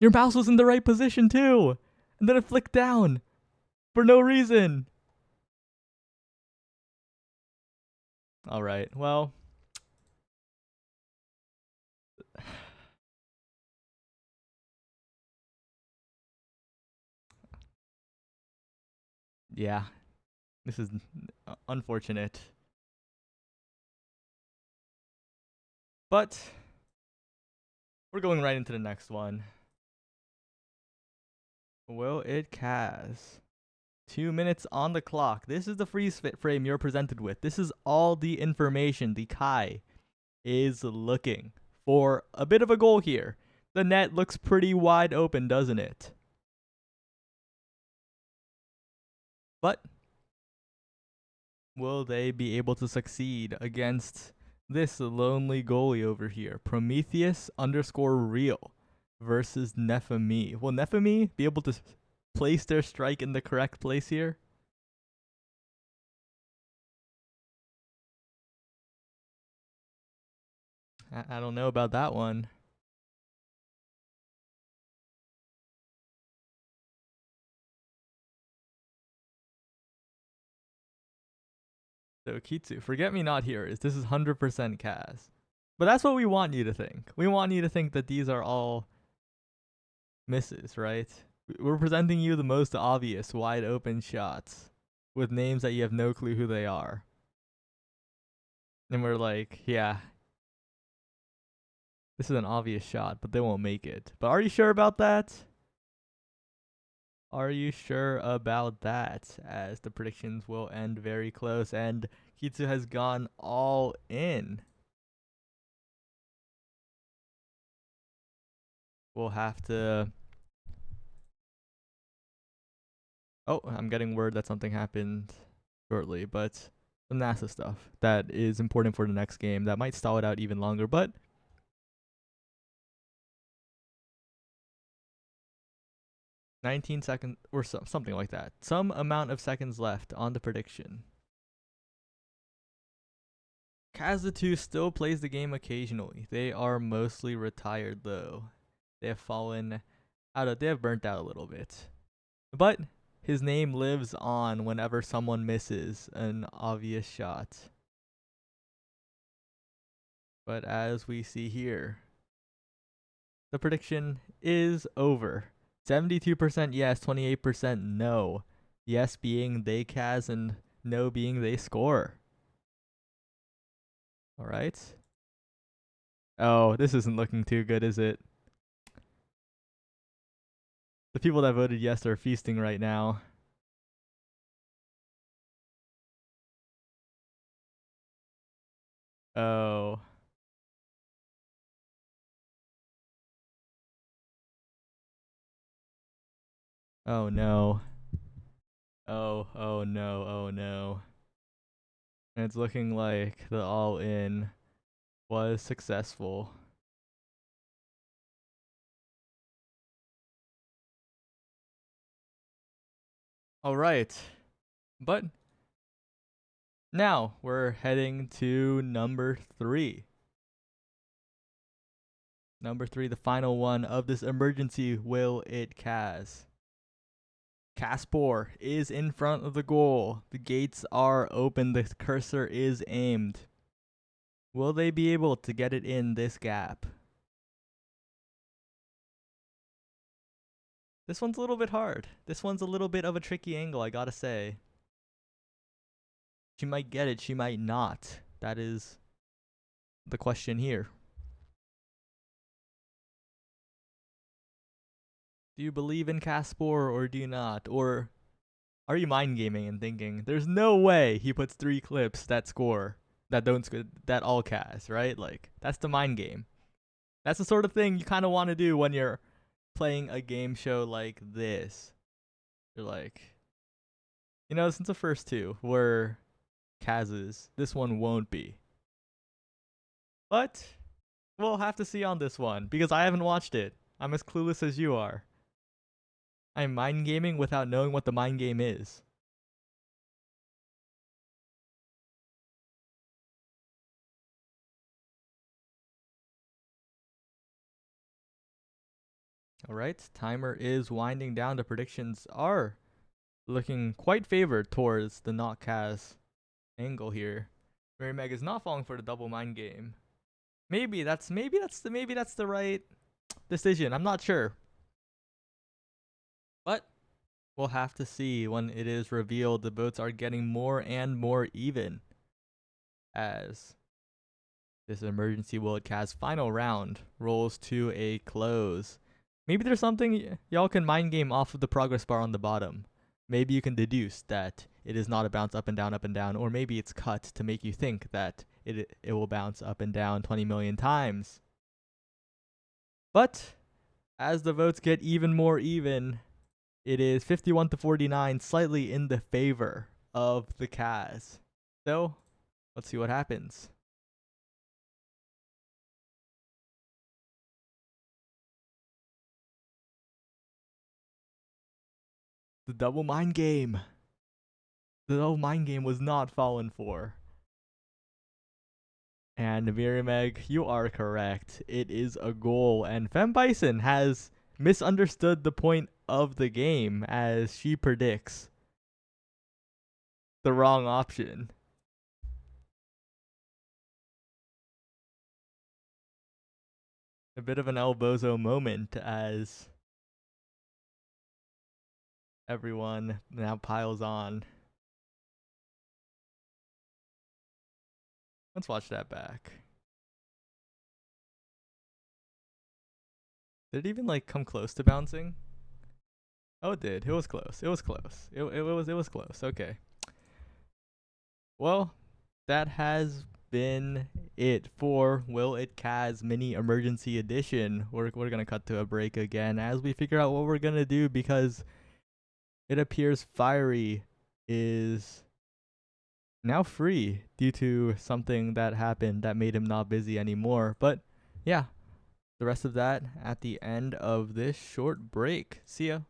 Your mouse was in the right position too! And then it flicked down! For no reason! Alright, well. Yeah. This is unfortunate. But we're going right into the next one. Will it cast? 2 minutes on the clock. This is the freeze frame you're presented with. This is all the information the Kai is looking for. A bit of a goal here. The net looks pretty wide open, doesn't it? But will they be able to succeed against this lonely goalie over here? Prometheus_real versus Nephemi. Will Nephemi be able to place their strike in the correct place here? I don't know about that one. So Kitsu, forget me not here. This is 100% Kaz. But that's what we want you to think. We want you to think that these are all misses, right? We're presenting you the most obvious wide open shots with names that you have no clue who they are. And we're like, yeah, this is an obvious shot, but they won't make it. But are you sure about that? Are you sure about that? As the predictions will end very close, and Kitsu has gone all in. We'll have to... Oh, I'm getting word that something happened shortly, but some NASA stuff that is important for the next game that might stall it out even longer, but 19 seconds or something like that. Some amount of seconds left on the prediction. Kazutu still plays the game occasionally. They are mostly retired though. They have fallen out they have burnt out a little bit. But his name lives on whenever someone misses an obvious shot. But as we see here, the prediction is over. 72% yes, 28% no. Yes being they Kaz and no being they score. Alright. Oh, this isn't looking too good, is it? The people that voted yes are feasting right now. Oh. Oh no. Oh no, oh no. And it's looking like the all-in was successful. Alright. But now we're heading to number 3. Number 3, the final one of this emergency Will It Kaz. Caspor is in front of the goal. The gates are open. The cursor is aimed. Will they be able to get it in this gap? This one's a little bit hard. This one's a little bit of a tricky angle, I gotta say. She might get it, she might not. That is the question here. Do you believe in Caspor or do you not? Or are you mind gaming and thinking there's no way he puts 3 clips that score that don't score that all cast, right? Like that's the mind game. That's the sort of thing you kind of want to do when you're playing a game show like this. You're like, you know, since the first 2 were Kaz's, this one won't be. But we'll have to see on this one because I haven't watched it. I'm as clueless as you are. I'm mind gaming without knowing what the mind game is. Alright, timer is winding down. The predictions are looking quite favored towards the not Kaz angle here. Mary Meg is not falling for the double mind game. Maybe that's the right decision. I'm not sure. But we'll have to see when it is revealed. The votes are getting more and more even as this emergency Will It Kaz final round rolls to a close. Maybe there's something y'all can mind game off of the progress bar on the bottom. Maybe you can deduce that it is not a bounce up and down, or maybe it's cut to make you think that it will bounce up and down 20 million times. But as the votes get even more even, it is 51-49, slightly in the favor of the Kaz. So, let's see what happens. The double mind game. The double mind game was not fallen for. And Mirimeg, you are correct. It is a goal, and FemBison has misunderstood the point of the game as she predicts the wrong option. A bit of an El Bozo moment as everyone now piles on. Let's watch that back. Did it even like come close to bouncing? Oh, it did. It was close. It was close. It was close. Okay. Well, that has been it for Will It Kaz Mini Emergency Edition. We're gonna cut to a break again as we figure out what we're gonna do, because it appears Fiery is now free due to something that happened that made him not busy anymore. But yeah, the rest of that at the end of this short break. See ya.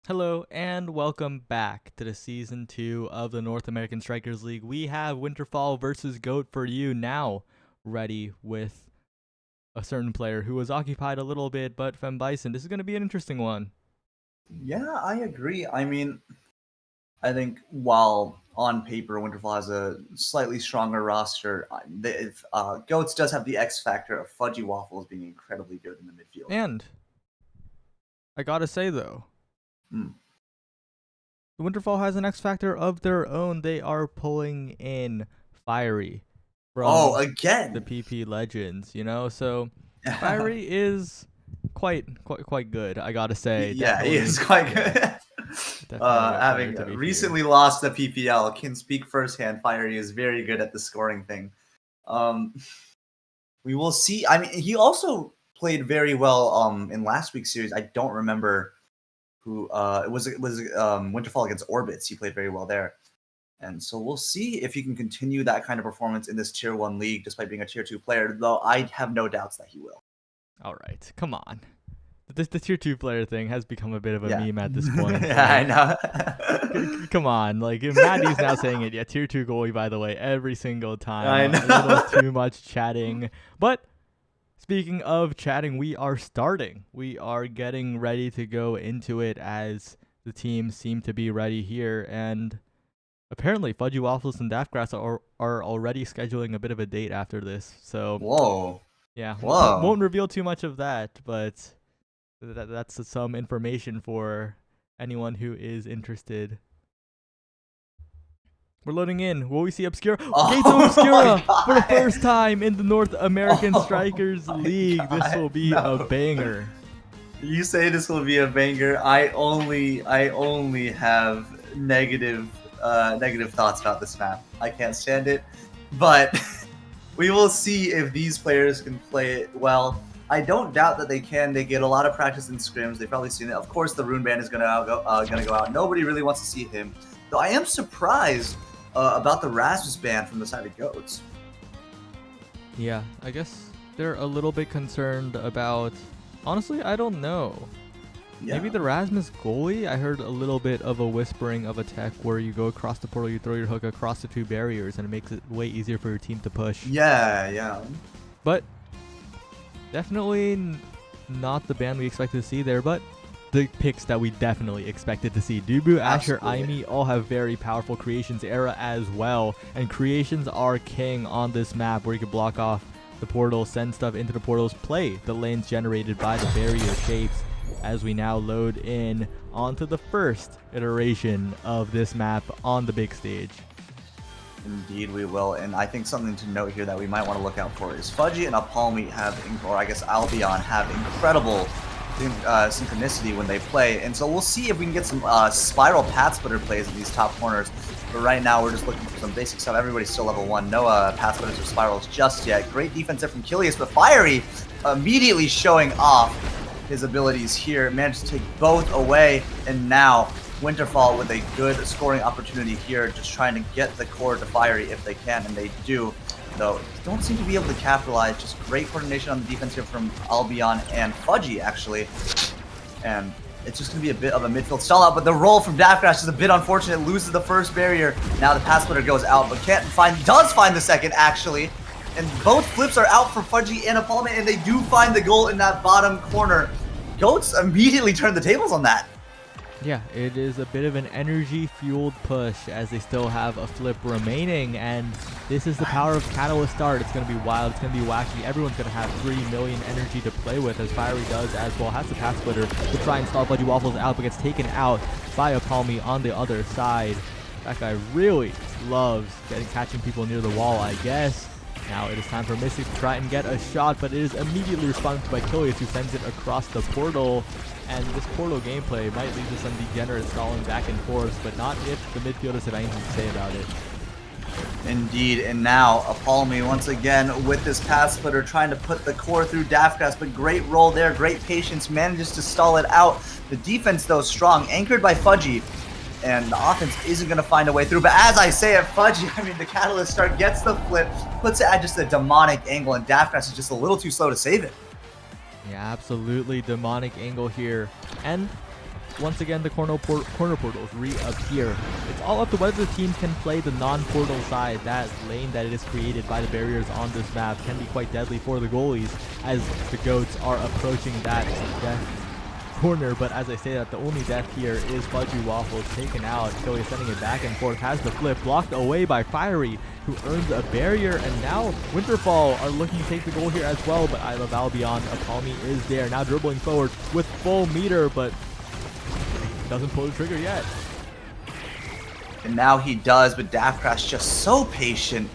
Hello and welcome back to the Season 2 of the North American Strikers League. We have Winterfall versus GOAT for you now, ready with a certain player who was occupied a little bit, but FemBison, this is going to be an interesting one. Yeah, I agree. I mean, I think while on paper Winterfell has a slightly stronger roster, Goats does have the X factor of Fudgy Waffles being incredibly good in the midfield. And I gotta say though, the Winterfall has an X factor of their own. They are pulling in Fiery from again the PP Legends, you know. So Fiery is quite good. I gotta say, yeah, he is quite good. Definitely a player having to be recently lost the PPL, can speak firsthand. Fiery is very good at the scoring thing. We will see. I mean, he also played very well in last week's series. I don't remember who it was Winterfall against Orbits. He played very well there. And so we'll see if he can continue that kind of performance in this Tier 1 league despite being a Tier 2 player, though I have no doubts that he will. All right, come on. The Tier 2 player thing has become a bit of a Yeah. meme at this point. Yeah, I know. Come on, like Maddie's now saying it. Yeah, Tier 2 goalie, by the way, every single time. I know. A little too much chatting. But speaking of chatting, we are starting. We are getting ready to go into it as the teams seem to be ready here. And apparently Fudgy Waffles and Daftgrass are already scheduling a bit of a date after this. So Whoa. yeah, Whoa. won't reveal too much of that, but that's some information for anyone who is interested. We're loading in. Will we see Obscura? Oh Gates of Obscura my for the God. first time in the North American Oh Strikers my League. This God, will be no. a banger. You say this will be a banger. I only have negative thoughts about this map. I can't stand it. But we will see if these players can play it well. I don't doubt that they can. They get a lot of practice in scrims. They've probably seen it. Of course, the Rune Band is gonna go out. Nobody really wants to see him. Though I am surprised about the Rasmus ban from the side of Goats. Yeah, I guess they're a little bit concerned about... Honestly, I don't know. Yeah. Maybe the Rasmus goalie? I heard a little bit of a whispering of a tech where you go across the portal, you throw your hook across the two barriers, and it makes it way easier for your team to push. Yeah. But definitely not the band we expected to see there, but the picks that we definitely expected to see. Dubu, Asher, Absolutely. Aimi all have very powerful Creations era as well, and Creations are king on this map where you can block off the portal, send stuff into the portals, play the lanes generated by the barrier shapes as we now load in onto the first iteration of this map on the big stage. Indeed, we will. And I think something to note here that we might want to look out for is Fudgy and Apalmi or I guess Albion have incredible synchronicity when they play. And so we'll see if we can get some spiral path splitter plays in these top corners. But right now, we're just looking for some basic stuff. Everybody's still level 1. No path splitters or spirals just yet. Great defense there from Kilius, but Fiery immediately showing off his abilities here. Managed to take both away, and now Winterfall with a good scoring opportunity here, just trying to get the core to Fiery if they can, and they do. Though don't seem to be able to capitalize. Just great coordination on the defense here from Albion and Fudgy, actually. And it's just going to be a bit of a midfield stall out, but the roll from Daftgrass is a bit unfortunate. Loses the first barrier. Now the pass splitter goes out, but does find the second, actually. And both flips are out for Fudgy and Apalmi, and they do find the goal in that bottom corner. Goats immediately turn the tables on that. Yeah, it is a bit of an energy-fueled push as they still have a flip remaining, and this is the power of Catalyst Start. It's going to be wild, it's going to be wacky. Everyone's going to have 3 million energy to play with, as Fiery does as well. Has the path splitter to try and stall Fudgy Waffles out, but gets taken out by Apalmi on the other side. That guy really loves catching people near the wall, I guess. Now it is time for Mystic to try and get a shot, but it is immediately responded to by Kilius, who sends it across the portal. And this portal gameplay might lead to some degenerate stalling back and forth, but not if the midfielders have anything to say about it. Indeed, and now Apalmi once again with this path splitter trying to put the core through Daftgrass, but great roll there, great patience, manages to stall it out. The defense though strong, anchored by Fudgy, and the offense isn't going to find a way through. But as I say it, Fudgy, I mean the Catalyst Start gets the flip, puts it at just a demonic angle, and Daftgrass is just a little too slow to save it. Yeah, absolutely demonic angle here. And once again, the corner portals reappear. It's all up to whether the teams can play the non-portal side. That lane that is created by the barriers on this map can be quite deadly for the goalies as the Goats are approaching that death corner. But as I say that, the only death here is Fudgy Waffles taken out. Killy sending it back and forth, has the flip, blocked away by Fiery, who earns a barrier, and now Winterfall are looking to take the goal here as well, but I love Albion. Apalmi is there, now dribbling forward with full meter, but doesn't pull the trigger yet. And now he does, but Daftgrass just so patient.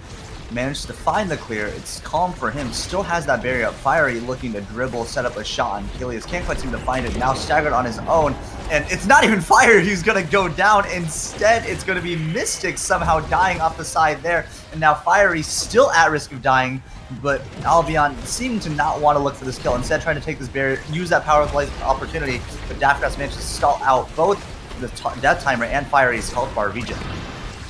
manages to find the clear. It's calm for him. Still has that barrier up. Fiery looking to dribble, set up a shot on Kilius. Can't quite seem to find it. Now staggered on his own. And it's not even Fire who's going to go down. Instead, it's going to be Mystic somehow dying off the side there. And now Fiery still at risk of dying. But Albion seeming to not want to look for this kill. Instead, trying to take this barrier, use that power play opportunity. But Daftcraft manages to stall out both the Death Timer and Fiery's health bar regen.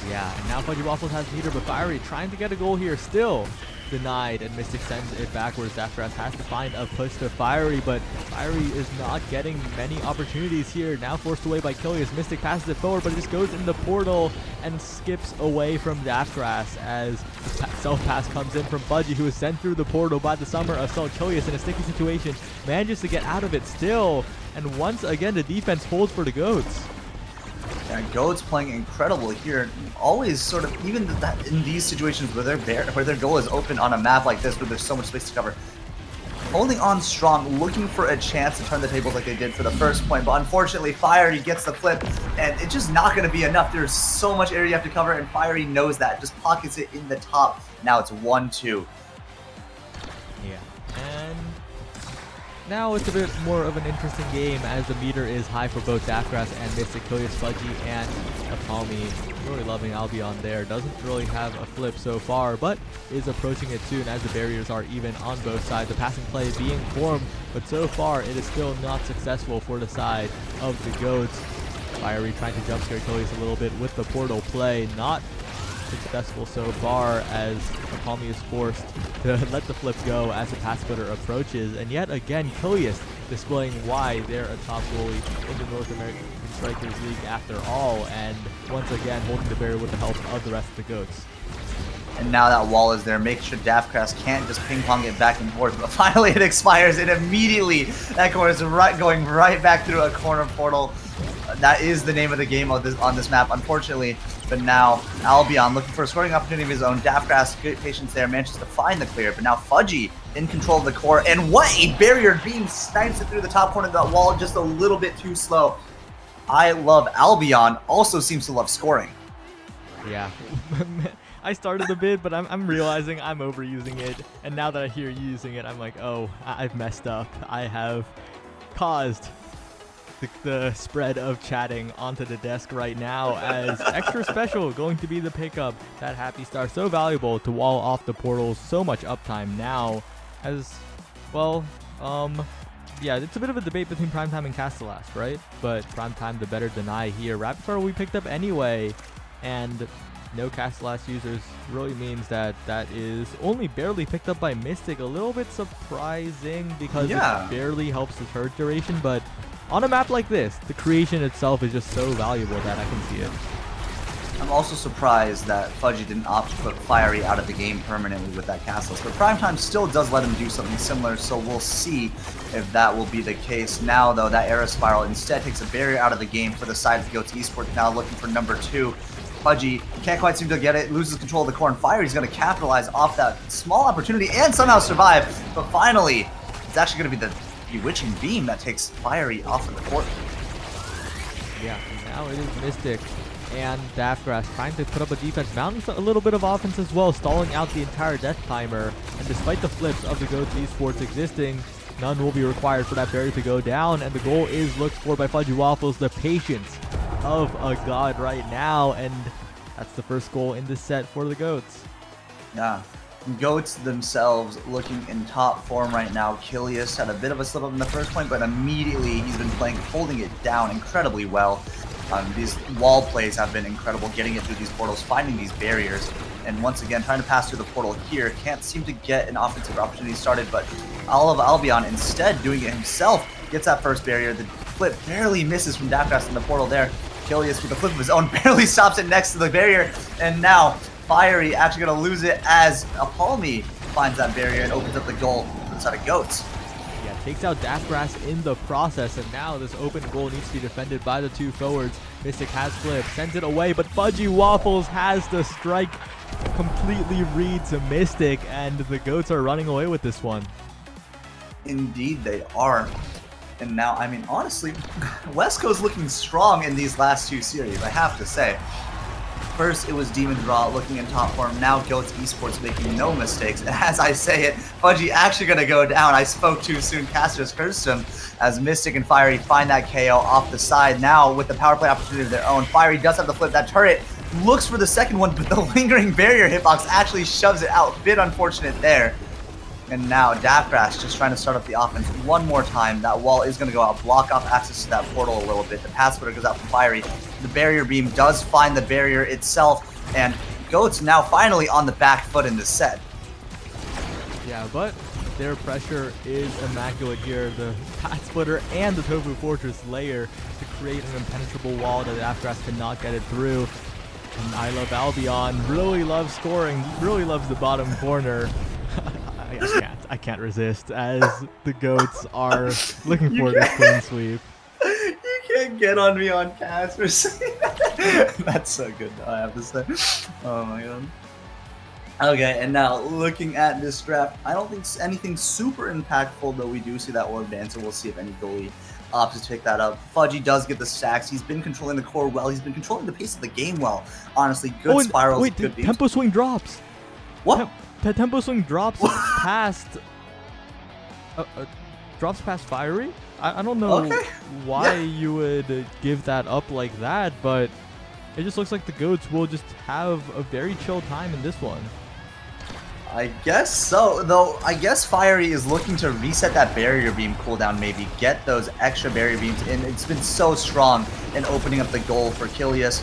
Yeah, and now Fudgy Waffles has the heater, but Fiery trying to get a goal here, still denied, and Mystic sends it backwards. Daftcraft has to find a push to Fiery, but Fiery is not getting many opportunities here. Now forced away by Kilius. Mystic passes it forward, but it just goes in the portal and skips away from Daftcraft as self-pass comes in from Fudgy, who is sent through the portal by the Summer Assault. Kilius in a sticky situation manages to get out of it still, and once again the defense holds for the Goats. Yeah, Goats playing incredible here. Always sort of, even in these situations where their goal is open on a map like this, where there's so much space to cover, holding on strong, looking for a chance to turn the tables like they did for the first point. But unfortunately, Fiery gets the flip, and it's just not going to be enough. There's so much area you have to cover, and Fiery knows that. Just pockets it in the top. Now it's 1-2. Yeah, and now it's a bit more of an interesting game as the meter is high for both Daftcraft and Mystic. Kilius, Fudgy, and Apalmi. Really loving Albion there. Doesn't really have a flip so far, but is approaching it soon as the barriers are even on both sides. The passing play being formed, but so far it is still not successful for the side of the Goats. Fiery trying to jump scare Kilius a little bit with the portal play. Not successful so far as Apalmi is forced to let the flip go as the pass splitter approaches, and yet again Kilius displaying why they're a top goalie in the North American Strikers League after all, and once again holding the barrier with the help of the rest of the Goats. And now that wall is there, make sure Daftcraft can't just ping pong it back and forth, but finally it expires, and immediately that corner is going right back through a corner portal. That is the name of the game on this map, unfortunately. But now Albion looking for a scoring opportunity of his own. Daftcraft's good patience there, manages to find the clear, but now Fudgy in control of the core, and what a barrier beam snipes it through the top corner of that wall, just a little bit too slow. I love Albion, also seems to love scoring. Yeah. I started the bid, but I'm realizing I'm overusing it, and now that I hear you using it, I'm like, oh, I've messed up. I have caused the spread of chatting onto the desk right now, as extra special going to be the pickup. That Happy Star, so valuable to wall off the portals, so much uptime now, as well. Yeah, it's a bit of a debate between Primetime and Castellas, right? But Primetime the better deny here. Rapid Fire we picked up anyway, and no Castellas users really means that is only barely picked up by Mystic. A little bit surprising because it barely helps the turret duration, but on a map like this, the creation itself is just so valuable that I can see it. I'm also surprised that Fudgy didn't opt to put Fiery out of the game permanently with that Castles, but Primetime still does let him do something similar, so we'll see if that will be the case. Now, though, that Era Spiral instead takes a barrier out of the game for the side of Goats Esports, now looking for number 2. Fudgy can't quite seem to get it, loses control of the core, and Fiery's going to capitalize off that small opportunity and somehow survive, but finally, it's actually going to be the Bewitching Beam that takes Fiery off of the court. Yeah, now it is Mystic and Daftcraft trying to put up a defense, mounting a little bit of offense as well, stalling out the entire death timer, and despite the flips of the Goats Esports existing, none will be required for that barrier to go down, and the goal is looked for by Fudgy Waffles, the patience of a god right now, and that's the first goal in this set for the Goats. Yeah. Goats themselves looking in top form right now. Kilius had a bit of a slip up in the first point, but immediately he's been holding it down incredibly well. These wall plays have been incredible, getting it through these portals, finding these barriers, and once again trying to pass through the portal here. Can't seem to get an offensive opportunity started, but Albion instead doing it himself, gets that first barrier. The flip barely misses from Daftcraft in the portal there. Kilius with the flip of his own barely stops it next to the barrier, and now Fiery actually going to lose it as Apalmi finds that barrier and opens up the goal for the side of Goats. Yeah, takes out Daftcraft in the process, and now this open goal needs to be defended by the two forwards. Mystic has flipped, sends it away, but Fudgy Waffles has the strike, completely reads a Mystic, and the Goats are running away with this one. Indeed they are. And now, I mean, honestly, West Coast looking strong in these last two series, I have to say. First, it was Demon Draw looking in top form. Now, Goats Esports making no mistakes. And as I say it, Fudgy actually going to go down. I spoke too soon. Casters cursed him as Mystic and Fiery find that KO off the side. Now, with the power play opportunity of their own, Fiery does have the flip. That turret looks for the second one, but the lingering barrier hitbox actually shoves it out. Bit unfortunate there. And now Daftgrass just trying to start up the offense one more time. That wall is going to go out, block off access to that portal a little bit. The pass splitter goes out from Fiery. The barrier beam does find the barrier itself, and Goats now finally on the back foot in this set. Yeah, but their pressure is immaculate here. The path splitter and the Tofu Fortress layer to create an impenetrable wall that Daftgrass cannot get it through. And I Love Albion really loves scoring, really loves the bottom corner. I can't resist as the Goats are looking for this clean sweep. You can't get on me on cast for saying that. That's so good, I have to say. Oh my god. Okay, and now looking at this draft, I don't think anything super impactful, though we do see that orb dance, and we'll see if any goalie opts to pick that up. Fudgy does get the stacks. He's been controlling the core well. He's been controlling the pace of the game well. Honestly, good spirals. Wait, good beams. tempo swing drops. What? The tempo swing drops past Fiery. I don't know why you would give that up like that, but it just looks like the Goats will just have a very chill time in this one. I guess so, though. I guess Fiery is looking to reset that barrier beam cooldown, maybe get those extra barrier beams in. It's been so strong in opening up the goal for Kilius.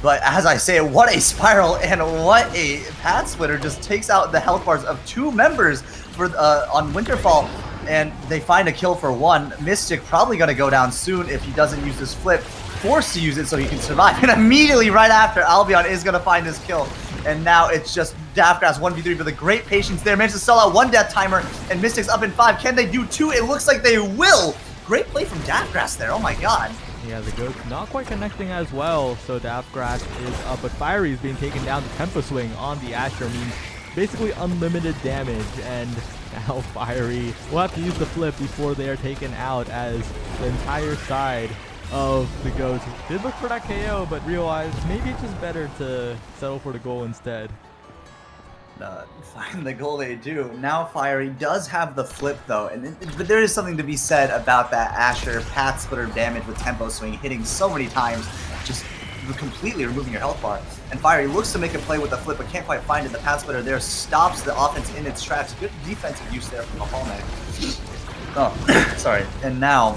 But as I say, what a spiral and what a path splitter just takes out the health bars of two members for on Winterfall, and they find a kill for one. Mystic probably going to go down soon if he doesn't use this flip, forced to use it so he can survive. And immediately right after, Albion is going to find this kill. And now it's just Daftgrass 1v3 with a great patience there. Managed to sell out one death timer, and Mystic's up in 5. Can they do 2? It looks like they will. Great play from Daftgrass there. Oh my god. Yeah, the Goats not quite connecting as well, so Daftgrass is up, but Fiery is being taken down. The tempo swing on the Asher means basically unlimited damage, and now Fiery will have to use the flip before they are taken out, as the entire side of the Goats did look for that KO, but realized maybe it's just better to settle for the goal instead. Find the goal they do. Now Fiery does have the flip though, but there is something to be said about that Asher path splitter damage with tempo swing hitting so many times, just completely removing your health bar. And Fiery looks to make a play with the flip, but can't quite find it. The path splitter there stops the offense in its tracks. Good defensive use there from the Hallneck. Oh, sorry. And now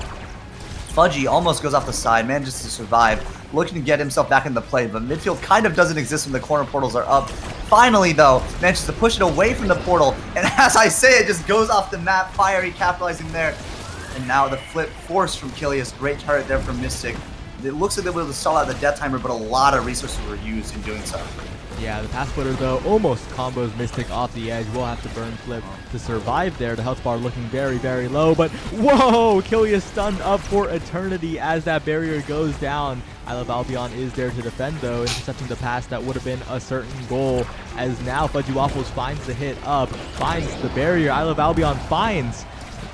Fudgy almost goes off the side, manages to survive, looking to get himself back into play, but midfield kind of doesn't exist when the corner portals are up. Finally, though, manages to push it away from the portal, and as I say, it just goes off the map. Fiery capitalizing there, and now the flip forced from Kilius. Great turret there from Mystic. It looks like they were able to stall out the death timer, but a lot of resources were used in doing so. Yeah, the path splitter though almost combos Mystic off the edge. Will have to burn flip to survive there. The health bar looking very, very low, but whoa! Kilius stunned up for eternity as that barrier goes down. I Love Albion is there to defend though, intercepting the pass that would have been a certain goal, as now Fudgy Waffles finds the hit up, finds the barrier. I Love Albion finds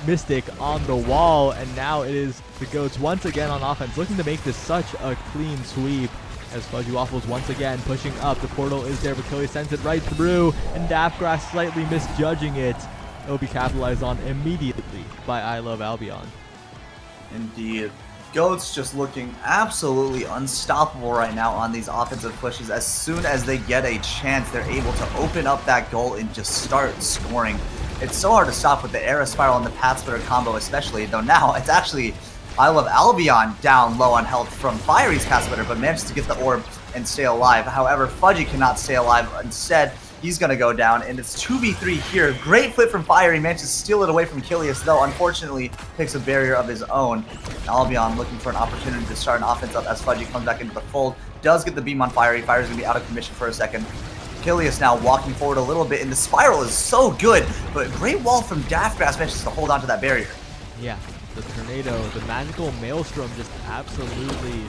Mystic on the wall, and now it is the Goats once again on offense, looking to make this such a clean sweep. As Fudgy Waffles once again pushing up. The portal is there, but Kilius sends it right through, and Daftgrass slightly misjudging it. It will be capitalized on immediately by I Love Albion. Indeed. Goats just looking absolutely unstoppable right now on these offensive pushes. As soon as they get a chance, they're able to open up that goal and just start scoring. It's so hard to stop with the Era Spiral and the Path Splitter combo especially, though now it's actually I Love Albion down low on health from Fiery's Path Splitter, but manages to get the orb and stay alive. However, Fudgy cannot stay alive. Instead, he's going to go down, and it's 2v3 here. Great flip from Fiery, manages to steal it away from Kilius, though unfortunately picks a barrier of his own. Albion looking for an opportunity to start an offense up as Fudgy comes back into the fold. Does get the beam on Fiery. Fiery's going to be out of commission for a second. Kilius now walking forward a little bit, and the spiral is so good, but great wall from Daftgrass manages to hold on to that barrier. Yeah, the tornado, the magical maelstrom just absolutely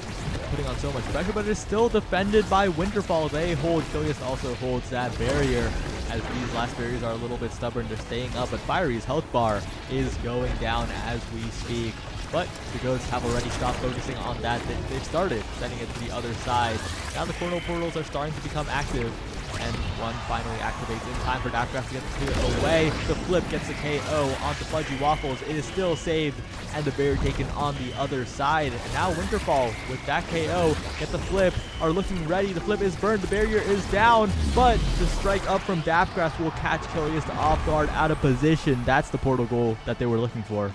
putting on so much pressure, but it is still defended by Winterfall. They hold, Kilius also holds that barrier, as these last barriers are a little bit stubborn. They're staying up, but Fiery's health bar is going down as we speak. but the Goats have already stopped focusing on that. They've started sending it to the other side. Now the Portal Portals are starting to become active, and one finally activates in time for Daftcraft to get the clear away. The flip gets the KO onto Fudgy Waffles. It is still saved, and the barrier taken on the other side. And now Winterfall, with that KO, get the flip, are looking ready. The flip is burned, the barrier is down, but the strike up from Daftcraft will catch Kilius off guard, out of position. That's the portal goal that they were looking for.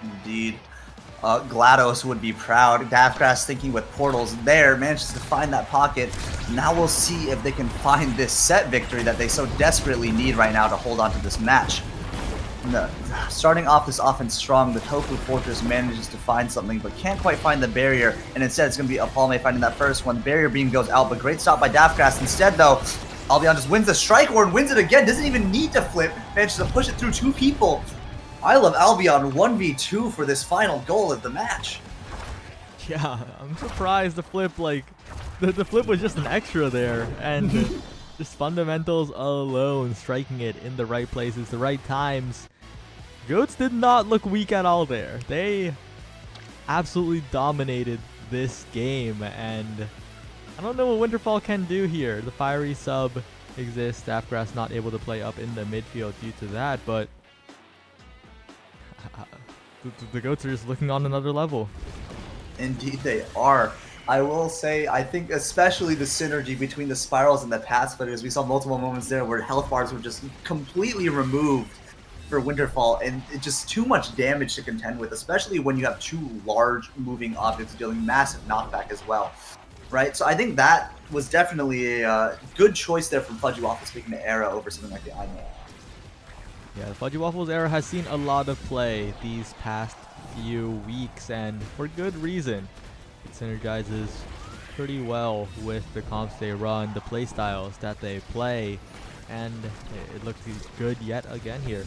Indeed. GLaDOS would be proud. Daftcraft thinking with portals there, manages to find that pocket. Now we'll see if they can find this set victory that they so desperately need right now to hold on to this match. Starting off this offense strong, the Tofu Fortress manages to find something, but can't quite find the barrier, and instead it's going to be Apalme finding that first one. The barrier beam goes out, but great stop by Daftcraft. Instead, though, Albion just wins the strike or wins it again, doesn't even need to flip, manages to push it through 2 people. I love Albion 1v2 for this final goal of the match. Yeah, I'm surprised the flip, like, the flip was just an extra there, and just fundamentals alone, striking it in the right places, the right times. Goats did not look weak at all there. They absolutely dominated this game, and I don't know what Winterfall can do here. The fiery sub exists, Daftcraft's not able to play up in the midfield due to that, but the Goats are just looking on another level. Indeed they are. I will say, I think especially the synergy between the Spirals and the Pathfinders, we saw multiple moments there where health bars were just completely removed for Winterfall, and it's just too much damage to contend with, especially when you have 2 large moving objects dealing massive knockback as well. Right? So I think that was definitely a good choice there from Fudgy Waffles picking the Era over something like the Imo. Yeah, the Fudgy Waffles era has seen a lot of play these past few weeks, and for good reason. It synergizes pretty well with the comps they run, the play styles that they play, and it looks good yet again here.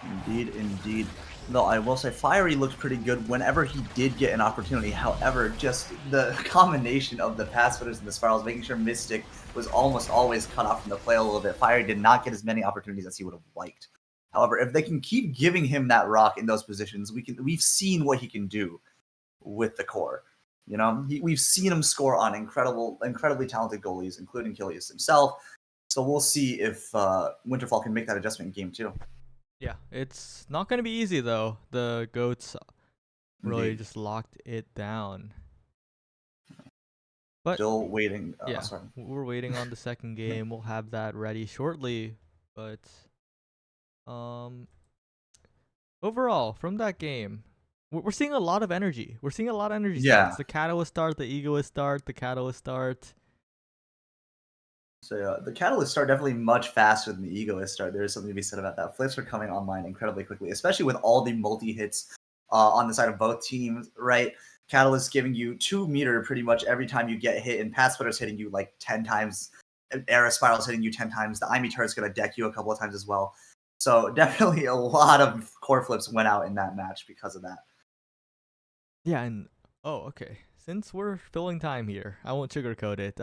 Indeed, indeed. Though I will say Fiery looked pretty good whenever he did get an opportunity. However, just the combination of the Pathfinders and the Spirals, making sure Mystic was almost always cut off from the play a little bit. Fiery did not get as many opportunities as he would have liked. However, if they can keep giving him that rock in those positions, we've seen what he can do with the core. You know, we've seen him score on incredibly talented goalies, including Kilius himself. So we'll see if Winterfall can make that adjustment in game 2. Yeah, it's not going to be easy, though. The Goats really Indeed. just locked it down. But Still waiting. yeah, Sorry. we're waiting on the second game. We'll have that ready shortly. But overall, from that game, we're seeing a lot of energy. We're seeing a lot of energy starts. The Catalyst start, the Egoist start, the Catalyst start. So the Catalyst start definitely much faster than the Egoist start. There is something to be said about that. Flips are coming online incredibly quickly, especially with all the multi-hits on the side of both teams, right? Catalyst giving you 2 meter pretty much every time you get hit, and Pathfinder's hitting you like 10 times. Era Spiral's hitting you 10 times. The Imi turret's going to deck you a couple of times as well. So definitely a lot of core flips went out in that match because of that. Yeah, and okay. Since we're filling time here, I won't sugarcoat it.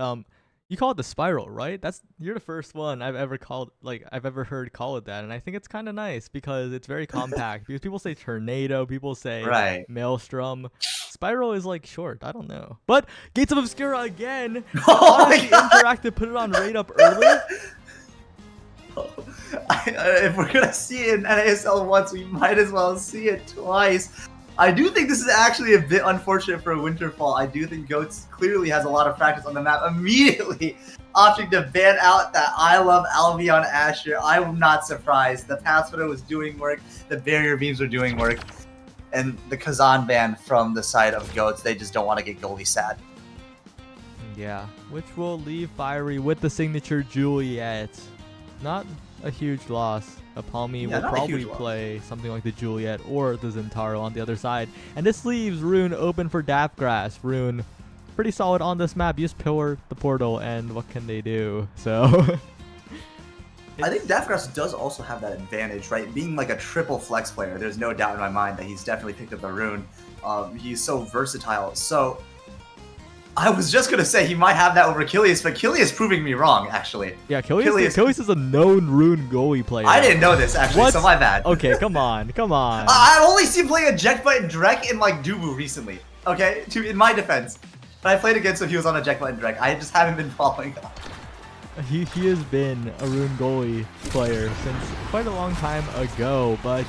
You call it the Spiral, right? You're the first one I've ever heard call it that, and I think it's kind of nice because it's very compact. Because people say tornado, people say maelstrom. Spiral is like short. I don't know. But Gates of Obscura again. Honestly, Interactive put it on rate up early. If we're gonna see it in NASL once, we might as well see it twice. I do think this is actually a bit unfortunate for Winterfall. I do think Goats clearly has a lot of practice on the map. Immediately opting to ban out that I love Albion Asher. I'm not surprised. The Pathfinder was doing work. The barrier beams are doing work. And the Kazan ban from the side of Goats, they just don't want to get goalie sad. Yeah, which will leave Fiery with the signature Juliet. Not a huge loss. Apalme will probably play something like the Juliet or the Zentaro on the other side. And this leaves Rune open for Daftgrass. Rune, pretty solid on this map. Use Pillar, the portal, and what can they do? So I think Daftgrass does also have that advantage, right? Being like a triple flex player, there's no doubt in my mind that he's definitely picked up the Rune. He's so versatile. So I was just gonna say he might have that over Achilles, but Achilles proving me wrong, actually. Yeah, Achilles is a known rune goalie player. I didn't know this, actually, What? so my bad. Okay, come on, come on. I've only seen playing Eject Button Drek in, like, Dubu recently, okay? In my defense. But I played against him, he was on Eject Button Drek. I just haven't been following up. He has been a rune goalie player since quite a long time ago, but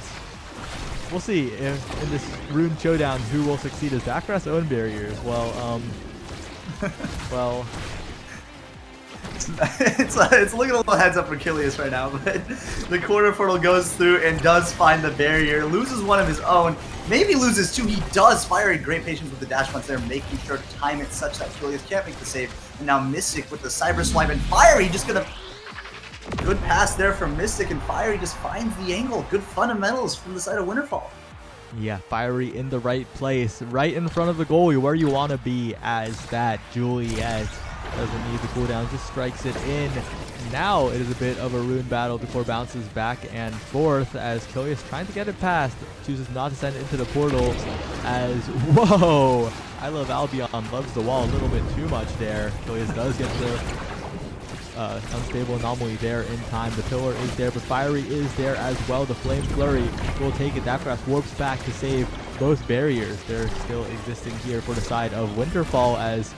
we'll see if in this rune showdown who will succeed as Dakras own barriers. Well, well, it's looking a little heads up for Achilles right now, but the corner portal goes through and does find the barrier, loses one of his own, maybe loses two. He does fire a great patience with the dash once there, making sure to time it such that Achilles can't make the save. And now Mystic with the Cyber Swipe and Fiery just gonna... Good pass there from Mystic, and Fiery just finds the angle. Good fundamentals from the side of Winterfall. yeah, Fiery in the right place, right in front of the goalie, where you want to be as that Juliet. Doesn't need the cooldown, just strikes it in. Now it is a bit of a rune battle. The core bounces back and forth as Kilius trying to get it past, chooses not to send it into the portal as, whoa! I love Albion, loves the wall a little bit too much there. Kilius does get the unstable anomaly there in time. The pillar is there, but Fiery is there as well. The Flame Flurry will take it. Dakras warps back to save both barriers. They're still existing here for the side of Winterfall as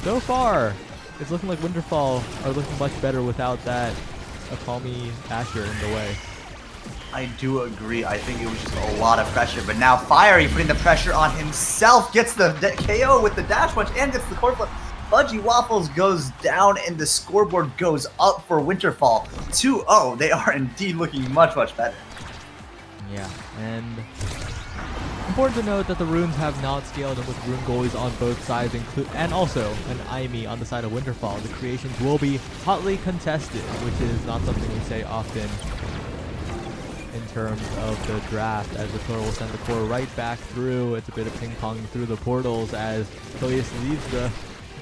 so far it's looking like Winterfall are looking much better without that Akami Asher in the way. I do agree. I think it was just a lot of pressure, but now Fiery putting the pressure on himself, gets the KO with the dash punch and gets the core flip. Fudgy Waffles goes down and the scoreboard goes up for Winterfall. 2-0. They are indeed looking much, much better. Yeah, and important to note that the runes have not scaled in with rune goalies on both sides, and also an Aimi on the side of Winterfall. The creations will be hotly contested, which is not something we say often in terms of the draft, as the pillar will send the core right back through. It's a bit of ping-pong through the portals as Kilius leaves the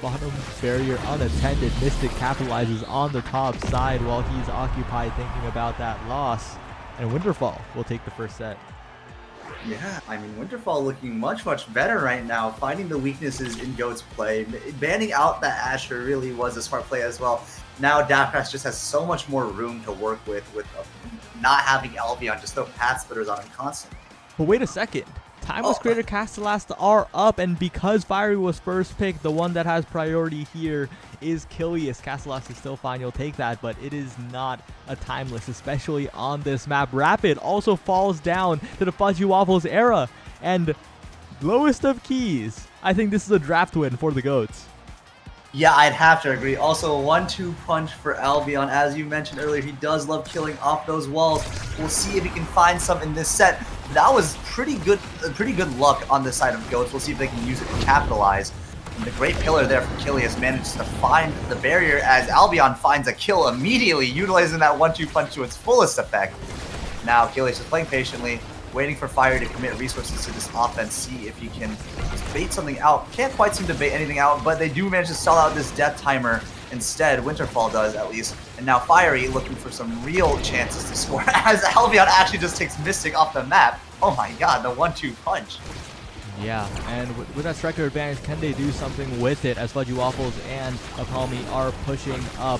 bottom barrier unattended. Mystic capitalizes on the top side while he's occupied thinking about that loss, and Winterfall will take the first set. Yeah, I mean, Winterfall looking much, much better right now, finding the weaknesses in Goat's play. Banning out that Asher really was a smart play as well. Now Dakras just has so much more room to work with not having Albion just throw path splitters on him constantly. But wait a second. Timeless Creator Castellast are up, and because Fiery was first picked, the one that has priority here is Kilius. Castellast is still fine, you'll take that, but it is not a Timeless, especially on this map. Rapid also falls down to the Fudgy Waffles era, and lowest of keys. I think this is a draft win for the GOATs. Yeah, I'd have to agree. Also, a 1-2 punch for Albion. As you mentioned earlier, he does love killing off those walls. We'll see if he can find some in this set. That was pretty good luck on the side of Goats. We'll see if they can use it to capitalize. And the great pillar there from Kilius manages to find the barrier as Albion finds a kill immediately, utilizing that 1-2 punch to its fullest effect. Now Kilius is playing patiently, waiting for Fire to commit resources to this offense, see if he can just bait something out. Can't quite seem to bait anything out, but they do manage to sell out this death timer instead. Winterfall does, at least. And now Fiery looking for some real chances to score as Albion actually just takes Mystic off the map. Oh my god, the 1-2 punch. Yeah, and with that striker advantage, can they do something with it as Fudgy Waffles and Akami are pushing up?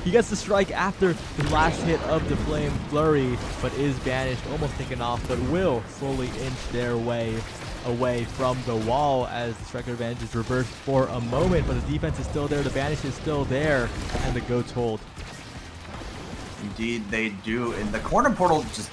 He gets the strike after the last hit of the Flame Flurry, but is banished, almost taken off, but will slowly inch their way away from the wall as the striker advantage is reversed for a moment, but the defense is still there, the banish is still there, and the GOATs hold. Indeed, they do. And the corner portal just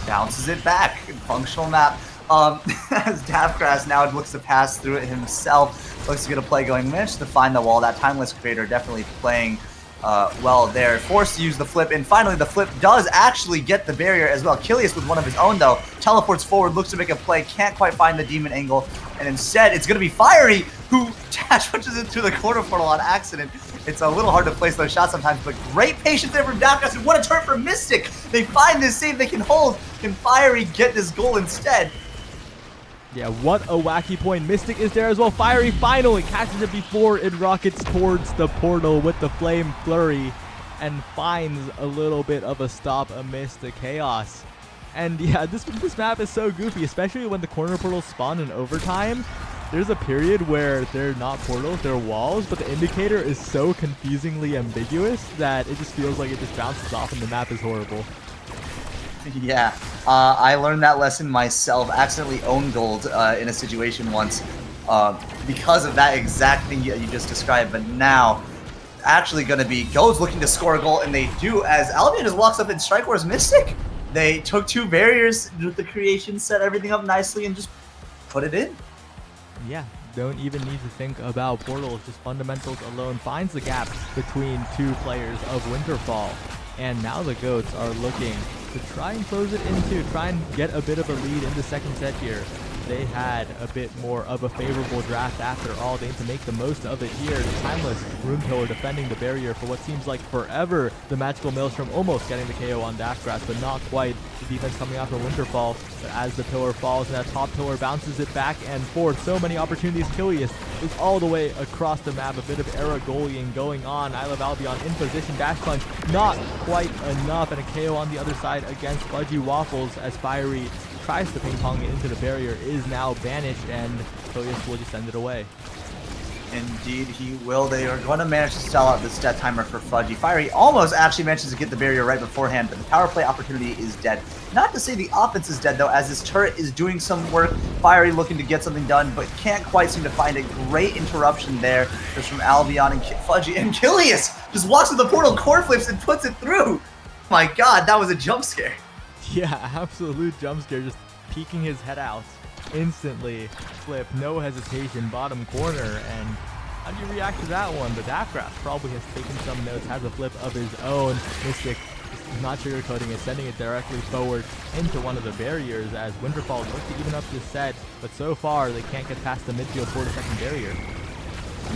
bounces it back. Functional map. As Dakras now looks to pass through it himself. Looks to get a play going. Managed to find the wall. That Timeless Creator definitely playing well there. Forced to use the flip. And finally, the flip does actually get the barrier as well. Kilius with one of his own, though. Teleports forward. Looks to make a play. Can't quite find the demon angle. And instead, it's going to be Fiery who dash punches into the corner portal on accident. It's a little hard to place those shots sometimes, but great patience there from Dakras. And what a turn from Mystic. They find this save they can hold. Can Fiery get this goal instead? Yeah, what a wacky point. Mystic is there as well. Fiery finally catches it before it rockets towards the portal with the Flame Flurry and finds a little bit of a stop amidst the chaos. And yeah, this map is so goofy, especially when the corner portals spawn in overtime. there's a period where they're not portals, they're walls, but the indicator is so confusingly ambiguous that it just feels like it just bounces off and the map is horrible. Yeah, I learned that lesson myself. Accidentally owned gold in a situation once because of that exact thing you just described. But now, actually going to be Gold's looking to score a goal, and they do as Albion just walks up in Strike Wars Mystic. They took 2 barriers with the creation, set everything up nicely, and just put it in. Yeah, don't even need to think about portals, just fundamentals alone finds the gap between 2 players of Winterfall. And now the Goats are looking to try and close it into, try and get a bit of a lead in the second set here. They had a bit more of a favorable draft after all. They need to make the most of it here. The Timeless Rune Pillar defending the barrier for what seems like forever. The Magical Maelstrom almost getting the KO on Daftgrass, but not quite. The defense coming out from Winterfall. But as the pillar falls and that top pillar bounces it back and forth, so many opportunities. Kilius is all the way across the map. A bit of era goalieing going on. I Love Albion in position. Dash punch not quite enough. And a KO on the other side against Fudgy Waffles as Fiery tries to ping pong it into the barrier, is now banished, and Kilius will just send it away. Indeed, he will. They are going to manage to stall out this death timer for Fudgy. Fiery almost actually manages to get the barrier right beforehand, but the power play opportunity is dead. Not to say the offense is dead, though, as this turret is doing some work. Fiery looking to get something done, but can't quite seem to find a great interruption there. Just from Albion and Fudgy, and Kilius just walks to the portal, core flips, and puts it through. My God, that was a jump scare. Yeah, absolute jump scare, just peeking his head out. Instantly flip, no hesitation, bottom corner, and how do you react to that one? But Daftgrass probably has taken some notes, has a flip of his own. Mystic is not sugarcoating it, sending it directly forward into one of the barriers as Winterfall looks to even up this set, but so far they can't get past the midfield for the second barrier.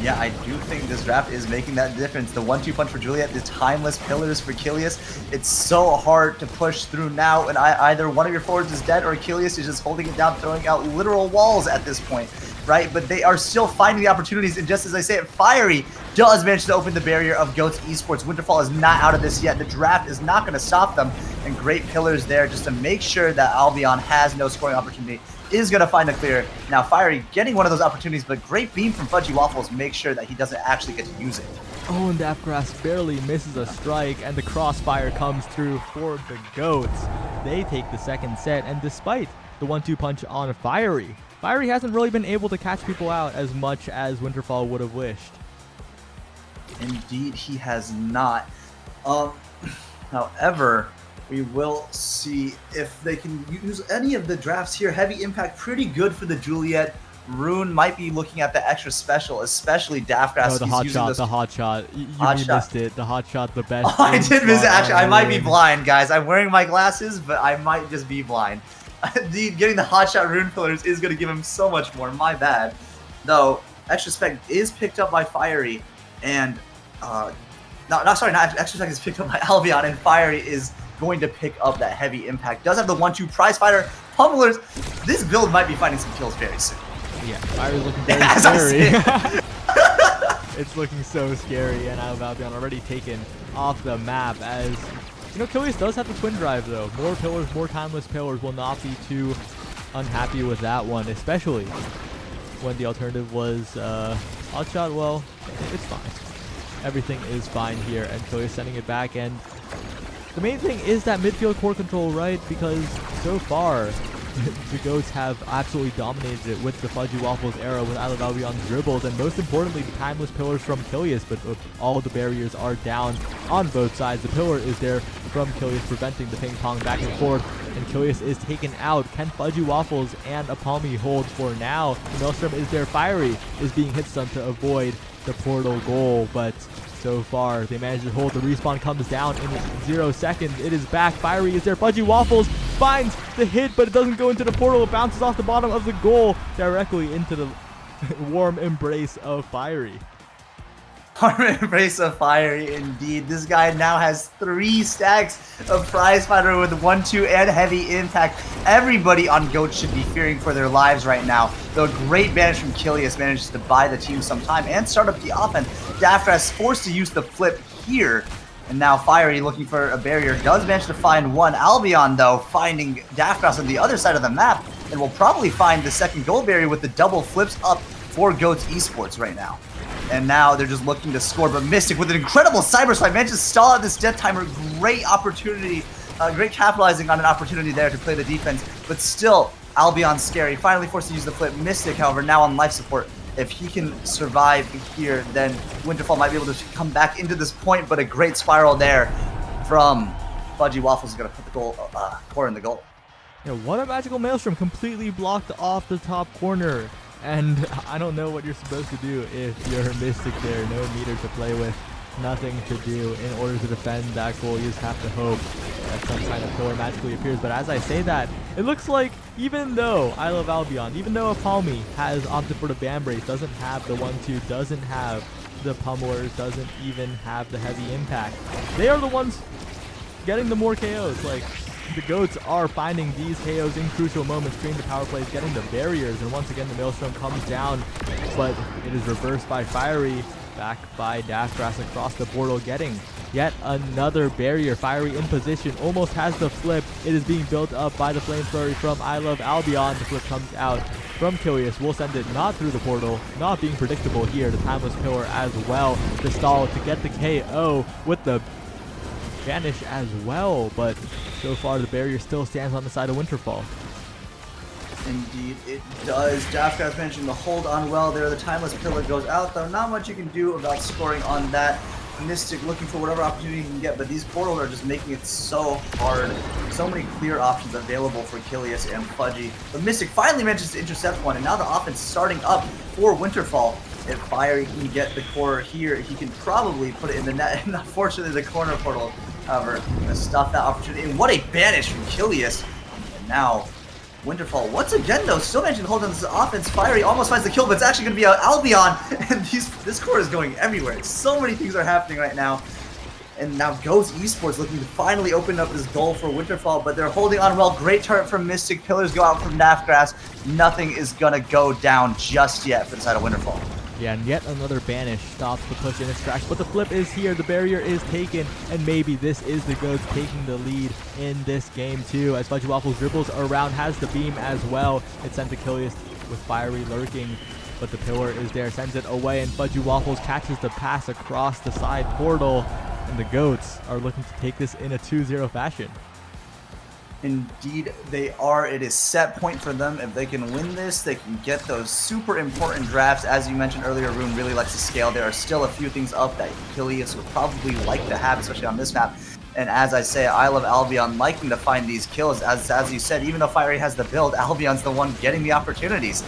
Yeah, I do think this draft is making that difference. The 1-2 punch for Juliet, the timeless pillars for Kilius. It's so hard to push through now, and either one of your forwards is dead or Kilius is just holding it down, throwing out literal walls at this point, right? But they are still finding the opportunities, and just as I say it, Fiery does manage to open the barrier of Goats Esports. Winterfall is not out of this yet. The draft is not going to stop them, and great pillars there just to make sure that Albion has no scoring opportunity. Is going to find a clear. Now Fiery getting one of those opportunities, but great beam from Fudgy Waffles makes sure that he doesn't actually get to use it. Oh, and Daftgrass barely misses a strike, and the crossfire comes through for the Goats. They take the second set, and despite the 1-2 punch on Fiery, Fiery hasn't really been able to catch people out as much as Winterfall would have wished. Indeed, he has not. However, we will see if they can use any of the drafts here. Heavy impact, pretty good for the Juliet. Rune might be looking at the extra special, especially Daftgrass. Oh, the hot shot. You missed it. The hot shot, the best. Oh, I did miss it. Actually, I might be blind, guys. I'm wearing my glasses, but I might just be blind. Getting the hot shot Rune pillars is going to give him so much more. My bad. Though, extra spec is picked up by Fiery, and extra spec is picked up by Albion, and Fiery is going to pick up that heavy impact. Does have the 1-2 prize fighter pummelers. This build might be finding some kills very soon. Yeah, Fiery's looking very scary. It's looking so scary, and Albion already taken off the map as, you know, Kilius does have the twin drive though. More pillars, more timeless pillars, will not be too unhappy with that one, especially when the alternative was hot shot. Well, it's fine. Everything is fine here, and Kilius sending it back, and the main thing is that midfield core control, right? Because so far, the Goats have absolutely dominated it with the Fudgy Waffles era, with I Love Albion's dribbles, and most importantly, the timeless pillars from Kilius, but all of the barriers are down on both sides. The pillar is there from Kilius, preventing the ping pong back and forth, and Kilius is taken out. Can Fudgy Waffles and a Palmy hold for now? The Maelstrom is there. Fiery is being hit stun to avoid the portal goal, but so far they managed to hold. The respawn comes down in 0 seconds. It is back. Fiery is there. Fudgy Waffles finds the hit, but it doesn't go into the portal. It bounces off the bottom of the goal directly into the warm embrace of Fiery. Warm embrace of Fiery, indeed. This guy now has 3 stacks of prize fighter with 1-2 and heavy impact. Everybody on Goat should be fearing for their lives right now. Though a great banish from Kilius manages to buy the team some time and start up the offense. Daftgrass forced to use the flip here. And now Fiery looking for a barrier, does manage to find one. Albion, though, finding Daftgrass on the other side of the map. and will probably find the second gold barrier with the double flips up for Goats Esports right now. And now they're just looking to score, but Mystic with an incredible cyber swipe managed to stall out this death timer. Great opportunity, great capitalizing on an opportunity there to play the defense, but still Albion scary, finally forced to use the flip. Mystic, however, now on life support. If he can survive here, then Winterfall might be able to come back into this point, but a great spiral there from Fudgy Waffles is going to put the goal, core in the goal. Yeah, what a magical maelstrom, completely blocked off the top corner. And I don't know what you're supposed to do if you're a Mystic there. No meter to play with, nothing to do in order to defend that goal. You just have to hope that some kind of pillar magically appears. But as I say that, it looks like even though I Love Albion, even though Apalmi has opted for the ban brace, doesn't have the 1-2, doesn't have the pummelers, doesn't even have the heavy impact, they are the ones getting the more KOs. Like, the Goats are finding these KOs in crucial moments, creating the power plays, getting the barriers, and once again the Maelstrom comes down, but it is reversed by Fiery, back by Daftgrass across the portal, getting yet another barrier. Fiery in position, almost has the flip. It is being built up by the Flame Flurry from I Love Albion. The flip comes out from Kilius, will send it not through the portal, not being predictable here. The Timeless Pillar as well to stall to get the KO with the Vanish as well, but so far the barrier still stands on the side of Winterfall. Indeed, it does. Daftgrass mentioned the hold on well there. The Timeless Pillar goes out, though. Not much you can do about scoring on that. Mystic looking for whatever opportunity he can get, but these portals are just making it so hard. So many clear options available for Kilius and Fudgy. But Mystic finally manages to intercept one, and now the offense starting up for Winterfall. If Fiery can get the core here, he can probably put it in the net. And unfortunately, the corner portal, however, gonna stop that opportunity. And what a banish from Kilius. And now, Winterfall, once again, though, still managing to hold on this offense. Fiery almost finds the kill, but it's actually going to be Albion. And this core is going everywhere. So many things are happening right now. And now Goes Esports looking to finally open up this goal for Winterfall, but they're holding on well. Great turret from Mystic. Pillars go out from Daftgrass. Nothing is going to go down just yet for the side of Winterfall. Yeah, and yet another banish stops the push in its tracks, but the flip is here, the barrier is taken, and maybe this is the Goats taking the lead in this game too, as Fudgy Waffles dribbles around, has the beam as well. It's sent to Kilius with Fiery lurking, but the pillar is there, sends it away, and Fudgy Waffles catches the pass across the side portal, and the Goats are looking to take this in a 2-0 fashion. Indeed, they are. It is set point for them. If they can win this, they can get those super important drafts. As you mentioned earlier, Rune really likes to scale. There are still a few things up that Kilius would probably like to have, especially on this map. And as I say, I Love Albion liking to find these kills. As you said, even though Fiery has the build, Albion's the one getting the opportunities.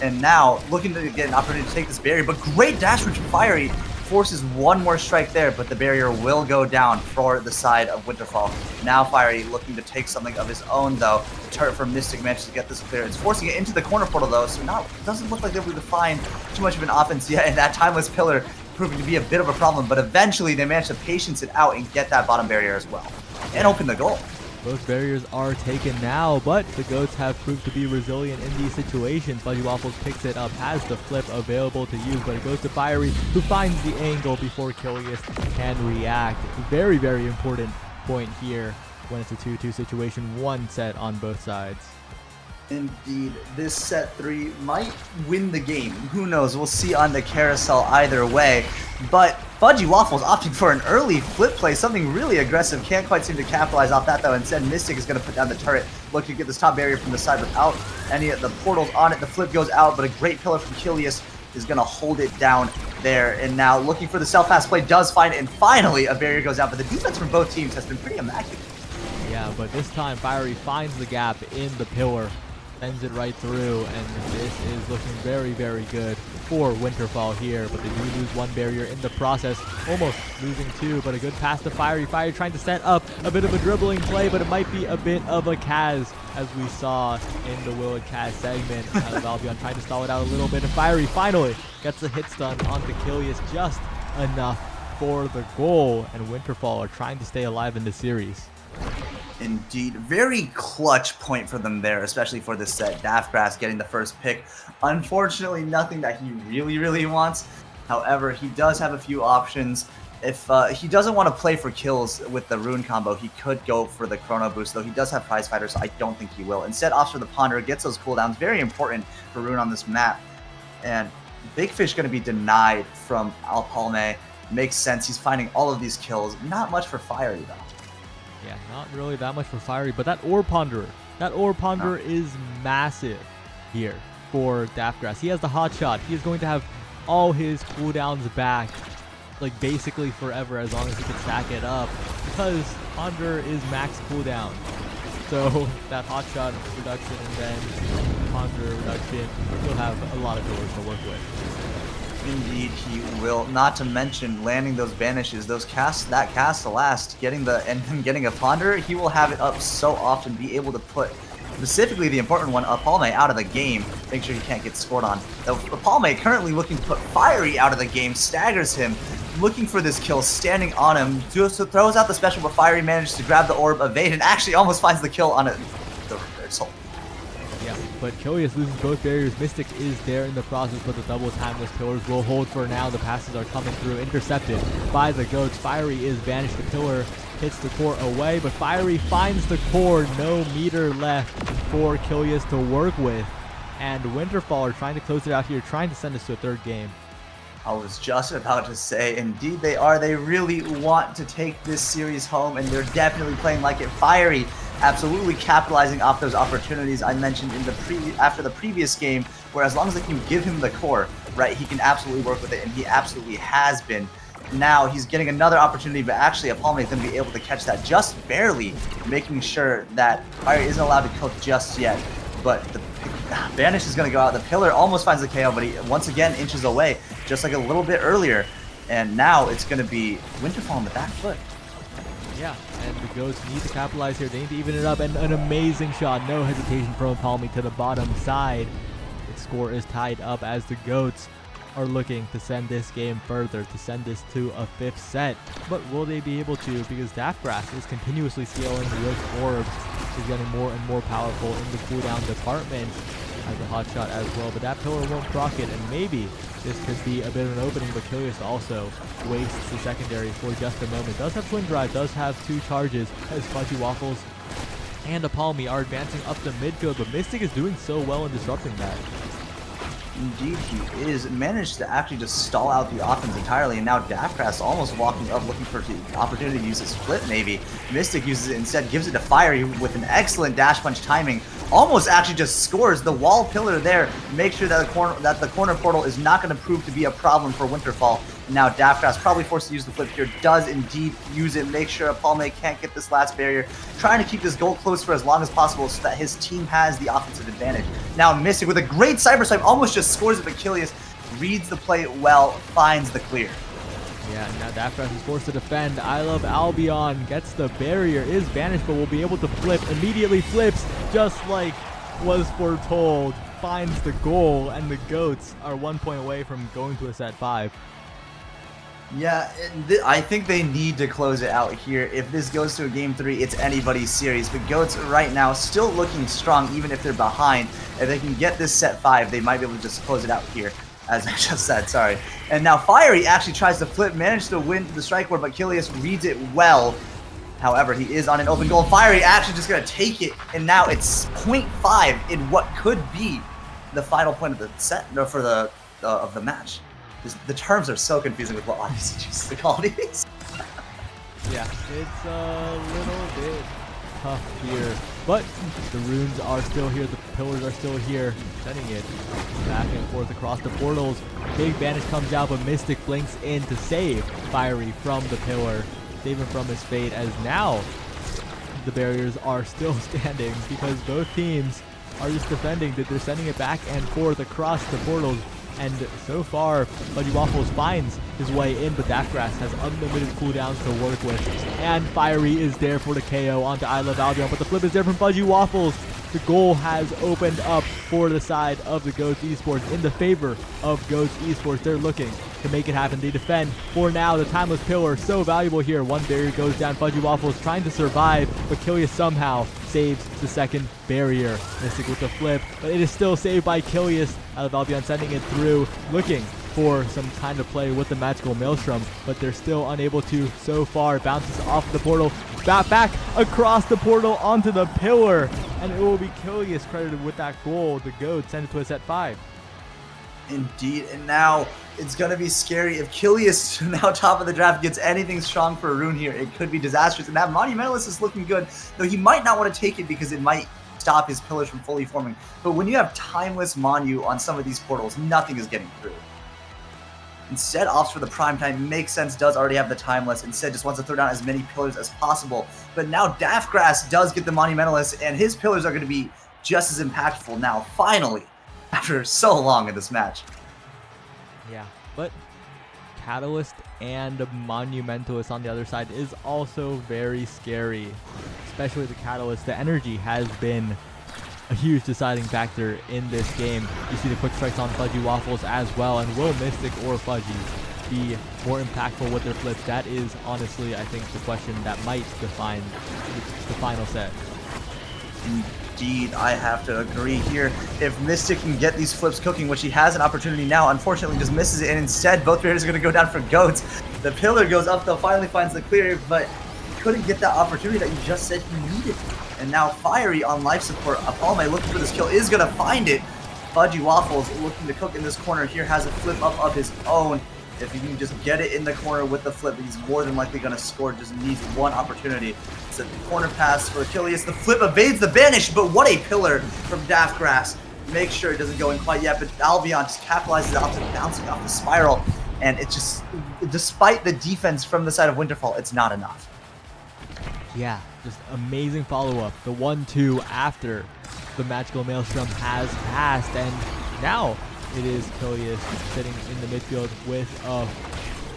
And now, looking to get an opportunity to take this barrier, but great dash from Fiery. Forces one more strike there, but the barrier will go down for the side of Winterfall. Now Fiery looking to take something of his own, though. The turret from Mystic manages to get this clear. It's forcing it into the corner portal, though, so now it doesn't look like they're able to find too much of an offense yet, and that Timeless Pillar proving to be a bit of a problem, but eventually they manage to patience it out and get that bottom barrier as well, and open the goal. Both barriers are taken now, but the Goats have proved to be resilient in these situations. Fudgy Waffles picks it up, has the flip available to use, but it goes to Fiery, who finds the angle before Kilius can react. Very, very important point here when it's a 2-2 situation, one set on both sides. Indeed, this set 3 might win the game. Who knows? We'll see on the carousel either way. But Fudgy Waffles opting for an early flip play, something really aggressive. Can't quite seem to capitalize off that, though. Instead, Mystic is going to put down the turret, looking to get this top barrier from the side without any of the portals on it. The flip goes out, but a great pillar from Kilius is going to hold it down there. And now looking for the self-pass play, does find it, and finally a barrier goes out. But the defense from both teams has been pretty immaculate. Yeah, but this time Fiery finds the gap in the pillar, sends it right through, and this is looking very, very good for Winterfall here, but they do lose one barrier in the process, almost losing two, but a good pass to Fiery. Fiery trying to set up a bit of a dribbling play, but it might be a bit of a Kaz, as we saw in the Will and Kaz segment. Out of Albion trying to stall it out a little bit, and Fiery finally gets the hit stun onto Kilius, just enough for the goal, and Winterfall are trying to stay alive in the series. Indeed, very clutch point for them there, especially for this set. Daftgrass getting the first pick. Unfortunately, nothing that he really wants. However, he does have a few options. if he doesn't want to play for kills with the Rune combo, he could go for the Chrono Boost, though he does have Prize Fighter, so I don't think he will. Instead, opts for the Ponder, gets those cooldowns, very important for Rune on this map. And Big Fish going to be denied from Alpalme. Makes sense, he's finding all of these kills. Not much for Fiery, though. Yeah, not really that much for Fiery, but that Orb Ponderer is massive here for Daftgrass. He has the hot shot. He is going to have all his cooldowns back, like basically forever, as long as he can stack it up, because Ponderer is max cooldown. So that hot shot reduction and then Ponderer reduction, he'll have a lot of doors to work with. Indeed, he will. Not to mention landing those banishes, those casts, that cast to last, getting a Ponder. He will have it up so often, be able to put specifically the important one, Palme, out of the game. Make sure he can't get scored on. Palme currently looking to put Fiery out of the game, staggers him, looking for this kill, standing on him, just throws out the special, but Fiery manages to grab the orb, evade, and actually almost finds the kill on it. The result. Yeah, but Kilius loses both barriers. Mystic is there in the process, but the double timeless pillars will hold for now. The passes are coming through, intercepted by the goats. Fiery is banished. The pillar hits the core away, but Fiery finds the core. No meter left for Kilius to work with. And Winterfall are trying to close it out here, trying to send us to a third game. I was just about to say, indeed they are. They really want to take this series home, and they're definitely playing like it. Fiery absolutely capitalizing off those opportunities I mentioned in the after the previous game, where as long as they can give him the core, right, he can absolutely work with it, and he absolutely has been. Now he's getting another opportunity, but actually Apalme is going to be able to catch that just barely, making sure that Fiery isn't allowed to kill just yet. But the Banish is going to go out. The pillar almost finds the KO, but he once again inches away, just like a little bit earlier. And now it's going to be Winterfall on the back foot. Yeah, and the Goats need to capitalize here. They need to even it up, and an amazing shot. No hesitation from Palmy to the bottom side. The score is tied up as the Goats are looking to send this game further, to send this to a 5th set. But will they be able to? Because Daftgrass is continuously scaling with orbs. He's getting more and more powerful in the cooldown department. Has a hot shot as well, but that pillar won't proc it, and maybe this could be a bit of an opening, but Kilius also wastes the secondary for just a moment. Does have Twin Drive, does have 2 charges, as Fudgy Waffles and Apalme are advancing up the mid field, but Mystic is doing so well in disrupting that. Indeed he is. Managed to actually just stall out the offense entirely, and now Daftgrass almost walking up looking for the opportunity to use his flip maybe. Mystic uses it instead, gives it to Fiery with an excellent dash punch timing. Almost actually just scores the wall pillar there. Make sure that the corner portal is not going to prove to be a problem for Winterfall. And now Daftgrass probably forced to use the flip here. Does indeed use it. Make sure Palme can't get this last barrier. Trying to keep this goal close for as long as possible so that his team has the offensive advantage. Now Mystic with a great cyber swipe almost just scores it, but Kilius reads the play well, finds the clear. Yeah, now Daftgrass is forced to defend. I Love Albion gets the barrier, is banished, but will be able to flip. Immediately flips, just like was foretold. Finds the goal, and the Goats are 1 point away from going to a set 5. Yeah, I think they need to close it out here. If this goes to a game 3, it's anybody's series. But Goats right now still looking strong, even if they're behind. If they can get this set 5, they might be able to just close it out here, as I just said, sorry. And now Fiery actually tries to flip, managed to win the strike board, but Kilius reads it well. However, he is on an open goal. Fiery actually just going to take it, and now it's 0.5 in what could be the final point of the set, no, for the of the match. The terms are so confusing with what Odyssey chooses to call these. Yeah, it's a little bit tough here, but the runes are still here, the pillars are still here, sending it back and forth across the portals. Big banish comes out, but Mystic blinks in to save Fiery from the pillar, save him from his fate, as now the barriers are still standing because both teams are just defending. They're sending it back and forth across the portals. And so far, Fudgy Waffles finds his way in, but Daftgrass has unlimited cooldowns to work with. And Fiery is there for the KO onto I Love Albion, but the flip is there from Fudgy Waffles. The goal has opened up for the side of the Goats Esports, in the favor of Goats Esports. They're looking to make it happen. They defend for now. The Timeless Pillar, so valuable here. One barrier goes down. Fudgy Waffles trying to survive, but Kilius somehow saves the second barrier. Mystic with the flip, but it is still saved by Kilius. I Love Albion sending it through, looking for some kind of play with the Magical Maelstrom, but they're still unable to so far. Bounces off the portal, back across the portal onto the pillar, and it will be Kilius credited with that goal. The GOAT send it to us at 5. Indeed, and now it's going to be scary. If Kilius, now top of the draft, gets anything strong for a rune here, it could be disastrous. And that Monumentalist is looking good, though he might not want to take it because it might stop his pillars from fully forming. But when you have Timeless Monu on some of these portals, nothing is getting through. Instead opts for the Prime Time. Makes sense, does already have the Timeless. Instead just wants to throw down as many pillars as possible. But now Daftgrass does get the Monumentalist, and his pillars are going to be just as impactful now, finally, after so long in this match. Yeah, but Catalyst and Monumentalist on the other side is also very scary, especially the Catalyst. The energy has been a huge deciding factor in this game. You see the quick strikes on Fudgy Waffles as well, and will Mystic or Fudgy be more impactful with their flips? That is honestly, I think, the question that might define the final set. Indeed, I have to agree here. If Mystic can get these flips cooking, which he has an opportunity now, unfortunately just misses it, and instead both players are going to go down for goats. The pillar goes up, though, finally finds the clear, but he couldn't get that opportunity that you just said he needed. And now Fiery on life support. Apolme looking for this kill, is going to find it. Fudgy Waffles looking to cook in this corner here, has a flip up of his own. If he can just get it in the corner with the flip, he's more than likely going to score. Just needs one opportunity. It's a corner pass for Achilles. The flip evades the banish, but what a pillar from Daftgrass. Make sure it doesn't go in quite yet, but Albion just capitalizes off the bouncing off the spiral. And it just, despite the defense from the side of Winterfall, it's not enough. Yeah, just amazing follow-up. The 1-2 after the Magical Maelstrom has passed, and now it is Kilius sitting in the midfield with a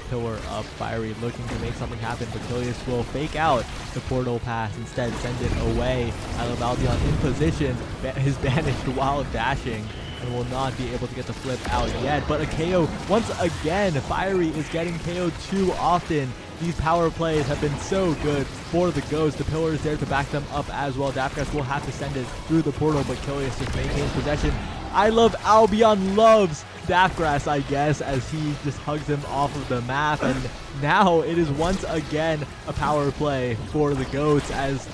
pillar of Fiery looking to make something happen, but Kilius will fake out the portal pass, instead send it away. I love Albion in position, is banished while dashing, and will not be able to get the flip out yet. But a KO once again. Fiery is getting KO'd too often. These power plays have been so good for the Ghosts. The pillar is there to back them up as well. Daftgrass will have to send it through the portal, but Kilius just maintains possession. I love Albion loves Daftgrass, I guess, as he just hugs him off of the map. And now it is once again a power play for the Ghosts as...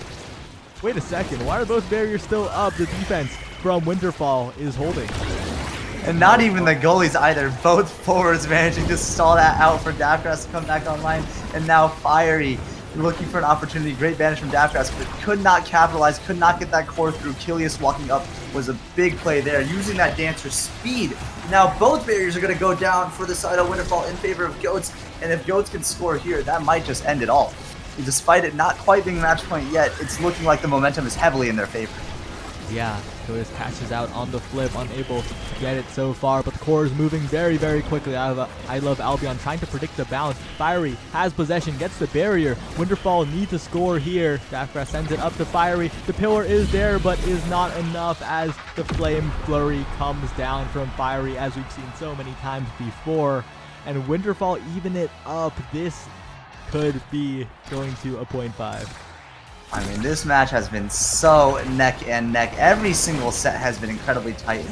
Wait a second, why are both barriers still up? The defense from Winterfall is holding. And not even the goalies either. Both forwards managing to stall that out for Daftgrass to come back online. And now Fiery looking for an opportunity. Great banish from Daftgrass, but could not capitalize, could not get that core through. Kilius walking up was a big play there, using that Dancer's speed. Now both barriers are going to go down for the side of Winterfall in favor of Goats. And if Goats can score here, that might just end it all. Despite it not quite being match point yet, it's looking like the momentum is heavily in their favor. Yeah, Kilius catches out on the flip, unable to get it so far, but the core is moving very, very quickly. I love Albion trying to predict the bounce. Fiery has possession, gets the barrier. Winterfall need to score here. Daftgrass sends it up to Fiery. The pillar is there, but is not enough as the flame flurry comes down from Fiery, as we've seen so many times before. And Winterfall even it up. This could be going to a 0.5. I mean, this match has been so neck and neck. Every single set has been incredibly tight,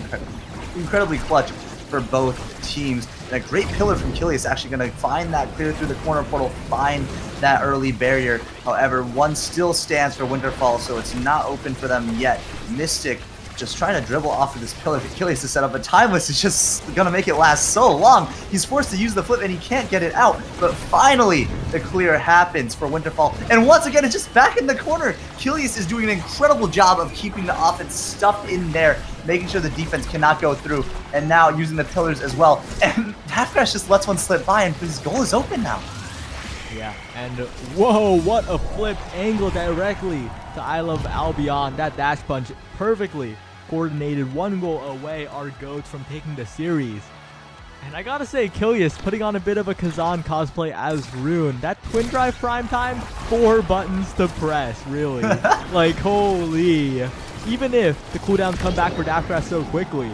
incredibly clutch for both teams. And a great pillar from Kilius actually going to find that clear through the corner portal, find that early barrier. However, one still stands for Winterfall, so it's not open for them yet. Mystic just trying to dribble off of this pillar for Kilius to set up, but Timeless is just going to make it last so long. He's forced to use the flip and he can't get it out, but finally the clear happens for Winterfall. And once again, it's just back in the corner. Kilius is doing an incredible job of keeping the offense stuffed in there, making sure the defense cannot go through, and now using the pillars as well. And Daftgrass just lets one slip by and his goal is open now. Yeah, and whoa, what a flip angle directly to I Love Albion. That dash punch perfectly coordinated, one goal away are Goats from taking the series. And I gotta say, Kilius putting on a bit of a Kazan cosplay as Rune. That twin drive prime time, 4 buttons to press, really. Like, holy. Even if the cooldowns come back for Daftgrass so quickly,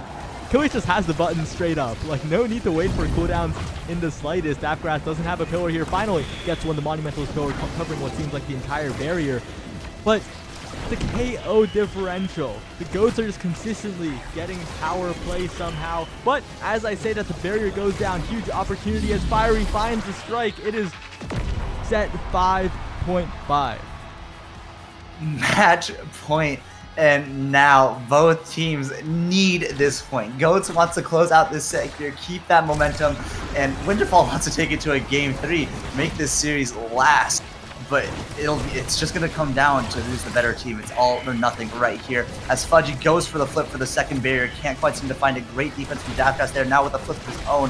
Kilius just has the buttons straight up. Like, no need to wait for cooldowns in the slightest. Daftgrass doesn't have a pillar here. Finally gets one, the Monumentalist pillar covering what seems like the entire barrier. But the KO differential. The GOATs are just consistently getting power play somehow. But as I say that, the barrier goes down. Huge opportunity as Fiery finds the strike. It is set 5.5. Match point. And now both teams need this point. Goats wants to close out this set here, keep that momentum, and Winterfall wants to take it to a game 3, make this series last. But it's just going to come down to who's the better team. It's all or nothing right here. As Fudgy goes for the flip for the second barrier, can't quite seem to find a great defense from Daftcast there, now with a flip of his own.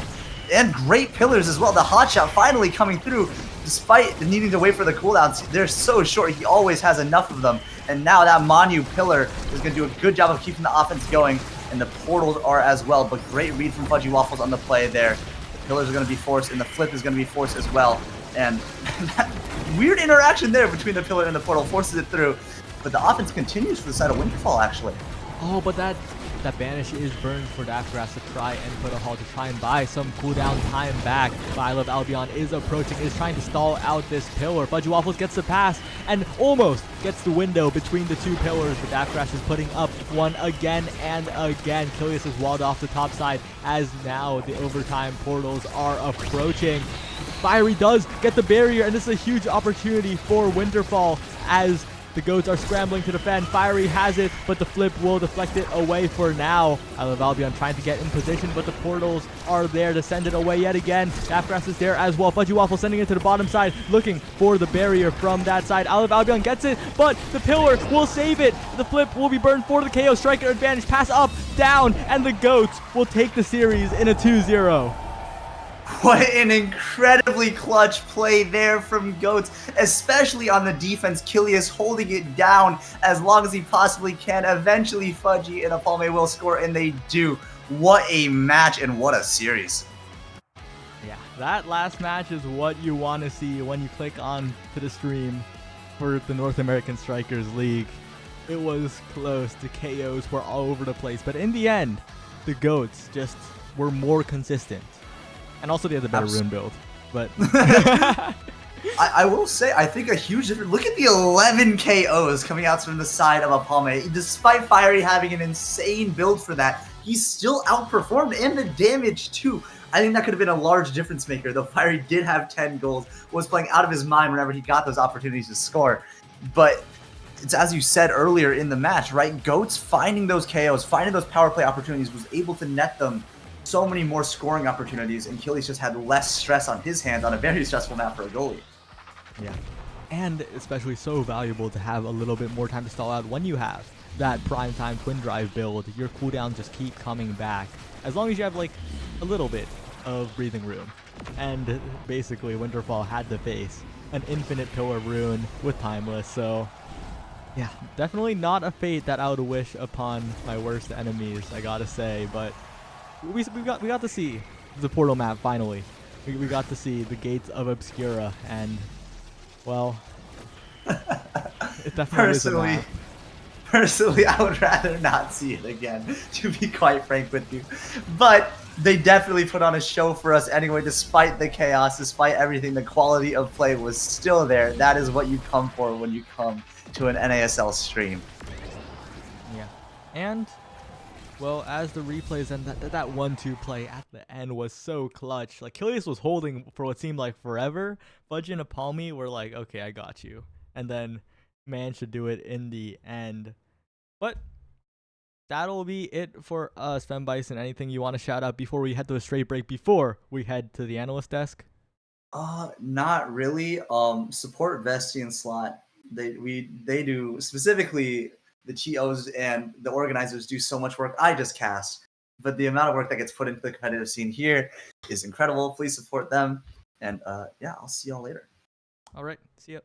And great pillars as well. The hot shot finally coming through, despite needing to wait for the cooldowns. They're so short, he always has enough of them. And now that Manu pillar is going to do a good job of keeping the offense going, and the portals are as well. But great read from Fudgy Waffles on the play there. The pillars are going to be forced, and the flip is going to be forced as well. And that weird interaction there between the pillar and the portal forces it through. But the offense continues for the side of Winterfall, actually. Oh, but that banish is burned for Daftgrass to try and put a halt to try and buy some cooldown time back. But I Love Albion is approaching, is trying to stall out this pillar. Fudgy Waffles gets the pass and almost gets the window between the two pillars. But Daftgrass is putting up one again and again. Kilius is walled off the top side as now the overtime portals are approaching. Fiery does get the barrier, and this is a huge opportunity for Winterfall as the GOATs are scrambling to defend. Fiery has it, but the flip will deflect it away for now. I Love Albion trying to get in position, but the portals are there to send it away yet again. Daftgrass is there as well. Fudgy Waffle sending it to the bottom side, looking for the barrier from that side. I Love Albion gets it, but the pillar will save it. The flip will be burned for the KO. Striker advantage, pass up, down, and the GOATs will take the series in a 2-0. What an incredibly clutch play there from Goats, especially on the defense. Kilius holding it down as long as he possibly can. Eventually, Fudgy and Apalme will score, and they do. What a match and what a series. Yeah, that last match is what you want to see when you click on to the stream for the North American Strikers League. It was close. The KOs were all over the place, but in the end, the GOATs just were more consistent. And also they had the better rune build. But I will say, I think a huge difference. Look at the 11 KOs coming out from the side of Apalme. Despite Fiery having an insane build for that, he still outperformed, and the damage too. I think that could have been a large difference maker, though Fiery did have 10 goals, was playing out of his mind whenever he got those opportunities to score. But it's as you said earlier in the match, right? Goats finding those KOs, finding those power play opportunities, was able to net them so many more scoring opportunities, and Kilius just had less stress on his hands on a very stressful map for a goalie. yeah, and especially so valuable to have a little bit more time to stall out when you have that prime time twin drive build. Your cooldowns just keep coming back as long as you have like a little bit of breathing room. And basically Winterfall had to face an infinite pillar rune with Timeless, so yeah, definitely not a fate that I would wish upon my worst enemies, I gotta say. But we got to see the portal map finally. We got to see the gates of Obscura, and well, it definitely is a map. Personally, I would rather not see it again, to be quite frank with you. But they definitely put on a show for us anyway, despite the chaos, despite everything. The quality of play was still there. That is what you come for when you come to an NASL stream. Yeah, and well, as the replays and that 1-2 play at the end was so clutch. Like, Kilius was holding for what seemed like forever. Fudgy and Apalme were like, okay, I got you. And then managed to do it in the end. But that'll be it for us, FemBison. Anything you want to shout out before we head to a straight break, before we head to the analyst desk? Not really. Support BestieInSlot. They do, specifically the TOs and the organizers do so much work. I just cast, but the amount of work that gets put into the competitive scene here is incredible. Please support them, and yeah, I'll see y'all later. All right, see ya.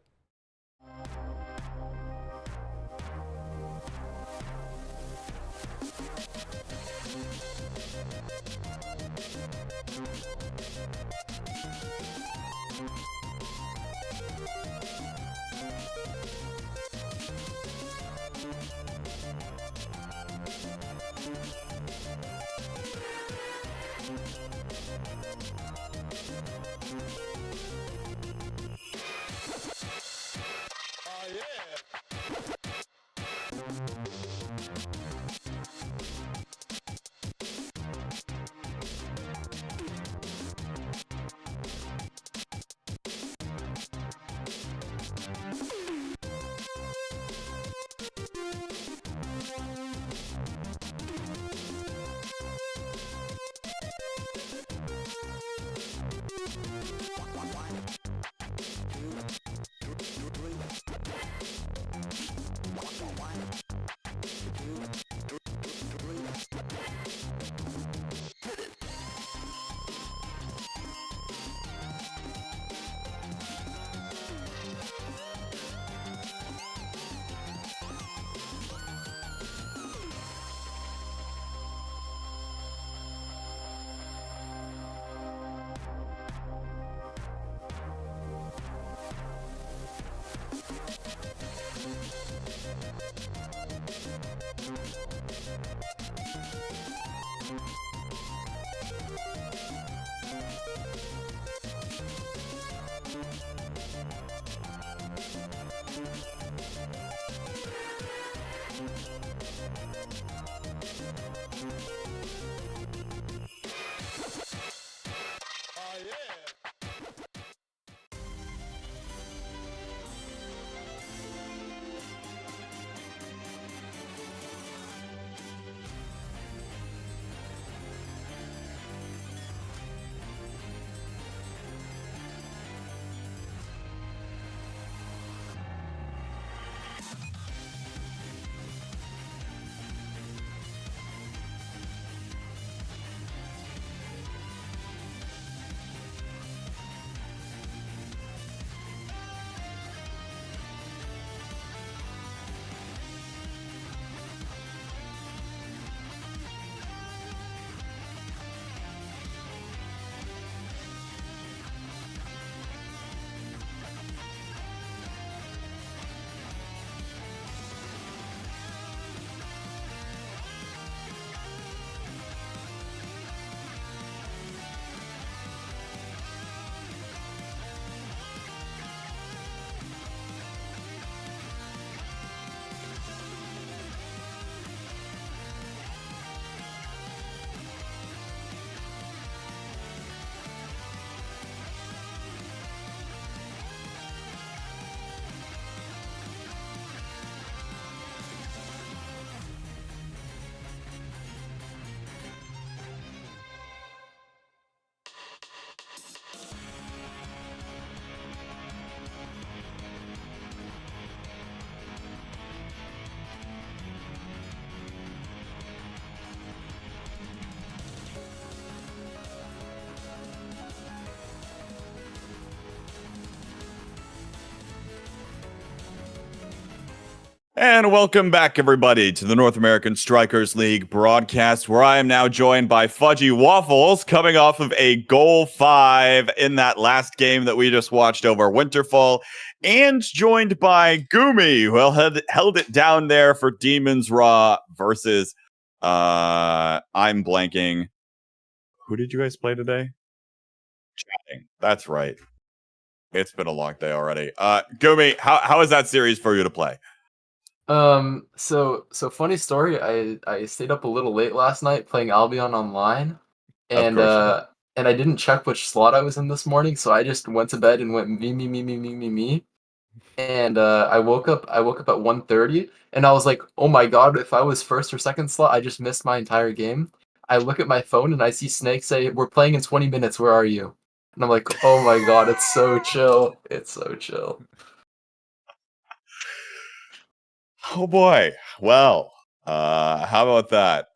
And welcome back, everybody, to the North American Strikers League broadcast, where I am now joined by Fudgy Waffles, coming off of a goal 5 in that last game that we just watched over Winterfall, and joined by Gumi, who held it down there for Demons Raw versus, I'm blanking. Who did you guys play today? Chatting. That's right. It's been a long day already. Gumi, how is that series for you to play? So funny story. I stayed up a little late last night playing Albion online, and Of course and I didn't check which slot I was in this morning, so I just went to bed and went me. And I woke up at 1:30, and I was like, oh my god, if I was first or second slot, I just missed my entire game. I look at my phone and I see Snake say, "We're playing in 20 minutes. Where are you?" And I'm like, oh my god, it's so chill. It's so chill. Oh boy. Well, how about that?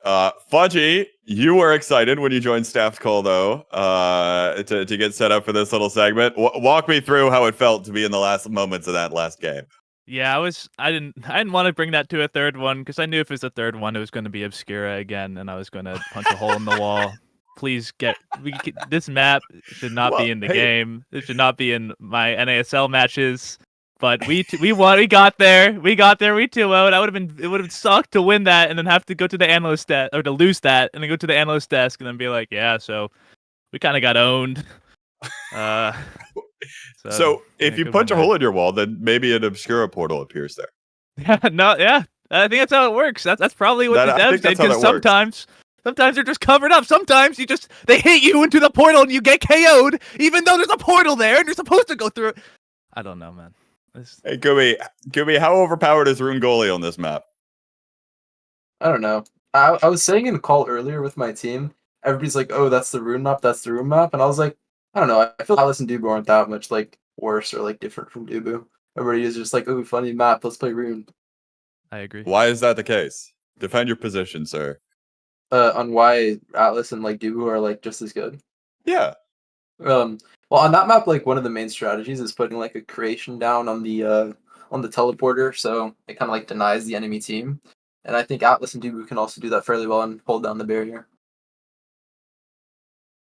Fudgy, you were excited when you joined Staff's Call, though, to get set up for this little segment. Walk me through how it felt to be in the last moments of that last game. Yeah, I didn't want to bring that to a third one because I knew if it was a third one, it was going to be Obscura again, and I was going to punch a hole in the wall. Please this map should not be in the game. It should not be in my NASL matches. But we won. We got there. We 2-0. It would have sucked to win that and then have to go to the analyst desk, or to lose that and then go to the analyst desk and then be like, yeah, so we kind of got owned. So if you punch a hole in your wall, then maybe an Obscura portal appears there. Yeah. I think that's how it works. That's probably what the devs did, because sometimes they're just covered up. Sometimes they hit you into the portal and you get KO'd, even though there's a portal there and you're supposed to go through it. I don't know, man. Hey, Gumi, how overpowered is Rune Goalie on this map? I don't know. I was saying in a call earlier with my team, everybody's like, oh, that's the Rune map, and I was like, I don't know, I feel Atlas and Dubu aren't that much like worse or like different from Dubu. Everybody is just like, oh, funny map, let's play Rune. I agree. Why is that the case? Defend your position, sir. On why Atlas and like Dubu are like just as good. Yeah. Well, on that map, like one of the main strategies is putting like a creation down on the teleporter, so it kind of like denies the enemy team. And I think Atlas and Dubu can also do that fairly well and hold down the barrier.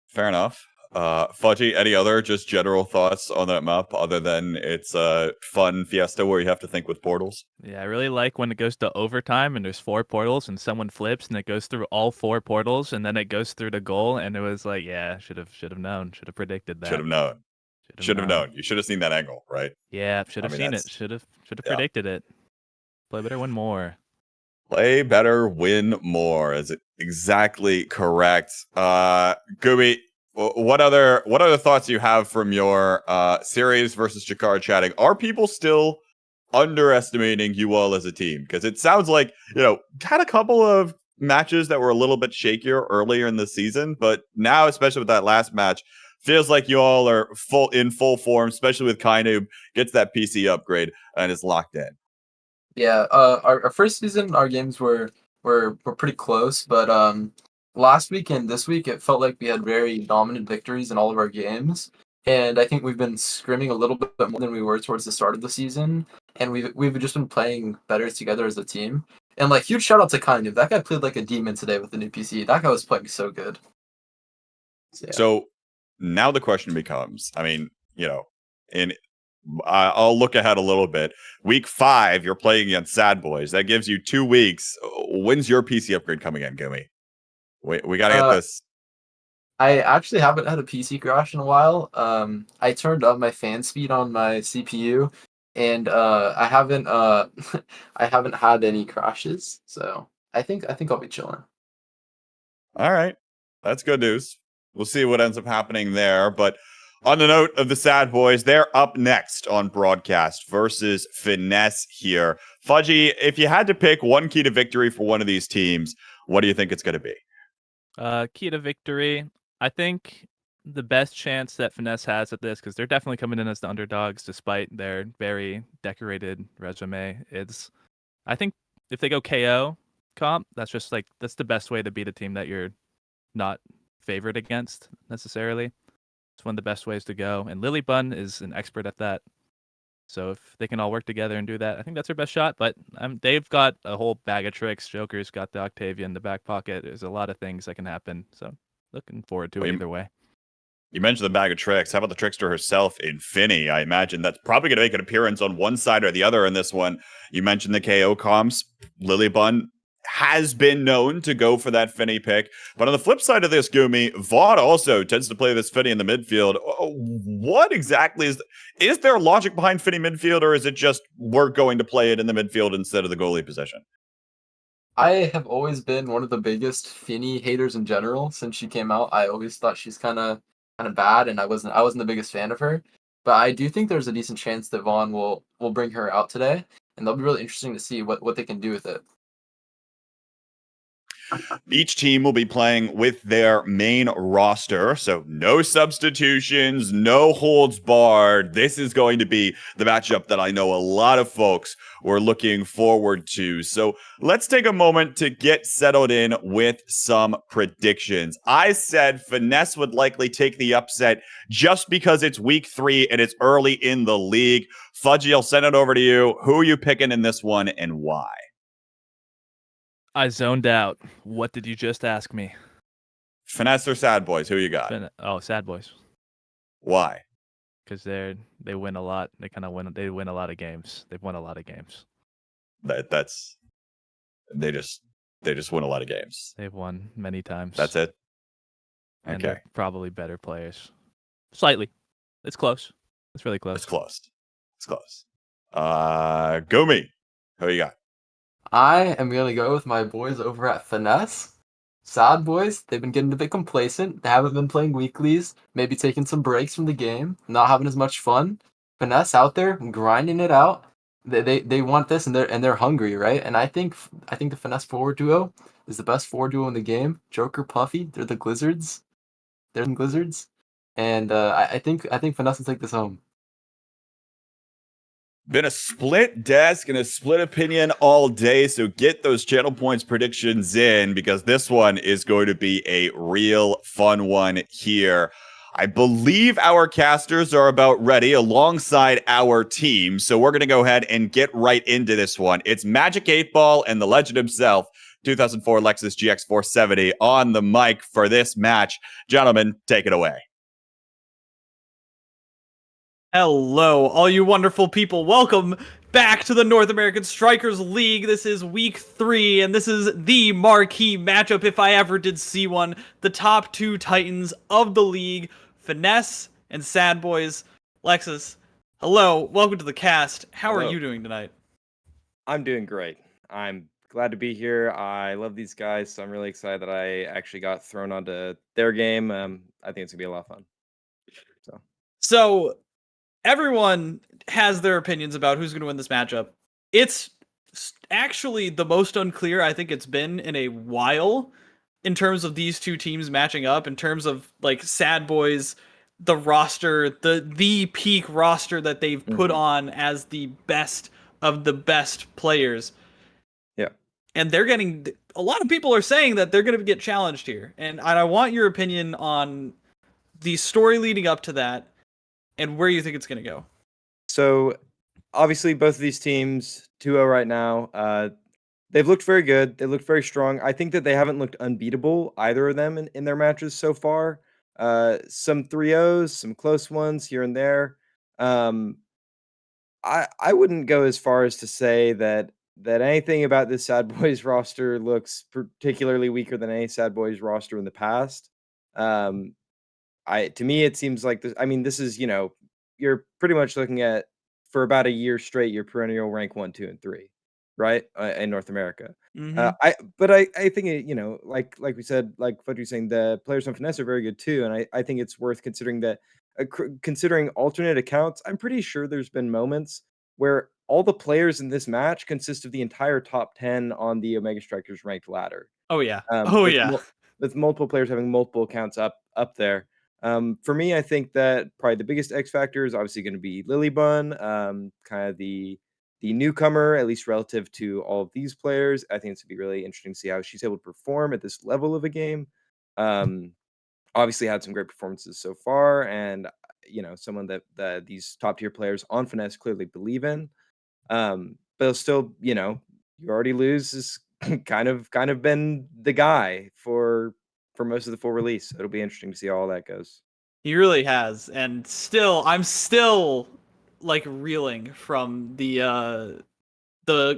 Fair enough. Fudgy, any other just general thoughts on that map other than it's a fun fiesta where you have to think with portals? Yeah, I really like when it goes to overtime and there's 4 portals and someone flips and it goes through all 4 portals and then it goes through the goal, and it was like, yeah, should have known, should have predicted that. Should have known. You should have seen that angle, right? Yeah, should have seen it. Should have predicted it. Play better, win more. Play better, win more. Is it exactly correct? Gooby, what other thoughts do you have from your series versus Jakar chatting? Are people still underestimating you all as a team? Because it sounds like, had a couple of matches that were a little bit shakier earlier in the season, but now, especially with that last match, feels like you all are in full form, especially with Kainoob gets that PC upgrade and is locked in. Yeah, our first season, our games were pretty close, but last week and this week, it felt like we had very dominant victories in all of our games, and I think we've been scrimming a little bit more than we were towards the start of the season, and we've just been playing better together as a team. And like, huge shout out to Kainoob. That guy played like a demon today with the new PC. That guy was playing so good. So now the question becomes, I'll look ahead a little bit. Week 5, you're playing against Sad Boys. That gives you 2 weeks. When's your PC upgrade coming in, Gumi? We gotta get this. I actually haven't had a PC crash in a while. I turned up my fan speed on my CPU, and I haven't I haven't had any crashes. So I think I'll be chilling. All right, that's good news. We'll see what ends up happening there, but. On the note of the Sad Boys, they're up next on broadcast versus Finesse here. Fudgy, if you had to pick one key to victory for one of these teams, what do you think it's going to be? Key to victory, I think the best chance that Finesse has at this, because they're definitely coming in as the underdogs despite their very decorated resume, I think if they go KO comp, that's the best way to beat a team that you're not favored against necessarily. It's one of the best ways to go, and Lily Bun is an expert at that. So if they can all work together and do that, I think that's their best shot. But they've got a whole bag of tricks. Joker's got the Octavia in the back pocket. There's a lot of things that can happen. So looking forward to it either way. You mentioned the bag of tricks. How about the trickster herself, Infinity? I imagine that's probably going to make an appearance on one side or the other in this one. You mentioned the KO comps. Lilybun has been known to go for that Finny pick. But on the flip side of this, Gumi, Vaught also tends to play this Finny in the midfield. What exactly is there logic behind Finny midfield, or is it just we're going to play it in the midfield instead of the goalie position? I have always been one of the biggest Finny haters in general since she came out. I always thought she's kind of bad, and I wasn't the biggest fan of her. But I do think there's a decent chance that Vaughn will bring her out today, and that'll be really interesting to see what they can do with it. Each team will be playing with their main roster, so no substitutions, no holds barred. This is going to be the matchup that I know a lot of folks were looking forward to. So let's take a moment to get settled in with some predictions. I said Finesse would likely take the upset just because it's week 3 and it's early in the league. Fudgy, I'll send it over to you. Who are you picking in this one and why? I zoned out. What did you just ask me? Finesse or Sad Boys? Who you got? Sad Boys. Why? Because they win a lot. They kind of win. They win a lot of games. They've won a lot of games. They just win a lot of games. They've won many times. That's it. And Okay. they're probably better players. Slightly. It's close. It's really close. It's close. It's close. Gumi, who you got? I am going to go with my boys over at Finesse. Sad Boys, they've been getting a bit complacent. They haven't been playing weeklies, maybe taking some breaks from the game, not having as much fun. Finesse out there grinding it out. They want this, and they're hungry, right? And I think the Finesse forward duo is the best forward duo in the game. Joker, Puffy, they're the Glizzards. They're the Glizzards. And I think Finesse will take this home. Been a split desk and a split opinion all day, so get those channel points predictions in because this one is going to be a real fun one here. I believe our casters are about ready alongside our team, so we're going to go ahead and get right into this one. It's Magic 8 Ball and the legend himself, 2004 Lexus GX 470 on the mic for this match. Gentlemen, take it away. Hello, all you wonderful people. Welcome back to the North American Strikers League. This is week 3, and this is the marquee matchup, if I ever did see one. The top 2 titans of the league, Finesse and Sad Boys. Lexus, hello, welcome to the cast. How are you doing tonight? I'm doing great. I'm glad to be here. I love these guys, so I'm really excited that I actually got thrown onto their game. I think it's gonna be a lot of fun. So everyone has their opinions about who's going to win this matchup. It's actually the most unclear I think it's been in a while in terms of these two teams matching up, in terms of like Sad Boys, the roster, the peak roster that they've put on as the best of the best players. Yeah. And they're getting, a lot of people are saying that they're going to get challenged here. And I want your opinion on the story leading up to that and where you think it's going to go. So, obviously, both of these teams, 2-0 right now, they've looked very good. They looked very strong. I think that they haven't looked unbeatable, either of them, in their matches so far. Some 3-0s, some close ones here and there. I wouldn't go as far as to say that anything about this Sad Boys roster looks particularly weaker than any Sad Boys roster in the past. To me, it seems like this. I mean, this is, you're pretty much looking at, for about a year straight, your perennial rank 1, 2, and 3, right? In North America. Mhm. I think like we said, like what you're saying, the players on Finesse are very good too, and I think it's worth considering that. Considering alternate accounts, I'm pretty sure there's been moments where all the players in this match consist of the entire top 10 on the Omega Strikers ranked ladder. Oh yeah. With with multiple players having multiple accounts up there. For me, I think that probably the biggest X factor is obviously going to be Lilybun, kind of the newcomer, at least relative to all of these players. I think it's going to be really interesting to see how she's able to perform at this level of a game. Obviously had some great performances so far, and someone that these top tier players on Finesse clearly believe in. But still, you already lose is kind of been the guy for most of the full release. So it'll be interesting to see how all that goes. He really has, and I'm still like reeling from the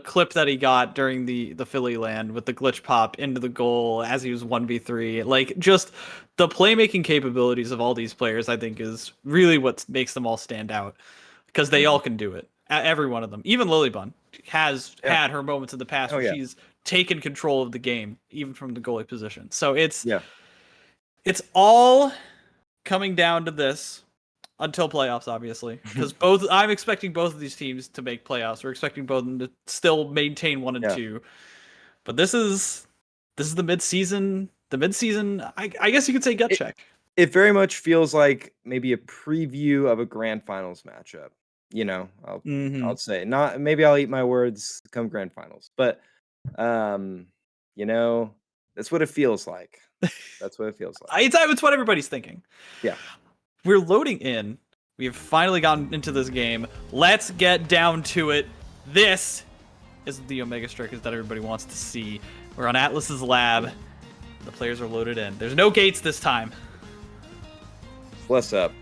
clip that he got during the Philly land with the glitch pop into the goal as he was 1v3. Like, just the playmaking capabilities of all these players, I think, is really what makes them all stand out, because they all can do it. Every one of them. Even Lilybun has had her moments in the past where she's taken control of the game, even from the goalie position. So it's all coming down to this until playoffs, obviously, because I'm expecting both of these teams to make playoffs. We're expecting both of them to still maintain 1 and 2. But this is the midseason. The midseason, I guess you could say gut check. It very much feels like maybe a preview of a grand finals matchup. I'll say, not maybe I'll eat my words come grand finals, but that's what it feels like. That's what it feels like. It's what everybody's thinking. Yeah. We're loading in. We've finally gotten into this game. Let's get down to it. This is the Omega Strikers that everybody wants to see. We're on Atlas's lab. The players are loaded in. There's no gates this time. Bless up.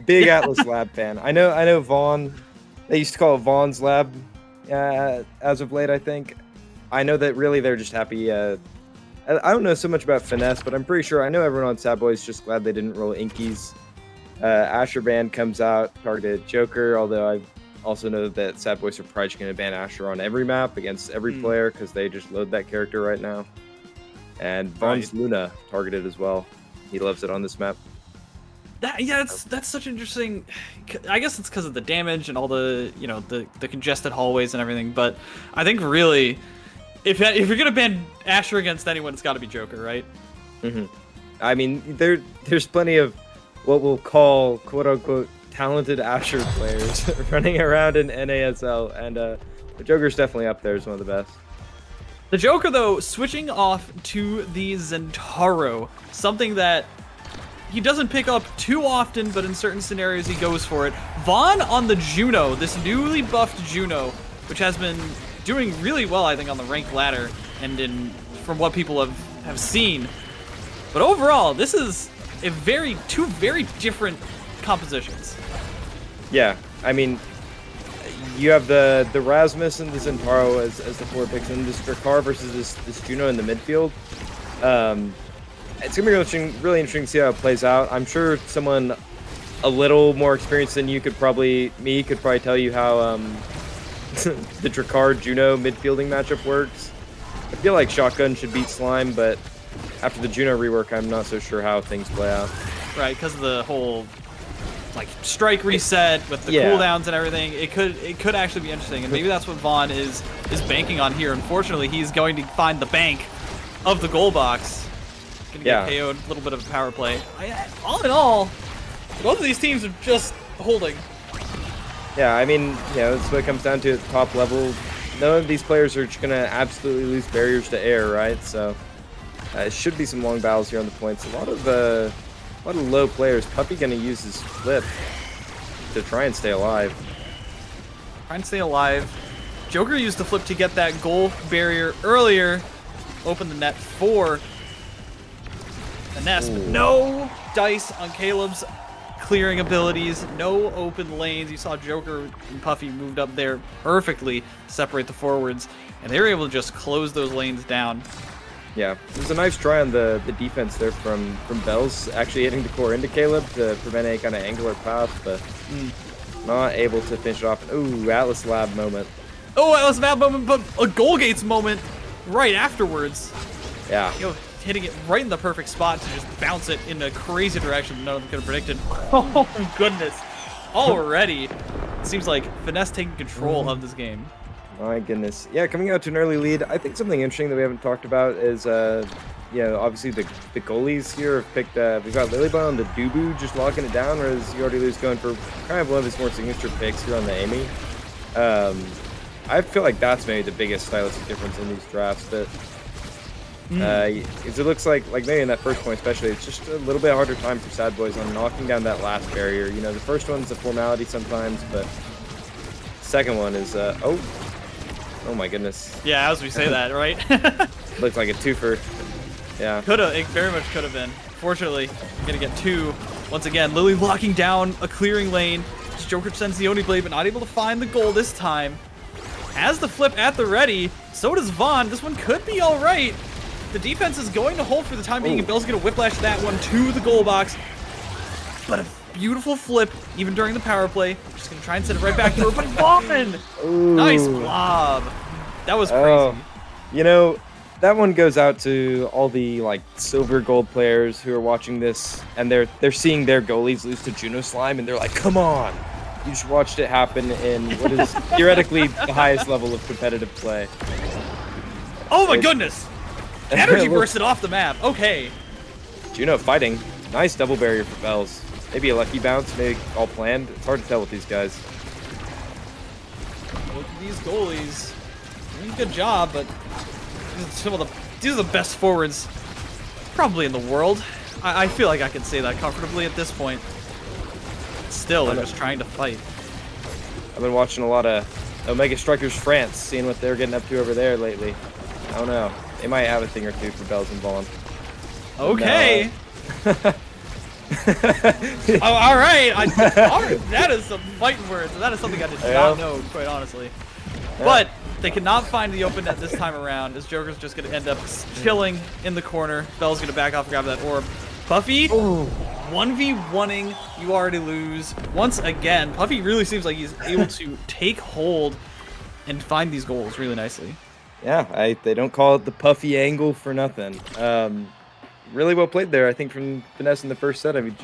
Big Atlas lab fan. I know Vaughn. They used to call it Vaughn's lab as of late, I think. I know that really they're just happy. I don't know so much about Finesse, but I'm pretty sure I know everyone on Sad Boys just glad they didn't roll Inkies. Asher ban comes out, targeted Joker, although I also know that Sad Boys are probably going to ban Asher on every map against every player because they just load that character right now. And Vaughn's Luna targeted as well. He loves it on this map. That's such interesting. I guess it's because of the damage and all the the congested hallways and everything. But I think really, if you're gonna ban Asher against anyone, it's got to be Joker, right? I mean, there's plenty of what we'll call quote unquote talented Asher players running around in NASL, and the Joker's definitely up there as one of the best. The Joker, though, switching off to the Zentaro, something that he doesn't pick up too often, but in certain scenarios he goes for it. Vaughn on the Juno, this newly buffed Juno, which has been doing really well, I think, on the ranked ladder, and from what people have seen. But overall, this is two very different compositions. Yeah, I mean, you have the Rasmus and the Zentaro as the 4 picks, and this Drakkar versus this Juno in the midfield. It's gonna be really interesting to see how it plays out. I'm sure someone a little more experienced than you could probably tell you how the Drakkar Juno midfielding matchup works. I feel like Shotgun should beat Slime, but after the Juno rework, I'm not so sure how things play out. Right, because of the whole strike reset with the cooldowns and everything, it could actually be interesting, and maybe that's what Vaughn is banking on here. Unfortunately, he's going to find the bank of the goal box. Gonna get KO'd, a little bit of a power play. All in all, both of these teams are just holding. Yeah, I mean, that's what it comes down to at the top level. None of these players are just gonna absolutely lose barriers to air, right? So it should be some long battles here on the points. A lot of low players. Puppy gonna use his flip to try and stay alive. Joker used the flip to get that goal barrier earlier. Open the net for Finesse, but no dice on Caleb's clearing abilities, no open lanes. You saw Joker and Puffy moved up there perfectly, separate the forwards, and they were able to just close those lanes down. Yeah, it was a nice try on the defense there from Bells, actually hitting the core into Caleb to prevent any kind of angular pass, but not able to finish it off. Ooh, Atlas Lab moment. Oh, Atlas Lab moment, but a Goal Gates moment right afterwards. Yeah. Hitting it right in the perfect spot to just bounce it in a crazy direction none of them could have predicted. Oh, goodness. Already, it seems like Finesse taking control of this game. My goodness. Yeah, coming out to an early lead. I think something interesting that we haven't talked about is, obviously the goalies here have picked, we've got Lilybun on the Dubu just locking it down, whereas You Already Lose going for kind of one of his more signature picks here on the Amy. I feel like that's maybe the biggest stylistic difference in these drafts, but Because it looks like maybe in that first point especially, it's just a little bit harder time for Sad Boys on knocking down that last barrier. You know, the first one's a formality sometimes, but the second one is, oh my goodness. Yeah, as we say that, right? Looks like a twofer. Yeah. It very much could have been. Fortunately, we're gonna get two. Once again, Lily locking down a clearing lane. Joker sends the Oni Blade, but not able to find the goal this time. Has the flip at the ready. So does Vaughn. This one could be all right. The defense is going to hold for the time being, and Bill's going to whiplash that one to the goal box. But a beautiful flip, even during the power play. Just going to try and send it right back to her, but Vaughn! Nice blob. That was crazy. You know, that one goes out to all the like silver gold players who are watching this, and they're seeing their goalies lose to Juno Slime, and they're like, come on. You just watched it happen in what is theoretically the highest level of competitive play. Oh my goodness! Energy bursted off the map. Okay. Juno fighting. Nice double barrier for Bells. Maybe a lucky bounce, maybe all planned. It's hard to tell with these guys. Look at these goalies. Doing a good job, but these are the best forwards probably in the world. I feel like I can say that comfortably at this point. Still, they're just trying to fight. I've been watching a lot of Omega Strikers France, seeing what they're getting up to over there lately. I don't know. They might have a thing or two for Bells and Vaughn. Okay. Oh, all right. That is some fighting words. That is something I did not know, quite honestly. Yeah. But they cannot find the open net this time around, as Joker's just going to end up chilling in the corner. Bell's going to back off and grab that orb. Puffy, 1v1ing, you already lose. Once again, Puffy really seems like he's able to take hold and find these goals really nicely. Yeah, they don't call it the Puffy angle for nothing. Really well played there, I think, from Finesse in the first set. I mean,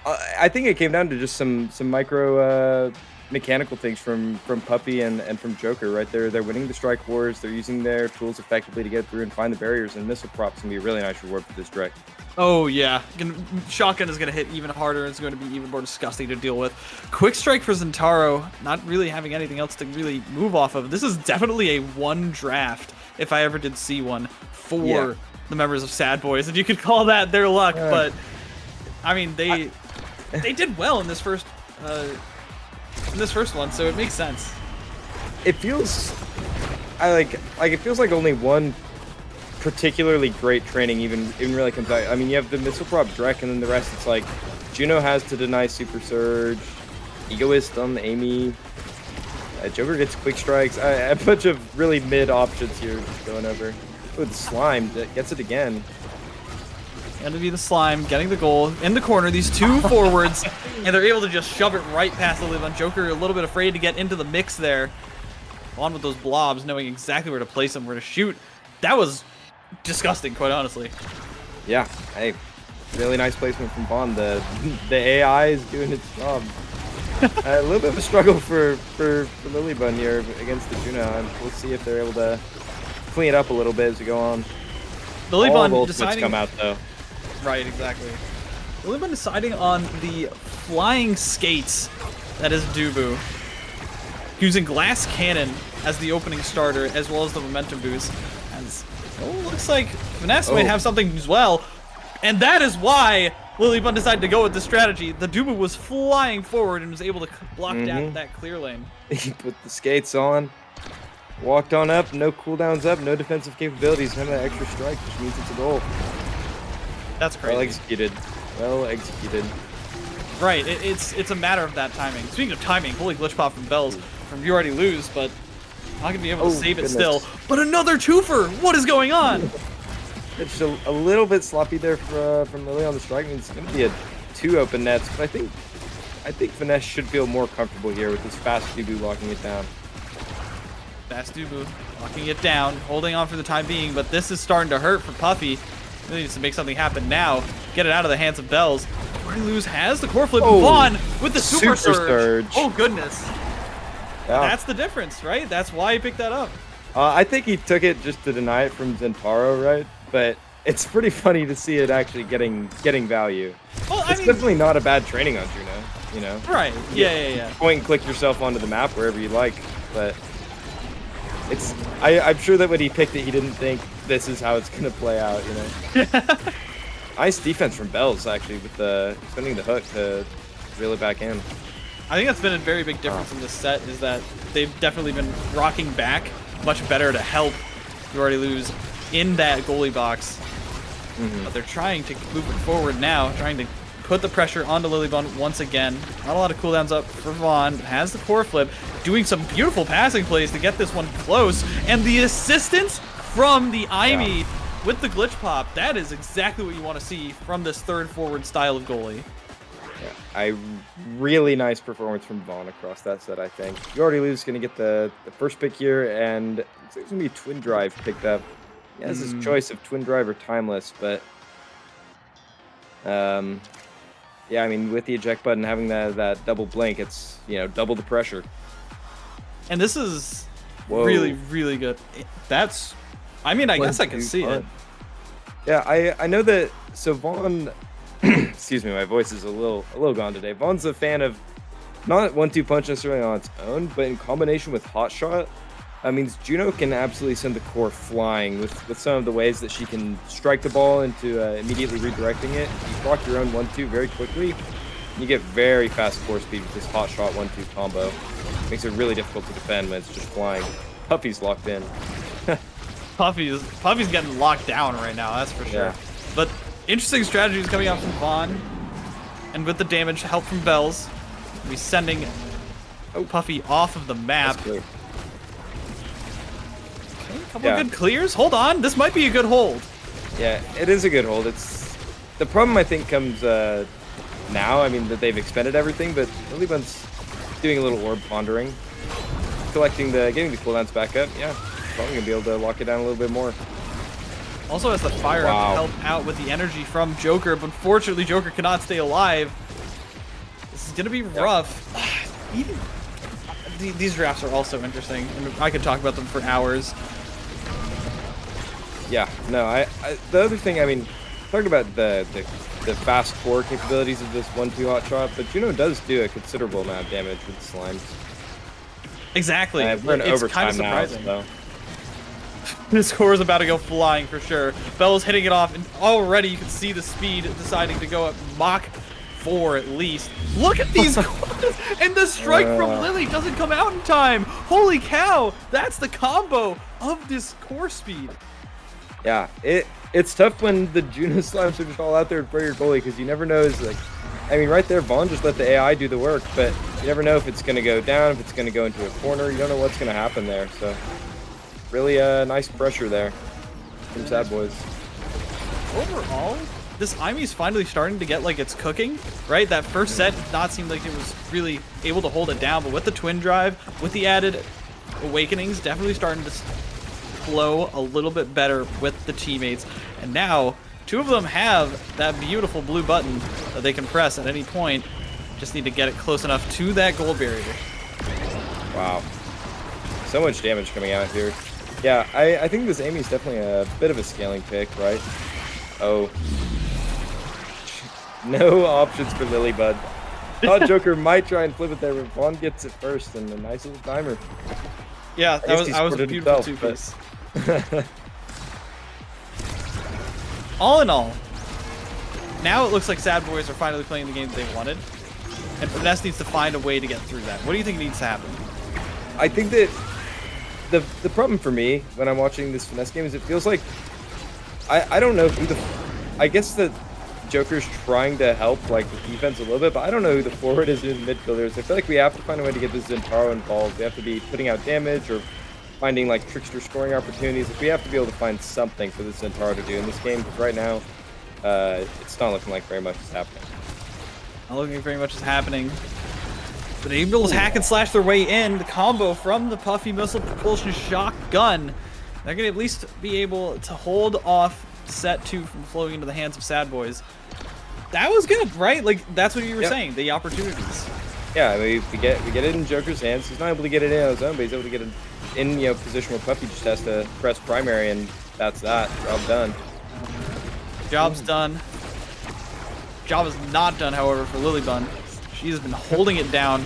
I think it came down to just some micro mechanical things from Puffy and from Joker, right? They're winning the strike wars. They're using their tools effectively to get through and find the barriers, and missile props can be a really nice reward for this direct. Oh, yeah. Shotgun is going to hit even harder. It's going to be even more disgusting to deal with. Quick Strike for Zentaro, not really having anything else to really move off of. This is definitely a one draft, if I ever did see one, for the members of Sad Boys. If you could call that their luck, but, I mean, they did well in this first one, so it makes sense. It feels... it feels like only one particularly great training even really comes out. I mean, you have the missile prop Drek, and then the rest it's like Juno has to deny Super Surge, Egoist on the Amy, Joker gets quick strikes, a bunch of really mid options here just going over. With Slime that gets it again. Gonna be the Slime getting the goal in the corner. These two forwards, and they're able to just shove it right past the live on. Joker a little bit afraid to get into the mix there. On with those blobs, knowing exactly where to place them, where to shoot. That was disgusting, quite honestly. Yeah, hey, really nice placement from Vaughn. The AI is doing its job. A little bit of a struggle for Lilybun here against the Juno, and we'll see if they're able to clean it up a little bit as we go on. Lilybun deciding come out though. Right, exactly. Lilybun deciding on the flying skates that is Dubu, using Glass Cannon as the opening starter, as well as the momentum boost. And looks like Finesse might have something as well, and that is why Lilybun decided to go with this strategy. The Dubu was flying forward and was able to block down that clear lane. He put the skates on, walked on up, no cooldowns up, no defensive capabilities, and that extra strike, which means it's a goal. That's crazy. Well executed. Well executed. Right, it's a matter of that timing. Speaking of timing, holy glitch pop from Bells. From you already lose, but not gonna be able to save it still. But another twofer! What is going on? It's a little bit sloppy there from Lily on the strike. I mean, it's gonna be a 2 open nets, but I think Finesse should feel more comfortable here with this fast Dubu locking it down. Fast Dubu locking it down, holding on for the time being, but this is starting to hurt for Puffy. Really needs to make something happen now. Get it out of the hands of Bells. Already lose has the core flip. Vaughn with the super surge. Oh goodness. Yeah. That's the difference, right? That's why he picked that up. I think he took it just to deny it from Zentaro, right? But it's pretty funny to see it actually getting value. Well, it's definitely not a bad training on Juno, you know? Right. Yeah. Point and click yourself onto the map wherever you like, but I'm sure that when he picked it, he didn't think this is how it's gonna play out, you know. Nice defense from Bells actually with the sending the hook to reel it back in. I think that's been a very big difference in this set is that they've definitely been rocking back much better to help You Already Lose in that goalie box. But they're trying to move it forward now, trying to put the pressure onto Lilybun once again. Not a lot of cooldowns up for Vaughn. Has the core flip, doing some beautiful passing plays to get this one close. And the assistance from the Imi with the glitch pop. That is exactly what you want to see from this third forward style of goalie. Yeah, really nice performance from Vaughn across that set, I think. You Already Lose going to get the first pick here, and it's going to be Twin Drive picked up. He has his choice of Twin Drive or Timeless, but yeah, I mean, with the eject button having that double blink, it's, you know, double the pressure. And this is really, really good. That's, I mean, I guess I can see it. Yeah, I know that, so Vaughn, excuse me, my voice is a little gone today. Vaughn's a fan of not 1-2 punch necessarily on its own, but in combination with Hot Shot, that means Juno can absolutely send the core flying with some of the ways that she can strike the ball into immediately redirecting it. You proc your own 1-2 very quickly. You get very fast core speed with this Hot Shot 1-2 combo. Makes it really difficult to defend when it's just flying. Puffy's locked in. Puffy's getting locked down right now, that's for sure. Yeah. But interesting strategies coming out from Vaughn. And with the damage help from Bells, we'll be sending Puffy off of the map. Couple good clears. Hold on, this might be a good hold. Yeah, it is a good hold. It's the problem I think comes now. I mean that they've expended everything, but Lilybun's doing a little orb pondering, getting the cooldowns back up. Yeah, probably gonna be able to lock it down a little bit more. Also has the fire up to help out with the energy from Joker, but unfortunately Joker cannot stay alive. This is gonna be rough. Even these drafts are also interesting, and I could talk about them for hours. Yeah, no, the other thing, I mean, talking about the fast core capabilities of this 1-2 Hot Shot, but Juno does do a considerable amount of damage with the slimes. Exactly. We're in it's overtime kind of surprising. now, so. This core is about to go flying for sure. Bell's hitting it off, and already you can see the speed deciding to go up Mach 4 at least. Look at these cores! And the strike from Lily doesn't come out in time! Holy cow! That's the combo of this core speed. Yeah, it's tough when the Juno slimes are just all out there for your goalie, because you never know. Like, I mean, right there, Vaughn just let the AI do the work, but you never know if it's going to go down, if it's going to go into a corner. You don't know what's going to happen there. So, really nice pressure there from Sad Boys. Overall, this Imi's finally starting to get like it's cooking, right? That first set did not seem like it was really able to hold it down, but with the Twin Drive, with the added Awakenings, definitely starting to flow a little bit better with the teammates. And now, two of them have that beautiful blue button that they can press at any point. Just need to get it close enough to that goal barrier. Wow. So much damage coming out here. Yeah, I think this Amy's definitely a bit of a scaling pick, right? Oh. No options for Lilybud. Thought Joker might try and flip it there, but Vaughn gets it first, and a nice little timer. Yeah, that was a beautiful two-piece. All in all, now it looks like Sad Boys are finally playing the game that they wanted, and Finesse needs to find a way to get through that. What do you think needs to happen? I think that the problem for me when I'm watching this Finesse game is it feels like I don't know who I guess that Joker's trying to help like the defense a little bit, but I don't know who the forward is in midfielders. I feel like we have to find a way to get this Zentaro involved. We have to be putting out damage or finding like trickster scoring opportunities. Like, we have to be able to find something for this Zentaro to do in this game, because right now it's not looking like very much is happening. Not looking very much is happening. But Eagles hack and slash their way in. The combo from the Puffy Missile Propulsion Shotgun. They're going to at least be able to hold off set 2 from flowing into the hands of Sad Boys. That was good, right? Like, that's what you were saying, the opportunities. Yeah, I mean, we get it in Joker's hands. He's not able to get it in on his own, but he's able to get it in position where Puffy just has to press primary, and that's that. Job done. Job's done. Job is not done, however, for Lilybun. She has been holding it down,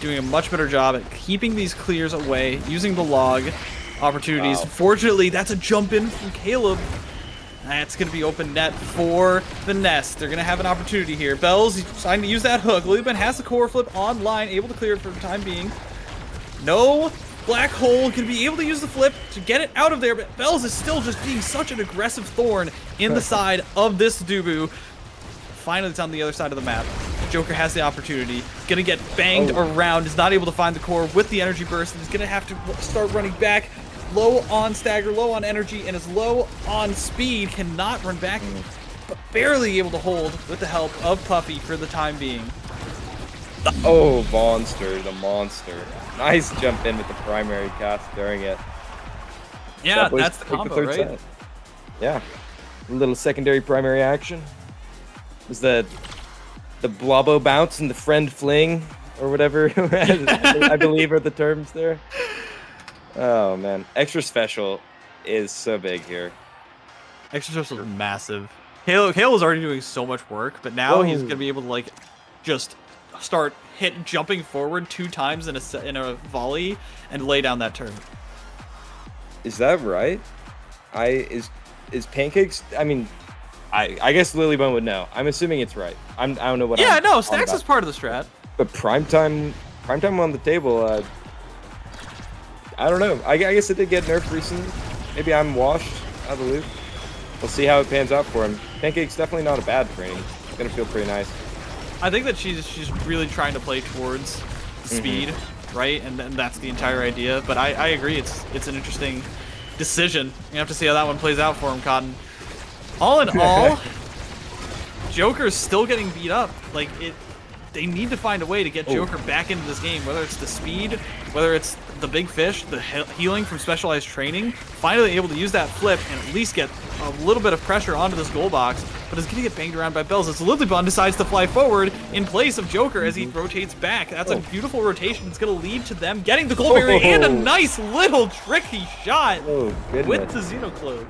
doing a much better job at keeping these clears away, using the log. opportunities. Wow. Fortunately, that's a jump in from Caleb. That's going to be open net for the Nest. They're going to have an opportunity here. Bells trying to use that hook. Lilyban has the core flip online, able to clear it for the time being. No Black Hole can be able to use the flip to get it out of there, but Bells is still just being such an aggressive thorn in the side of this Dubu. Finally, it's on the other side of the map. Joker has the opportunity. Gonna get banged around. Is not able to find the core with the energy burst. And is gonna have to start running back. Low on stagger, low on energy, and is low on speed. Cannot run back, but barely able to hold with the help of Puffy for the time being. Oh, Monster, the monster. Nice jump in with the primary cast during it. Yeah, Boys that's the take combo, third right? set. Yeah. A little secondary primary action. Was the Blobo bounce and the friend fling, or whatever, I believe are the terms there. Oh, man. Extra special is so big here. Extra special is massive. Halo was already doing so much work, but now he's Whoa. gonna be able to like just start jumping forward 2 times in a volley and lay down that turn. Is that right? Is Pancakes? I mean, I guess Lilybone would know. I'm assuming it's right. I don't know what. Yeah, I'm no, on Stacks about. is part of the strat. But primetime on the table. I don't know. I guess it did get nerfed recently. Maybe I'm washed out of the loop. We'll see how it pans out for him. Pancake's definitely not a bad training. It's gonna feel pretty nice. I think that she's really trying to play towards speed, right? And that's the entire idea. But I agree, it's an interesting decision. You have to see how that one plays out for him, Cotton. All in all, Joker's still getting beat up. Like they need to find a way to get Joker back into this game, whether it's the speed, whether it's the big fish, the healing from specialized training, finally able to use that flip and at least get a little bit of pressure onto this goal box, but it's going to get banged around by Bells as Lilybun decides to fly forward in place of Joker as he rotates back. That's a beautiful rotation. It's going to lead to them getting the goal barrier and a nice little tricky shot with the Xenocloak.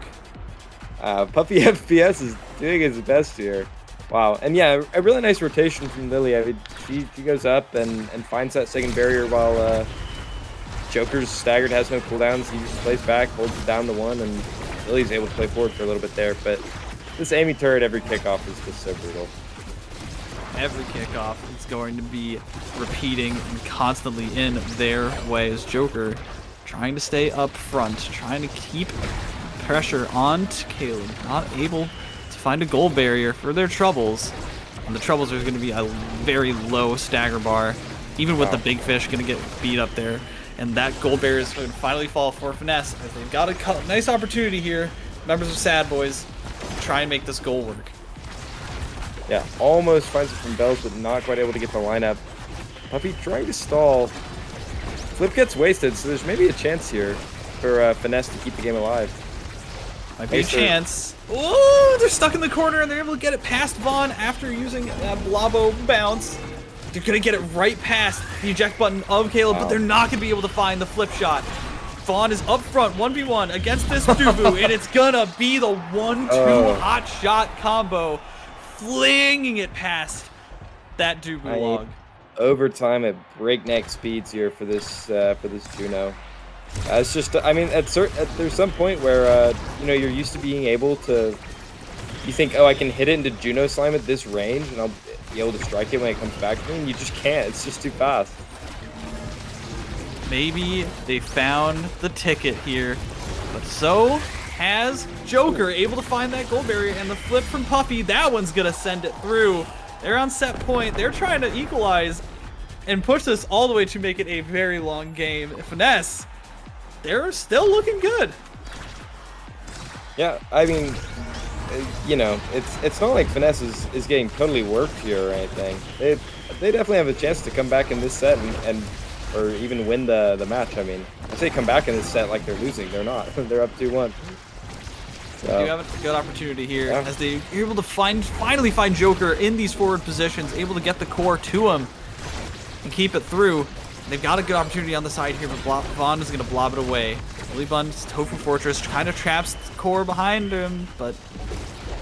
Puffy FPS is doing his best here. Wow, and yeah, a really nice rotation from Lily. I mean, she goes up and finds that second barrier while Joker's staggered, has no cooldowns. He just plays back, holds it down to 1, and Lily's able to play forward for a little bit there. But this Amy turret every kickoff is just so brutal. Every kickoff is going to be repeating and constantly in their way as Joker trying to stay up front, trying to keep pressure on to Caleb, not able to find a goal barrier for their troubles. And the troubles are going to be a very low stagger bar, even with the big fish going to get beat up there. And that gold barrier is going to finally fall for Finesse as they've got a nice opportunity here. Members of Sad Boys to try and make this goal work. Yeah, almost finds it from Bells, but not quite able to get the lineup. Puffy trying to stall. Flip gets wasted, so there's maybe a chance here for Finesse to keep the game alive. Might be a chance. Oh, they're stuck in the corner and they're able to get it past Vaughn after using that Blobo bounce. They're going to get it right past the eject button of Caleb, but they're not going to be able to find the flip shot. Vaughn is up front, 1v1 against this Dubu, and it's going to be the 1-2 hot shot combo, flinging it past that Dubu log. Overtime at breakneck speeds here for this Juno. It's just, I mean, there's some point where you know, you're used to being able to, you think, oh, I can hit it into Juno slime at this range, and I'll be able to strike it when it comes back to me, and you just can't. It's just too fast. Maybe they found the ticket here, but so has Joker, able to find that goal barrier, and the flip from Puffy, that one's gonna send it through. They're on set point. They're trying to equalize and push this all the way to make it a very long game. Finesse, they're still looking good. Yeah, I mean, you know, it's not like Finesse is getting totally worked here or anything. They definitely have a chance to come back in this set and or even win the match. I mean, I say come back in this set like they're losing. They're not. They're up 2-1. So, They do have a good opportunity here as they're able to finally find Joker in these forward positions, able to get the core to him and keep it through. They've got a good opportunity on the side here, but Vaughn is going to blob it away. Lilybun's Tofu Fortress kind of traps the core behind him, but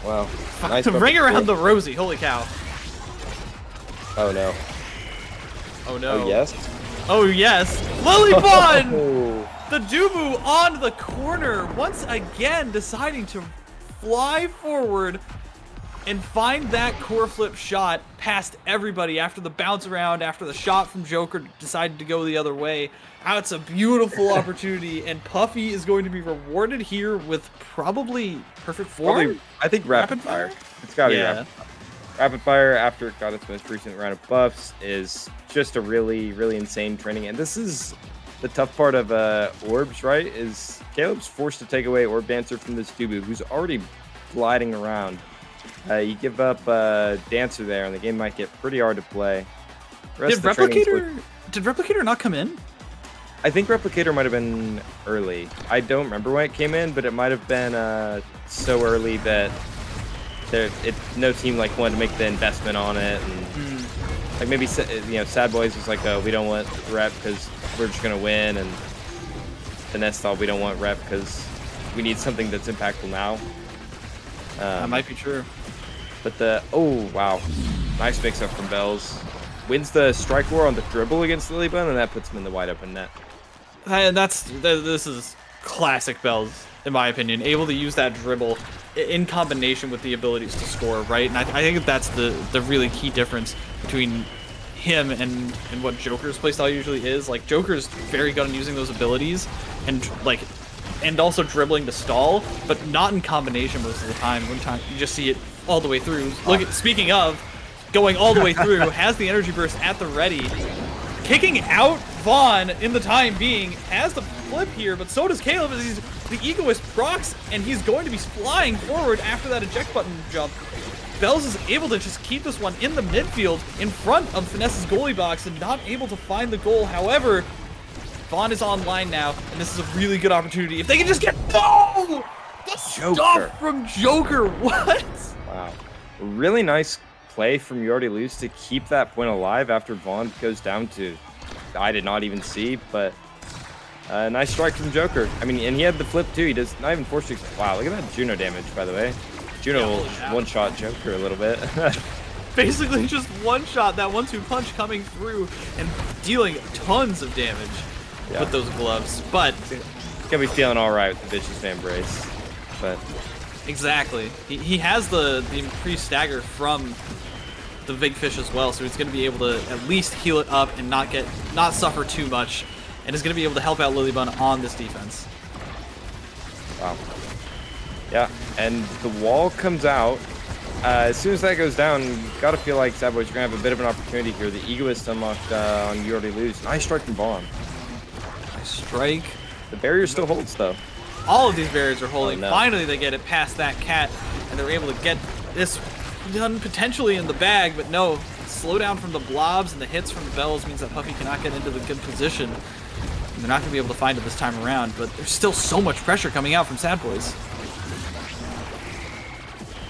wow, nice ring around the Rosie. Holy cow! Oh no! Oh no! Oh yes! Oh yes! Lilybun! The Dubu on the corner, once again deciding to fly forward and find that core flip shot past everybody after the bounce around, after the shot from Joker decided to go the other way. Now it's a beautiful opportunity, and Puffy is going to be rewarded here with probably perfect form. I think rapid fire. It's got to be rapid fire. Rapid fire, after it got its most recent round of buffs, is just a really, really insane training. And this is the tough part of Orbs, right? Is Caleb's forced to take away Orb Dancer from this Dubu, who's already gliding around. You give up Dancer there, and the game might get pretty hard to play. Did Replicator not come in? I think Replicator might have been early. I don't remember when it came in, but it might have been so early that no team like wanted to make the investment on it, and like maybe Sad Boys was like, we don't want rep because we're just gonna win, and Finesse thought we don't want rep because we need something that's impactful now. That might be true. But wow, nice mix up from Bells. Wins the strike war on the dribble against Lilybun, and that puts him in the wide open net. And this is classic Bells, in my opinion. Able to use that dribble in combination with the abilities to score, right? And I think that's the really key difference between him and what Joker's playstyle usually is. Like, Joker's very good on using those abilities and also dribbling to stall, but not in combination most of the time. One time you just see it all the way through. Speaking of going all the way through, has the energy burst at the ready, kicking out Vaughn in the time being, has the flip here, but so does Caleb as he's the Egoist procs, and he's going to be flying forward after that eject button jump. Bells is able to just keep this one in the midfield in front of Finesse's goalie box and not able to find the goal. However, Vaughn is online now, and this is a really good opportunity. If they can just get... Oh! The stuff from Joker! What? Wow. Really nice play from You Already Lose to keep that point alive after Vaughn goes down to... I did not even see, but... nice strike from Joker. I mean, and he had the flip too. He does not even force to... Wow, look at that Juno damage, by the way. Juno will one-shot Joker a little bit. Basically just one-shot that 1-2 punch coming through and dealing tons of damage with those gloves. But he's gonna be feeling all right with the Vicious Fan Brace. But exactly, he has the increased stagger from the Big Fish as well, so he's gonna be able to at least heal it up and not suffer too much, and is gonna be able to help out Lilybun on this defense. Wow. Yeah, and the wall comes out. As soon as that goes down, you gotta feel like Sad Boys are gonna have a bit of an opportunity here. The Egoist unlocked on You Already Lose. Nice strike from Vaughn. Nice strike. The barrier still holds though. All of these barriers are holding. Oh, no. Finally, they get it past that cat, and they're able to get this done potentially in the bag, but no. Slowdown from the blobs and the hits from the Bells means that Puffy cannot get into the good position. And they're not gonna be able to find it this time around, but there's still so much pressure coming out from Sad Boys.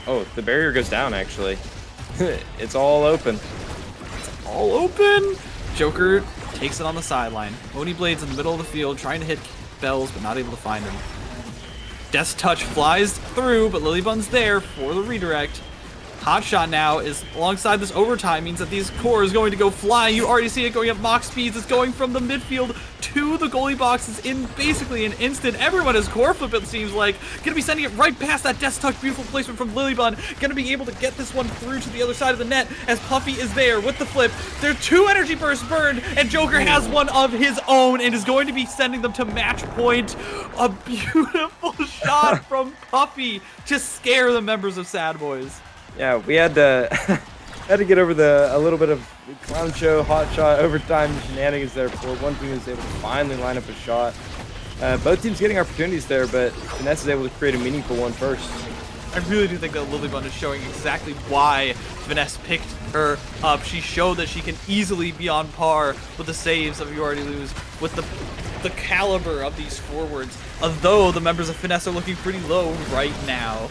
Oh, the barrier goes down, actually. It's all open. It's all open! Joker takes it on the sideline. Oni Blade's in the middle of the field, trying to hit Bells, but not able to find him. Death's Touch flies through, but Lilybun's there for the redirect. Hotshot now is alongside this overtime, means that these core is going to go flying. You already see it going at Mach speeds. It's going from the midfield to the goalie boxes in basically an instant. Everyone has core flip, it seems like. Gonna be sending it right past that Death's Touch. Beautiful placement from Lilybun. Gonna be able to get this one through to the other side of the net as Puffy is there with the flip. There are 2 energy bursts burned, and Joker has one of his own and is going to be sending them to match point. A beautiful shot from Puffy to scare the members of Sad Boys. Yeah, we had to get over a little bit of clown show, hot shot, overtime shenanigans there before one team was able to finally line up a shot. Both teams getting opportunities there, but Finesse is able to create a meaningful one first. I really do think that Lilybun is showing exactly why Finesse picked her up. She showed that she can easily be on par with the saves of You Already Lose, with the caliber of these forwards, although the members of Finesse are looking pretty low right now.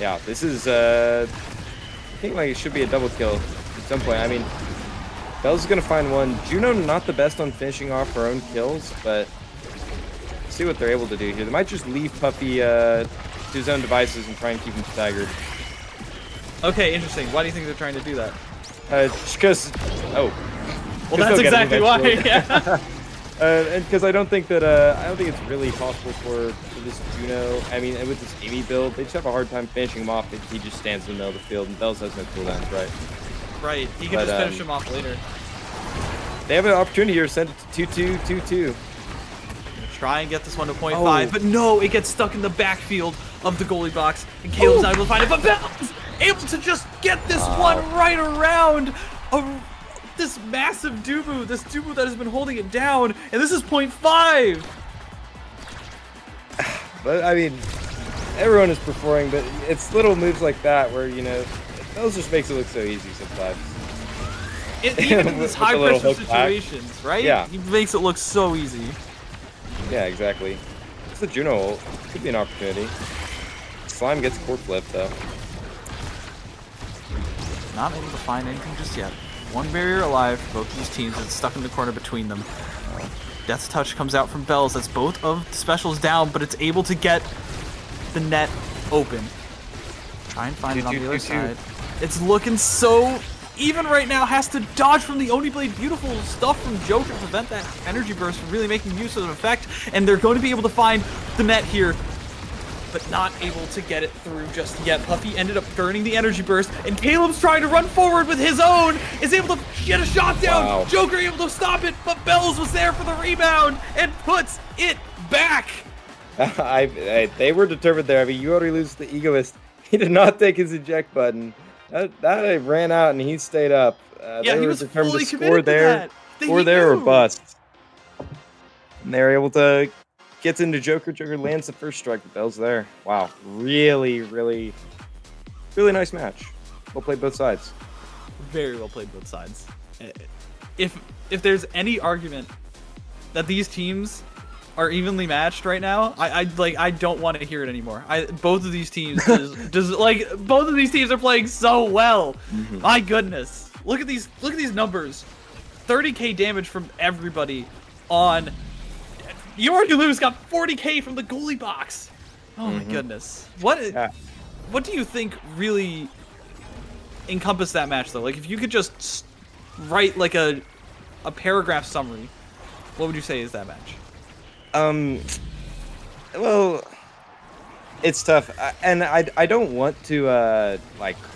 Yeah, this is, I think like it should be a double kill at some point. I mean, Bells is going to find one. Juno not the best on finishing off her own kills, but see what they're able to do here. They might just leave Puffy to his own devices and try and keep him staggered. Okay, interesting. Why do you think they're trying to do that? Just because, well, that's exactly why, yeah. And because I don't think that it's really possible for this Juno. I mean, and with this Amy build, they just have a hard time finishing him off if he just stands in the middle of the field, and Bells has no cooldowns, right? Right. He can just finish him off later. They have an opportunity here to send it to 2-2-2-2. Try and get this one to 0.5, but no, it gets stuck in the backfield of the goalie box, and Caleb's not able to find it, but Bells able to just get this one right around this massive Dubu, this Dubu that has been holding it down, and this is 0.5. But I mean, everyone is performing, but it's little moves like that where, you know, Bells just makes it look so easy sometimes. Even in these high pressure situations, right? Yeah. He makes it look so easy. Yeah, exactly. It's the Juno ult. Could be an opportunity. Slime gets court flip though. Not able to find anything just yet. One barrier alive for both of these teams. It's stuck in the corner between them. Death's Touch comes out from Bells. That's both of the specials down, but it's able to get the net open. Try and find it on the other side. It's looking so even right now. Has to dodge from the Oni Blade. Beautiful stuff from Joker to prevent that energy burst from really making use of an effect. And they're going to be able to find the net here, but not able to get it through just yet. Puffy ended up burning the energy burst, and Caleb's trying to run forward with his own, is able to get a shot down. Wow. Joker able to stop it, but Bells was there for the rebound and puts it back. They were determined there. I mean, you already lose the Egoist. He did not take his eject button. That ran out and he stayed up. Yeah, they he were was determined fully to score committed to there, that. score there or bust. And they were able to get into Joker. Joker lands the first strike. The Bell's there. Wow, really, really, really nice match. Well played both sides. Very well played both sides. If there's any argument that these teams are evenly matched right now, I don't want to hear it anymore. Both of these teams both of these teams are playing so well. My goodness. Look at these numbers. 30k damage from everybody on You Are You Lose got 40k from the goalie box. Oh my goodness. What do you think really encompassed that match though? Like if you could just write like a paragraph summary, what would you say is that match? Well, it's tough, and I don't want to I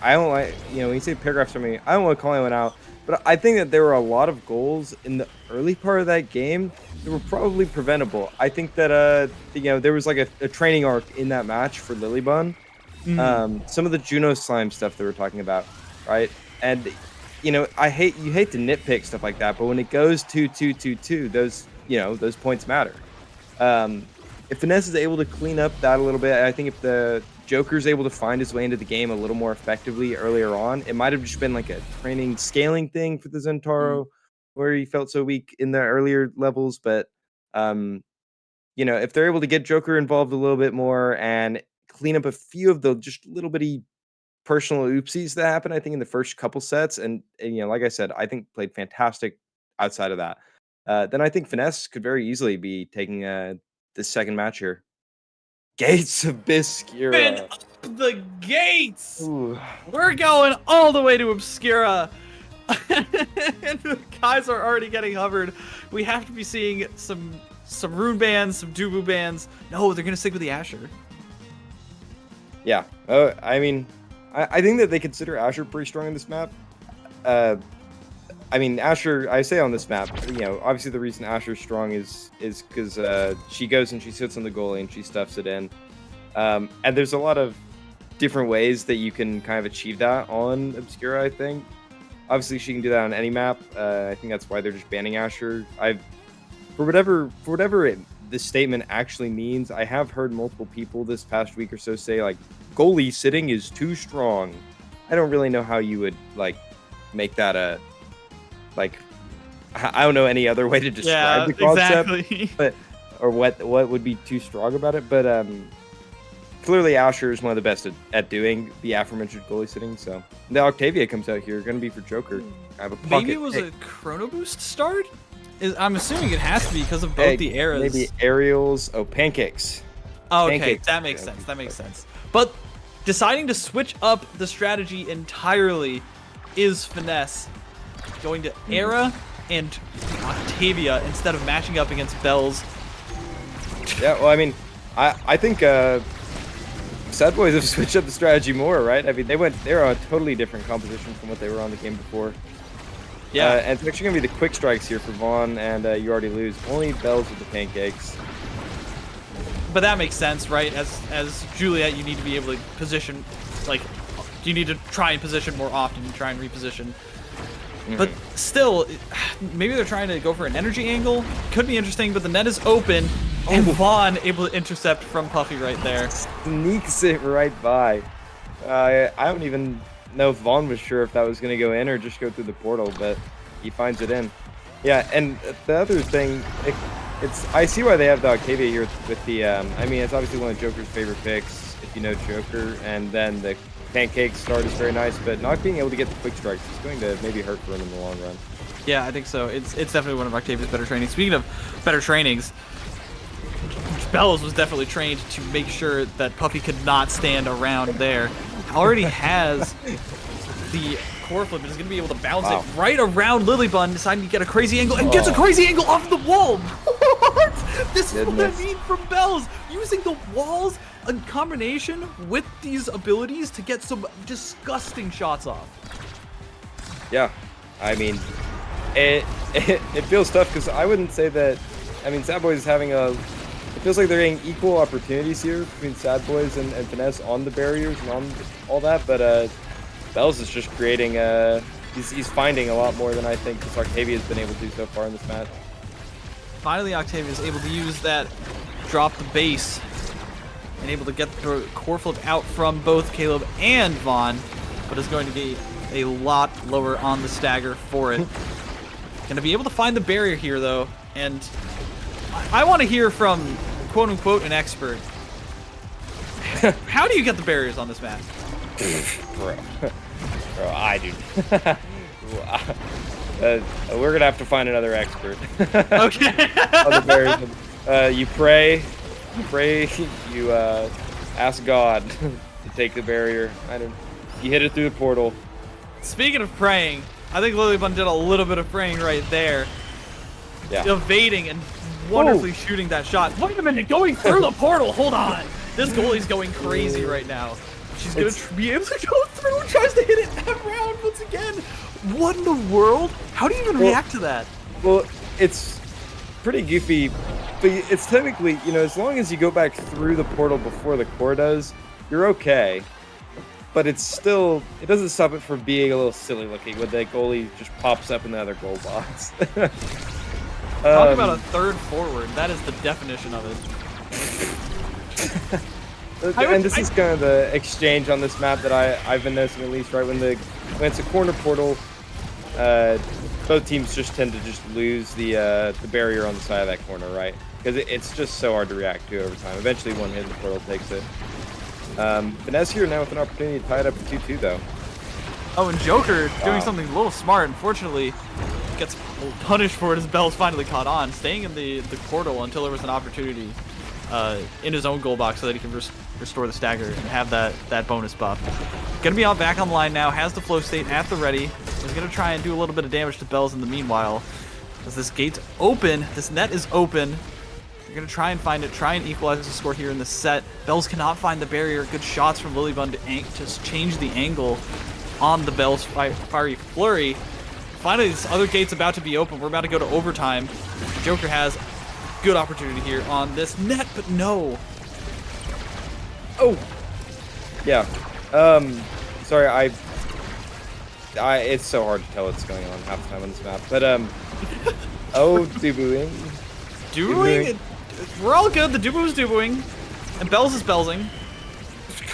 don't like, you know, when you say paragraphs for me, I don't want to call anyone out, but I think that there were a lot of goals in the early part of that game that were probably preventable. I think that you know, there was like a training arc in that match for Lilybun. Some of the Juno slime stuff they were talking about, right? And you know, you hate to nitpick stuff like that, but when it goes 2-2-2-2, those, you know, those points matter. If Finesse is able to clean up that a little bit, I think if the Joker's able to find his way into the game a little more effectively earlier on, it might have just been like a training scaling thing for the Zentaro, where he felt so weak in the earlier levels. But you know, if they're able to get Joker involved a little bit more and clean up a few of the just little bitty personal oopsies that happened, I think in the first couple sets, and you know, like I said, I think played fantastic outside of that. Then I think Finesse could very easily be taking this second match here. Gates of Obscura. Open up the gates! Ooh. We're going all the way to Obscura. And the guys are already getting hovered. We have to be seeing some rune bands, some Dubu bands. No, they're gonna stick with the Asher. Yeah. I mean, I think that they consider Asher pretty strong in this map. I mean, Asher, I say on this map, you know, obviously the reason Asher's strong is because she goes and she sits on the goalie and she stuffs it in. And there's a lot of different ways that you can kind of achieve that on Obscura, I think. Obviously, she can do that on any map. I think that's why they're just banning Asher. For whatever this statement actually means, I have heard multiple people this past week or so say, like, goalie sitting is too strong. I don't really know how you would, like, make that a... Like, I don't know any other way to describe the concept, exactly. or what would be too strong about it. But clearly, Asher is one of the best at doing the aforementioned goalie sitting. So the Octavia comes out here, going to be for Joker. I have a pocket Maybe it was a Chrono Boost start. I'm assuming it has to be because of both the eras. Maybe aerials. Oh, pancakes. Oh, okay, Pancakes. that makes sense. That makes sense. But deciding to switch up the strategy entirely is Finesse. Going to Era and Octavia instead of matching up against Bells. Yeah, well, I mean, I think Sad Boys have switched up the strategy more, right? I mean, they were on a totally different composition from what they were on the game before. Yeah, and it's actually gonna be the quick strikes here for Vaughn, and you already lose. Only Bells with the pancakes. but that makes sense, right? As Juliet, you need to be able to position, like, you need to try and position more often, try and reposition. But still, maybe they're trying to go for an energy angle. Could be interesting, but the net is open, and Vaughn able to intercept from Puffy right there. Sneaks it right by. I don't even know if Vaughn was sure if that was going to go in or just go through the portal, but he finds it in. Yeah, and the other thing, I see why they have the Octavia here with the, I mean, it's obviously one of Joker's favorite picks, if you know Joker, and then the pancake start is very nice, but not being able to get the quick strikes is going to maybe hurt for him in the long run. Yeah, I think so. It's definitely one of Octavia's better trainings. Speaking of better trainings, Bellows was definitely trained to make sure that Puffy could not stand around there. Already has the core flip and is going to be able to bounce it right around Lilybun, deciding to get a crazy angle, and gets a crazy angle off the wall. What? This is what I mean from Bells. Using the walls in combination with these abilities to get some disgusting shots off. Yeah, I mean, it feels tough because I wouldn't say that. I mean, Sad Boys is having it feels like they're getting equal opportunities here between Sad Boys and Finesse on the barriers and on all that, but Bells is just creating. He's finding a lot more than I think Octavia has been able to do so far in this match. Finally, Octavia is able to use that, drop the base, and able to get the core flip out from both Caleb and Vaughn, but is going to be a lot lower on the stagger for it. Going to be able to find the barrier here, though, and I want to hear from, quote-unquote, an expert. How do you get the barriers on this map? Bro, I do. We're gonna have to find another expert. Okay. On the barriers. You pray, you ask God to take the barrier. You hit it through the portal. Speaking of praying, I think Lilybun did a little bit of praying right there. Yeah. Evading and wonderfully shooting that shot. Wait a minute, going through the portal. Hold on. This goalie's going crazy right now. She's going to be able to go through and tries to hit it around once again. What in the world? How do you even react to that? Well, it's pretty goofy, but it's technically, as long as you go back through the portal before the core does, you're okay. But it doesn't stop it from being a little silly looking when the goalie just pops up in the other goal box. Talk about a third forward. That is the definition of it. And this is kind of the exchange on this map that I've been noticing, at least, right? When it's a corner portal, both teams just tend to just lose the barrier on the side of that corner, right? Because it's just so hard to react to over time. Eventually, one hit in the portal takes it. Finesse here now with an opportunity to tie it up at 2-2, though. Oh, and Joker doing something a little smart. Unfortunately, gets punished for it as Bell's finally caught on, staying in the portal until there was an opportunity in his own goal box so that he can restore the stagger and have that bonus buff. Gonna be back on the line now, has the flow state at the ready. He's gonna try and do a little bit of damage to Bells in the meanwhile. As this gate's open, this net is open. You're gonna try and find it, try and equalize the score here in the set. Bells cannot find the barrier. Good shots from Lilybun to change the angle on the Bells fiery flurry. Finally, this other gate's about to be open. We're about to go to overtime. Joker has good opportunity here on this net, but no. Oh, yeah. Sorry, it's so hard to tell what's going on half the time on this map. But Dubuing. Dubuing? We're all good. The Dubu is Dubuing, and Bells is Bellsing.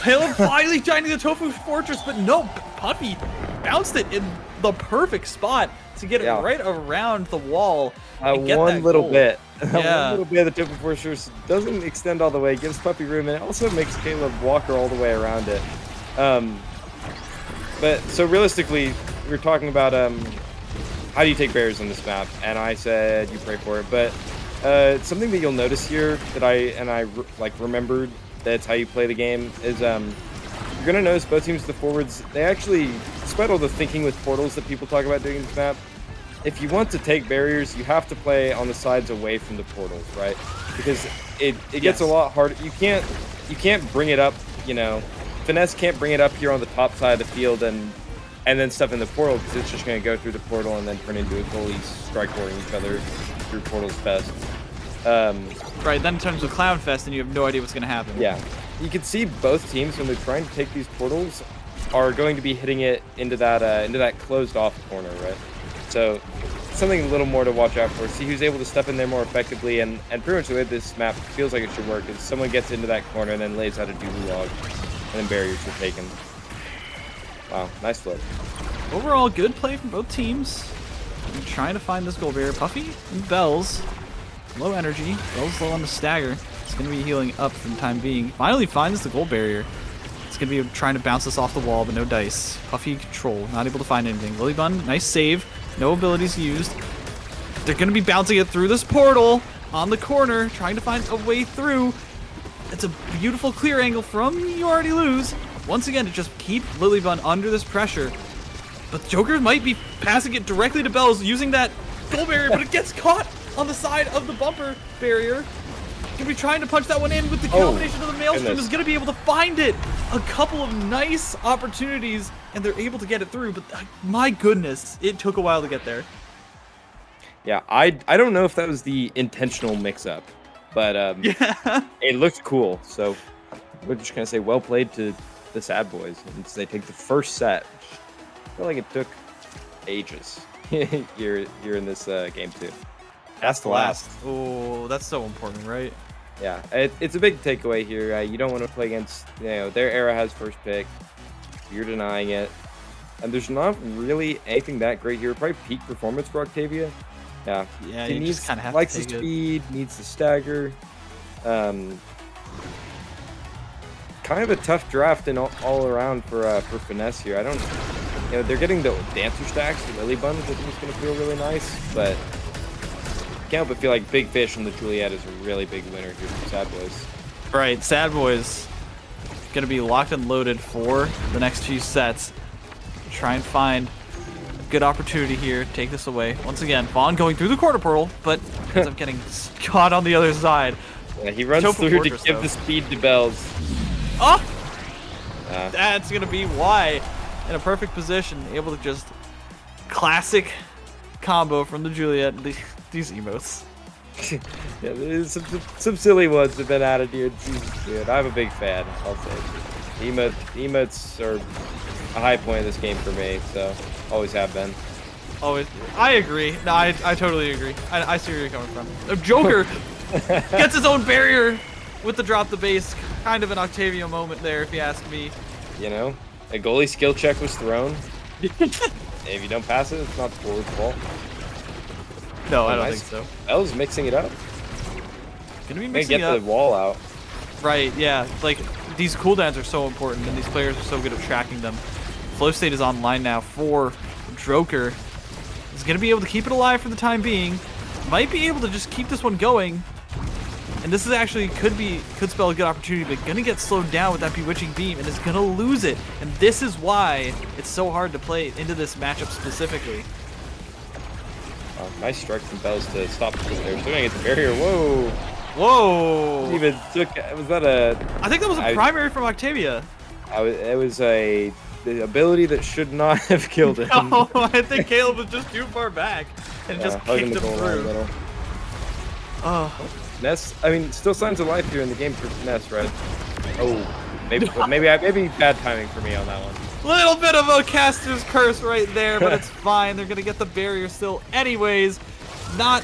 Caleb finally finding the Tofu Fortress, but no, Puppy bounced it in the perfect spot to get it right around the wall. And get one that little goal. bit. Yeah. One little bit of the Tofu Fortress doesn't extend all the way, gives Puppy room, and it also makes Caleb Walker all the way around it. But so realistically, we were talking about how do you take barriers on this map, and I said you pray for it. But something that you'll notice here that I remembered that's how you play the game is you're gonna notice both teams, the forwards, they actually, despite all the thinking with portals that people talk about doing in this map, if you want to take barriers, you have to play on the sides away from the portals, right? Because it gets a lot harder. You can't bring it up, you know. Finesse can't bring it up here on the top side of the field and then stuff in the portal, because it's just going to go through the portal and then turn into a goalies strike boarding each other through portals best. Right, then in terms of Clown Fest, and you have no idea what's going to happen. Yeah, you can see both teams when they're trying to take these portals are going to be hitting it into that closed off corner, right? So something a little more to watch out for. See who's able to step in there more effectively, and pretty much the way this map feels like it should work is someone gets into that corner and then lays out a doodle log, and then barriers are taken. Wow, nice flip. Overall, good play from both teams. I'm trying to find this goal barrier. Puffy and Bells, low energy. Bells low on the stagger. It's going to be healing up for the time being. Finally finds the goal barrier. It's going to be trying to bounce this off the wall, but no dice. Puffy control, not able to find anything. Lilybun, nice save. No abilities used. They're going to be bouncing it through this portal on the corner, trying to find a way through. It's a beautiful clear angle from You Already Lose. Once again, to just keep Lilybun under this pressure. But Joker might be passing it directly to Bells using that goal barrier, but it gets caught on the side of the bumper barrier. Gonna be trying to punch that one in with the combination of the Maelstrom. Is gonna be able to find it. A couple of nice opportunities, and they're able to get it through, but my goodness, it took a while to get there. Yeah, I don't know if that was the intentional mix-up, but yeah, it looked cool. So we're just gonna say well played to the Sad Boys, and they take the first set. I feel like it took ages here in this game too. That's the last. Oh, that's so important, right? Yeah, it's a big takeaway here. You don't want to play against, you know, their era has first pick. You're denying it. And there's not really anything that great here. Probably peak performance for Octavia. Yeah. Yeah, he you needs, just kind of have likes to the take it. speed, needs the stagger. Kind of a tough draft and all around for Finesse here. I don't, you know, they're getting the dancer stacks, the Lilybun, which I think is going to feel really nice, but can't help but feel like Big Fish on the Juliet is a really big winner here for Sad Boys. Right, Sad Boys gonna be locked and loaded for the next few sets. Try and find a good opportunity here. Take this away. Once again, Vaughn going through the corner portal, but ends up getting caught on the other side. Yeah, he runs Topa through Fortress, to give though. the speed to Bells. Oh! That's gonna be why. In a perfect position, able to just classic combo from the Juliet. These emotes. Yeah, there's some silly ones have been added here. Dude, I'm a big fan, I'll say. Emotes are a high point of this game for me, so always have been. Always. I agree. No, I totally agree. I see where you're coming from. Joker gets his own barrier with the drop the base. Kind of an Octavio moment there, if you ask me. You know, a goalie skill check was thrown. If you don't pass it, it's not the forward's fault. No, I don't think so. Bells mixing it up. Gonna be Gonna mixing get it up. the wall out. Right, yeah. Like, these cooldowns are so important, and these players are so good at tracking them. Flow state is online now for Joker. He's gonna be able to keep it alive for the time being. Might be able to just keep this one going. And this is actually could spell a good opportunity, but gonna get slowed down with that Bewitching Beam and is gonna lose it. And this is why it's so hard to play into this matchup specifically. Nice strike from Bells to stop the They're shooting at the barrier. Whoa! Whoa! Even took. Was that a? I think that was a primary from Octavia. It was the ability that should not have killed him. No, I think Caleb was just too far back and just kicked him through. Oh. Ness, I mean, still signs of life here in the game for Ness, right? Oh, maybe bad timing for me on that one. Little bit of a caster's curse right there, but it's fine. They're gonna get the barrier still anyways. Not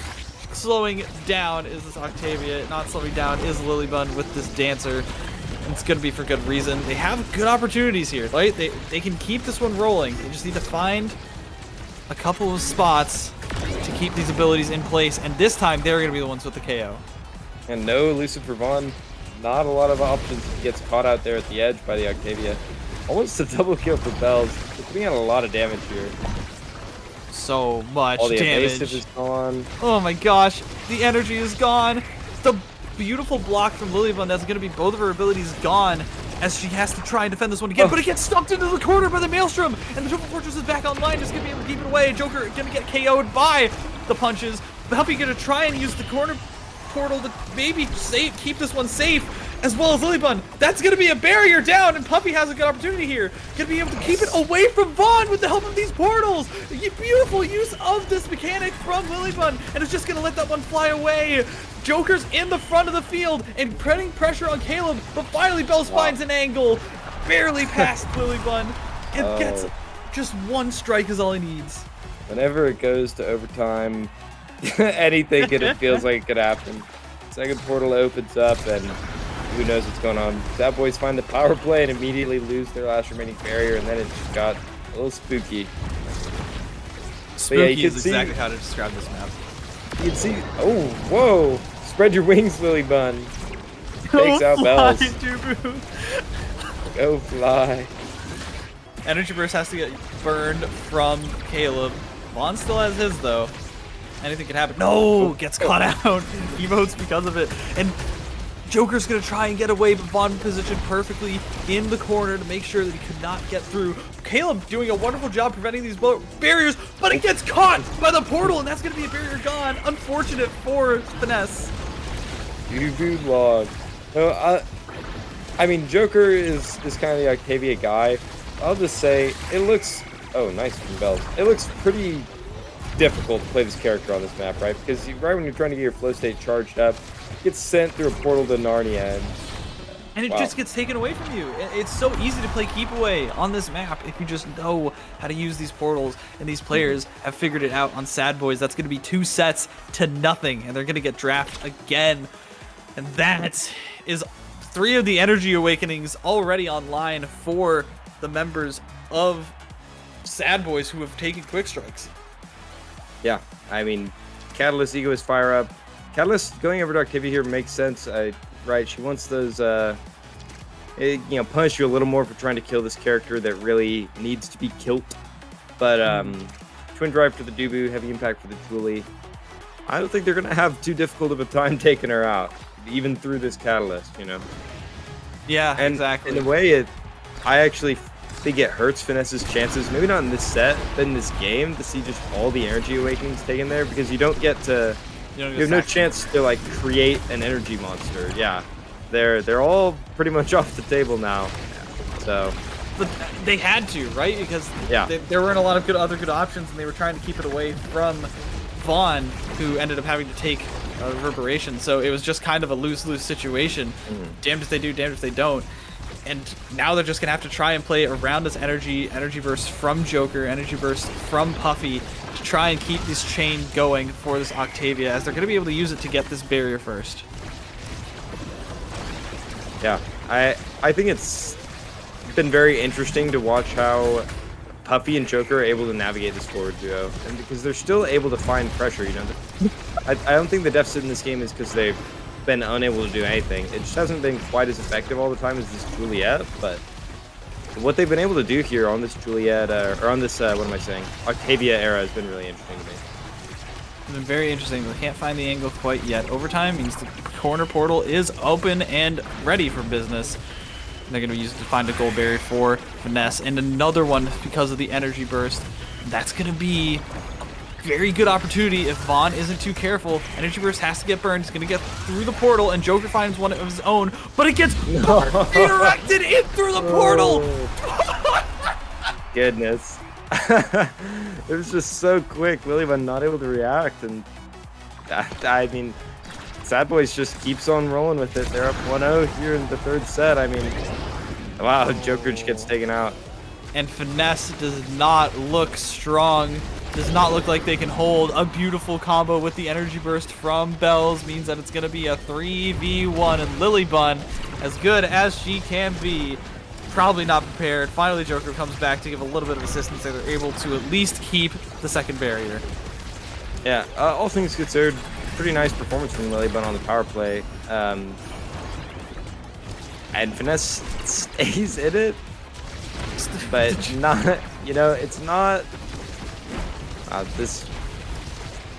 slowing down is this Octavia. Not slowing down is Lilybun with this dancer. It's gonna be for good reason. They have good opportunities here, right? They can keep this one rolling. They just need to find a couple of spots to keep these abilities in place, and this time they're gonna be the ones with the KO. And no elusive for Vaughn. Not a lot of options. He gets caught out there at the edge by the Octavia. Almost a double kill for Bells. They're putting out a lot of damage here. So much All the damage. evasive is gone. Oh my gosh, the energy is gone. The beautiful block from Lilybun, that's going to be both of her abilities gone. as she has to try and defend this one again, but it gets stumped into the corner by the Maelstrom, and the Triple Fortress is back online, just gonna be able to keep it away. Joker gonna get KO'd by the punches. Puppy gonna try and use the corner portal to maybe keep this one safe, as well as Lilybun. That's gonna be a barrier down, and Puppy has a good opportunity here. Gonna be able to keep it away from Vaughn with the help of these portals. Beautiful use of this mechanic from Lilybun, and it's just gonna let that one fly away. Joker's in the front of the field and putting pressure on Caleb, but finally Bells finds an angle, barely past Lilybun. It gets just one strike is all he needs. Whenever it goes to overtime, anything feels like it could happen. Second portal opens up, and who knows what's going on. Sad Boys find the power play and immediately lose their last remaining barrier, and then it just got a little spooky. Spooky is exactly how to describe this map. You can see, oh, whoa! Spread your wings, Lilybun. Takes out Bells. Go fly. Energy Burst has to get burned from Caleb. Vaughn still has his, though. Anything can happen. No! Gets caught out. Emotes because of it. And Joker's going to try and get away, but Vaughn positioned perfectly in the corner to make sure that he could not get through. Caleb doing a wonderful job preventing these barriers, but it gets caught by the portal, and that's going to be a barrier gone. Unfortunate for Finesse. Dude log. No, I mean, Joker is kind of the Octavia guy. I'll just say, it looks... Oh, nice from Bells. It looks pretty difficult to play this character on this map, right? Because right when you're trying to get your flow state charged up, it gets sent through a portal to Narnia, and it just gets taken away from you. It's so easy to play keep away on this map if you just know how to use these portals, and these players have figured it out on Sad Boys. That's going to be 2 sets to nothing, and they're going to get drafted again. And that is 3 of the Energy Awakenings already online for the members of Sad Boys who have taken quick strikes. Yeah, I mean, Catalyst, Egoist, Fire Up. Catalyst going over to Octavia here makes sense, right? She wants those, punish you a little more for trying to kill this character that really needs to be killed. But Twin Drive for the Dubu, Heavy Impact for the Julie. I don't think they're going to have too difficult of a time taking her out, even through this Catalyst, you know? Yeah, and exactly. In a way, I actually think it hurts Finesse's chances, maybe not in this set, but in this game, to see just all the Energy Awakenings taken there, because you don't get to... You have no chance to like create an energy monster. Yeah, they're all pretty much off the table now. So, but they had to, right? Because there weren't a lot of other good options, and they were trying to keep it away from Vaughn, who ended up having to take Reverberation. So it was just kind of a lose-lose situation. Damned if they do, damned if they don't. And now they're just gonna have to try and play around this energy burst from Joker, energy burst from Puffy, to try and keep this chain going for this Octavia, as they're gonna be able to use it to get this barrier first. Yeah, I think it's been very interesting to watch how Puffy and Joker are able to navigate this forward duo, and because they're still able to find pressure. You know, I don't think the deficit in this game is because they've been unable to do anything. It just hasn't been quite as effective all the time as this Juliet, but what they've been able to do here on this Juliet, or on this, Octavia era has been really interesting to me. It's been very interesting. They can't find the angle quite yet. Overtime means the corner portal is open and ready for business. And they're going to use it to find a gold barrier for Finesse, and another one because of the energy burst. That's going to be very good opportunity if Vaughn isn't too careful. Energy Burst has to get burned. He's going to get through the portal, and Joker finds one of his own, but it gets redirected in through the portal. Goodness. It was just so quick. Lilybun not able to react, and I mean, Sad Boys just keeps on rolling with it. They're up 1-0 here in the 3rd set. I mean, wow, Joker just gets taken out. And Finesse does not look strong. Does not look like they can hold. A beautiful combo with the energy burst from Bells means that it's going to be a 3v1, and Lilybun, as good as she can be, probably not prepared. Finally, Joker comes back to give a little bit of assistance, so they're able to at least keep the second barrier. Yeah, all things considered, pretty nice performance from Lilybun on the power play. And Finesse stays in it, but not, it's not... this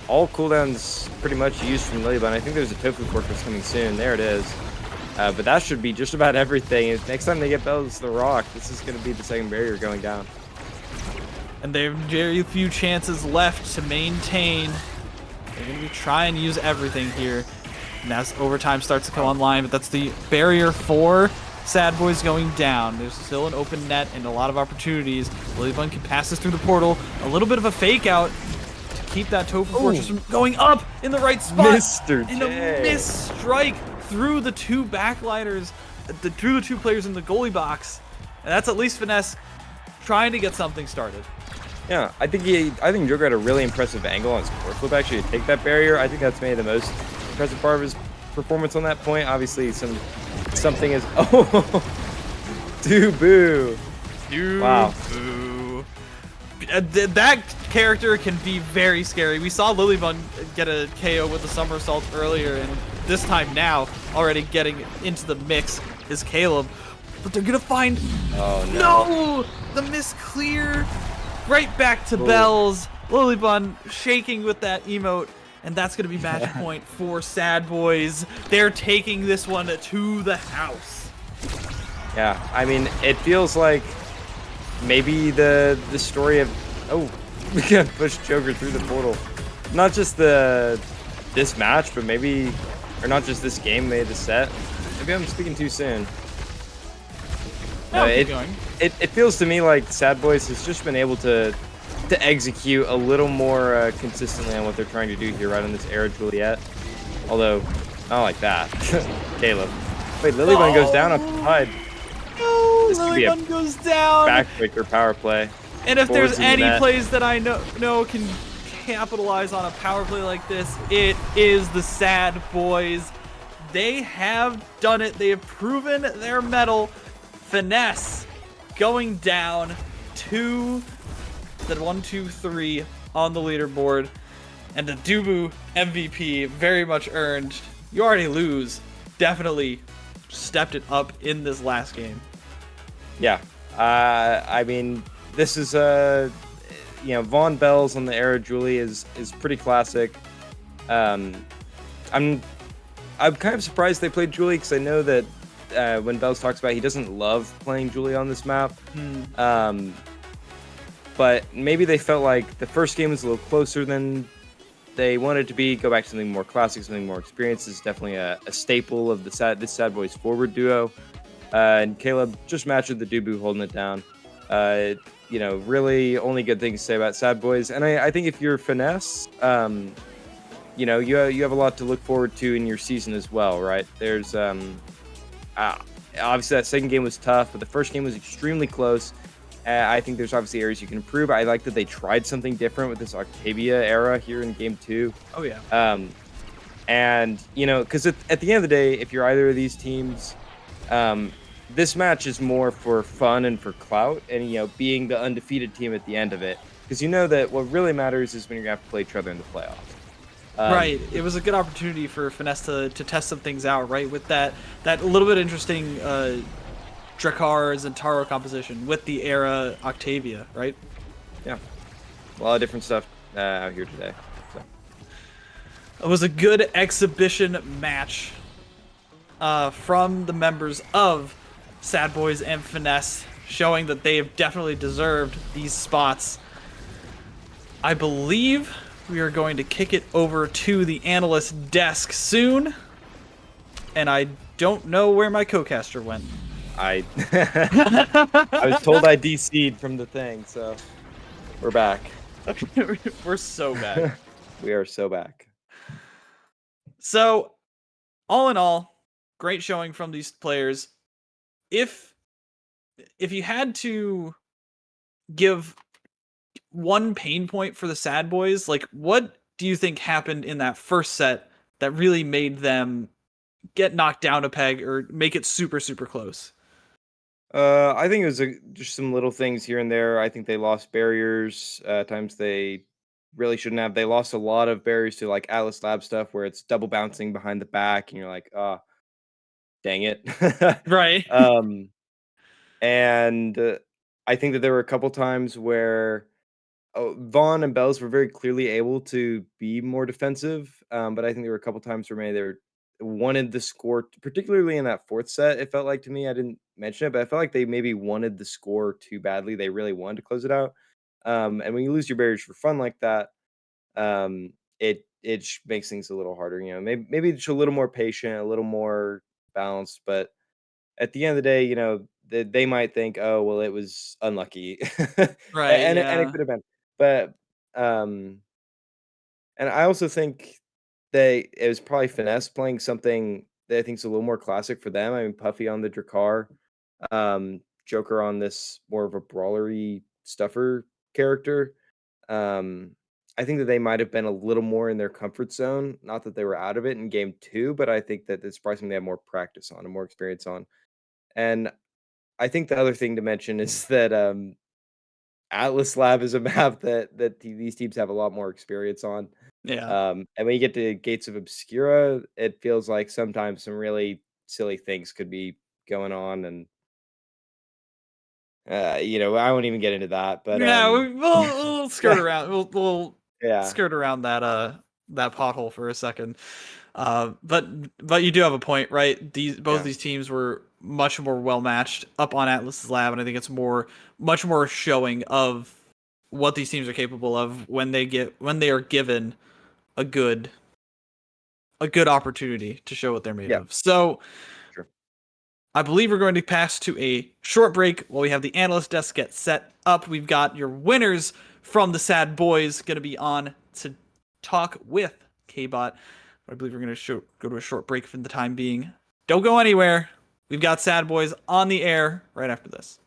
all cooldowns pretty much used from Lilybun. I think there's a Tofu Fortress coming soon. There it is. But that should be just about everything. Next time they get Bells the Rock, this is going to be the second barrier going down. And they have very few chances left to maintain. They're going to be trying to use everything here. And as overtime starts to come online, but that's the barrier for Sad Boys going down. There's still an open net and a lot of opportunities. Lilybun can pass this through the portal. A little bit of a fake out to keep that Topher Fortress from going up in the right spot. Mr. And J. a miss strike through the two backliners, through the two players in the goalie box. And that's at least Finesse trying to get something started. Yeah, I think Joker had a really impressive angle on his core flip actually to take that barrier. I think that's maybe the most impressive part of his performance on that point. Obviously, something is Dubu. Wow. That character can be very scary. We saw Lilybun get a KO with the somersault earlier, and this time now, already getting into the mix is Caleb. But they're gonna find. Oh no! The miss clear. Right back to Bells. Lilybun shaking with that emote. And that's going to be match point for Sad Boys. They're taking this one to the house. Yeah, I mean, it feels like maybe the story of... Oh, we got pushed Joker through the portal. Not just this match, but maybe... Or not just this game, maybe the set. Maybe I'm speaking too soon. No, it feels to me like Sad Boys has just been able to execute a little more consistently on what they're trying to do here, right on this Era Juliet. Although, not like that. Caleb. Wait, Lilybun goes down up the side. No, Lilybun goes down. Backbreaker power play. And if there's Forwards in any the net. plays that I know can capitalize on a power play like this, it is the Sad Boys. They have done it. They have proven their mettle. Finesse going down to the 1-2-3 on the leaderboard, and the Dubu MVP very much earned. You already lose. Definitely stepped it up in this last game. Yeah, I mean, this is Von Bells on the Era Julie is pretty classic. I'm kind of surprised they played Julie because I know that when Bells talks about he doesn't love playing Julie on this map. But maybe they felt like the first game was a little closer than they wanted to be. Go back to something more classic, something more experienced. This is definitely a staple of this Sad Boys forward duo. And Caleb just matched with the Dubu holding it down. Really only good things to say about Sad Boys. And I think if you're Finesse, you have a lot to look forward to in your season as well, right? There's obviously that second game was tough, but the first game was extremely close. I think there's obviously areas you can improve. I like that they tried something different with this Octavia era here in game 2. Oh yeah. And because at the end of the day, if you're either of these teams, this match is more for fun and for clout, and being the undefeated team at the end of it, because that what really matters is when you're gonna have to play each other in the playoffs. Right. It was a good opportunity for Finesse to test some things out, right? With that little bit interesting Drakkar and Taro composition with the Era Octavia, right? Yeah. A lot of different stuff out here today. So. It was a good exhibition match from the members of Sad Boys and Finesse, showing that they have definitely deserved these spots. I believe we are going to kick it over to the analyst desk soon, and I don't know where my co-caster went. I was told I DC'd from the thing, so we're back. We're so bad. We are so back. So, all in all, great showing from these players. If you had to give one pain point for the Sad Boys, like what do you think happened in that first set that really made them get knocked down a peg or make it super, super close? I think it was just some little things here and there. I think they lost barriers. Times they really shouldn't have. They lost a lot of barriers to like Atlas Lab stuff where it's double bouncing behind the back and you're like, dang it. Right. And I think that there were a couple times where Vaughn and Bells were very clearly able to be more defensive. But I think there were a couple times where maybe wanted the score, particularly in that fourth set. It felt like to me, I didn't mention it, but I felt like they maybe wanted the score too badly. They really wanted to close it out. And when you lose your barriers for fun like that, it makes things a little harder. You know, maybe just a little more patient, a little more balanced. But at the end of the day, you know, they might think, oh well, it was unlucky, Right. and it Yeah. could have been. But and I also think it was probably finesse playing something that I think is a little more classic for them. I mean, Puffy on the Drakkar, Joker on this more of a brawlery stuffer character. Um, I think that they might have been a little more in their comfort zone. Not that they were out of it in game two, but I think that it's probably something they have more practice on and more experience on. And I think the other thing to mention is that Atlas Lab is a map that these teams have a lot more experience on. Yeah. And when you get to Gates of Obscura, it feels like sometimes some really silly things could be going on, and you know, I won't even get into that. But Yeah, we'll skirt around. We'll yeah, skirt around that pothole for a second. But you do have a point, right? Both Yeah. these teams were much more well matched up on Atlas's lab, and I think it's much more showing of what these teams are capable of when they are given a good opportunity to show what they're made Yeah. of. So Sure. I believe we're going to pass to a short break while we have the analyst desk get set up. We've got your winners from the Sad Boys going to be on to talk with K-Bot. I believe we're going to go to a short break for the time being. Don't go anywhere. We've got Sad Boys on the air right after this.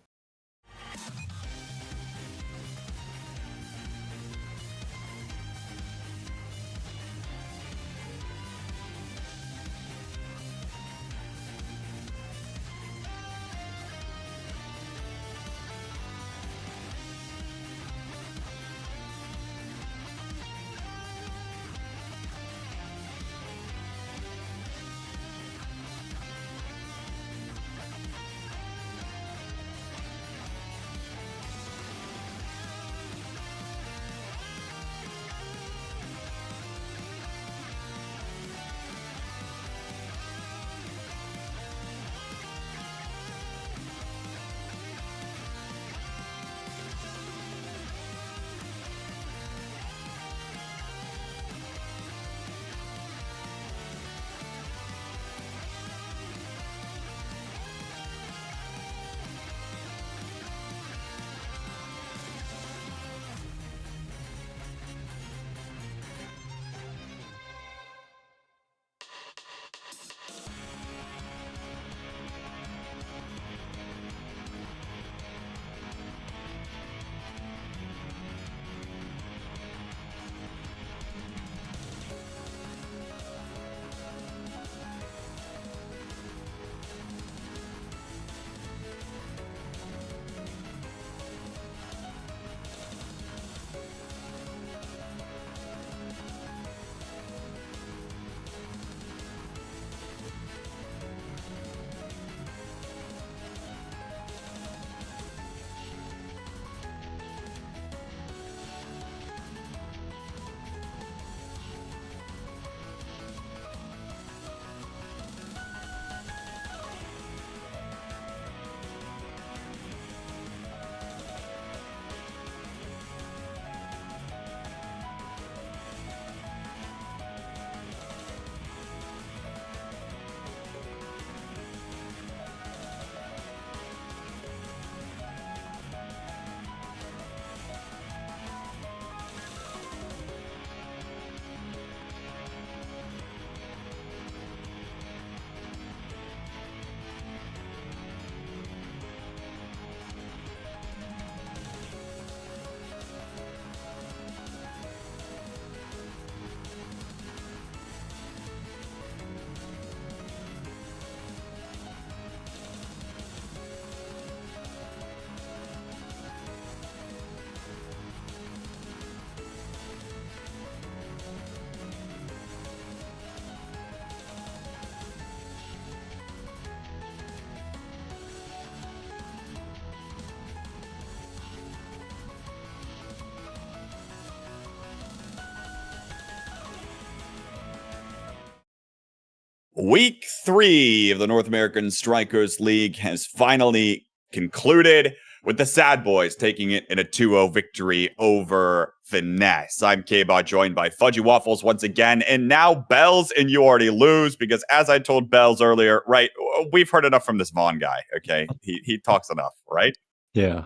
Week 3 of the North American Strikers League has finally concluded, with the Sad Boys taking it in a 2-0 victory over Finesse. I'm K-Bot, joined by Fudgy Waffles once again, and now Bells, and you already lose, because as I told Bells earlier, right, we've heard enough from this Vaughn guy, okay? He talks enough, right? Yeah.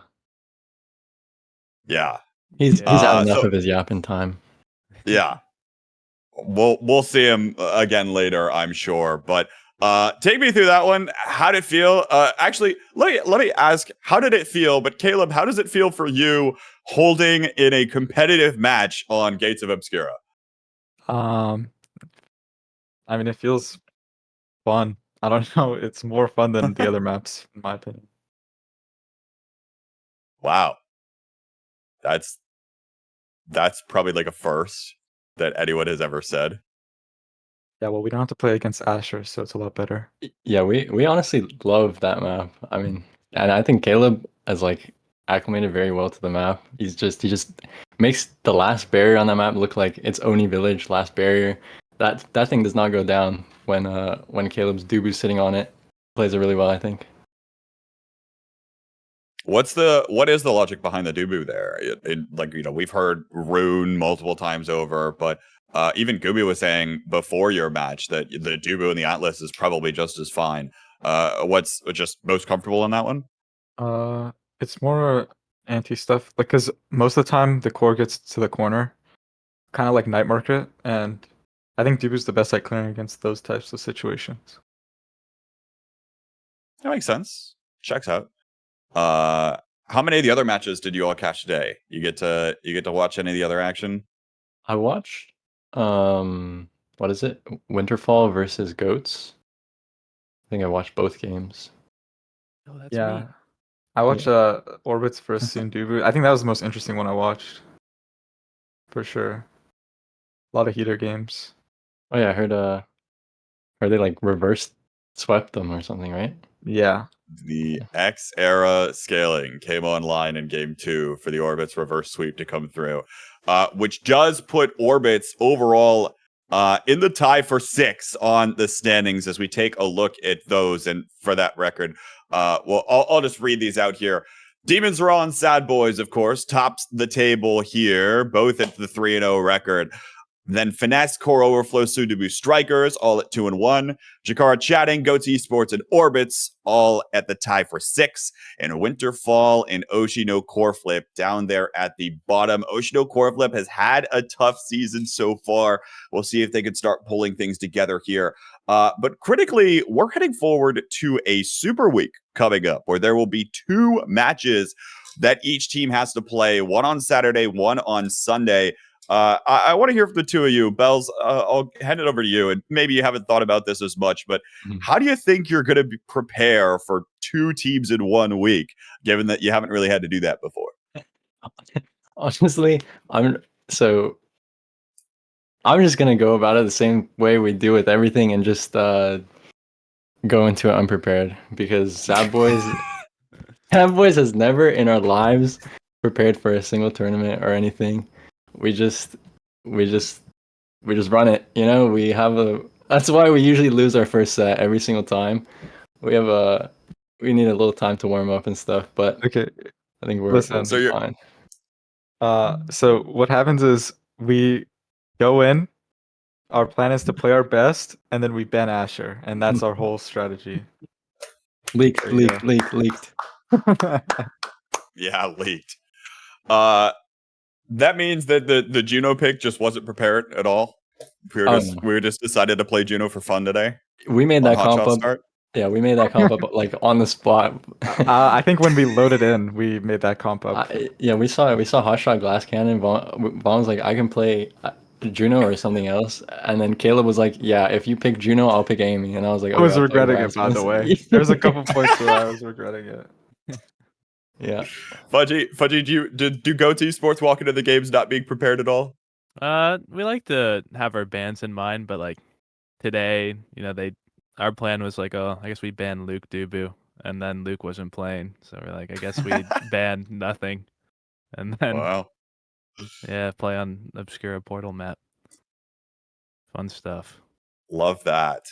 Yeah. He's had enough so, of his yapping time. Yeah. We'll see him again later, I'm sure. But take me through that one. How did it feel? Actually, let me ask, how did it feel? But Caleb, how does it feel for you holding in a competitive match on Gates of Obscura? I mean, it feels fun. I don't know. It's more fun than the other maps, in my opinion. Wow. That's probably like a first that anyone has ever said. Yeah, well, we don't have to play against Asher, so it's a lot better. Yeah, we honestly love that map. I mean, and I think Caleb has like acclimated very well to the map. He just makes the last barrier on that map look like it's Oni Village last barrier. That thing does not go down when Caleb's Dubu's sitting on it. Plays it really well, I think. What is the logic behind the Dubu there? Like, we've heard Rune multiple times over, but even Gooby was saying before your match that the Dubu and the Atlas is probably just as fine. What's just most comfortable in that one? It's more anti stuff, like, because most of the time the core gets to the corner, kind of like Night Market, and I think Dubu's the best at clearing against those types of situations. That makes sense. Checks out. How many of the other matches did you all catch today? You get to watch any of the other action? I watched what is it? Winterfall versus Goats. I think I watched both games. Oh, that's Yeah. me. I watched Orbits versus Sundubu. I think that was the most interesting one I watched. For sure. A lot of heater games. Oh yeah, I heard they like reverse swept them or something, right? Yeah. The X era scaling came online in game 2 for the Orbits reverse sweep to come through, which does put Orbits overall in the tie for 6 on the standings as we take a look at those. And for that record, well, I'll just read these out here. Demons Raw and Sad Boys, of course, tops the table here, both at the 3-0 record. Then Finesse, Core Overflow, Sudobu Strikers, all at 2-1. Jakara Chatting, Goats Esports, and Orbits, all at the tie for 6. And Winterfall and Oshino Core Flip down there at the bottom. Oshino Core Flip has had a tough season so far. We'll see if they can start pulling things together here. But critically, we're heading forward to a Super Week coming up where there will be 2 matches that each team has to play, one on Saturday, one on Sunday. I want to hear from the two of you. Bells, I'll hand it over to you. And maybe you haven't thought about this as much, but how do you think you're going to prepare for 2 teams in 1 week, given that you haven't really had to do that before? Honestly, I'm just gonna go about it the same way we do with everything and just go into it unprepared, because Sad Boys has never in our lives prepared for a single tournament or anything. We just run it, you know. That's why we usually lose our first set every single time. We need a little time to warm up and stuff, but okay, I think we'll listen. be fine. So what happens is we go in, our plan is to play our best, and then we ban Asher, and that's our whole strategy. Leaked. Yeah, leaked. That means that the Juno pick just wasn't prepared at all. We just decided to play Juno for fun today. We made that comp up. Start. Yeah, we made that comp up like on the spot. I think when we loaded in, we made that comp up. Yeah, we saw Hotshot Glass Cannon. Vaughn was like, I can play Juno or something else, and then Caleb was like, yeah, if you pick Juno, I'll pick Amy, and I was like, I was regretting it, by the way. There's a couple points where I was regretting it. Yeah. Fudgy, do Goats Esports walk into the games not being prepared at all? We like to have our bans in mind, but like today, our plan was like, oh, I guess we ban Luke Dubu, and then Luke wasn't playing, so we're like, I guess we ban nothing, and then play on Obscura Portal map. Fun stuff. Love that.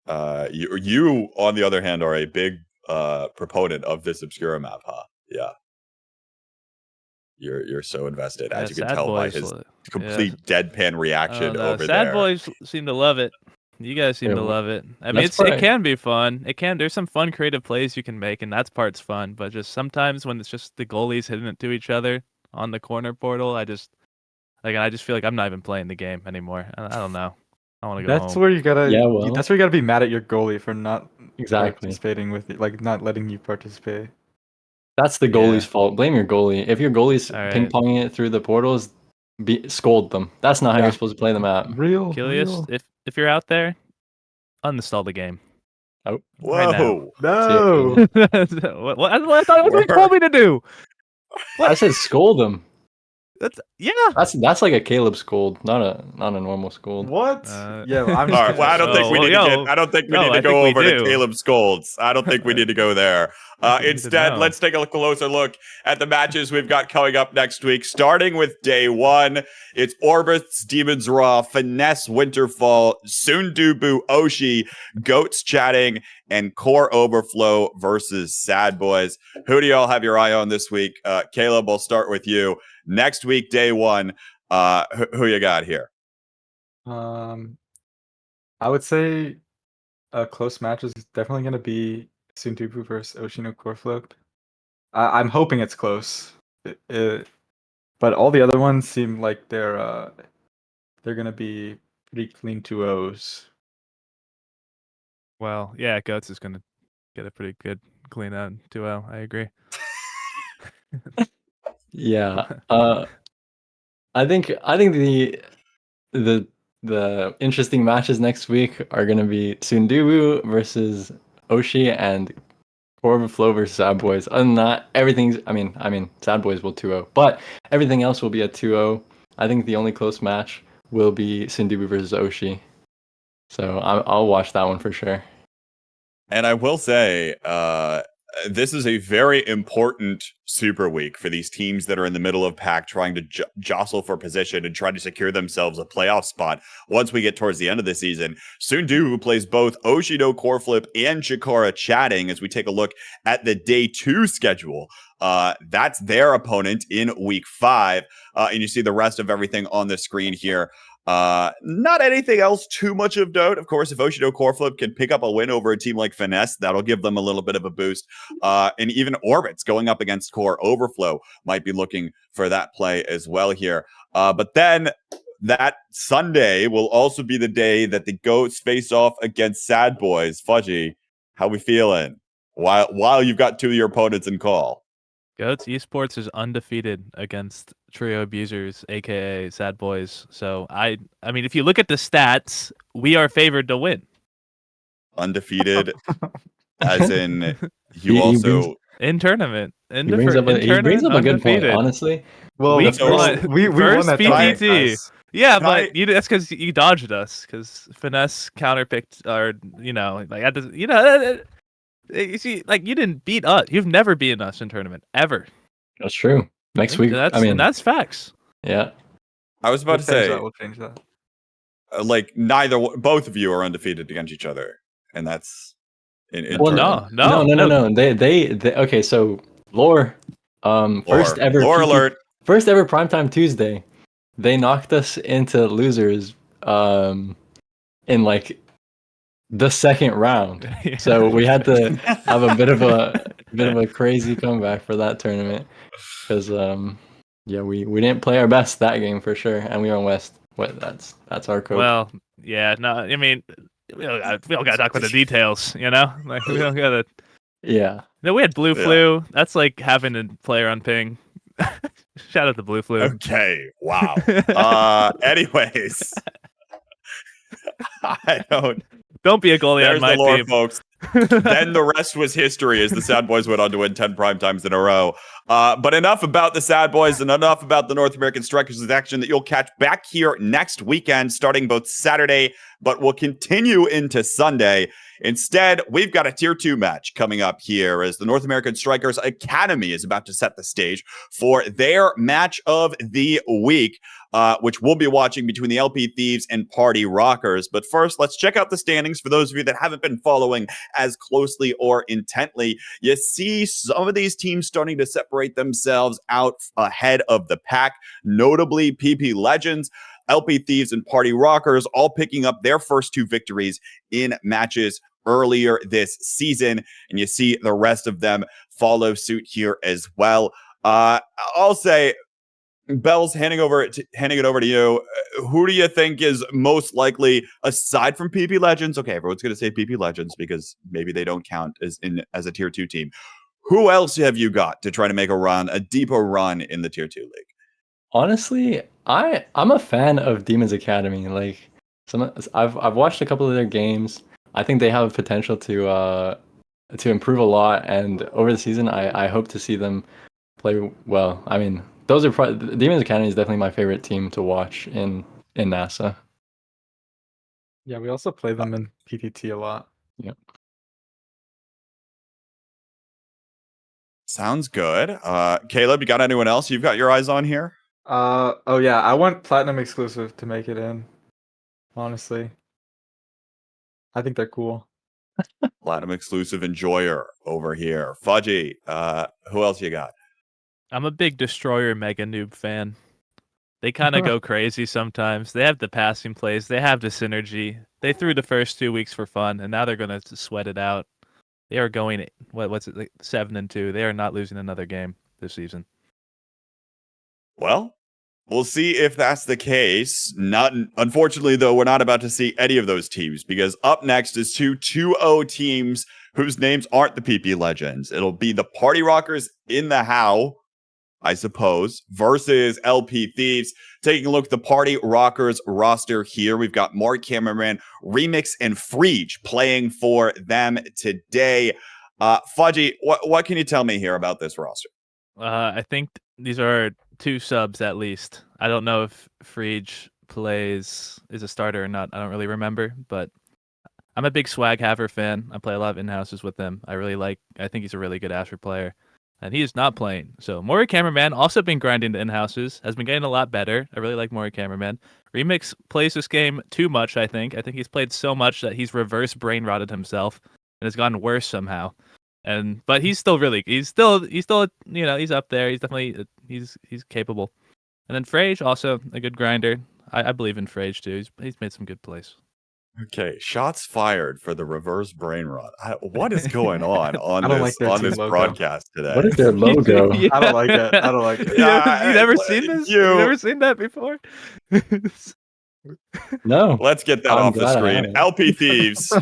You on the other hand are a big proponent of this Obscura map, huh? Yeah. You're so invested, Yeah, as you can Sad tell by Boys. his Yeah, complete deadpan reaction over Sad there. Boys seem to love it. You guys seem Yeah, to well, love it. I mean, that's it right. can be fun. It can. There's some fun creative plays you can make, and that's part's fun. But just sometimes when it's just the goalies hitting it to each other on the corner portal, I just feel like I'm not even playing the game anymore. I don't know. I want to go That's home. where you gotta. Yeah, well, That's where you gotta be mad at your goalie for not exactly. participating with it, like not letting you participate. That's the goalie's Yeah. fault. Blame your goalie. If your goalie's All right. ping ponging it through the portals, scold them. That's not how Yeah. you're supposed to play the map. Real. Kilius, if you're out there, uninstall the game. Oh, Right now. Whoa. No. what I thought that's what you told me to do. I said scold them. That's That's like a Caleb scold, not a normal scold. What? Yeah, I'm All just right. Well, I don't think we need to get. I don't think we need to go over to Caleb Scolds. I don't think we need to go there. Instead, let's take a closer look at the matches we've got coming up next week. Starting with day one, it's Orbit's Demons Raw, Finesse Winterfall, Sundubu Oshi, Goats Chatting, and Core Overflow versus Sad Boys. Who do y'all have your eye on this week? Caleb, I'll start with you. Next week, day one. Who you got here? I would say a close match is definitely going to be Sundubu versus Oshino Coreflip. I'm hoping it's close, but all the other ones seem like they're going to be pretty clean 2-0s. Well, yeah, Goats is gonna get a pretty good clean out 2-0. I agree. Yeah. I think the interesting matches next week are gonna be Sundubu versus Oshi and Overflow versus Sad Boys. Other than that, everything's. I mean, Sad Boys will 2-0, but everything else will be a 2-0. I think the only close match will be Sundubu versus Oshi. So I'll watch that one for sure. And I will say, this is a very important super week for these teams that are in the middle of pack trying to jostle for position and try to secure themselves a playoff spot once we get towards the end of the season. Sundu plays both Oshino Coreflip and Chikara Chatting as we take a look at the day 2 schedule. That's their opponent in week 5. And you see the rest of everything on the screen here. Not anything else too much of note. Of course, if Oshino Coreflip can pick up a win over a team like Finesse, that'll give them a little bit of a boost. And even Orbits going up against Core Overflow might be looking for that play as well here. But then that Sunday will also be the day that the Goats face off against Sad Boys. Fudgy, how we feeling? While you've got 2 of your opponents in call. Goats Esports is undefeated against Trio Abusers, aka Sad Boys. So I mean, if you look at the stats, we are favored to win. Undefeated, as in you also in tournament. He brings up a good point, honestly. Well, we won that PPT. Yeah, but I, that's because you dodged us. Because Finesse counterpicked, or you see, like you didn't beat us. You've never beaten us in tournament ever. That's true. Next week, and that's facts. Yeah. I was about to say, we'll change that. Like both of you are undefeated against each other, and that's in no. They okay. So lore, first ever alert. First ever Primetime Tuesday, they knocked us into losers, in like the second round. So we had to have a bit of a crazy comeback for that tournament because we didn't play our best that game for sure, and we were on West. That's our code. Well, yeah, no, I mean, we all gotta talk about the details, like we don't gotta. Yeah. No, we had Blue Flu. That's like having a player on ping. Shout out to Blue Flu. Okay. Wow. Anyways, I don't be a goalie There's on my the lore, team, folks. Then the rest was history as the Sad Boys went on to win 10 prime times in a row. But enough about the Sad Boys and enough about the North American Strikers action that you'll catch back here next weekend, starting both Saturday, but will continue into Sunday. Instead, we've got a Tier 2 match coming up here as the North American Strikers Academy is about to set the stage for their match of the week, which we'll be watching between the LP Thieves and Party Rockers. But first, let's check out the standings for those of you that haven't been following as closely or intently. You see some of these teams starting to separate themselves out ahead of the pack, notably PP Legends, LP Thieves, and Party Rockers all picking up their first 2 victories in matches earlier this season. And you see the rest of them follow suit here as well. I'll say, Bells, handing it over to you. Who do you think is most likely, aside from PP Legends? Okay, everyone's going to say PP Legends because maybe they don't count as a Tier 2 team. Who else have you got to try to make a deeper run in the Tier 2 league? Honestly, I'm a fan of Demons Academy. Like I've watched a couple of their games. I think they have potential to improve a lot, and over the season I hope to see them play well. I mean, Demons Academy is definitely my favorite team to watch in NASA. Yeah, we also play them in PTT a lot. Yep. Sounds good. Caleb, you got anyone else you've got your eyes on here? Oh yeah, I want Platinum exclusive to make it in. Honestly, I think they're cool. Platinum exclusive enjoyer over here. Fudgy, who else you got? I'm a big Destroyer Mega Noob fan. They kind of go crazy sometimes. They have the passing plays. They have the synergy. They threw the first 2 weeks for fun, and now they're going to sweat it out. They are going, what's it, like 7-2. They are not losing another game this season. Well, we'll see if that's the case. Unfortunately, though, we're not about to see any of those teams because up next is 2 2-0 teams whose names aren't the PP Legends. It'll be the Party Rockers in the How, I suppose, versus LP Thieves. Taking a look at the Party Rockers roster here, we've got Mark Cameraman, Remix, and Freege playing for them today. Fudgy, what can you tell me here about this roster? I think these are 2 subs at least. I don't know if Freege is a starter or not. I don't really remember, but I'm a big Swag Haver fan. I play a lot of in-houses with him. I think he's a really good Asher player. And he is not playing. So Mori Cameraman also been grinding the in-houses, has been getting a lot better. I really like Mori Cameraman. Remix plays this game too much, I think. I think he's played so much that he's reverse brain rotted himself and has gotten worse somehow. But he's still he's still he's up there. He's definitely he's capable. And then Frage, also a good grinder. I believe in Frage too. He's made some good plays. Okay, shots fired for the reverse brain rot. What is going on this broadcast today? What is their logo? I don't like it. I don't like it. You never seen this? You never seen that before? No. Let's get that off the screen. LP Thieves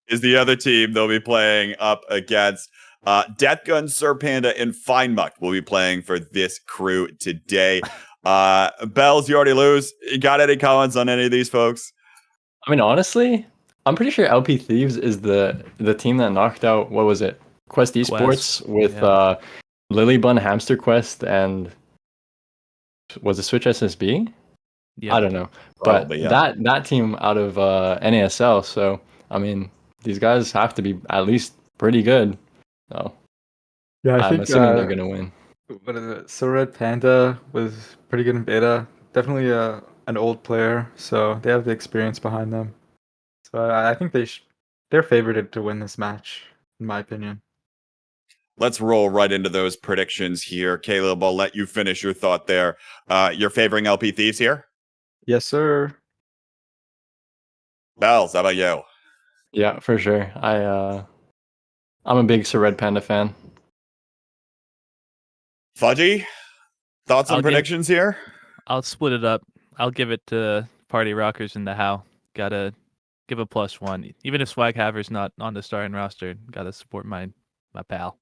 is the other team they'll be playing up against. Death Gun, Sir Panda, and Fine Muck will be playing for this crew today. Bells, you already lose. You got any comments on any of these folks? I mean, honestly, I'm pretty sure LP Thieves is the team that knocked out, what was it? Quest Esports with Lily Bun Hamster Quest and was it Switch SSB? Yeah. I don't know. Probably, but that team out of NASL, so I mean, these guys have to be at least pretty good. So yeah, I'm assuming they're gonna win. What is it? So Red Panda was pretty good in beta. Definitely an old player, so they have the experience behind them. So I think they're favored to win this match, in my opinion. Let's roll right into those predictions here. Caleb, I'll let you finish your thought there. You're favoring LP Thieves here? Yes, sir. Bells, how about you? Yeah, for sure. I'm a big Sir Red Panda fan. Fudgy, thoughts on predictions here? I'll split it up. I'll give it to Party Rockers in the How. Gotta give a +1. Even if Swag Haver's not on the starting roster, gotta support my pal.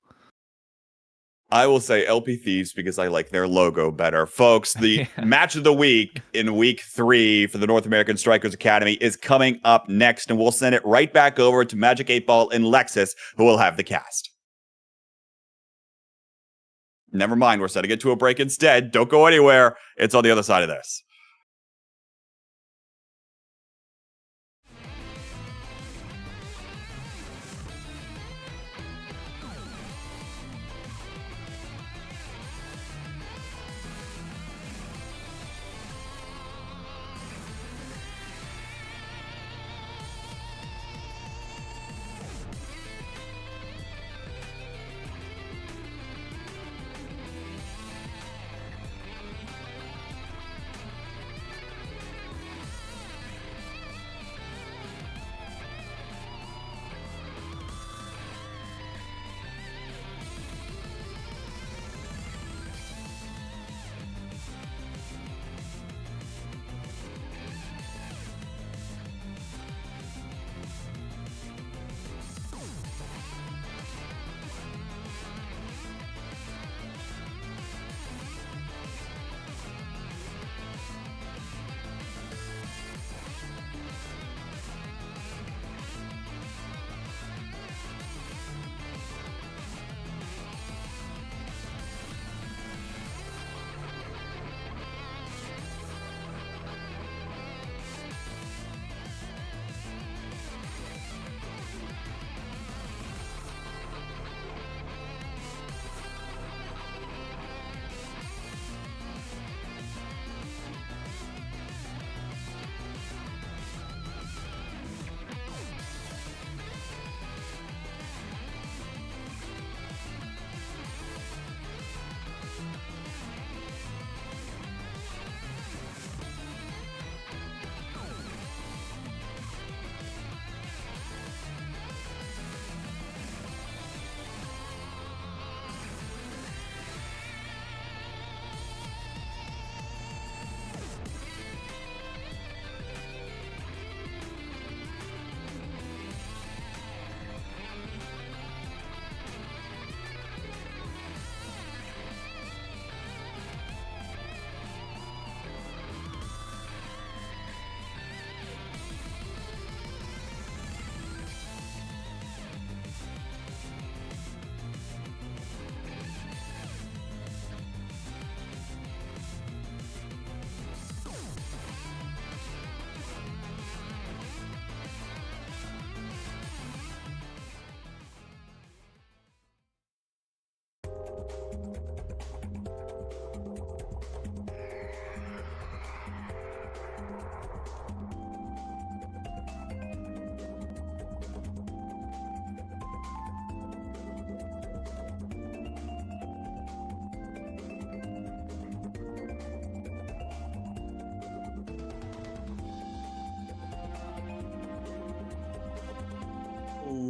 I will say LP Thieves because I like their logo better. Folks, the match of the week in week 3 for the North American Strikers Academy is coming up next, and we'll send it right back over to Magic 8 Ball and Lexus, who will have the cast. Never mind, we're setting it to a break instead. Don't go anywhere. It's on the other side of this.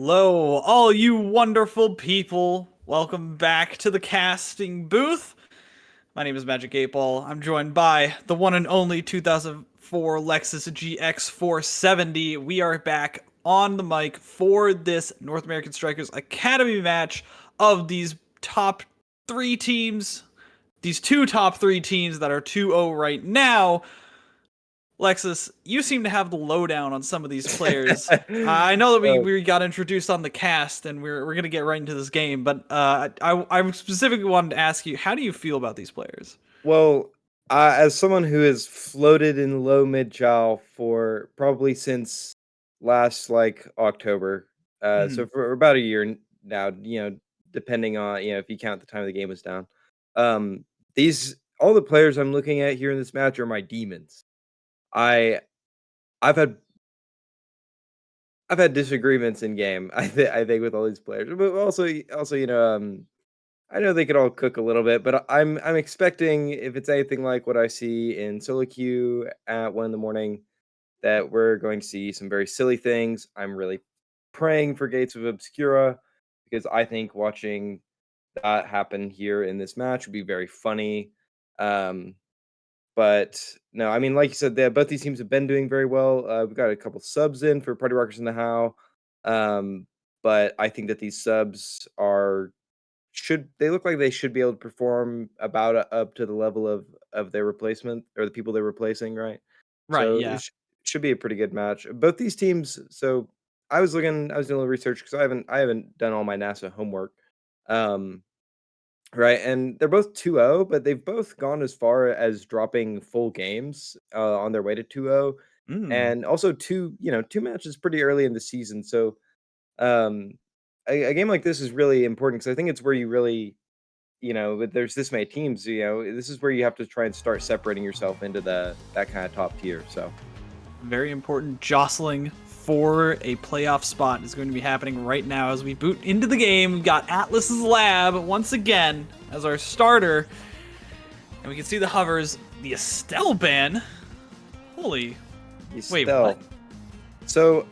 Hello, all you wonderful people. Welcome back to the casting booth. My name is Magic 8-Ball. I'm joined by the one and only 2004 Lexus GX 470. We are back on the mic for this North American Strikers Academy match of these top 3 teams. These 2 top 3 teams that are 2-0 right now. Lexus, you seem to have the lowdown on some of these players. I know that we got introduced on the cast, and we're gonna get right into this game. But I specifically wanted to ask you, how do you feel about these players? Well, as someone who has floated in low mid chow for probably since last October, so for about a year now, depending on if you count the time the game was down, all the players I'm looking at here in this match are my demons. I've had disagreements in game. I think with all these players, but also I know they could all cook a little bit, but I'm expecting, if it's anything like what I see in solo queue at 1 a.m, that we're going to see some very silly things. I'm really praying for Gates of Obscura because I think watching that happen here in this match would be very funny. But no, I mean, like you said, both these teams have been doing very well. We've got a couple subs in for Party Rockers in the How. But I think that these subs they look like they should be able to perform about up to the level of their replacement or the people they're replacing, right? Right, So yeah. it should be a pretty good match. Both these teams. So I was doing a little research because I haven't done all my NASA homework. Right, and they're both 2-0, but they've both gone as far as dropping full games on their way to 2-0, and also two matches pretty early in the season. So a game like this is really important because I think it's where you really, there's this many teams, this is where you have to try and start separating yourself into that kind of top tier. So very important jostling for a playoff spot is going to be happening right now as we boot into the game. We've got Atlas's Lab once again as our starter, and we can see the hovers. The Estelle ban. Wait, what? So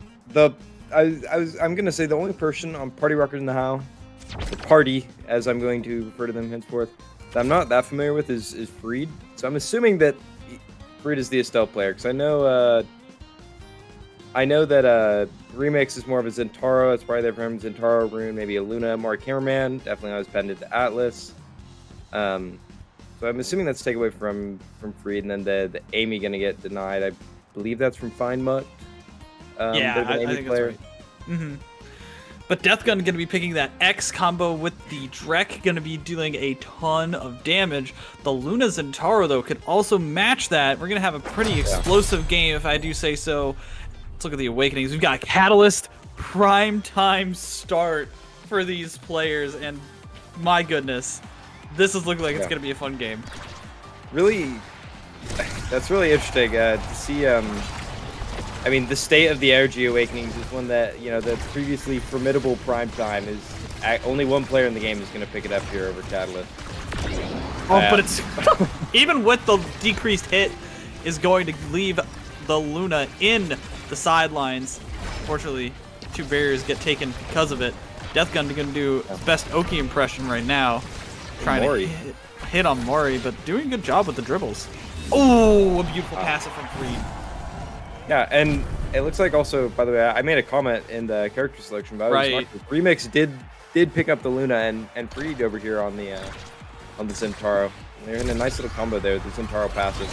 I'm gonna say the only person on Party Rockers in the How, the party, as I'm going to refer to them henceforth, that I'm not that familiar with is Freed. So I'm assuming that Freed is the Estelle player because I know that Remix is more of a Zentaro. It's probably there for him. Zentaro, Rune, maybe a Luna, Mari Cameraman. Definitely always pended to Atlas. So I'm assuming that's takeaway from Freed, and then the Amy gonna get denied. I believe that's from Fine Mutt. Yeah, I think that's right. But Deathgun going to be picking that X combo with the Drek, going to be dealing a ton of damage. The Luna Zentaro, though, could also match that. We're going to have a pretty explosive game, if I do say so. Let's look at the Awakenings. We've got a Catalyst prime time start for these players, and my goodness, this is looking like it's going to be a fun game. Really, that's really interesting to see. I mean, the state of the Energy Awakenings is one that, the previously formidable prime time is only one player in the game is going to pick it up here over Catalyst. But it's even with the decreased hit is going to leave the Luna in the sidelines. Unfortunately, 2 barriers get taken because of it. Deathgun going to do his best Oki impression right now, trying to hit on Mori, but doing a good job with the dribbles. Oh, a beautiful pass from Freed. Yeah, and it looks like also, by the way, I made a comment in the character selection, but Remix did pick up the Luna and Freed over here on the Zentaro. They're in a nice little combo there, the Zentaro passive.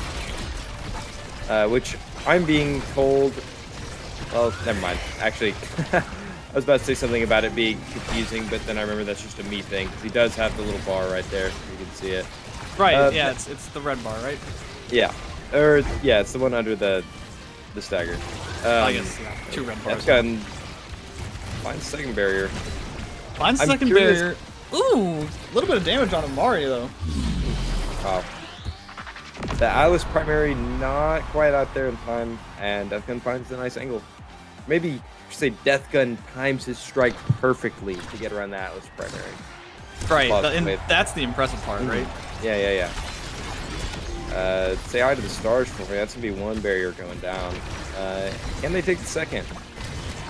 Which I'm being told, well, never mind. Actually, I was about to say something about it being confusing, but then I remember that's just a me thing, because he does have the little bar right there. You can see it. Right, yeah, it's the red bar, right? Yeah. It's the one under the stagger. I guess, 2 red bars. Deathgun finds second barrier. Finds second barrier. Ooh, a little bit of damage on Amari, though. Wow. The Atlas primary not quite out there in time, and Deathgun finds a nice angle. Maybe you should say Deathgun times his strike perfectly to get around the Atlas primary. Right, and that's the impressive part, right? Yeah. Say hi to the stars for me. That's going to be 1 barrier going down. Can they take the second?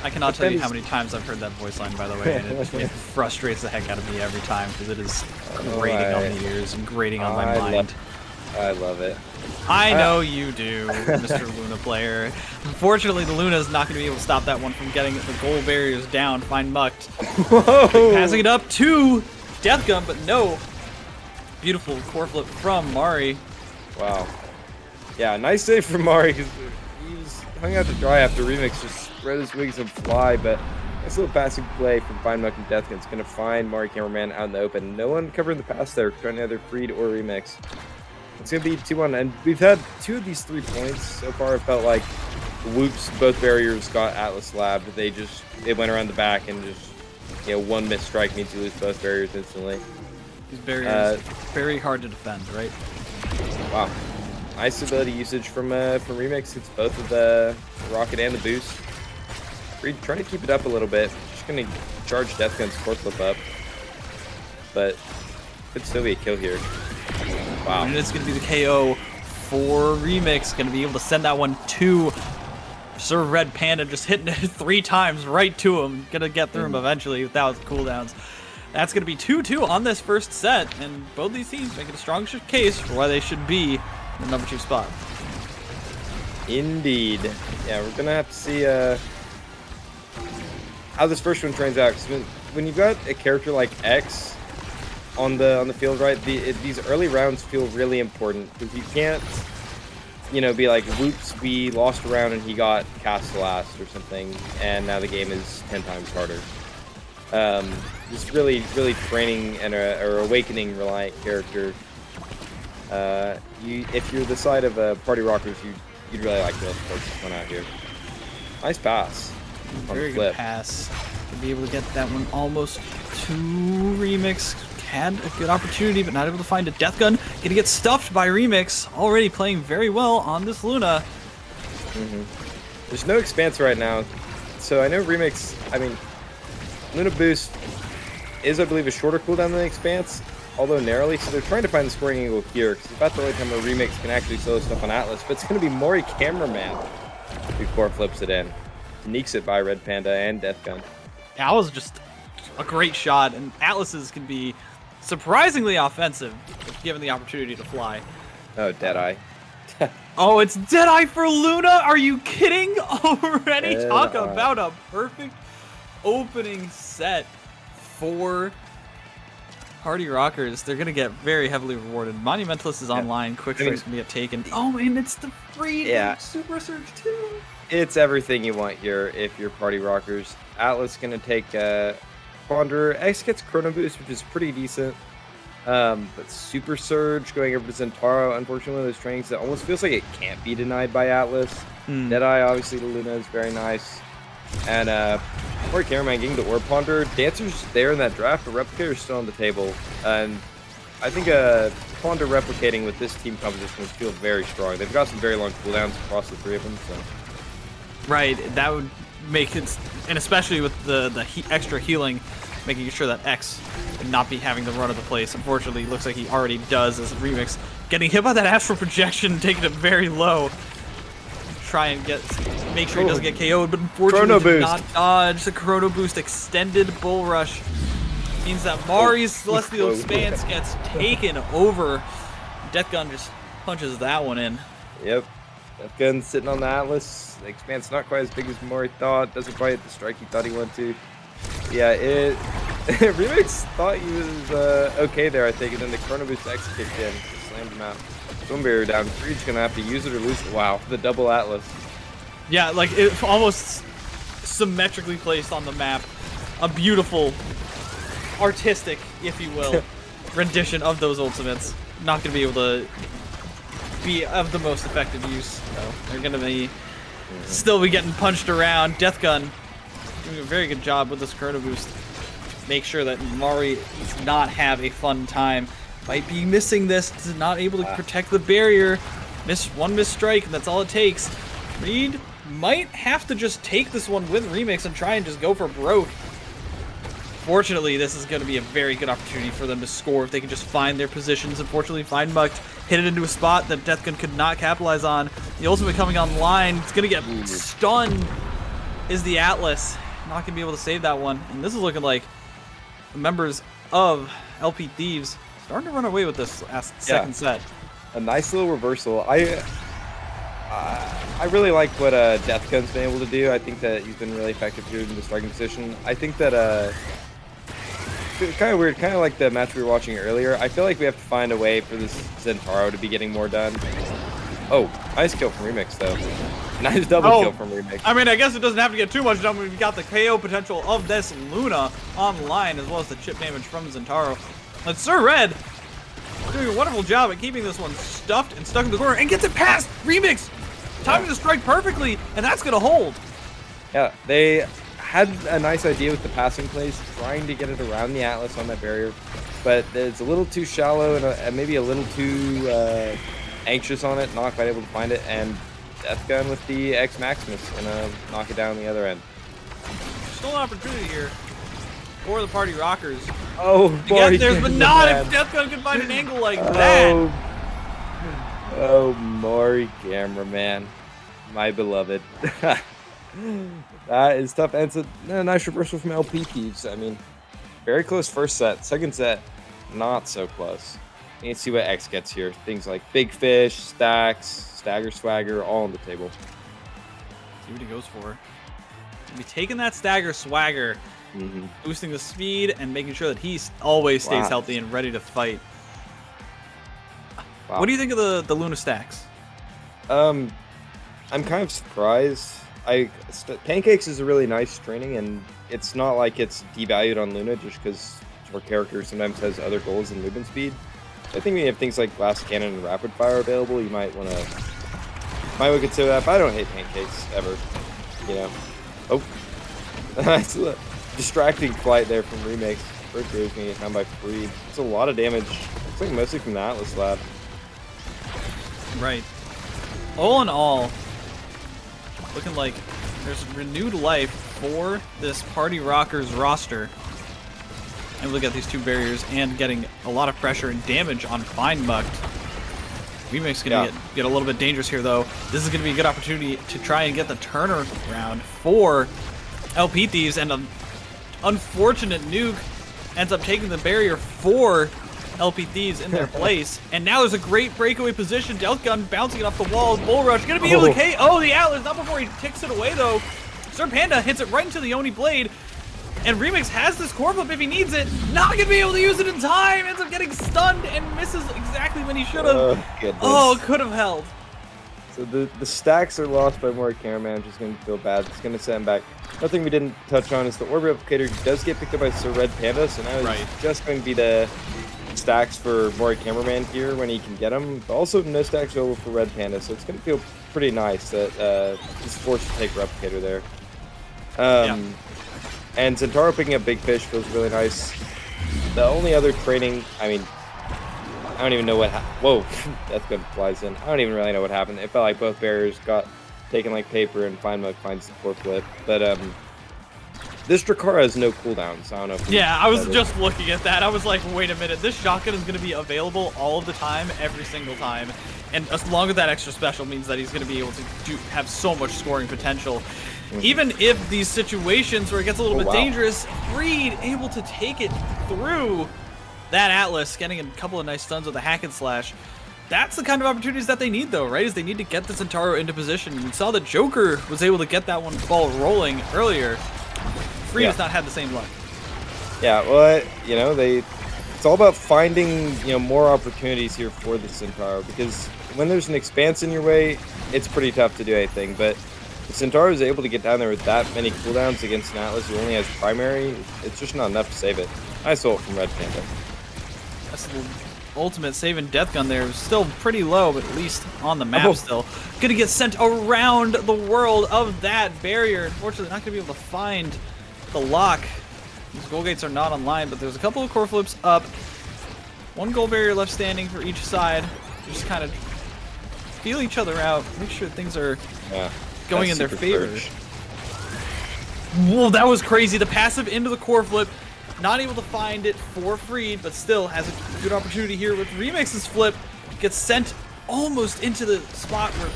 I cannot But tell you then how many times I've heard that voice line, by the way, and it frustrates the heck out of me every time because it is grating on the ears and grating on my mind. I love it. I know you do, Mr. Luna player. Unfortunately, the Luna is not going to be able to stop that one from getting the goal barriers down. Find Mucked. Passing it up to Death Gun, but no. Beautiful core flip from Mari. Wow. Yeah, nice save from Mari because he was hung out to dry after Remix just spread his wings and fly, but nice little passing play from Find Muck and Death Gun. It's going to find Mari Cameraman out in the open. No one covering the pass there, trying to either Freed or Remix. It's going to be 2-1, and we've had 2 of these 3 points so far. It felt like whoops, both barriers got Atlas labbed. They went around the back and just, one missed strike means you lose both barriers instantly. These barriers very hard to defend, right? Wow. Nice ability usage from Remix. It's both of the rocket and the boost. Freed trying to keep it up a little bit. Just going to charge Death Gun's core flip up. But could still be a kill here. Wow. And it's going to be the KO for Remix. Going to be able to send that one to Sir Red Panda, just hitting it 3 times right to him. Going to get through him eventually without cooldowns. That's going to be 2-2 on this first set, and both these teams making a strong case for why they should be in the number 2 spot. Indeed. Yeah, we're going to have to see how this first one turns out. Because when you've got a character like X on the field, right, these early rounds feel really important because you can't, be like, whoops, we lost a round and he got cast last or something, and now the game is 10 times harder. Just really, really training and or awakening reliant character. If you're the side of Party Rockers, you'd really like to push this one out here. Nice pass. Very good pass. To be able to get that one almost to Remix. Had a good opportunity, but not able to find a Death Gun. Gonna get stuffed by Remix. Already playing very well on this Luna. There's no expanse right now, so I know Remix. I mean, Luna Boost is, I believe, a shorter cooldown than the expanse, although narrowly. So they're trying to find the scoring angle here, because it's about the only time where Remix can actually solo stuff on Atlas. But it's going to be Mori Cameraman who core flips it in, sneaks it by Red Panda and Death Gun. That was just a great shot, and Atlas's can be surprisingly offensive if given the opportunity to fly. Oh, Deadeye. Oh, it's Deadeye for Luna? Are you kidding already? Deadeye. Talk about a perfect opening set for Party Rockers. They're going to get very heavily rewarded. Monumentalist is online. Quick Strike's going to get taken. Oh, and it's the free Super Surge too. It's everything you want here if you're Party Rockers. Atlas going to take Ponder. X gets Chrono Boost, which is pretty decent. But Super Surge going over to Zentaro, unfortunately, one of those trainings that almost feels like it can't be denied by Atlas. Deadeye, obviously, the Luna is very nice. And Mori Cameraman getting the Orb Ponder. Dancer's there in that draft, but Replicator's still on the table. And I think Ponder replicating with this team composition would feel very strong. They've got some very long cooldowns across the 3 of them. So. Right, that would make it, and especially with the extra healing, making sure that X would not be having the run of the place. Unfortunately, it looks like he already does as Remix. Getting hit by that Astral Projection, taking it very low. Try and make sure he doesn't get KO'd, but unfortunately did not dodge. The Chrono Boost extended Bull Rush means that Mari's Celestial Expanse gets taken over. Death Gun just punches that one in. Yep. Death Gun sitting on the Atlas. The Expanse not quite as big as Mori thought. Doesn't quite hit the strike he thought he wanted to. Yeah, Remix thought he was okay there, I think, and then the Chrono Boost X kicked in. Slammed him out. Swim barrier down. Freed's gonna have to use it or lose it. Wow, the double Atlas. Yeah, like it almost symmetrically placed on the map. A beautiful, artistic, if you will, rendition of those ultimates. Not gonna be able to be of the most effective use, though. They're gonna be still be getting punched around. Death Gun doing a very good job with this Chrono Boost. Make sure that Mari does not have a fun time. Might be missing this, is not able to protect the barrier. One missed strike, and that's all it takes. Reed might have to just take this one with Remix and try and just go for broke. Fortunately, this is going to be a very good opportunity for them to score if they can just find their positions. Unfortunately, Find Mucked hit it into a spot that Death Gun could not capitalize on. The ultimate coming online, it's going to get stunned is the Atlas. Not going to be able to save that one. And this is looking like the members of LP Thieves starting to run away with this second set. A nice little reversal. I really like what Deathgun's been able to do. I think that he's been really effective here in the striking position. I think that it's kind of weird, kind of like the match we were watching earlier. I feel like we have to find a way for this Zentaro to be getting more done. Oh, nice kill from Remix though. Nice double kill from Remix. I mean, I guess it doesn't have to get too much done. We've got the KO potential of this Luna online, as well as the chip damage from Zentaro. But Sir Red doing a wonderful job at keeping this one stuffed and stuck in the corner, and gets it past Remix. Timing the strike perfectly, and that's going to hold. Yeah, they had a nice idea with the passing plays, trying to get it around the Atlas on that barrier, but it's a little too shallow and maybe a little too anxious on it, not quite able to find it, and Deathgun with the X Maximus gonna knock it down the other end. Still an opportunity here for the Party Rockers. Oh, again, there's but not if Deathgun can find an angle like that. Oh, Maury cameraman, my beloved. That is tough, and it's a nice reversal from LP Thieves. I mean, very close first set. Second set, not so close. You can see what X gets here. Things like Big Fish, Stacks, Stagger Swagger, all on the table. See what he goes for. He'll be taking that Stagger Swagger, boosting the speed and making sure that he always stays healthy and ready to fight. Wow. What do you think of the Luna Stacks? I'm kind of surprised. Pancakes is a really nice training, and it's not like it's devalued on Luna just because our character sometimes has other goals than movement speed. I think when you have things like Blast Cannon and Rapid Fire available, you might want to consider that. But I don't hate Pancakes ever, you know. Oh, nice distracting flight there from Remix. First is gonna get down by Freed. It's a lot of damage. Looks like mostly from the Atlas Lab. Right. All in all, looking like there's renewed life for this Party Rockers roster. And look at these two barriers and getting a lot of pressure and damage on Fine Mucked. Remix gonna get a little bit dangerous here though. This is gonna be a good opportunity to try and get the turnaround for LP Thieves, and an unfortunate nuke ends up taking the barrier for LP Thieves in their place. And now there's a great breakaway position. Deathgun bouncing it off the wall. Bull Rush gonna be able to KO the Atlas. Not before he ticks it away though. Sir Panda hits it right into the Oni Blade. And Remix has this core flip if he needs it. Not gonna be able to use it in time. Ends up getting stunned and misses exactly when he should have. Oh, could have held. So the stacks are lost by Maury Cameraman, which is going to feel bad. It's going to send him back. Nothing we didn't touch on is the Orb Replicator does get picked up by Sir Red Panda, so now it's just going to be the stacks for Maury Cameraman here when he can get them. But also no stacks available for Red Panda, so it's going to feel pretty nice that he's forced to take Replicator there. And Zentaro picking up Big Fish feels really nice. The only other training, I mean, I don't even know what whoa, that's good, flies in. I don't even really know what happened. It felt like both barriers got taken like paper and Fine Mug finds the core flip. But this Drakara has no cooldowns. I don't know if I was just looking at that. I was like, wait a minute, this shotgun is going to be available all of the time, every single time. And as long as that extra special means that he's going to be able to have so much scoring potential. Even if these situations where it gets a little bit dangerous, Freed able to take it through that Atlas, getting a couple of nice stuns with a hack and slash. That's the kind of opportunities that they need though, right? Is they need to get the Zentaro into position. We saw that Joker was able to get that one ball rolling earlier. Freed has not had the same luck. Yeah, well, you know, it's all about finding, you know, more opportunities here for the Zentaro, because when there's an expanse in your way, it's pretty tough to do anything. But if Zentaro is able to get down there with that many cooldowns against an Atlas who only has primary, it's just not enough to save it. Nice ult from Red Panda. That's the ultimate saving Deathgun there. Still pretty low, but at least on the map still. Gonna get sent around the world of that barrier. Unfortunately, not gonna be able to find the lock. These goal gates are not online, but there's a couple of core flips up. One goal barrier left standing for each side. Just kind of feel each other out. Make sure things are going in their favor. Whoa, that was crazy. The passive into the core flip. Not able to find it for Freed, but still has a good opportunity here with Remix's flip. Gets sent almost into the spot where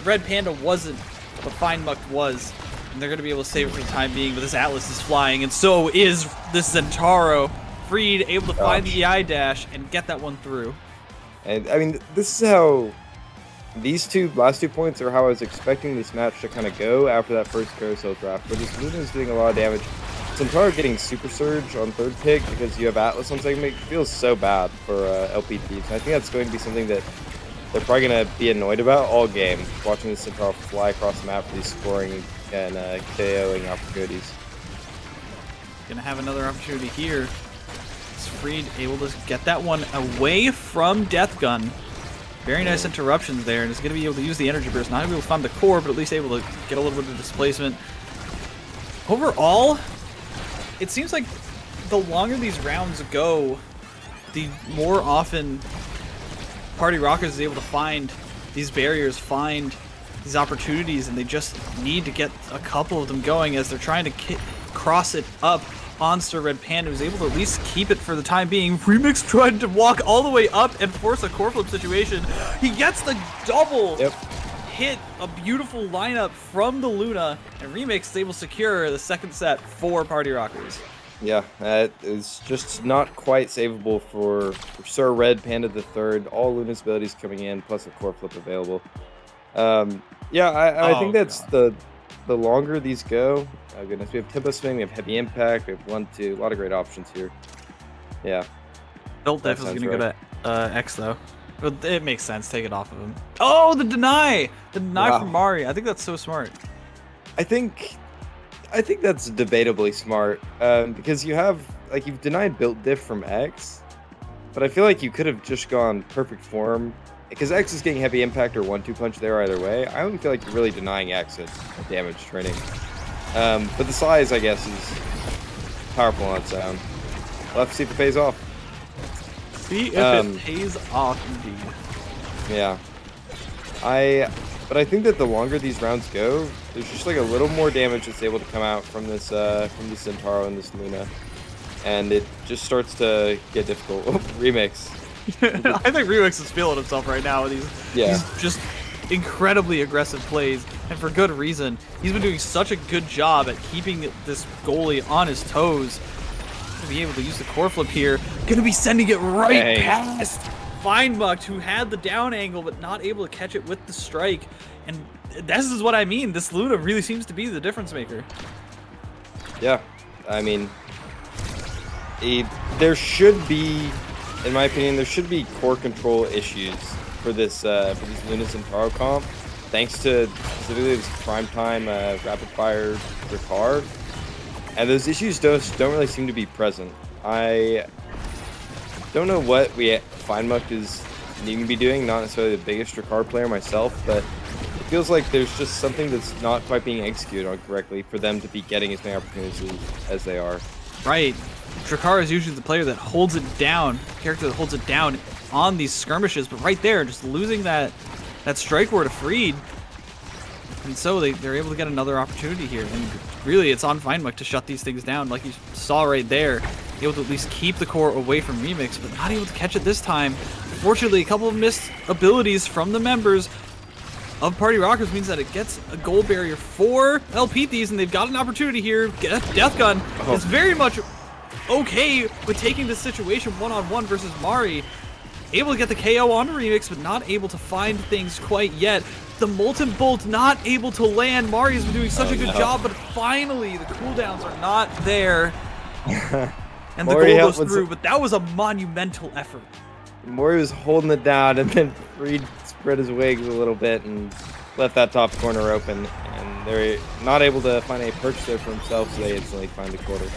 Red Panda wasn't, but Fine Muck was. And they're going to be able to save it for the time being, but this Atlas is flying, and so is this Zentaro. Freed, able to find the EI dash and get that one through. And I mean, this is how these last 2 points are how I was expecting this match to kind of go after that first carousel draft, where this Luna is doing a lot of damage. Zentaro getting Super Surge on third pick because you have Atlas on second pick feels so bad for LP teams. I think that's going to be something that they're probably going to be annoyed about all game, watching this Zentaro fly across the map for these scoring and KOing opportunities. Gonna have another opportunity here. It's Freed able to get that one away from Death Gun. Very nice interruptions there, and is going to be able to use the energy burst. Not able to find the core, but at least able to get a little bit of displacement. Overall, it seems like the longer these rounds go, the more often Party Rockers is able to find these barriers, find these opportunities, and they just need to get a couple of them going as they're trying to cross it up on Sir Red Panda, who's able to at least keep it for the time being. Remix tried to walk all the way up and force a core flip situation. He gets the double hit, a beautiful lineup from the Luna, and Remix is able to secure the second set for Party Rockers. Yeah, that is just not quite savable for Sir Red Panda the third. All Luna's abilities coming in, plus a core flip available. Yeah, I think that's the longer these go. Oh goodness, we have tempo swing, we have heavy impact, we have 1-2, a lot of great options here. Yeah. Built Def is gonna go to X though. But it makes sense, take it off of him. Oh, the deny! The deny from Mari. I think that's so smart. I think that's debatably smart, because you've denied built diff from X, but I feel like you could have just gone perfect form, because X is getting heavy impact or 1-2 punch there either way. I don't feel like you're really denying X at damage training. But the size, I guess, is powerful on its own. We'll have to see if it pays off. See if it pays off, indeed. Yeah. But I think that the longer these rounds go, there's just like a little more damage that's able to come out from this Zentaro and this Luna, and it just starts to get difficult. Remix. I think Remix is feeling himself right now with these just incredibly aggressive plays, and for good reason. He's been doing such a good job at keeping this goalie on his toes. To be able to use the core flip here, gonna be sending it right past Feinmucked, who had the down angle but not able to catch it with the strike. And this is what I mean. This Luna really seems to be the difference maker. Yeah, I mean, there should be, in my opinion, there should be core control issues for this Luna Zentaro comp, thanks to specifically this primetime rapid fire Ricard. And those issues don't really seem to be present. I don't know what Feinmucked is needing to be doing, not necessarily the biggest Ricard player myself, but it feels like there's just something that's not quite being executed on correctly for them to be getting as many opportunities as they are. Right. Drakkar is usually the player that holds it down, character that holds it down on these skirmishes, but right there, just losing that strike ward to Freed. And so they're able to get another opportunity here. And really, it's on Feinmuck to shut these things down, like you saw right there. Able to at least keep the core away from Remix, but not able to catch it this time. Fortunately, a couple of missed abilities from the members of Party Rockers means that it gets a goal barrier for LP Thieves, and they've got an opportunity here. Death Gun is very much okay with taking this situation one-on-one versus Mari. Able to get the KO on Remix, but not able to find things quite yet. The Molten Bolt not able to land. Mari's been doing such a good job, but finally the cooldowns are not there. And the goal goes through, but that was a monumental effort. Mori was holding it down, and then Freed spread his wings a little bit and left that top corner open. And they're not able to find a perch there for himself, so they instantly find the quarter.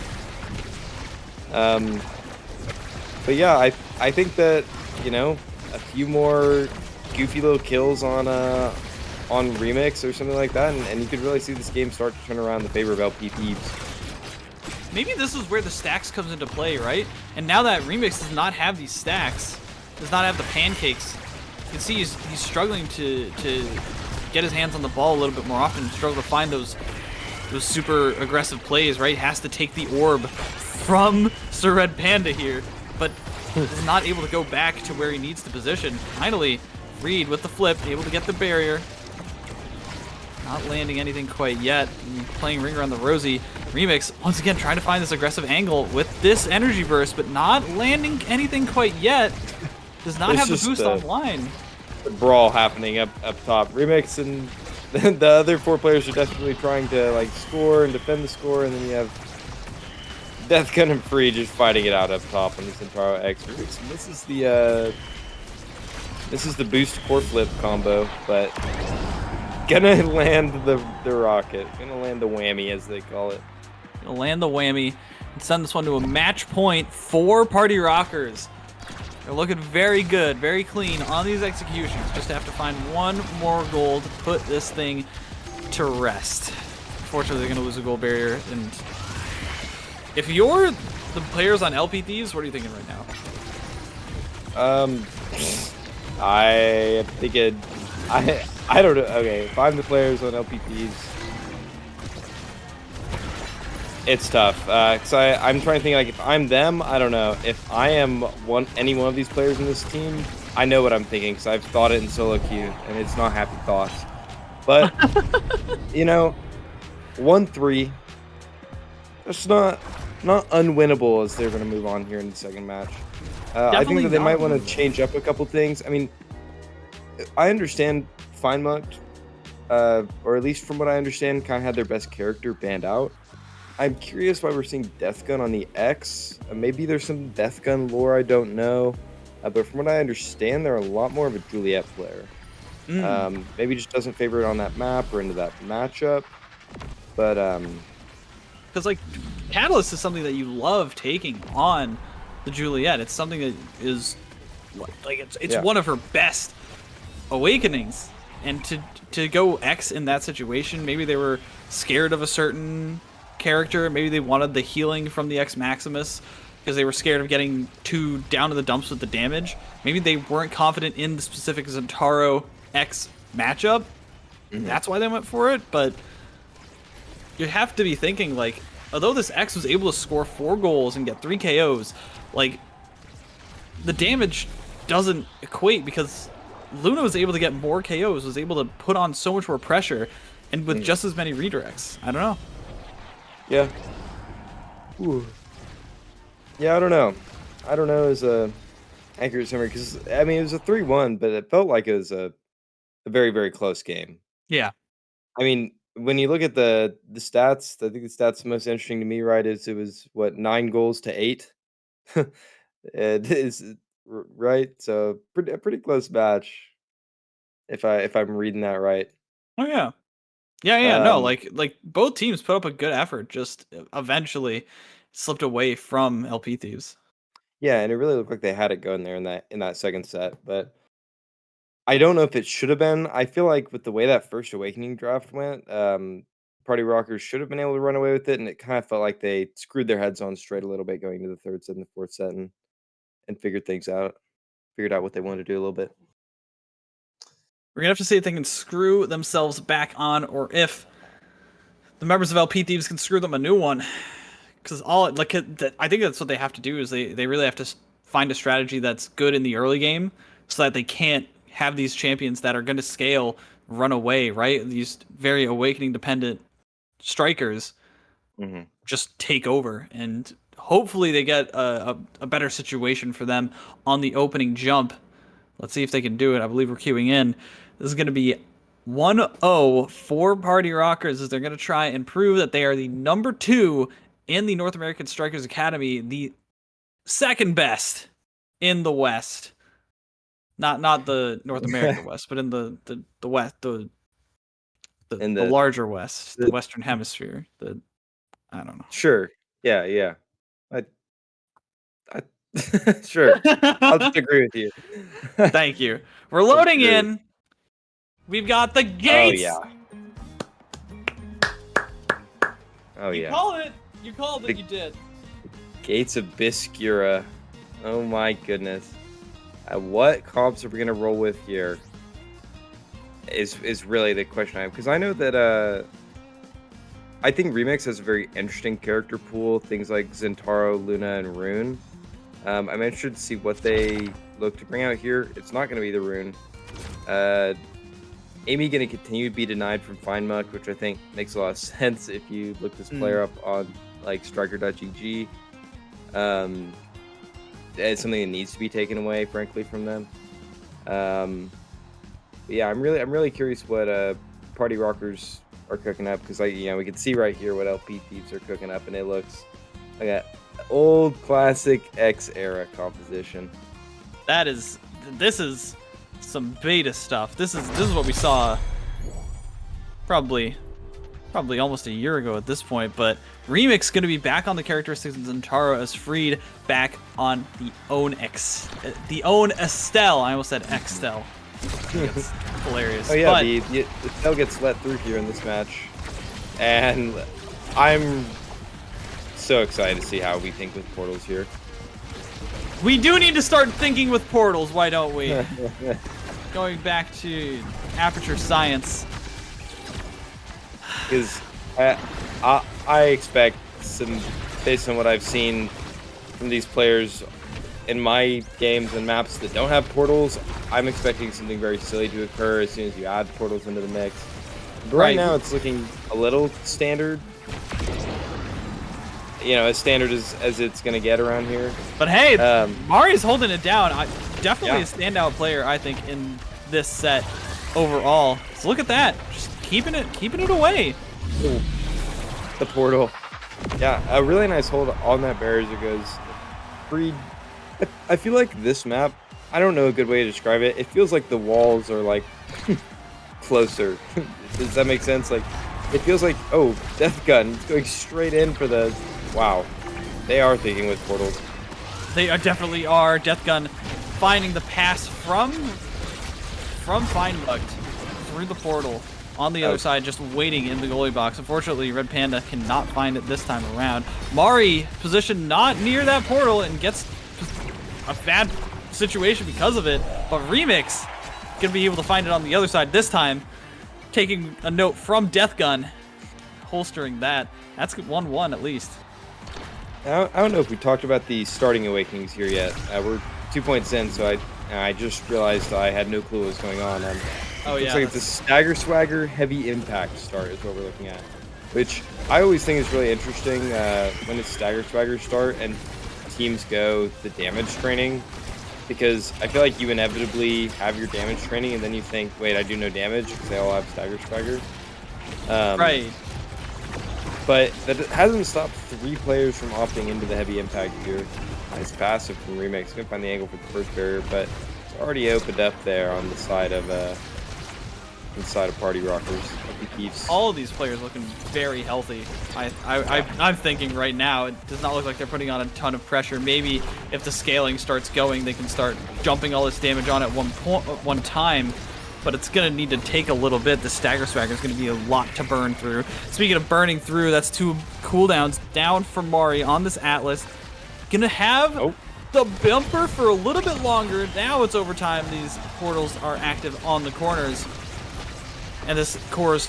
But yeah, I think that, you know, a few more goofy little kills on Remix or something like that, and you could really see this game start to turn around in the favor of LP Thieves. Maybe this is where the stacks comes into play, right? And now that Remix does not have these stacks, does not have the pancakes, you can see he's struggling to get his hands on the ball a little bit more often, struggle to find those super aggressive plays, right? Has to take the orb from Sir Red Panda here, but is not able to go back to where he needs to position. Finally, Freed with the flip, able to get the barrier. not landing anything quite yet. Playing Ring Around the Rosie. Remix, once again, trying to find this aggressive angle with this energy burst, but not landing anything quite yet. Does not It's have the just boost offline. The brawl happening up top. Remix and the other 4 players are desperately trying to like score and defend the score, and then you have Deathgun and Free just fighting it out up top on this Centauro X. Remix misses the boost core flip combo, but gonna land the rocket. Gonna land the whammy, as they call it. Gonna land the whammy and send this one to a match point for Party Rockers. They're looking very good, very clean on these executions. Just have to find one more goal to put this thing to rest. Unfortunately, they're going to lose a goal barrier. And if you're the players on LP Thieves, what are you thinking right now? I think I don't know. Okay, if I'm the players on LP Thieves, it's tough. Cause I'm trying to think, like, if I'm them, I don't know. If I am any one of these players in this team, I know what I'm thinking, because I've thought it in solo queue, and it's not happy thoughts. But, you know, 1-3, it's not unwinnable as they're going to move on here in the second match. I think that they might want to change up a couple things. I mean, I understand FineMucked, or at least from what I understand, kind of had their best character banned out. I'm curious why we're seeing Deathgun on the X. Maybe there's some Deathgun lore I don't know. But from what I understand, they're a lot more of a Juliet player. Maybe just doesn't favor it on that map or into that matchup. But because like Catalyst is something that you love taking on the Juliet. It's something that is like it's one of her best awakenings. And to go X in that situation, maybe they were scared of a certain character. Maybe they wanted the healing from the X Maximus because they were scared of getting too down to the dumps with the damage. Maybe they weren't confident in the specific Zentaro X matchup. That's why they went for it. But you have to be thinking, like, although this X was able to score 4 goals and get 3 KOs, like, the damage doesn't equate because Luna was able to get more KOs, was able to put on so much more pressure, and with just as many redirects. I don't know. Yeah. Ooh. Yeah, I don't know. I don't know is a accurate summary, because I mean it was a 3-1, but it felt like it was a very, very close game. Yeah. I mean, when you look at the stats, I think the stats most interesting to me, right, is it was what 9 goals to 8. It is right, so a pretty close match. If I'm reading that right. Oh yeah. Yeah, no, like both teams put up a good effort, just eventually slipped away from LP Thieves. Yeah, and it really looked like they had it going there in that second set, but I don't know if it should have been. I feel like with the way that first Awakening draft went, Party Rockers should have been able to run away with it, and it kind of felt like they screwed their heads on straight a little bit going into the third set and the fourth set, and figured things out. Figured out what they wanted to do a little bit. We're gonna have to see if they can screw themselves back on, or if the members of LP Thieves can screw them a new one. Because I think that's what they have to do, is they really have to find a strategy that's good in the early game, so that they can't have these champions that are going to scale run away, right? These very Awakening dependent strikers just take over, and hopefully they get a better situation for them on the opening jump. Let's see if they can do it. I believe we're queuing in. This is going to be 1-0 for Party Rockers, as they're going to try and prove that they are the number 2 in the North American Strikers Academy, the second best in the West. Not the North American West, but in the West, the larger West, the Western Hemisphere. I don't know. Sure. Yeah. Sure. I'll just agree with you. Thank you. We're loading in. We've got the gates. Oh yeah. You called it. You did. Gates of Biscura. Oh my goodness. What comps are we gonna roll with here? Is really the question I have, because I know that I think Remix has a very interesting character pool. Things like Zentaro, Luna, and Rune. I'm interested to see what they look to bring out here. It's not going to be the Rune. Amy going to continue to be denied from Fine Muck, which I think makes a lot of sense if you look this player up on like striker.gg. It's something that needs to be taken away, frankly, from them. But yeah, I'm really curious what Party Rockers are cooking up, because we can see right here what LP Thieves are cooking up, and it looks like an old classic X era composition. This is some beta stuff. This is what we saw probably almost a year ago at this point, but Remix going to be back on the characteristics and Zentaro as freed back on the own Estelle. I almost said Extel. It's hilarious. Oh yeah, but the Estelle gets let through here in this match, and I'm so excited to see how we think with portals here. we do need to start thinking with portals, why don't we? Going back to Aperture Science. Because I expect some, based on what I've seen from these players in my games and maps that don't have portals, I'm expecting something very silly to occur as soon as you add portals into the mix. But right now it's looking a little standard. As standard as it's going to get around here. But hey, Mari's holding it down. Definitely Yeah. a standout player, I think, in this set overall. So look at that. Just keeping it away. Ooh, the portal. Yeah, a really nice hold on that barrier as it goes. Freed. I feel like this map, I don't know a good way to describe it. It feels like the walls are like closer. Does that make sense? Like, it feels like, oh, Death Gun going straight in for the... Wow. They are thinking with portals. They definitely are. Death Gun finding the pass from Feinbucht through the portal on the other side, just waiting in the goalie box. Unfortunately, Red Panda cannot find it this time around. Mari positioned not near that portal and gets a bad situation because of it, but Remix gonna be able to find it on the other side this time, taking a note from Death Gun, holstering that. That's 1-1 at least. I don't know if we talked about the starting awakenings here yet. We're 2 points in, so I just realized I had no clue what was going on. Looks like it's a Stagger Swagger Heavy Impact start is what we're looking at, which I always think is really interesting when it's Stagger Swagger start and teams go the damage training, because I feel like you inevitably have your damage training and then you think, wait, I do no damage because they all have Stagger Swagger. Right. But that hasn't stopped 3 players from opting into the heavy impact here. Nice passive from Remix. Gonna find the angle for the first barrier, but it's already opened up there on the side of Party Rockers. All of these players looking very healthy. I'm thinking right now it does not look like they're putting on a ton of pressure. Maybe if the scaling starts going, they can start jumping all this damage on at one time. But it's going to need to take a little bit. The Stagger Swagger is going to be a lot to burn through. Speaking of burning through, that's 2 cooldowns down for Mari on this Atlas. Going to have the bumper for a little bit longer. Now it's overtime. These portals are active on the corners. And this core is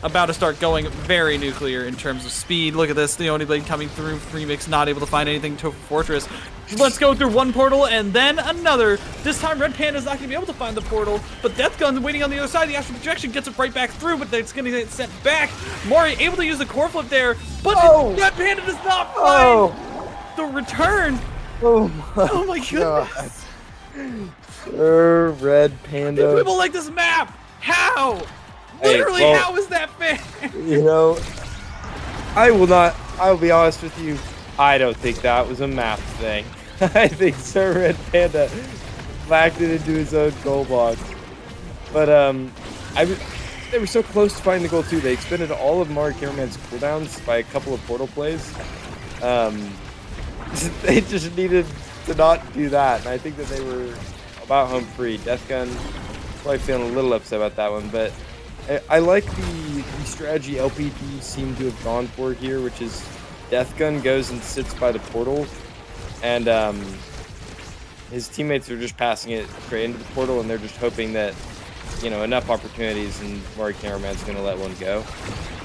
about to start going very nuclear in terms of speed. Look at this, the Oni Blade coming through. Remix not able to find anything to Fortress. Let's go through one portal and then another. This time Red Panda's not going to be able to find the portal, but Death Gun's waiting on the other side. The Astral Projection gets it right back through, but it's going to get sent back. Mari able to use the core flip there, but Red Panda does not find the return. Oh my goodness. Red Panda. People like this map. How? Hey, Literally, how is that fair? I will be honest with you, I don't think that was a map thing. I think Sir Red Panda backed it into his own goal box. But they were so close to finding the goal too. They expended all of Mari Cameraman's cooldowns by a couple of portal plays. They just needed to not do that, and I think that they were about home free. Death Gun probably feeling a little upset about that one, but I like the strategy LPT seem to have gone for here, which is Death Gun goes and sits by the portal, and his teammates are just passing it straight into the portal, and they're just hoping that, enough opportunities, and Mari Cameraman's going to let one go.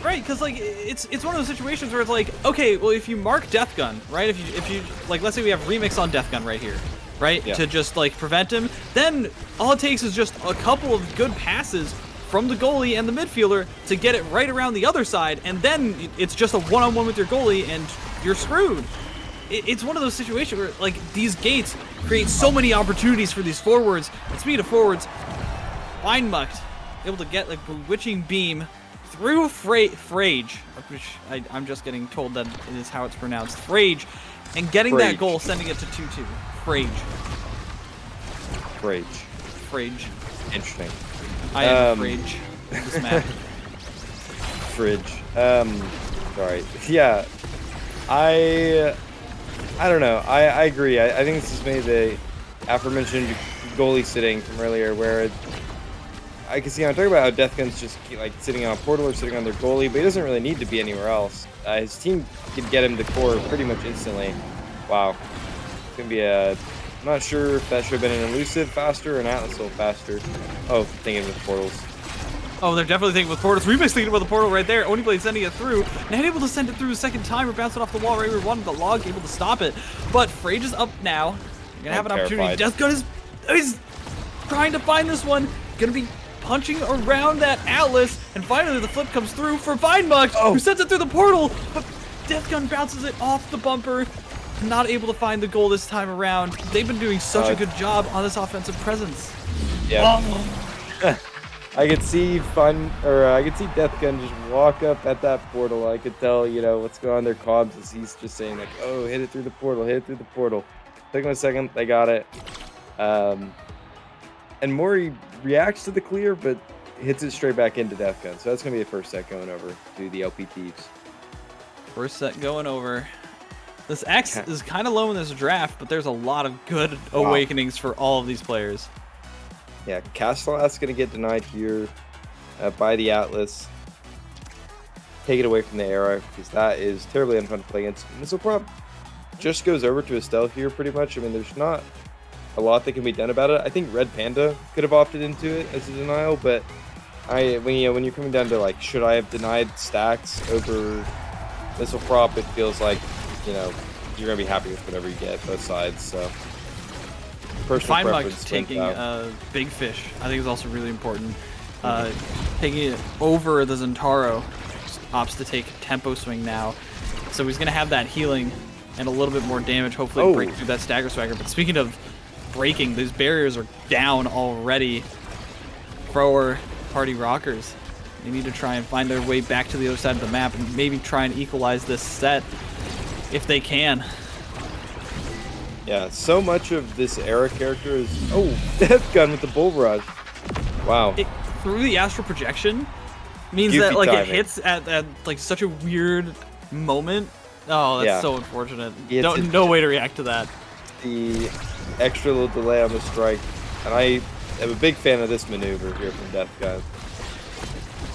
Right, because like it's one of those situations where it's like, okay, well if you mark Death Gun, right? If you like, let's say we have Remix on Death Gun right here, right? Yeah. To just like prevent him, then all it takes is just a couple of good passes from the goalie and the midfielder to get it right around the other side, and then it's just a one-on-one with your goalie, and you're screwed. It's one of those situations where, like, these gates create so many opportunities for these forwards. And speaking of forwards, Feinmucht able to get, like, bewitching beam through Frage, which I'm just getting told that it is how it's pronounced, Frage, and getting that goal, sending it to 2-2. Frage. Interesting. I am Frage. This map. Fridge. Sorry. Yeah. I don't know. I agree. I think this is maybe the aforementioned goalie sitting from earlier, where I can see I'm talking about how Deathgun's just like sitting on a portal or sitting on their goalie, but he doesn't really need to be anywhere else. His team could get him to core pretty much instantly. Wow. It's gonna be a. I'm not sure if that should have been an elusive faster or an Atlas faster. Oh, thinking with portals. Oh, they're definitely thinking with portals. Remix thinking about the portal right there. Oniblade sending it through. Not able to send it through a second time or bounce it off the wall right where we wanted. The log able to stop it. But Frage is up now. You're gonna have an opportunity. Deathgun is trying to find this one. Gonna be punching around that Atlas. And finally the flip comes through for Feinmucht, who sends it through the portal. But Deathgun bounces it off the bumper. Not able to find the goal this time around. They've been doing such a good job on this offensive presence. Yeah. I could see I could see Deathgun just walk up at that portal. I could tell, what's going on in their comms is he's just saying like, oh, hit it through the portal, hit it through the portal. Took him a second, they got it. And Mori reacts to the clear, but hits it straight back into Deathgun. So that's gonna be a first set going over to the LP Thieves. First set going over. This X is kind of low in this draft, but there's a lot of good awakenings for all of these players. Yeah, Castellat's going to get denied here by the Atlas. Take it away from the Era, because that is terribly unfun to play against. Missile Prop just goes over to Estelle here pretty much. I mean, there's not a lot that can be done about it. I think Red Panda could have opted into it as a denial, but when you're coming down to, like, should I have denied stacks over Missile Prop, it feels like, you're going to be happy with whatever you get, both sides, so. Feinmucht taking Big Fish, I think, is also really important. Taking it over the Zentaro, opts to take Tempo Swing now. So he's going to have that healing and a little bit more damage, hopefully break through that Stagger Swagger. But speaking of breaking, these barriers are down already. Thrower, Party Rockers, they need to try and find their way back to the other side of the map and maybe try and equalize this set if they can. Yeah, so much of this Era character is... Oh, Deathgun with the Bull Rush. Wow. Through the Astral Projection means that, like, it hits at like, such a weird moment. Oh, that's so unfortunate. No way to react to that. The extra little delay on the strike. And I am a big fan of this maneuver here from Deathgun.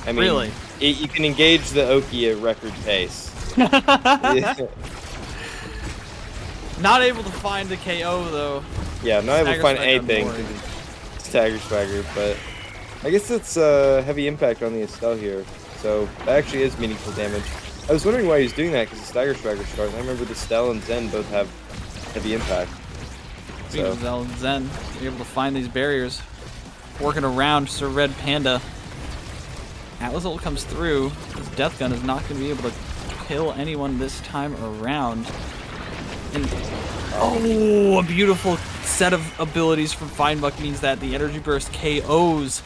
I mean, really? You can engage the Oki at record pace. Not able to find the KO, though. Yeah, not able to find anything. Stagger Swagger, but I guess it's heavy impact on the Estelle here. So that actually is meaningful damage. I was wondering why he's doing that, because the Stagger Swagger starts. I remember the Estelle and Zen both have heavy impact. So. Estelle and Zen are able to find these barriers. Working around Sir Red Panda. Atlas ult comes through. This Deathgun is not going to be able to kill anyone this time around. And a beautiful set of abilities from Feinmucht means that the Energy Burst KOs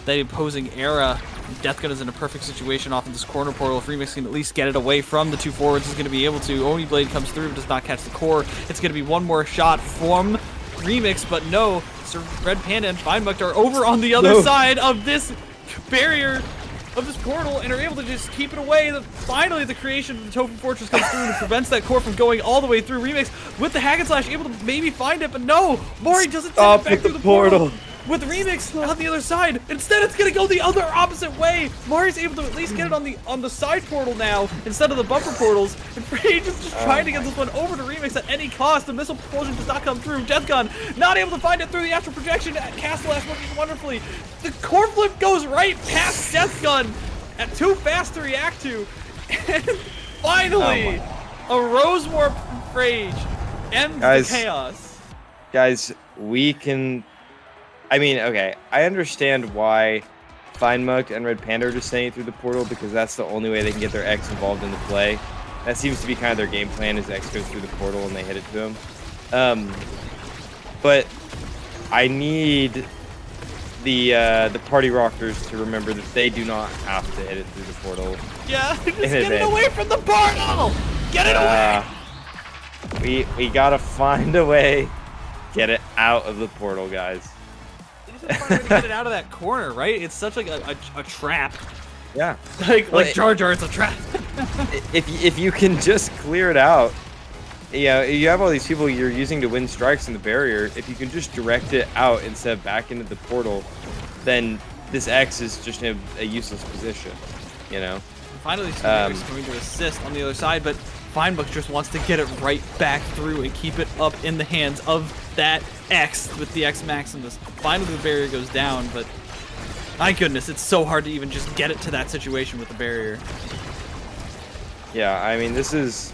the opposing Era. Deathgun is in a perfect situation off of this corner portal. If Remix can at least get it away from the two forwards, he's going to be able to. Oniblade comes through, does not catch the core. It's going to be one more shot from Remix, but no. Sir Red Panda and Feinmucht are over on the other side of this barrier of this portal and are able to just keep it away. Finally, the creation of the Tofu Fortress comes through and prevents that core from going all the way through. Remix with the hack and slash able to maybe find it, but no! Mori doesn't send it back through the portal. With Remix on the other side. Instead, it's gonna go the other opposite way. Mori's able to at least get it on the side portal now instead of the bumper portals. And Rage is just trying to get this one over to Remix at any cost. The missile propulsion does not come through. Deathgun not able to find it through the astral projection. Castellat working wonderfully. The core flip goes right past Deathgun at too fast to react to. And finally, a Rose Warp from Rage ends the chaos. Guys, we can... I mean, okay, I understand why FineMuck and Red Panda are just staying through the portal because that's the only way they can get their X involved in the play. That seems to be kind of their game plan, is X goes through the portal and they hit it to him. But I need the Party Rockers to remember that they do not have to hit it through the portal. Yeah, just get it away from the portal! Get it away! We gotta find a way. Get it out of the portal, guys. You just have to find a way to get it out of that corner, right? It's such like a trap. Yeah. Like Jar Jar, it's a trap. if you can just clear it out, yeah, you have all these people you're using to win strikes in the barrier. If you can just direct it out instead of back into the portal, then this X is just in a useless position, you know? Finally, Smear's going to assist on the other side, but FineMuck just wants to get it right back through and keep it up in the hands of that X with the X Maximus. Finally, the barrier goes down, but my goodness, it's so hard to even just get it to that situation with the barrier. Yeah, I mean, this is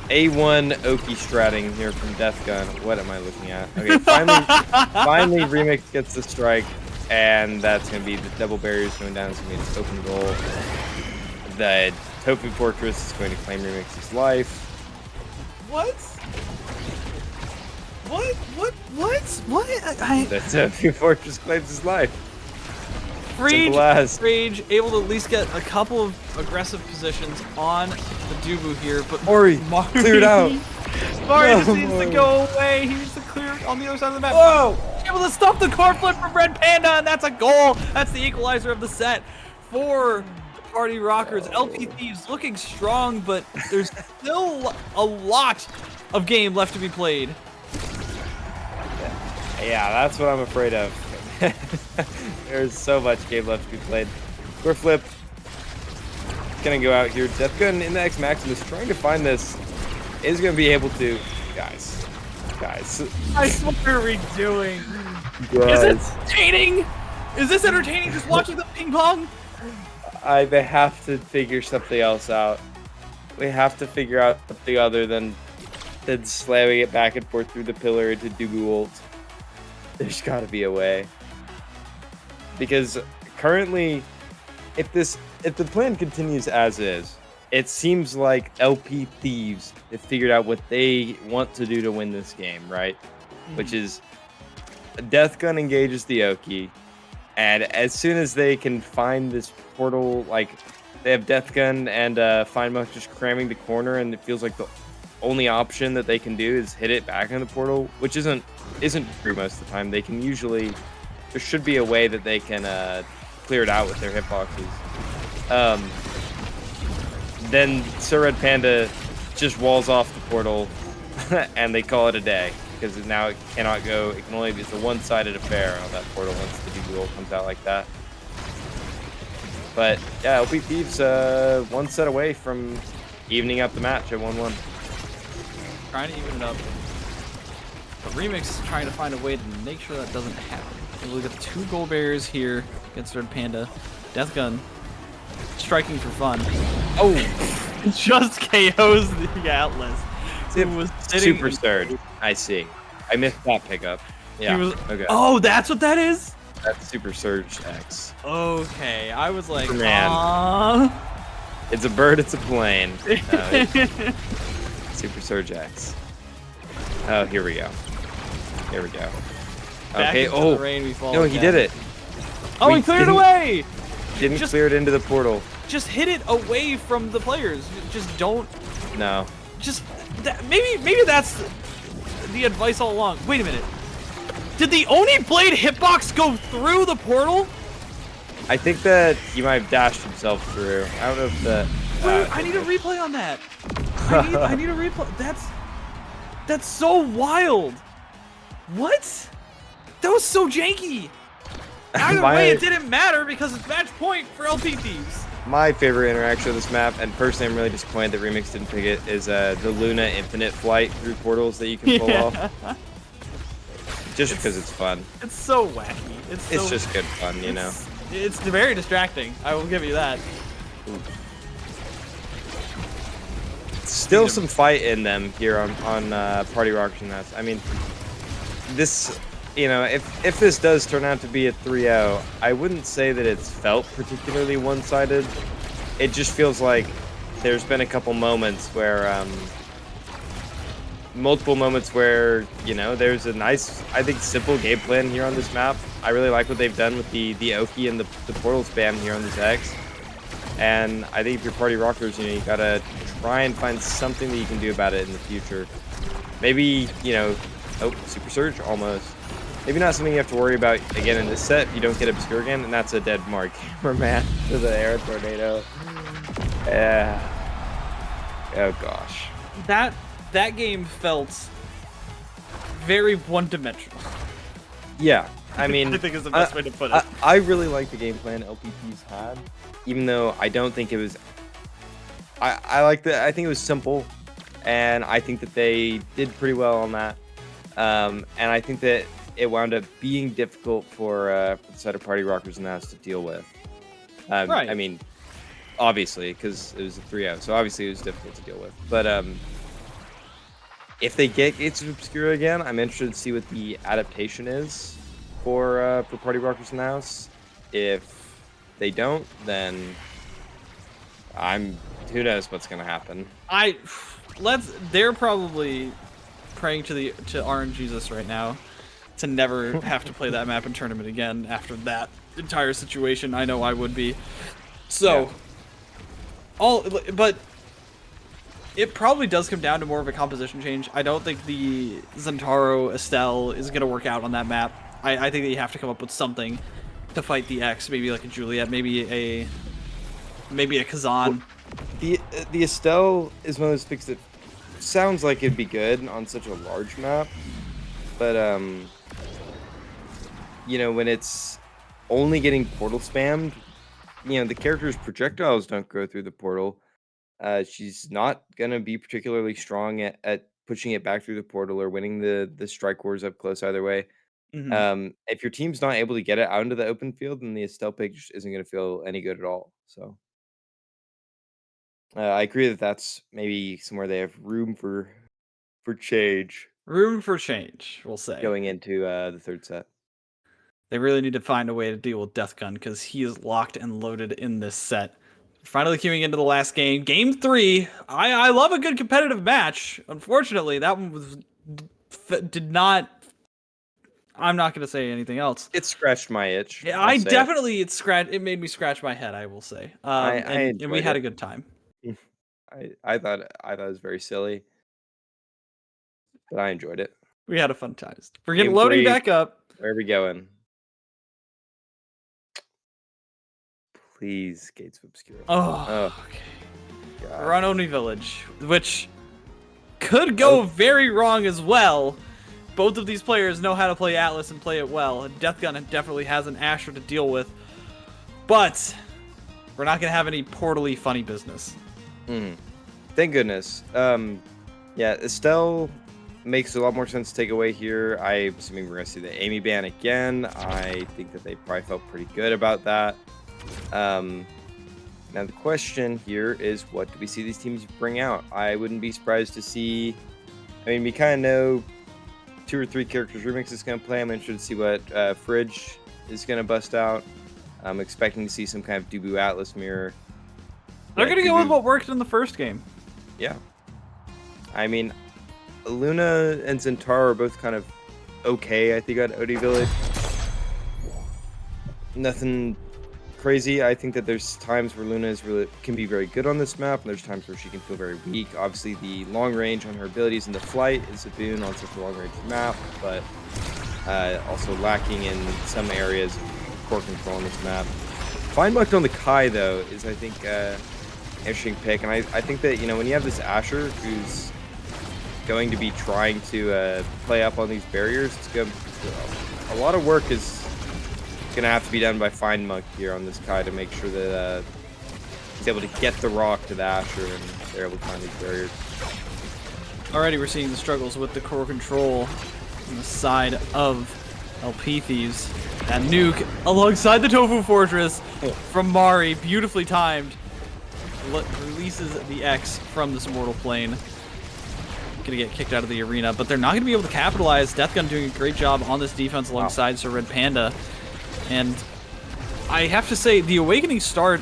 A1 Oki stratting here from Deathgun. What am I looking at? Okay, finally Remix gets the strike, and that's going to be the double barriers going down. It's going to be this open goal. The Tofu Fortress is going to claim Remix's life. What? The Tofu Fortress claims his life. Rage able to at least get a couple of aggressive positions on the Dubu here, but Mori, clear it out. Mari just needs to go away. He needs to clear on the other side of the map. Whoa! Able to stop the car flip from Red Panda, and that's a goal. That's the equalizer of the set for the Party Rockers. LP Thieves looking strong, but there's still a lot of game left to be played. Yeah, that's what I'm afraid of. There's so much game left to be played. Square flip. Gonna go out here. Deathgun in the X Maximus trying to find this. Is gonna be able to. Guys. What are we doing? Guys. Is it entertaining? Is this entertaining just watching the ping pong? They have to figure something else out. We have to figure out something other than slamming it back and forth through the pillar into Dubu ult. There's gotta be a way. Because currently, if the plan continues as is, it seems like LP Thieves have figured out what they want to do to win this game, right? Which is Deathgun engages the Oki, and as soon as they can find this portal, like they have Deathgun and FineMuck just cramming the corner, and it feels like the only option that they can do is hit it back in the portal, which isn't true most of the time. They can usually. There should be a way that they can clear it out with their hitboxes. Then Sir Red Panda just walls off the portal, and they call it a day because now it cannot go. It can only be, it's a one-sided affair on that portal once the duel comes out like that. But yeah, LP Thieves one set away from evening up the match at 1-1. Trying to even it up. The Remix is trying to find a way to make sure that doesn't happen. We got 2 goal barriers here against Red Panda. Deathgun striking for fun. Oh, just KOs the Atlas. It was Super Surge. I see. I missed that pickup. Yeah. Okay. Oh, that's what that is? That's Super Surge X. Okay, I was like, Man. It's a bird, it's a plane. Super Surge X. Oh, here we go. Here we go. Okay, the rain, we fall no, he down. did it. Oh, he cleared it away! Didn't clear it into the portal. Just hit it away from the players. Just don't. No. Just maybe that's the advice all along. Wait a minute. Did the Oni Blade hitbox go through the portal? I think that you might have dashed himself through. I don't know if the. I need a replay on that. I need a replay. That's so wild. What? That was so janky. Either way, it didn't matter because it's match point for LP Thieves. My favorite interaction of this map, and personally I'm really disappointed that Remix didn't pick it, is the Luna infinite flight through portals that you can pull off. Just because it's fun. It's so wacky. It's just good fun, you know? It's very distracting. I will give you that. Ooh. Still some fight in them here on Party Rockers and that. I mean, this you know, if this does turn out to be a 3-0, I wouldn't say that it's felt particularly one-sided. It just feels like there's been a couple moments where, multiple moments where, you know, there's a nice, I think, simple game plan here on this map. I really like what they've done with the Oki and the portal spam here on this X. And I think if you're Party Rockers, you know, you gotta try and find something that you can do about it in the future. Maybe, you know, oh, Super Surge, almost. Maybe not something you have to worry about again in this set. You don't get Obscure again, and that's a dead mark. Cameraman to the air tornado. Yeah. Oh gosh. That game felt very one-dimensional. Yeah, I mean, I think is the best way to put it. I really like the game plan LPP's had, even though I don't think it was. I think it was simple, and I think that they did pretty well on that. And I think that it wound up being difficult for the side of Party Rockers and NASL to deal with. Right. I mean, obviously, because it was a 3-0, so obviously it was difficult to deal with. But if they get Gates of Obscura again, I'm interested to see what the adaptation is for Party Rockers and NASL. If they don't, then who knows what's gonna happen. They're probably praying to RNGesus right now to never have to play that map in tournament again after that entire situation. I know I would be. So, but it probably does come down to more of a composition change. I don't think the Zentaro Estelle is gonna work out on that map. I think that you have to come up with something to fight the X, maybe like a Juliet, maybe a Kazan. The Estelle is one of those picks that sounds like it'd be good on such a large map, but you know, when it's only getting portal spammed, you know, the character's projectiles don't go through the portal. She's not gonna be particularly strong at pushing it back through the portal or winning the strike wars up close either way. If your team's not able to get it out into the open field, then the Estelle pick just isn't gonna feel any good at all. So I agree that that's maybe somewhere they have room for change. Room for change, we'll say. Going into the third set. They really need to find a way to deal with Death Gun because he is locked and loaded in this set. Finally queuing into the last game. Game 3. I love a good competitive match. Unfortunately, that one did not... I'm not going to say anything else. It scratched my itch. Yeah, it made me scratch my head, I will say. And we had a good time. I thought it was very silly, but I enjoyed it. We had a fun time. We're getting loading back up. Where are we going? Please, Gates of Obscura. Oh, okay. God. We're on Oni Village, which could go very wrong as well. Both of these players know how to play Atlas and play it well. Death Gun definitely has an Asher to deal with, but we're not going to have any portally funny business. Thank goodness. Yeah, Estelle makes a lot more sense to take away here. I'm assuming we're going to see the Amy ban again. I think that they probably felt pretty good about that. Now the question here is, what do we see these teams bring out? I wouldn't be surprised to see... I mean, we kind of know 2 or 3 characters Remix is going to play. I'm interested to see what Fridge is going to bust out. I'm expecting to see some kind of Dubu Atlas mirror. They're going to go with what worked in the first game. Yeah. I mean, Luna and Zentaro are both kind of okay, I think, at OD Village. Nothing crazy. I think that there's times where Luna can be very good on this map, and there's times where she can feel very weak. Obviously, the long range on her abilities in the flight is a boon on such a long range map, but also lacking in some areas of core control on this map. Fine Mucked on the Kai, though, is, I think, interesting pick, and I think that, you know, when you have this Asher who's going to be trying to play up on these barriers, a lot of work is gonna have to be done by Fine Monk here on this Kai to make sure that he's able to get the rock to the Asher and they're able to find these barriers. Already we're seeing the struggles with the core control on the side of LP Thieves. That nuke alongside the Tofu Fortress from Mari, beautifully timed, releases the X from this mortal plane. gonna get kicked out of the arena, but they're not gonna be able to capitalize. Deathgun doing a great job on this defense alongside Sir Red Panda, and I have to say the Awakening start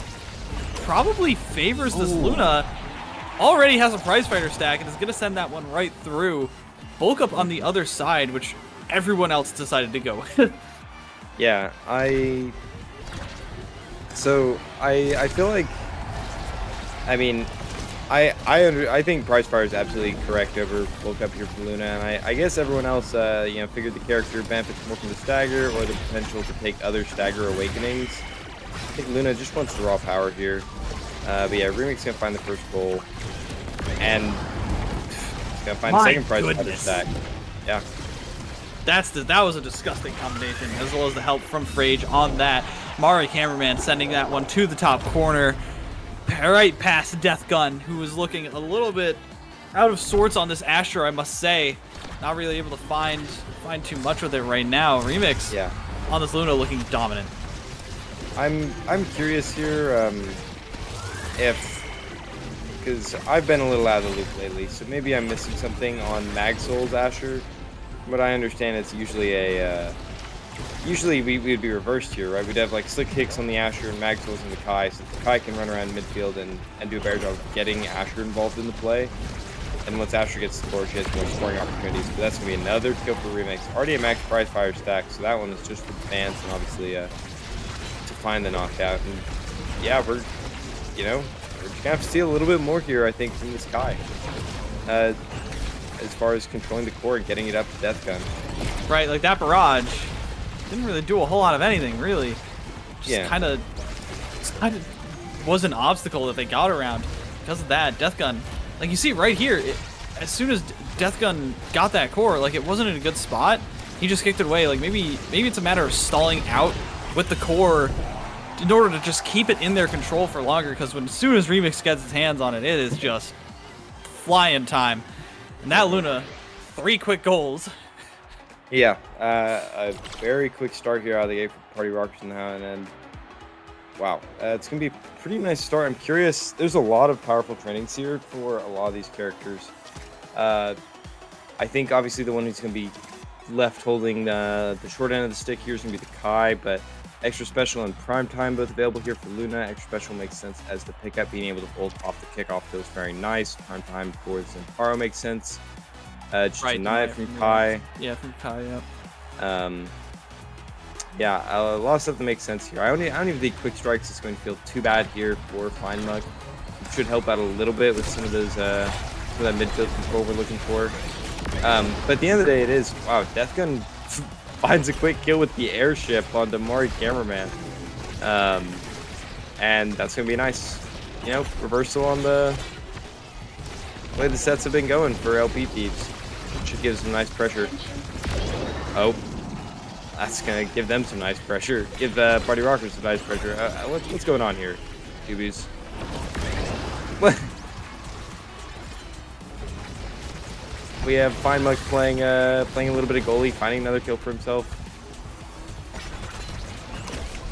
probably favors this Luna. Already has a prize fighter stack and is gonna send that one right through. Bulk up on the other side, which everyone else decided to go with. Yeah, I feel like, I mean, I think Prize Fire is absolutely correct over Bulk Up here for Luna, and I guess everyone else you know, figured the character benefits more from the stagger or the potential to take other stagger awakenings. I think Luna just wants the raw power here. But yeah, Remix gonna find the first goal, and he's gonna find the second Prize Fighter stack. Yeah. That was a disgusting combination, as well as the help from Frage on that. Mari Cameraman sending that one to the top corner, right past Deathgun, who was looking a little bit out of sorts on this Asher, I must say. Not really able to find too much with it right now. Remix, yeah, on this Luna looking dominant. I'm curious here because I've been a little out of the loop lately, so maybe I'm missing something on Magsoul's Asher. From what I understand, it's usually usually we would be reversed here, right? We'd have like slick kicks on the Asher and Magsoul's on the Kai, so the Kai can run around midfield and do a better job of getting Asher involved in the play. And once Asher gets the score, she has more scoring opportunities. But that's gonna be another kill for Remix. Already a max prize fire stack, so that one is just for the fans and obviously to find the knockout. And yeah, we're just gonna have to see a little bit more here, I think, from this Kai. As far as controlling the core and getting it up to Deathgun. Right, like that barrage didn't really do a whole lot of anything, really. Just kind of was an obstacle that they got around because of that. Deathgun, like you see right here, as soon as Deathgun got that core, like it wasn't in a good spot. He just kicked it away. Like maybe it's a matter of stalling out with the core in order to just keep it in their control for longer. Because as soon as Remix gets his hands on it, it is just flying time. And that Luna, 3 quick goals. Yeah, a very quick start here out of the gate for Party Rockers now, and then, wow, it's going to be a pretty nice start. I'm curious, there's a lot of powerful trainings here for a lot of these characters. I think, obviously, the one who's going to be left holding the short end of the stick here is going to be the Kai, but Extra Special and Prime Time both available here for Luna. Extra Special makes sense as the pickup, being able to hold off the kickoff feels very nice. Prime Time for Zentaro makes sense. Just right, deny it from Kai. Yeah, from Kai, yeah. Yeah, a lot of stuff that makes sense here. I don't even think Quick Strikes is going to feel too bad here for Fine Mug. It should help out a little bit with some of those some of that midfield control we're looking for. But at the end of the day, it is, wow, Deathgun finds a quick kill with the airship on Damari Cameraman. And that's going to be nice, reversal on the way the sets have been going for LP Thieves. Should give some nice pressure. Oh, that's going to give them some nice pressure. Give Party Rockers some nice pressure. What's going on here, QBs? What? We have Fine Mug playing a little bit of goalie, finding another kill for himself.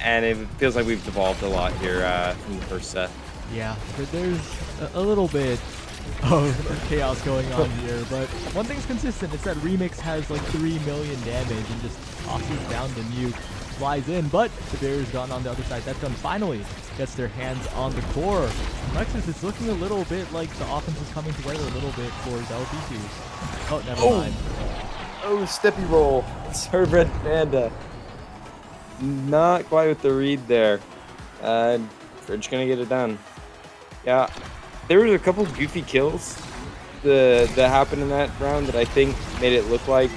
And it feels like we've devolved a lot here from the first set. Yeah, but there's a little bit of chaos going on here, but one thing's consistent, it's that Remix has like 3 million damage and just tosses down the nuke, flies in, but the barrier's gone on the other side. Deathgun finally gets their hands on the core. Nexus is looking a little bit like the offense is coming together a little bit for his LP2s. Oh, never mind. Oh, steppy roll. Sir Red Panda. Not quite with the read there. Fridge gonna get it done. Yeah, there were a couple goofy kills that happened in that round that I think made it look like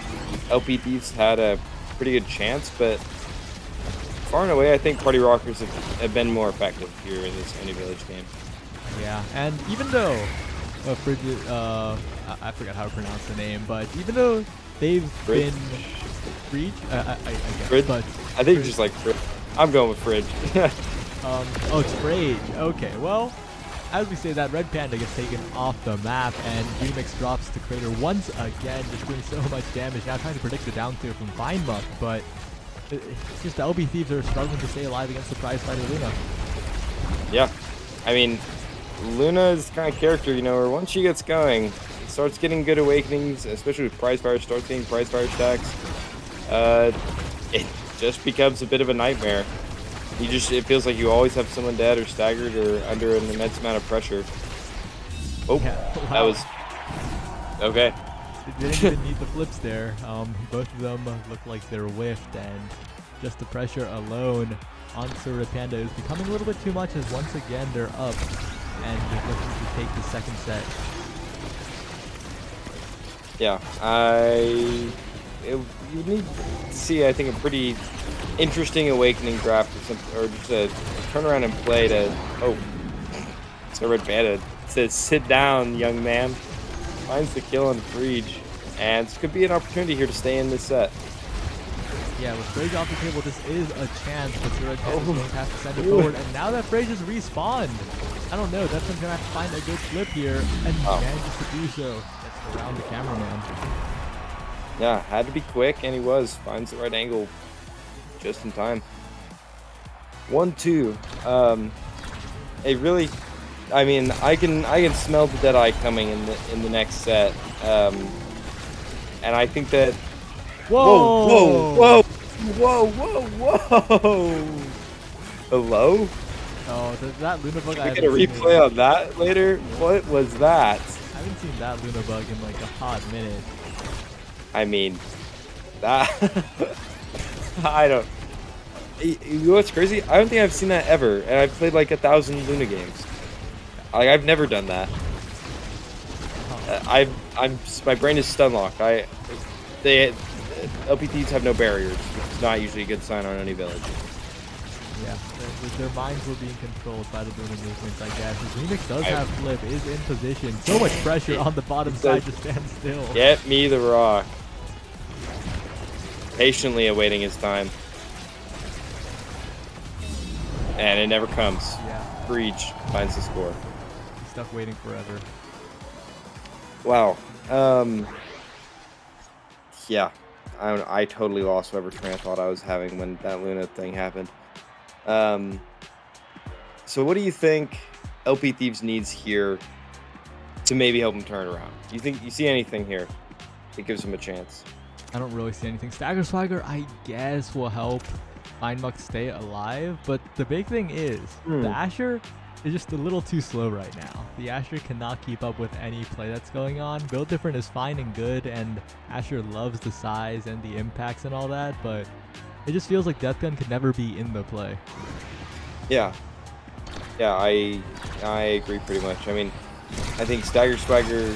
LP Thieves had a pretty good chance, but far and away, I think Party Rockers have been more effective here in this mini village game. Yeah, and even though Fridge, I forgot how to pronounce the name, but even though they've been Fridge, I guess, Fridge? but I think just like Fridge. I'm going with Fridge. Oh, it's Rage. Okay, well, as we say that, Red Panda gets taken off the map, and Remix drops to Crater once again, just doing so much damage. Now trying to predict the down clear from Vinemuck, but it's just the LB Thieves are struggling to stay alive against the prize fighter Luna. Yeah, I mean, Luna is the kind of character, where once she gets going, starts getting good awakenings, especially with prize fire, starts getting prize fire stacks, it just becomes a bit of a nightmare. It feels like you always have someone dead or staggered or under an immense amount of pressure. Oh, Yeah, that wow. was okay. They didn't even need the flips there. Both of them look like they're whiffed, and just the pressure alone on Sir Red Panda is becoming a little bit too much, as once again they're up and they're looking to take the second set. Yeah, you need to see, I think, a pretty interesting awakening draft or just a turnaround and play to. Oh, Sir Red Panda says, "Sit down, young man." Finds the kill on Frege, and this could be an opportunity here to stay in this set. Yeah, with Frege off the table, this is a chance, but Sir Red Panda's going to have to send it forward, and now that Frege is respawned, I don't know, Deathgun's going to have to find a good flip here, and manages to do so. Gets around the cameraman. Yeah, had to be quick, and he was. Finds the right angle just in time. 1-2. It really, I mean, I can smell the Deadeye coming in the next set. And I think that. Whoa! Hello? Oh, that Luna Bug. Can we get a replay on that later? What was that? I haven't seen that Luna Bug in like a hot minute. I mean, that. I don't. You know what's crazy? I don't think I've seen that ever, and I've played like 1,000 Luna games. Like, I've never done that. My brain is stun locked. LPTs have no barriers, which is not usually a good sign on any village. Yeah, their minds were being controlled by the Luna movements, I guess. As Remix does have flip, is in position. So much pressure on the bottom side to stand still. Get me the rock. Patiently awaiting his time. And it never comes. Yeah. Frege finds the score. He's stuck waiting forever. Wow. Yeah. I totally lost whatever train of thought I was having when that Luna thing happened. So what do you think LP Thieves needs here to maybe help him turn around? Do you think you see anything here that gives him a chance? I don't really see anything. Stagger Swagger, I guess, will help Mindmuck stay alive, but the big thing is the Asher is just a little too slow right now. The Asher cannot keep up with any play that's going on. Build Different is fine and good, and Asher loves the size and the impacts and all that, but it just feels like Deathgun could never be in the play. Yeah. Yeah, I agree pretty much. I mean, I think Stagger Swagger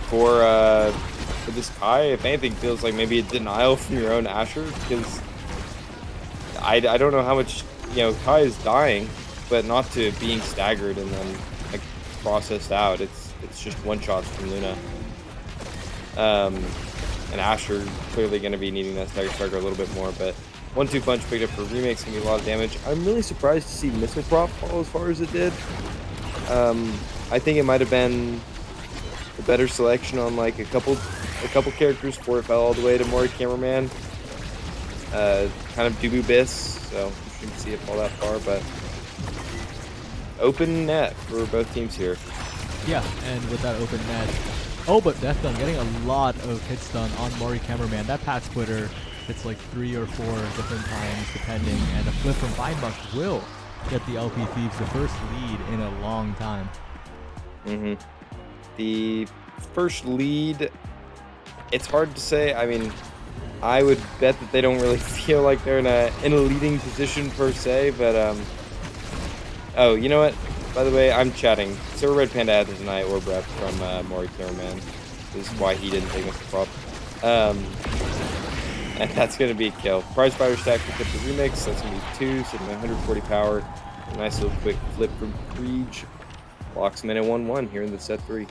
for this Kai, if anything, feels like maybe a denial from your own Asher, because I don't know how much, Kai is dying, but not to being staggered and then like processed out. It's just one shots from Luna. And Asher clearly going to be needing that Stagger Swagger a little bit more, but 1-2 punch picked up for Remix, can be a lot of damage. I'm really surprised to see Missile Prop fall as far as it did. I think it might have been the better selection on like a couple characters before it fell all the way to Mori Cameraman. Kind of Dubu Biss, so you shouldn't see it fall that far, but open net for both teams here. Yeah, and with that open net. Oh, but Deathgun getting a lot of hit stun on Mori Cameraman. That Pat Splitter hits like 3 or 4 different times depending, and a flip from Mindmuck will get the LP Thieves the first lead in a long time. The first lead, it's hard to say. I mean, I would bet that they don't really feel like they're in a leading position per se, but oh, you know what? By the way, I'm chatting. Sir Red Panda had to deny orb rep from Mori Cameraman. This is why he didn't take Mr. Prop. And that's going to be a kill. Prize Fighter stack to get the Remix. That's going to be 2, sitting at 140 power. A nice little quick flip from Frege. Locks him in at 1-1 here in the set 3.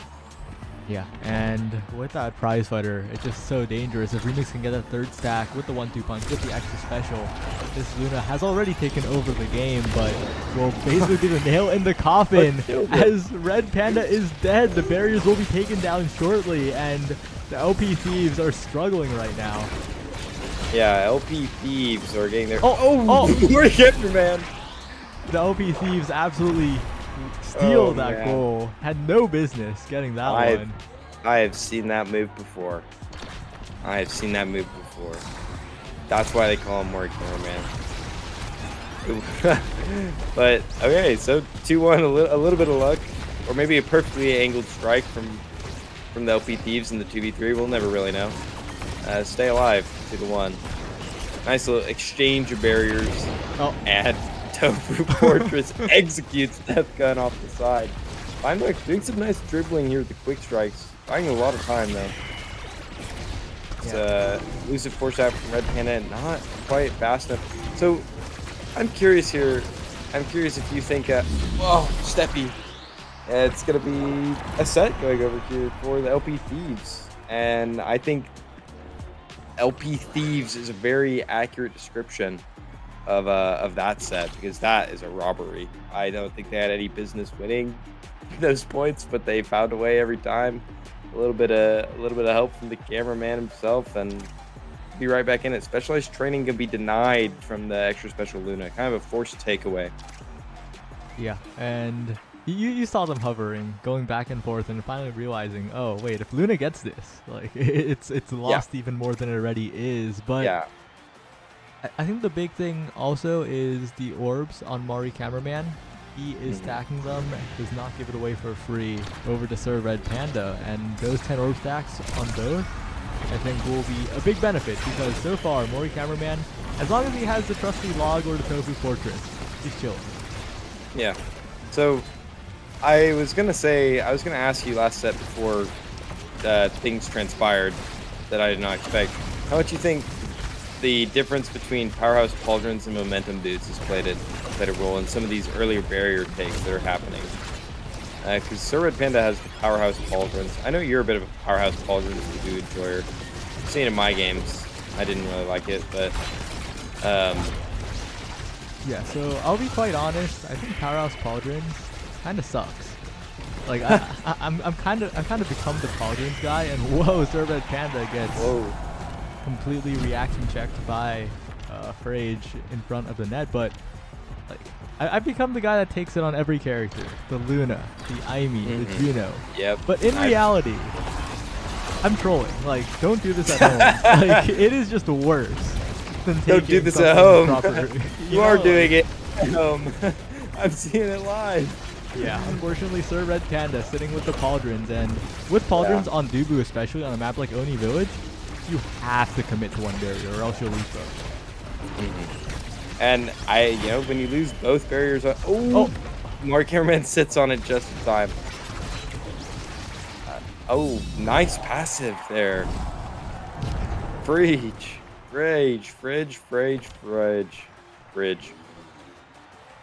Yeah, and with that Prize Fighter, it's just so dangerous. If Remix can get that third stack with the 1-2 punch, with the extra special, this Luna has already taken over the game, but will basically be the nail in the coffin. As Red Panda is dead, the barriers will be taken down shortly, and the LP Thieves are struggling right now. Yeah, LP Thieves are getting their... Mori Cameraman! The LP Thieves absolutely steal that goal. Had no business getting that one. I have seen that move before. That's why they call him Mori Cameraman. But okay, so 2-1, a little bit of luck, or maybe a perfectly angled strike from the LP Thieves in the 2v3. We'll never really know. Stay alive, 2-1. Nice little exchange of barriers. Oh. And Tofu Fortress executes Death Gun off the side. Feinberg doing some nice dribbling here with the quick strikes. Buying a lot of time though. It's elusive force out from Red Panda, not quite fast enough. So I'm curious here. I'm curious if you think, whoa, Steppy. It's gonna be a set going over here for the LP Thieves, and I think LP Thieves is a very accurate description of that set, because that is a robbery. I don't think they had any business winning those points, but they found a way every time. A little bit of help from the cameraman himself, and be right back in it. Specialized training can be denied from the extra special Luna, kind of a forced takeaway. Yeah, and you saw them hovering, going back and forth, and finally realizing, oh wait, if Luna gets this, like it's lost even more than it already is. But yeah. I think the big thing also is the orbs on Mari Cameraman. He is stacking them, does not give it away for free over to Sir Red Panda, and those 10 orb stacks on both, I think, will be a big benefit, because so far, Mori Cameraman, as long as he has the trusty log or the Tofu Fortress, he's chilling. Yeah. So, I was gonna ask you last set before things transpired that I did not expect. How much you think the difference between Powerhouse Pauldrons and Momentum Boots has played a role in some of these earlier barrier takes that are happening? Because Sir Red Panda has the Powerhouse Pauldrons. I know you're a bit of a Powerhouse Pauldrons Voodoo enjoyer. I've seen it in my games. I didn't really like it, but yeah. So I'll be quite honest. I think Powerhouse Pauldrons kind of sucks. Like I'm kind of become the Pauldrons guy, and whoa, Sir Red Panda gets completely reaction checked by Frage in front of the net, but like I've become the guy that takes it on every character. The Luna, the Aimee, the Juno. Yep. But in reality, I'm trolling. Like, don't do this at home. Like, it is just worse than taking Don't do this at home. You are know, doing it at home. I'm seeing it live. Yeah, unfortunately, Sir Red Panda sitting with the Pauldrons, and with Pauldrons on Dubu, especially on a map like Oni Village, you have to commit to one barrier or else you'll lose both. And when you lose both barriers, Mori Cameraman sits on it just in time. Nice passive there. Frage.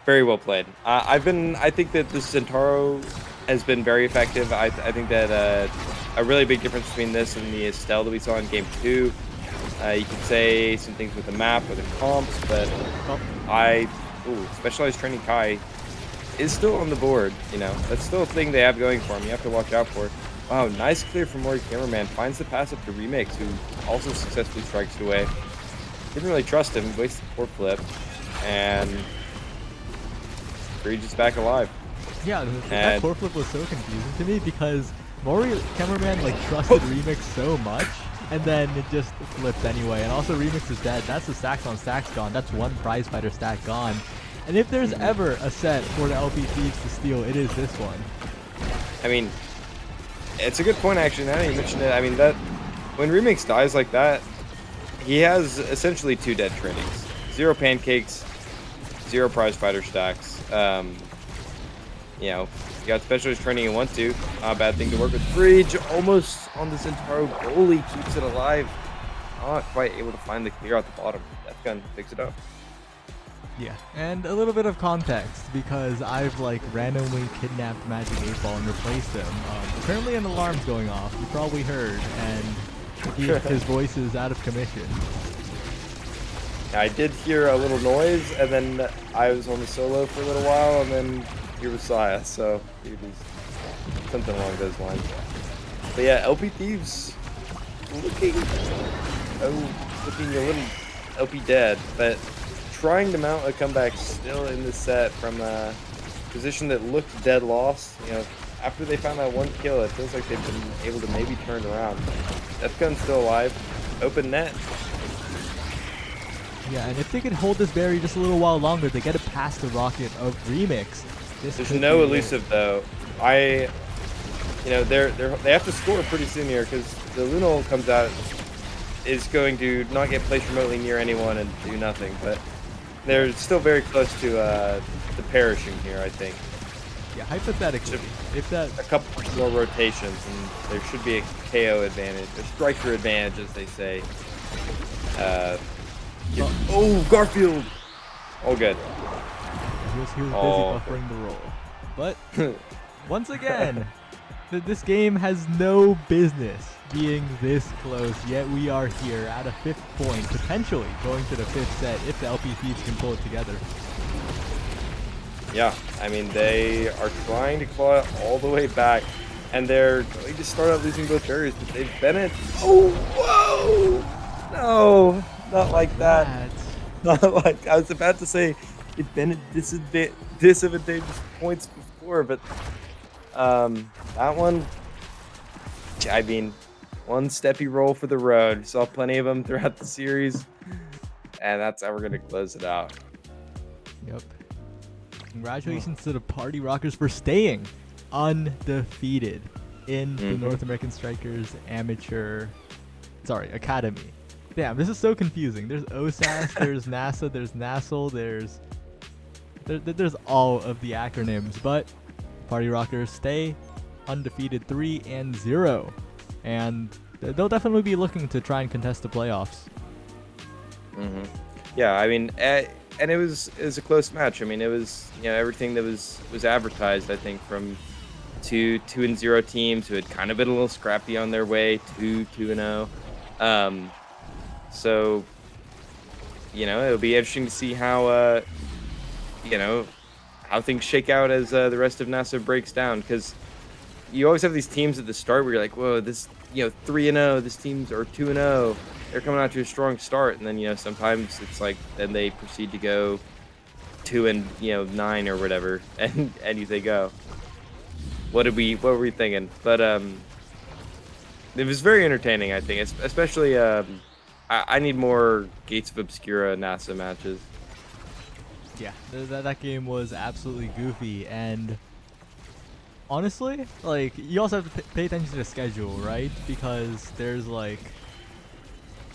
Very well played. I think that the Centauro has been very effective. I think that a really big difference between this and the Estelle that we saw in Game 2. You could say some things with the map or the comps, but Specialized Training Kai is still on the board. That's still a thing they have going for him. You have to watch out for it. Wow, nice clear from Mori Cameraman. Finds the pass up to Remix, who also successfully strikes it away. Didn't really trust him. Wasted the port flip, and Frage is back alive. Yeah, that port flip was so confusing to me, because Mori Cameraman trusted Remix so much, and then it just flipped anyway. And also Remix is dead. That's the stacks on stacks gone. That's one prize fighter stack gone. And if there's ever a set for the LP Thieves to steal, it is this one. I mean, it's a good point actually. Now that you mentioned it, I mean that when Remix dies like that, he has essentially 2 dead trainings. 0 pancakes, 0 prize fighter stacks. You got specialist training in 1-2. Not a bad thing to work with. Frage almost on the Centauro. Goalie keeps it alive. Not quite able to find the clear at the bottom. Death Gun picks it up. Yeah, and a little bit of context, because I've randomly kidnapped Magic 8 Ball and replaced him. Apparently an alarm's going off. You probably heard, and his voice is out of commission. I did hear a little noise, and then I was on the solo for a little while, and then here was Saya, so it was something along those lines. But yeah, LP Thieves looking a little LP dead, but trying to mount a comeback still in the set from a position that looked dead lost. after they found that one kill, it feels like they've been able to maybe turn around. Death Gun's still alive. Open net. Yeah, and if they could hold this barrier just a little while longer, they get it past the rocket of Remix. There's no elusive though. You know, they have to score pretty soon here because the Lunal comes out is going to not get placed remotely near anyone and do nothing, but they're still very close to the perishing here, I think. Yeah, hypothetically, if that a couple more rotations and there should be a KO advantage, a striker advantage, as they say. Oh, Garfield! All good. He was busy Oh. buffering the roll. But once again, this game has no business being this close, yet we are here at a 5th point, potentially going to the 5th set if the LP Thieves can pull it together. Yeah, I mean, they are trying to claw it all the way back, and they're going to start out losing both barriers, but they've been at... Oh, whoa! No, not like that. Not like... I was about to say they've been at disadvantageous points before, but that one... I mean, one steppy roll for the road. Saw plenty of them throughout the series, and that's how we're going to close it out. Yep. Congratulations to the Party Rockers for staying undefeated in the North American Strikers Academy. Damn, this is so confusing. There's OSAS, there's NASA, there's NASL, there's all of the acronyms, but Party Rockers stay undefeated 3-0, and they'll definitely be looking to try and contest the playoffs. Yeah, I mean, and it was a close match. I mean, it was, you know, everything that was advertised. I think from 2-0 teams who had kind of been a little scrappy on their way to 2-0. So, you know, it'll be interesting to see how you know, how things shake out as the rest of NASA breaks down, because you always have these teams at the start where you're like, whoa, this, you know, 3-0, this team's, or 2-0, they're coming out to a strong start, and then, you know, sometimes it's like, then they proceed to go 2-9 or whatever, and you think, oh, what were we thinking? But it was very entertaining, I think, especially I need more Gates of Obscura NASA matches. Yeah, that game was absolutely goofy, and honestly, like, you also have to pay attention to the schedule, right? Because there's like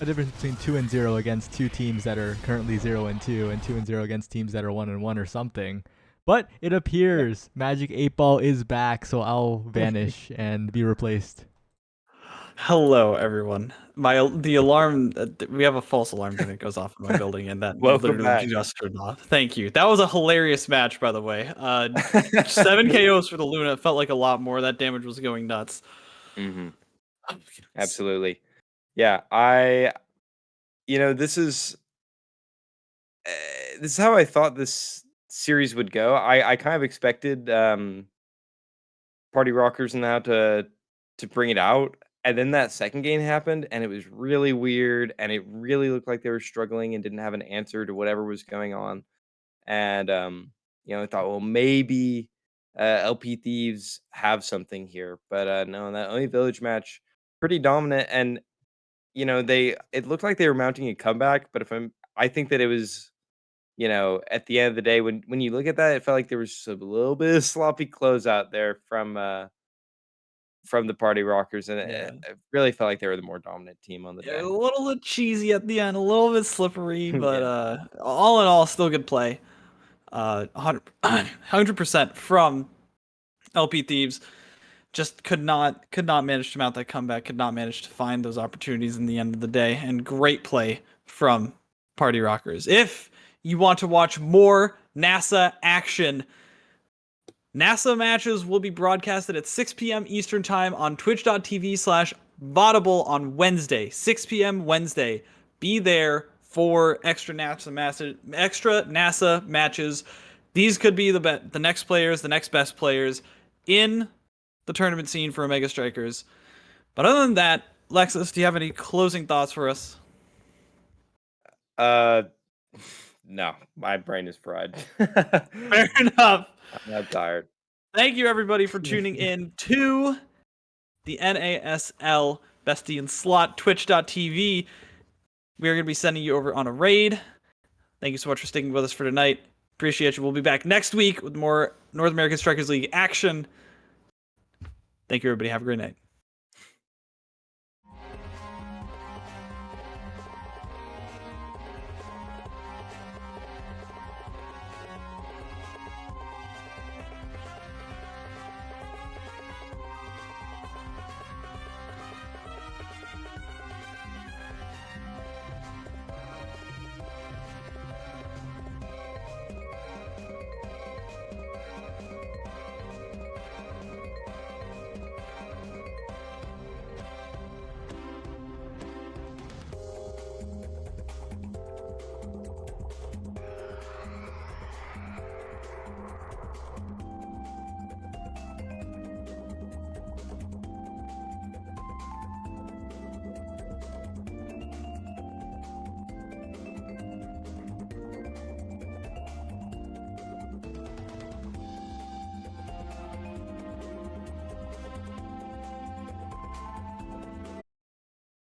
a difference between 2-0 against two teams that are currently 0-2, and 2-0 against teams that are 1-1 or something. But it appears Magic 8 Ball is back, so I'll vanish and be replaced. Hello, everyone. The alarm. We have a false alarm that goes off in my building, and that Welcome literally back. just turned off. Thank you. That was a hilarious match, by the way. 7 KOs for the Luna. It felt like a lot more. That damage was going nuts. Absolutely. Yeah, you know, this is how I thought this series would go. I kind of expected Party Rockers now to bring it out, and then that second game happened, and it was really weird, and it really looked like they were struggling and didn't have an answer to whatever was going on. And you know, I thought, well, maybe LP Thieves have something here, but no, that only village match, pretty dominant, and you know, it looked like they were mounting a comeback, but I think that it was, you know, at the end of the day, when you look at that, it felt like there was a little bit of sloppy closeout there from the Party Rockers, and it really felt like they were the more dominant team on the Yeah, day. a little bit cheesy at the end, a little bit slippery, but Yeah. all in all, still good play. 100% from LP Thieves. Just could not manage to mount that comeback, could not manage to find those opportunities in the end of the day, and great play from Party Rockers. If you want to watch more NASA action, NASA matches will be broadcasted at 6 p.m. Eastern Time on twitch.tv/Vaudable on Wednesday, 6 p.m. Wednesday. Be there for extra NASA matches. These could be the next players, the next best players in the tournament scene for Omega Strikers. But other than that, Lexus, do you have any closing thoughts for us? No, my brain is fried. Fair enough. I'm tired. Thank you, everybody, for tuning in to the NASL Bestie in Slot, twitch.tv. We are going to be sending you over on a raid. Thank you so much for sticking with us for tonight. Appreciate you. We'll be back next week with more North American Strikers League action. Thank you, everybody. Have a great night.